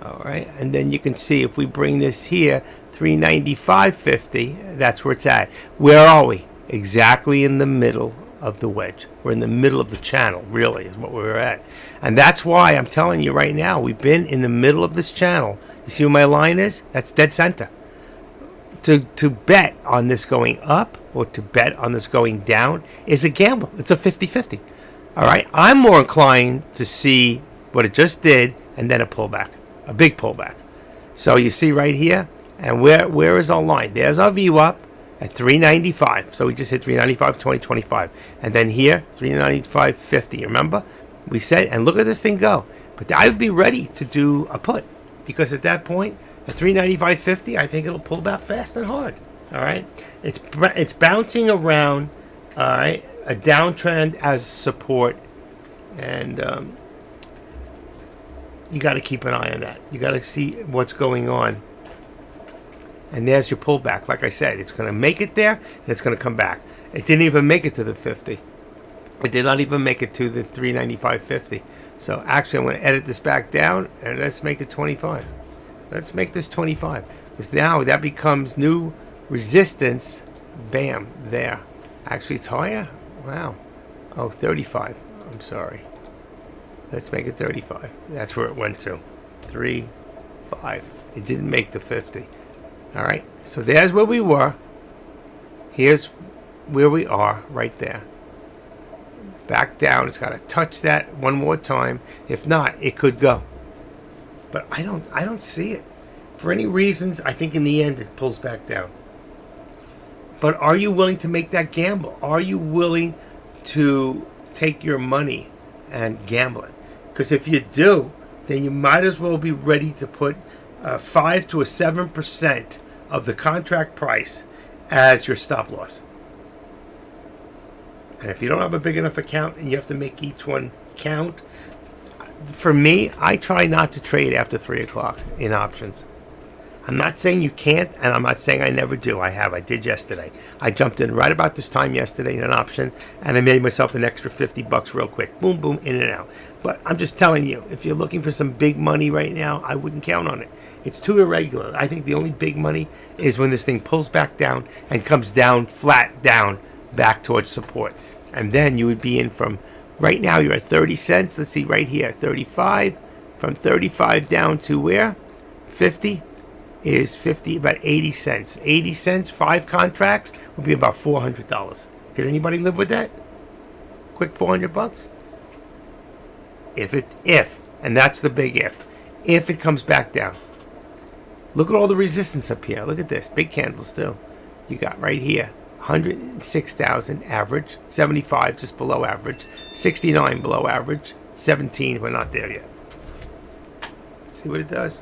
All right, and then you can see if we bring this here 395.50, that's where it's at. Where are we? Exactly in the middle of the wedge. We're in the middle of the channel, really, is what we're at. And that's why I'm telling you right now, we've been in the middle of this channel. You see where my line is? That's dead center. To bet on this going up or to bet on this going down is a gamble. It's a 50-50. All right? I'm more inclined to see what it just did and then a pullback, a big pullback. So you see right here, and where is our line? There's our VWAP at 395. So we just hit 395, 2025. And then here, 395.50. Remember? We said, and look at this thing go. But I would be ready to do a put because at that point, at 395.50, I think it'll pull back fast and hard. All right? It's bouncing around, all right, a downtrend as support. And you got to keep an eye on that. You got to see what's going on. And there's your pullback. Like I said, it's going to make it there, and it's going to come back. It didn't even make it to the 50. It did not even make it to the 395.50. So actually, I'm going to edit this back down and let's make it 25. Let's make this 25 because now that becomes new resistance. Bam, there. Actually, it's higher. Wow. Oh, 35. I'm sorry. Let's make it 35. That's where it went to. 3, 5. It didn't make the 50. All right. So there's where we were. Here's where we are right there. Back down. It's got to touch that one more time. If not, it could go. But I don't see it. For any reasons, I think in the end it pulls back down. But are you willing to make that gamble? Are you willing to take your money and gamble it? Because if you do, then you might as well be ready to put 5 to 7% of the contract price as your stop loss. And if you don't have a big enough account and you have to make each one count, for me, I try not to trade after 3 o'clock in options. I'm not saying you can't, and I'm not saying I never do. I did yesterday. I jumped in right about this time yesterday in an option, and I made myself an extra $50 real quick. Boom, boom, in and out. But I'm just telling you, if you're looking for some big money right now, I wouldn't count on it. It's too irregular. I think the only big money is when this thing pulls back down and comes down, flat down, back towards support. And then you would be in from, right now you're at 30 cents. Let's see, right here, 35. From 35 down to where? 50. Is 50, about 80 cents. 80 cents, 5 contracts would be about $400. Could anybody live with that? Quick $400? If, and that's the big if it comes back down. Look at all the resistance up here. Look at this, big candles too. You got right here, 106,000 average, 75 just below average, 69 below average, 17, we're not there yet. Let's see what it does.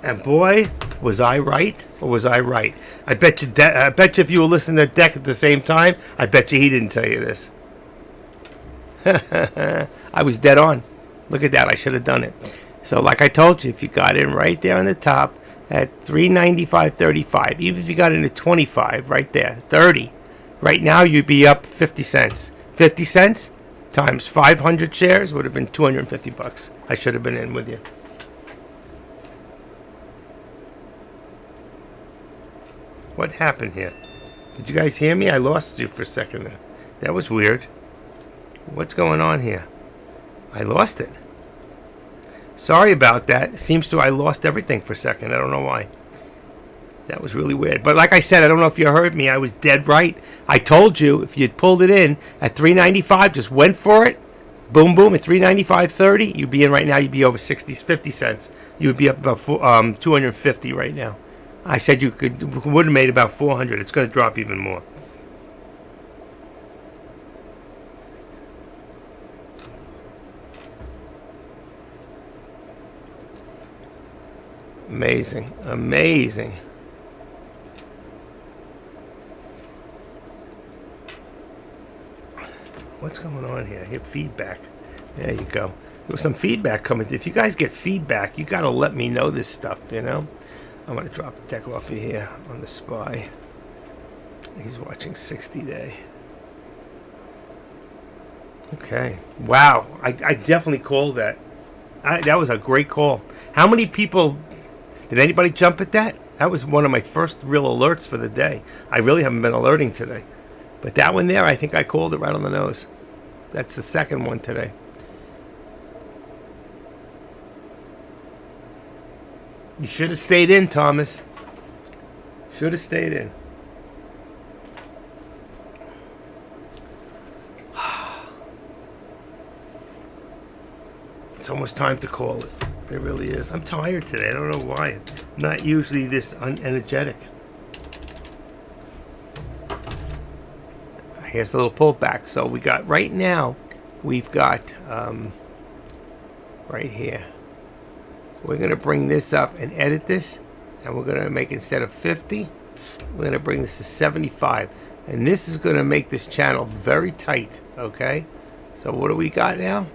And boy, was I right or was I right? I bet you if you were listening to Deck at the same time, I bet you he didn't tell you this. I was dead on. Look at that. I should have done it. So like I told you, if you got in right there on the top at 395.35, even if you got in at 25 right there, 30, right now you'd be up 50 cents. 50 cents times 500 shares would have been $250. I should have been in with you. What happened here? Did you guys hear me? I lost you for a second there. That was weird. What's going on here? I lost it. Sorry about that. Seems to I lost everything for a second. I don't know why. That was really weird. But like I said, I don't know if you heard me. I was dead right. I told you if you'd pulled it in at 395, just went for it. Boom, boom, at 395.30, you'd be in right now. You'd be over 50 cents. You would be up about 250 right now. I said you would have made about 400. It's going to drop even more. Amazing. Amazing. What's going on here? I hear feedback. There you go. There was some feedback coming. If you guys get feedback, you got to let me know this stuff, you know? I'm going to drop a deck off of here on the SPY. He's watching 60 day. Okay. Wow. I definitely called that. That was a great call. How many people... Did anybody jump at that? That was one of my first real alerts for the day. I really haven't been alerting today. But that one there, I think I called it right on the nose. That's the second one today. You should have stayed in, Thomas. Should have stayed in. It's almost time to call it. It really is. I'm tired today. I don't know why. I'm not usually this unenergetic. Here's a little pullback. So we got right now, we've got right here. We're going to bring this up and edit this. And we're going to make, instead of 50, we're going to bring this to 75. And this is going to make this channel very tight. Okay. So what do we got now?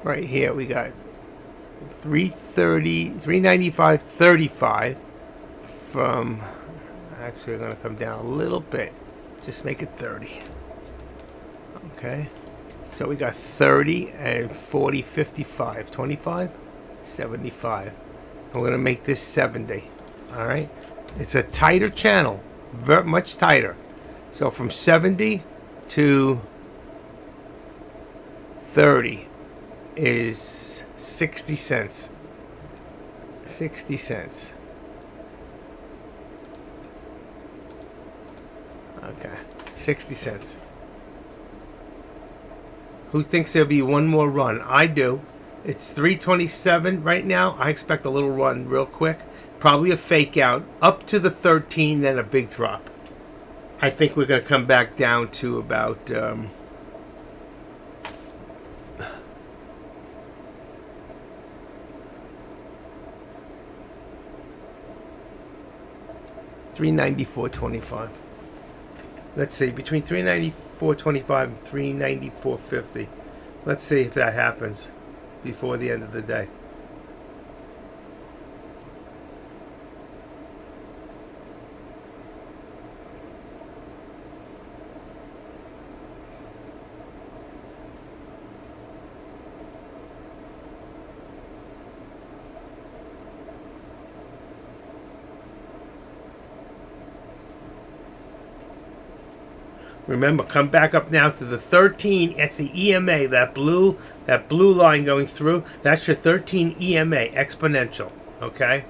Right here we got 330, 395, 35 from, actually I'm going to come down a little bit, just make it 30. Okay, so we got 30 and 40, 55, 25, 75. And we're going to make this 70. All right, it's a tighter channel, very much tighter. So from 70 to 30 is 60 cents. 60 cents. Okay, 60 cents. Who thinks there'll be one more run? I do. It's 327 right now. I expect a little run real quick. Probably a fake out up to the 13, then a big drop. I think we're going to come back down to about 394.25. Let's see, between 394.25 and 394.50. Let's see if that happens before the end of the day. Remember, come back up now to the 13. That's the EMA, that blue line going through. That's your 13 EMA exponential. Okay.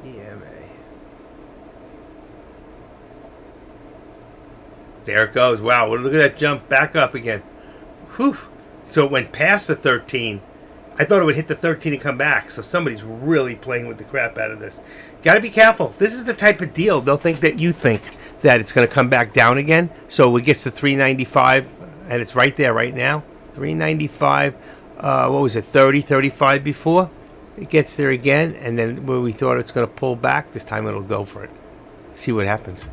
EMA. There it goes. Wow, look at that jump back up again. Whew. So it went past the 13. I thought it would hit the 13 and come back. So somebody's really playing with the crap out of this. Got to be careful. This is the type of deal. They'll think that you think that it's going to come back down again. So it gets to 395, and it's right there right now. 395. What was it? 30, 35 before. It gets there again, and then when we thought it's going to pull back, this time it'll go for it. See what happens.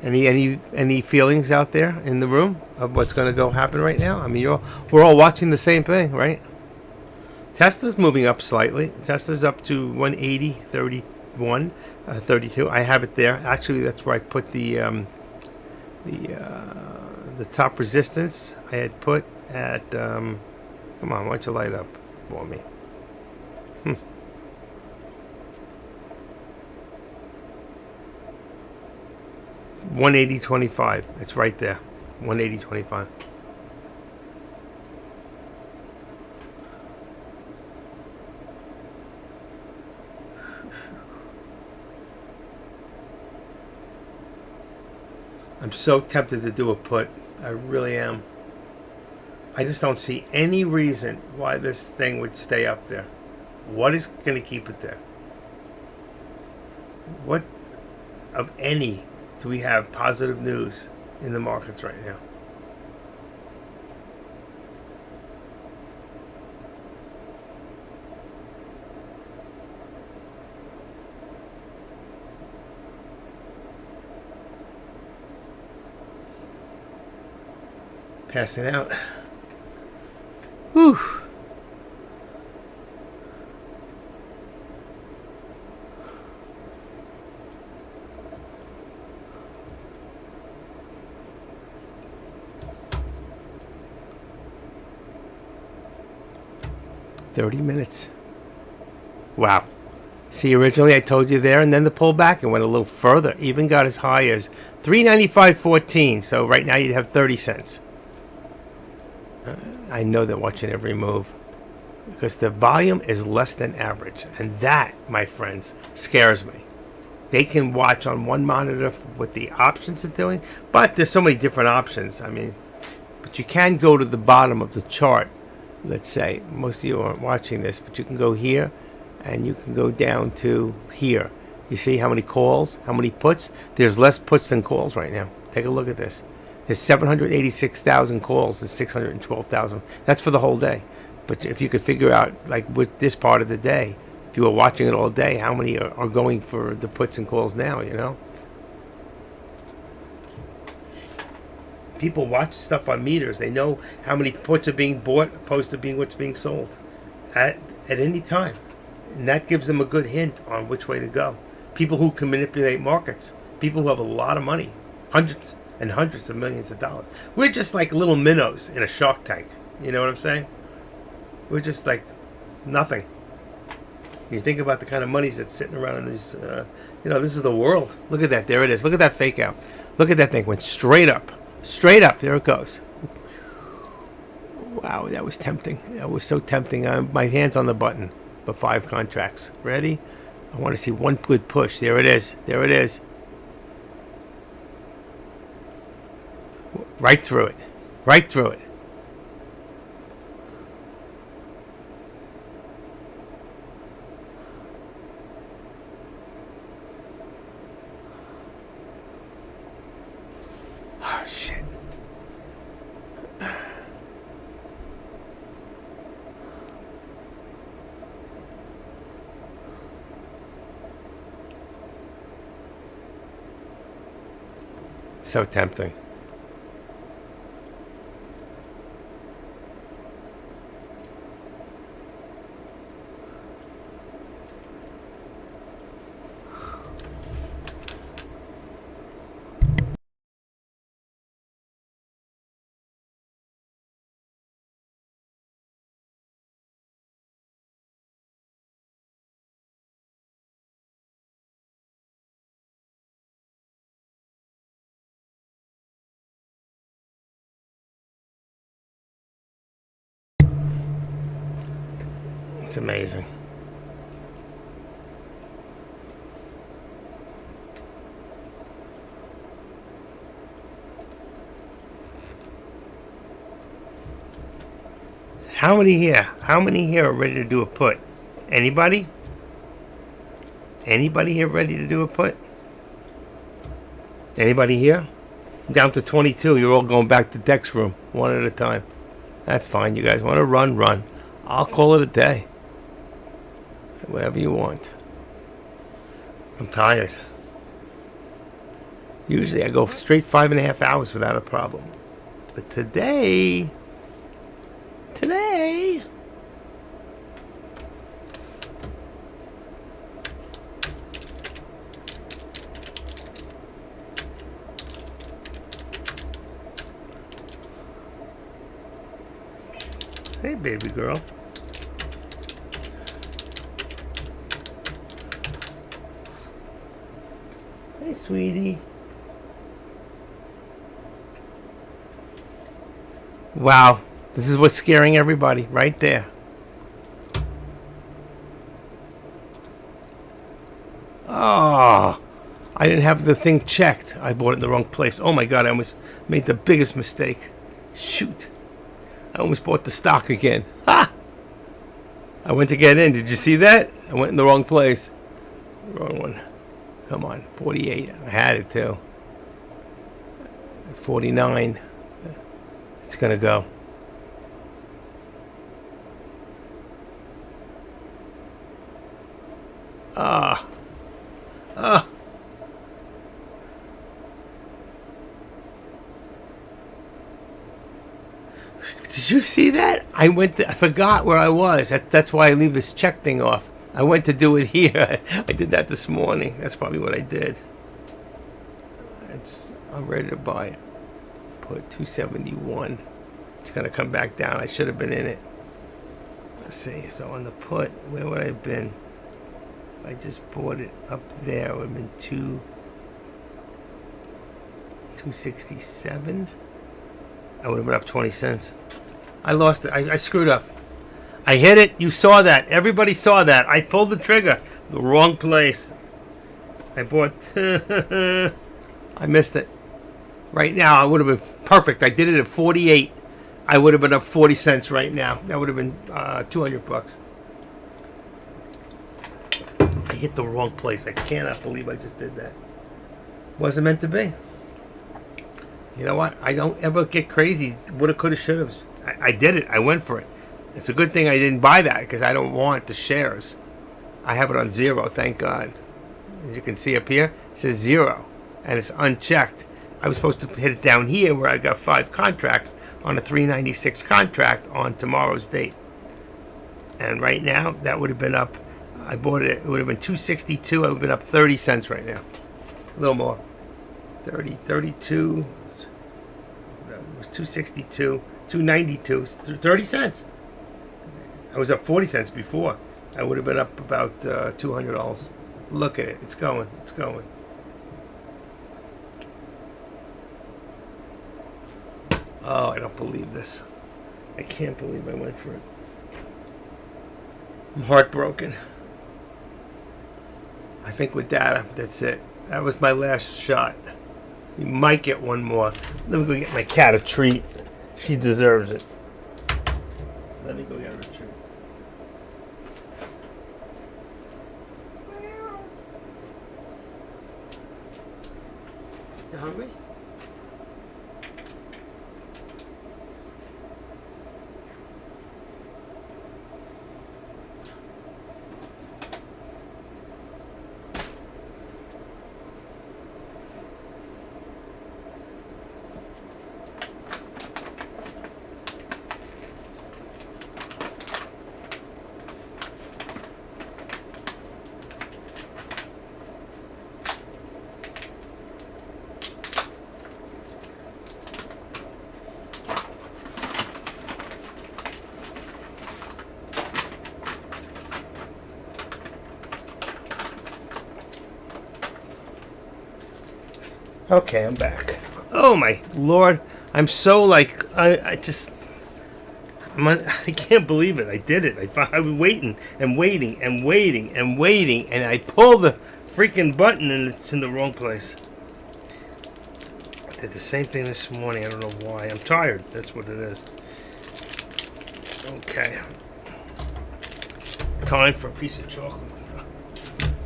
Any feelings out there in the room of what's going to go happen right now? I mean, we're all watching the same thing, right? Tesla's moving up slightly. Tesla's up to 180.31, 32. I have it there. Actually, that's where I put the top resistance. I had put at. Come on, why don't you light up for me? 180.25. It's right there. 180.25. I'm so tempted to do a put. I really am. I just don't see any reason why this thing would stay up there. What is going to keep it there? What of any do we have positive news in the markets right now? Passing out. Whew. $30 minutes. Wow. See, originally I told you there, and then the pullback, it went a little further. Even got as high as 395.14. So right now you'd have 30 cents. I know they're watching every move because the volume is less than average, and that, my friends, scares me. They can watch on one monitor what the options are doing, but there's so many different options. I mean, but you can go to the bottom of the chart. Let's say most of you aren't watching this, but you can go here and you can go down to here. You see how many calls, how many puts? There's less puts than calls right now. Take a look at this. There's 786,000 calls. There's 612,000. That's for the whole day. But if you could figure out, like with this part of the day, if you were watching it all day, how many are going for the puts and calls now, you know? People watch stuff on meters. They know how many puts are being bought opposed to being what's being sold at any time. And that gives them a good hint on which way to go. People who can manipulate markets, people who have a lot of money, hundreds and hundreds of millions of dollars. We're just like little minnows in a shark tank. You know what I'm saying? We're just like nothing. You think about the kind of monies that's sitting around in these, this is the world. Look at that. There it is. Look at that fake out. Look at that thing. Went straight up. Straight up. There it goes. Wow, that was tempting. That was so tempting. My hand's on the button for 5 contracts. Ready? I want to see one good push. There it is. There it is. Right through it. Right through it. Oh, shit. So tempting. It's amazing. How many here? How many here are ready to do a put? Anybody? Anybody here ready to do a put? Anybody here? Down to 22. You're all going back to Deck's room, one at a time. That's fine. You guys want to run, run. I'll call it a day. Whatever you want. I'm tired. Usually I go straight 5.5 hours without a problem. But today... Hey, baby girl. Hey, sweetie. Wow. This is what's scaring everybody right there. Oh, I didn't have the thing checked. I bought it in the wrong place. Oh my God, I almost made the biggest mistake. Shoot. I almost bought the stock again. Ha! I went to get in. Did you see that? I went in the wrong place. Wrong one. Come on. 48. I had it too. It's 49. It's going to go. Did you see that? I forgot where I was. That's why I leave this check thing off. I went to do it here. I did that this morning. That's probably what I did. I'm ready to buy it. Put 271. It's going to come back down. I should have been in it. Let's see. So on the put, where would I have been? If I just bought it up there, it would have been 267. I would have been up 20 cents. I lost it. I screwed up. I hit it. You saw that. Everybody saw that. I pulled the trigger. The wrong place. I bought... I missed it. Right now, I would have been perfect. I did it at 48. I would have been up 40 cents right now. That would have been $200. I hit the wrong place. I cannot believe I just did that. Wasn't meant to be. You know what? I don't ever get crazy. Woulda, coulda, shoulda. I did it. I went for it. It's a good thing I didn't buy that because I don't want the shares. I have it on 0, thank God. As you can see up here, it says 0, and it's unchecked. I was supposed to hit it down here where I got 5 contracts on a 396 contract on tomorrow's date. And right now, that would have been up. I bought it. It would have been 262. I would have been up 30 cents right now. A little more. 30, 32. It was 262, 292, 30 cents. I was up 40 cents before. I would have been up about $200. Look at it. It's going. It's going. Oh, I don't believe this. I can't believe I went for it. I'm heartbroken. I think with that, that's it. That was my last shot. You might get one more. Let me go get my cat a treat. She deserves it. Let me go get her a treat. You hungry? Okay, I'm back. Oh my Lord. I'm so like, I can't believe it. I did it. I was waiting and waiting and waiting and waiting, and I pulled the freaking button and it's in the wrong place. I did the same thing this morning. I don't know why. I'm tired. That's what it is. Okay. Time for a piece of chocolate.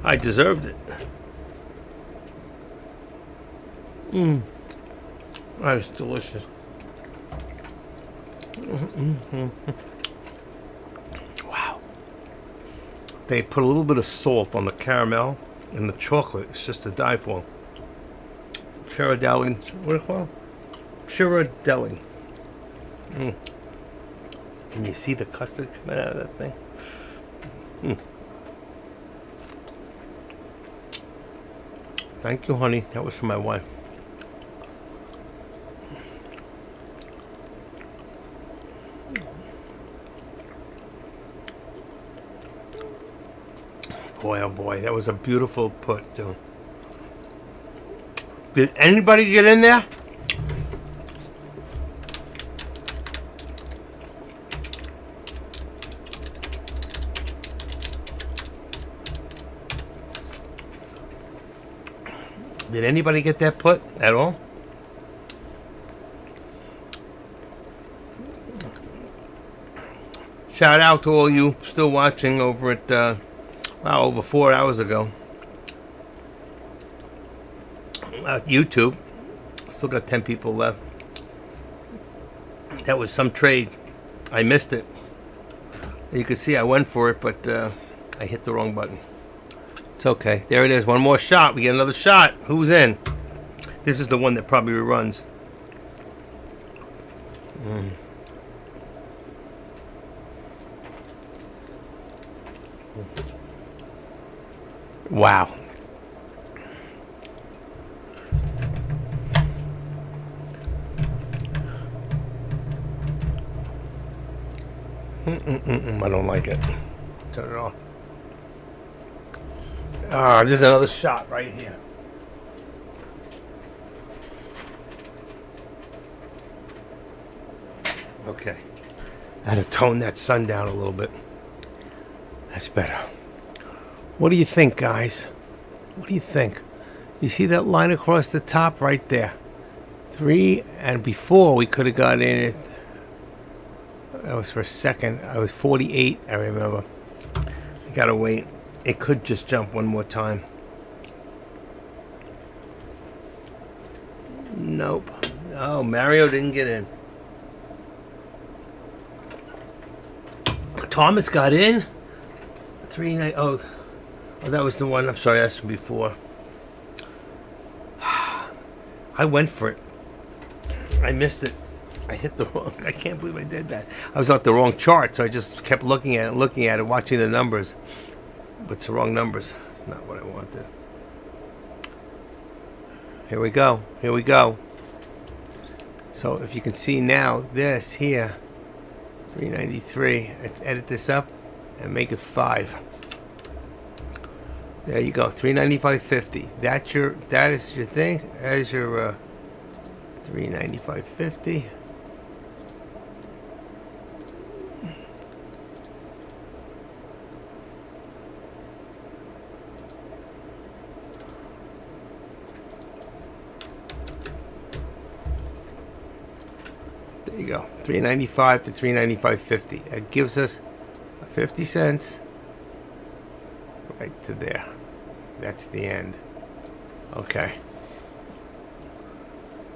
I deserved it. That is delicious. Wow. They put a little bit of salt on the caramel and the chocolate. It's just to die for. Chiradelli. What do you call it? Chiradelli. Can you see the custard coming out of that thing? Thank you, honey. That was for my wife. Boy, oh boy, that was a beautiful put, dude. Did anybody get in there? Did anybody get that put at all? Shout out to all you still watching over at, over 4 hours ago. YouTube. Still got 10 people left. That was some trade. I missed it. You can see I went for it, but I hit the wrong button. It's okay. There it is. One more shot. We get another shot. Who's in? This is the one that probably reruns. Wow. I don't like it. Turn it off. There's another shot right here. Okay. I had to tone that sun down a little bit. That's better. What do you think, guys? What do you think? You see that line across the top right there? 3, and before we could have got in it. That was for a second. I was 48, I remember. I gotta wait. It could just jump one more time. Nope. Oh, Mario didn't get in. Thomas got in. 3-9. Oh, that was the one. I'm sorry, I asked him before. I went for it. I missed it. I hit the wrong. I can't believe I did that. I was on the wrong chart, so I just kept looking at it, watching the numbers. But it's the wrong numbers. It's not what I wanted. Here we go. Here we go. So if you can see now, this here, 393. Let's edit this up and make it 5. There you go, 395.50. That is your thing. That is your 395.50. There you go, 395 to 395.50. It gives us 50 cents right to there. That's the end. Okay.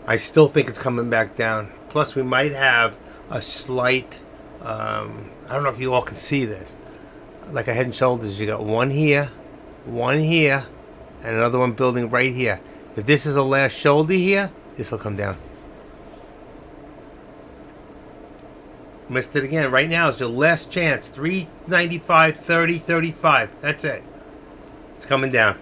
I still think it's coming back down. Plus, we might have a slight. I don't know if you all can see this. Like a Head and Shoulders, you got one here, and another one building right here. If this is the last shoulder here, this will come down. Missed it again. Right now is your last chance. 395, 30, 35. That's it. It's coming down.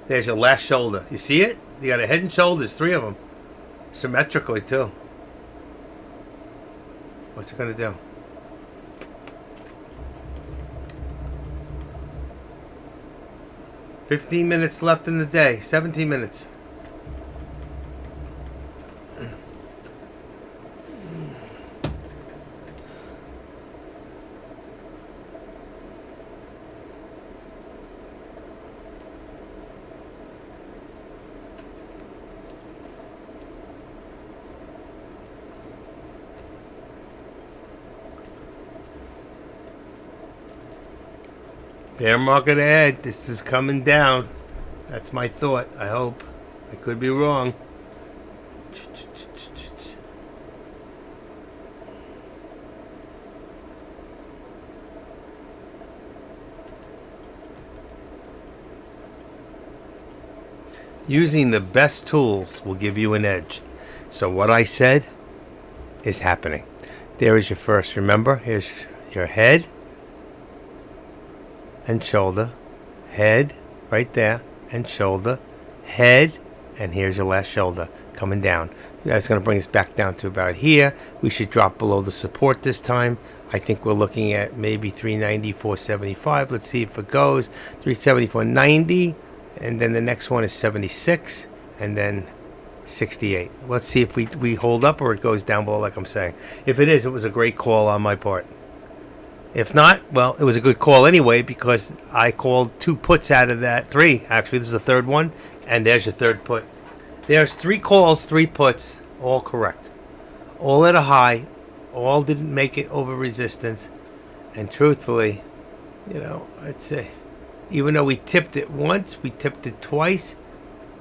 There's your last shoulder. You see it? You got a Head and Shoulders, 3 of them. Symmetrically, too. What's it going to do? $15 minutes left in the day. 17 minutes. Bear market ahead. This is coming down. That's my thought. I hope. I could be wrong. Using the best tools will give you an edge. So what I said is happening. There is your first. Remember, here's your head and shoulder, head right there, and shoulder, head, and here's your last shoulder coming down. That's going to bring us back down to about here. We should drop below the support this time. I think we're looking at maybe 394.75. Let's see if it goes. 374.90, and then the next one is 76, and then 68. Let's see if we hold up or it goes down below like I'm saying. If it is, it was a great call on my part. If not, well, it was a good call anyway because I called 2 puts out of that. 3, actually. This is the third one, and there's your third put. There's 3 calls, 3 puts, all correct. All at a high. All didn't make it over resistance. And truthfully, I'd say, even though we tipped it once, we tipped it twice.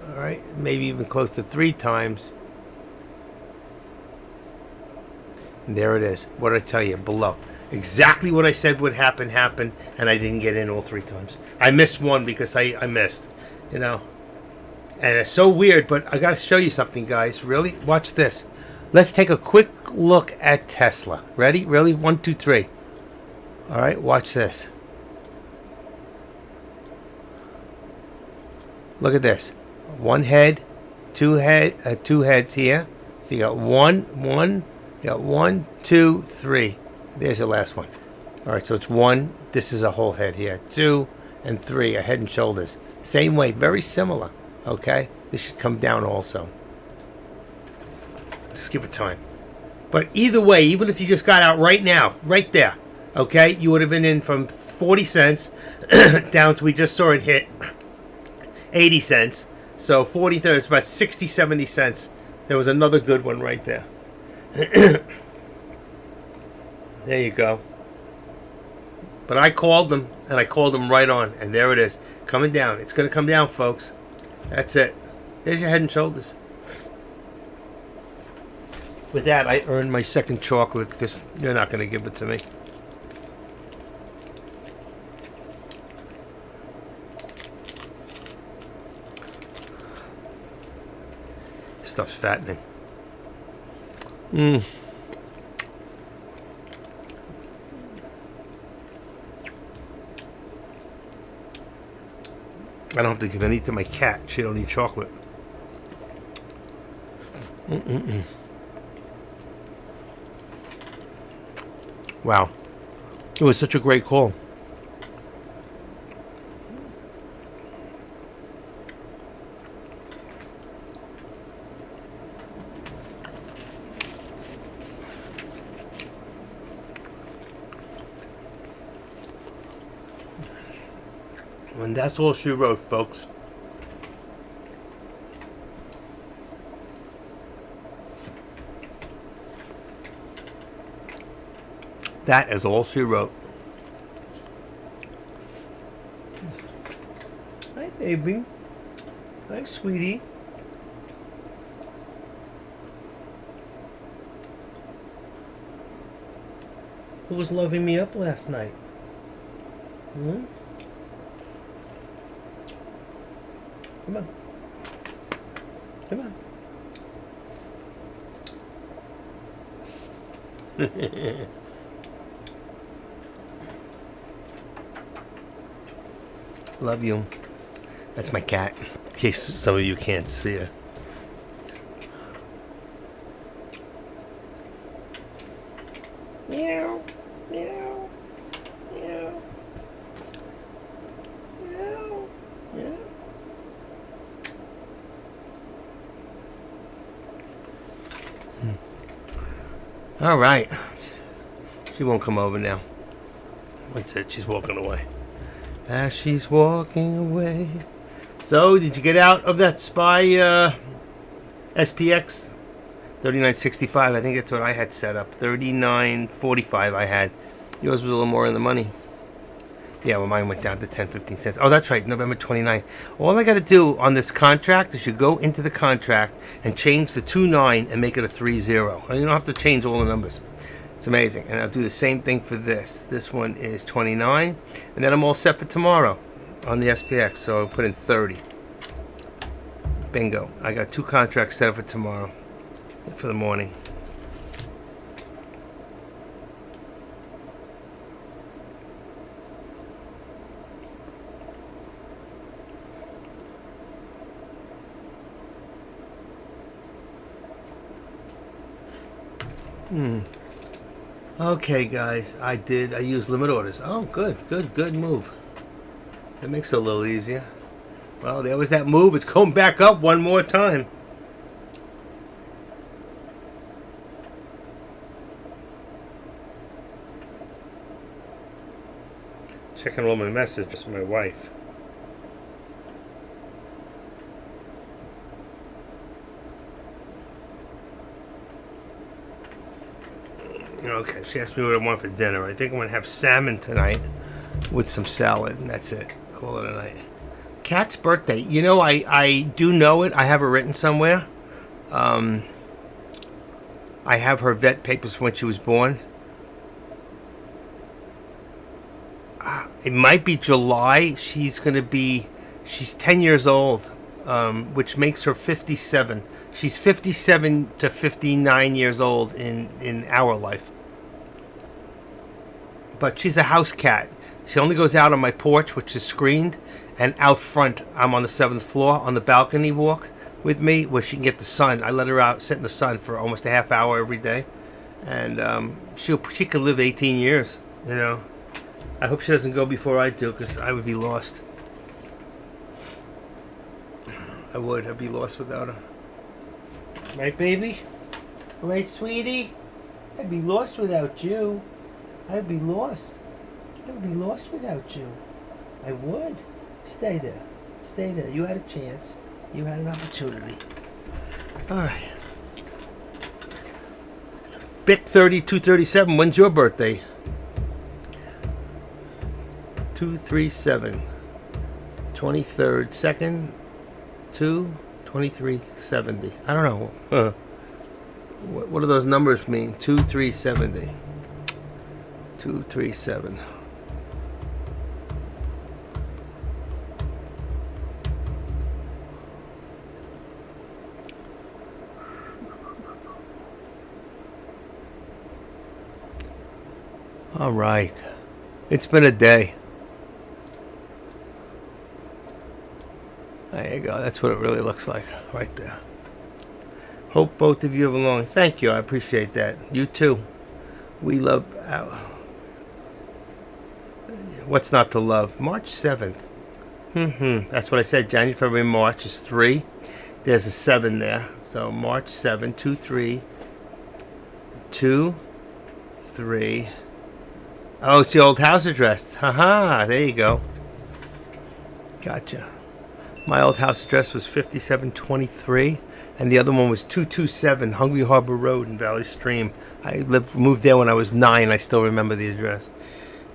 All right, maybe even close to 3 times. And there it is. What did I tell you? Below. Exactly what I said would happen, and I didn't get in all 3 times. I missed one because I missed, And it's so weird, but I got to show you something, guys. Really? Watch this. Let's take a quick look at Tesla. Ready? Really? 1, 2, 3. All right, watch this. Look at this. 1 head, 2 heads here. So you got one, you got 1, 2, 3. There's the last one. All right, so it's 1. This is a whole head here. 2, and 3 are Head and Shoulders. Same way, very similar. Okay, this should come down also. Just give it time. But either way, even if you just got out right now, right there, okay, you would have been in from 40 cents down to, we just saw it hit 80 cents. So 40 cents, it's about 60, 70 cents. There was another good one right there. There you go. But I called them, and I called them right on, and there it is, coming down. It's going to come down, folks. That's it. There's your Head and Shoulders. With that, I earned my second chocolate because you're not going to give it to me. Stuff's fattening. I don't have to give any to my cat. She don't eat chocolate. Wow. It was such a great call. And that's all she wrote, folks. That is all she wrote. Hi, baby. Hi, sweetie. Who was loving me up last night? Come on. Come on. Love you. That's my cat. In case some of you can't see her. Meow. Meow. Meow. Meow. Meow. All right. She won't come over now. That's it. She's walking away. As she's walking away. So, did you get out of that SPY SPX? 39.65. I think that's what I had set up. 39.45 I had. Yours was a little more in the money. Yeah, well, mine went down to 10, 15 cents. Oh, that's right. November 29th. All I got to do on this contract is you go into the contract and change the 2.9 and make it a 3.0. You don't have to change all the numbers. It's amazing. And I'll do the same thing for this. This one is 29. And then I'm all set for tomorrow on the SPX. So I'll put in 30. Bingo. I got 2 contracts set up for tomorrow. For the morning. Okay, guys, I used limit orders. Oh, good move. That makes it a little easier. Well, there was that move. It's going back up one more time. Checking all my messages from my wife. Okay, she asked me what I want for dinner. I think I'm going to have salmon tonight with some salad, and that's it. Call it a night. Kat's birthday. You know, I do know it. I have it written somewhere. I have her vet papers from when she was born. It might be July. She's 10 years old, which makes her 57. She's 57 to 59 years old in our life. But she's a house cat. She only goes out on my porch, which is screened, and out front, I'm on the 7th floor on the balcony walk with me, where she can get the sun. I let her out, sit in the sun for almost a half hour every day, and she could live 18 years, you know. I hope she doesn't go before I do, because I would be lost. I would. I'd be lost without her. Right, baby? Right, sweetie? I'd be lost without you. I'd be lost. I would be lost without you. I would. Stay there. Stay there. You had a chance. You had an opportunity. All right. Bic 3237. When's your birthday? 237. 23rd. 2nd. 2370. I don't know. What do those numbers mean? 2370. 237. All right. It's been a day. There you go. That's what it really looks like right there. Hope both of you have a long. Thank you. I appreciate that. You too. We love. What's not to love? March 7th. That's what I said. January, February, March is 3. There's a 7 there. So March 7, 2, 3. 2, 3. Oh, it's the old house address. Haha, there you go. Gotcha. My old house address was 5723, and the other one was 227 Hungry Harbor Road in Valley Stream. I moved there when I was 9. I still remember the address.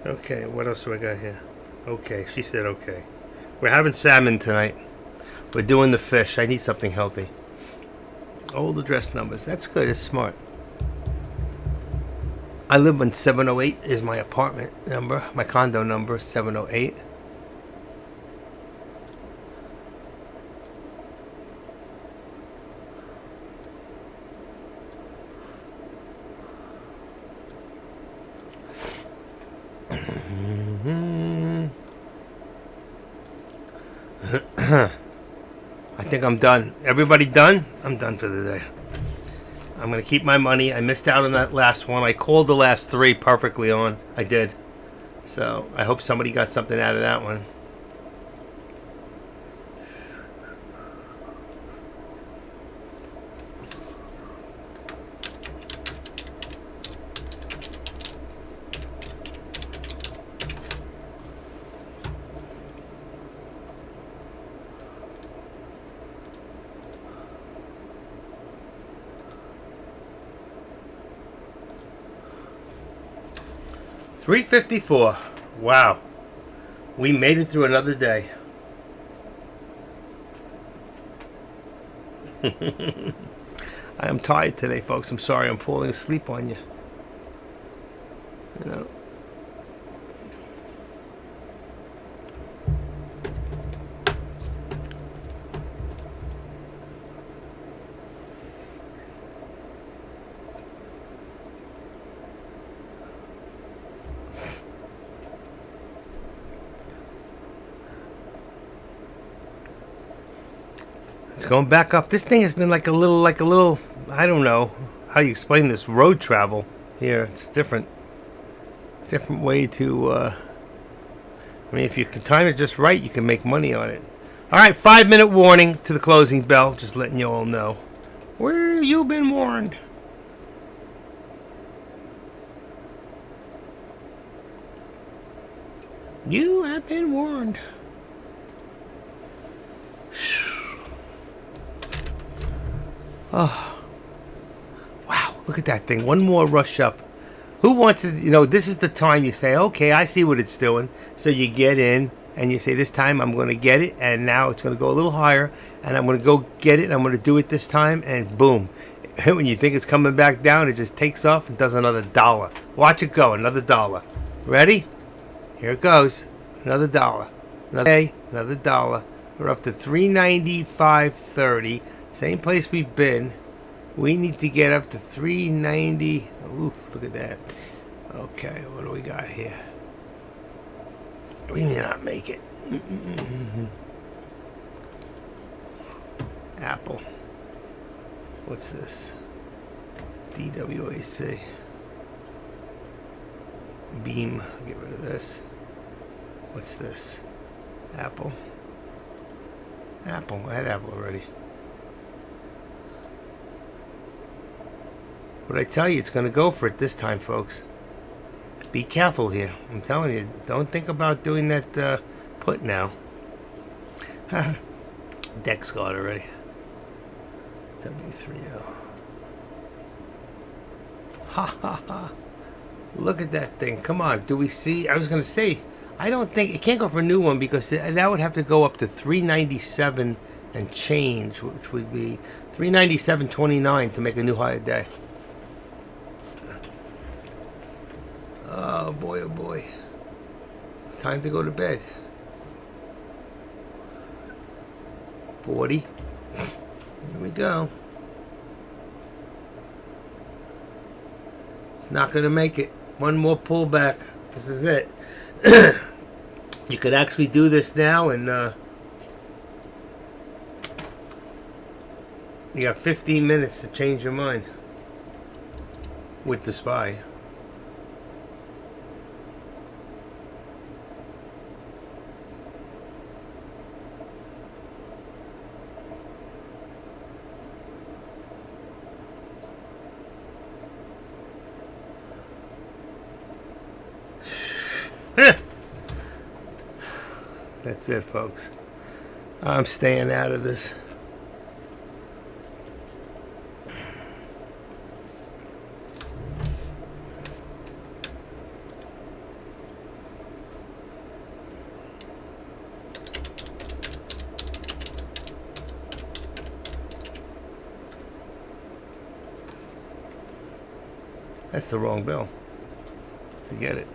Okay, what else do I got here? Okay, she said okay. We're having salmon tonight. We're doing the fish. I need something healthy. Old address numbers. That's good. It's smart. I live on 708 is my apartment number. My condo number, 708. I think I'm done. Everybody done? I'm done for the day. I'm going to keep my money. I missed out on that last one. I called the last 3 perfectly on. I did. So I hope somebody got something out of that one. $3.54. Wow. We made it through another day. I am tired today, folks. I'm sorry I'm falling asleep on you. You know. It's going back up. This thing has been like a little, I don't know how you explain this, road travel here. It's different way to, I mean, if you can time it just right, you can make money on it. All right, 5-minute warning to the closing bell. Just letting you all know. Where you been warned? You have been warned. Oh, wow, look at that thing. One more rush up. Who wants to, this is the time you say, okay, I see what it's doing. So you get in and you say, this time I'm going to get it. And now it's going to go a little higher. And I'm going to go get it. And I'm going to do it this time. And boom. When you think it's coming back down, it just takes off and does another $1. Watch it go, another $1. Ready? Here it goes. Another $1. Another $1. We're up to $395.30. Same place we've been. We need to get up to 390. Ooh, look at that. Okay, what do we got here? We may not make it. Apple. What's this? DWAC. Beam. Get rid of this. What's this? Apple. Apple. I had apple already. What I tell you, it's going to go for it this time, folks. Be careful here. I'm telling you, don't think about doing that put now. Deck's got already. W30. Ha ha ha. Look at that thing. Come on. Do we see? I was going to say, I don't think it can't go for a new one because that would have to go up to 397 and change, which would be 397.29 to make a new higher day. Oh boy, oh boy. It's time to go to bed. 40. Here we go. It's not going to make it. One more pullback. This is it. You could actually do this now, and you got 15 minutes to change your mind with the SPY. That's it, folks. I'm staying out of this. That's the wrong bill. Forget it.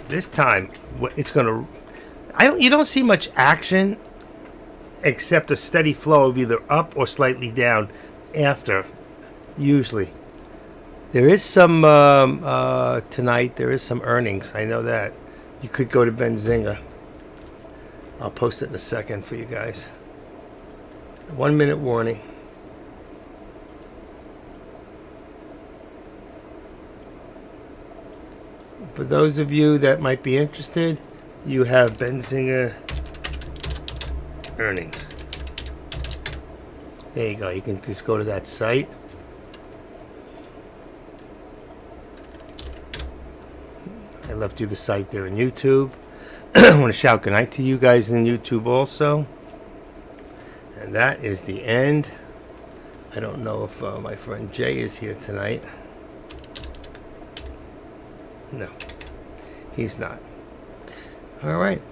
This time, it's gonna. You don't see much action, except a steady flow of either up or slightly down. After, usually, there is some tonight. There is some earnings. I know that. You could go to Benzinga. I'll post it in a second for you guys. 1 minute warning. For those of you that might be interested, you have Benzinga earnings. There you go. You can just go to that site. I left you the site there in YouTube. I want to shout goodnight to you guys in YouTube also. And that is the end. I don't know if my friend Jay is here tonight. No, he's not. All right.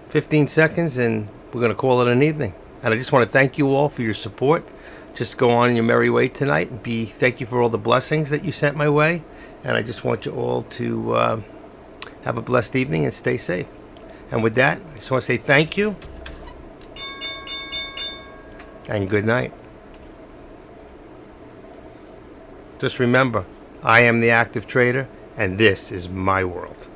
15 seconds and we're going to call it an evening. And I just want to thank you all for your support. Just go on your merry way tonight and thank you for all the blessings that you sent my way. And I just want you all to have a blessed evening and stay safe. And with that, I just want to say thank you and good night. Just remember, I am the active trader, and this is my world.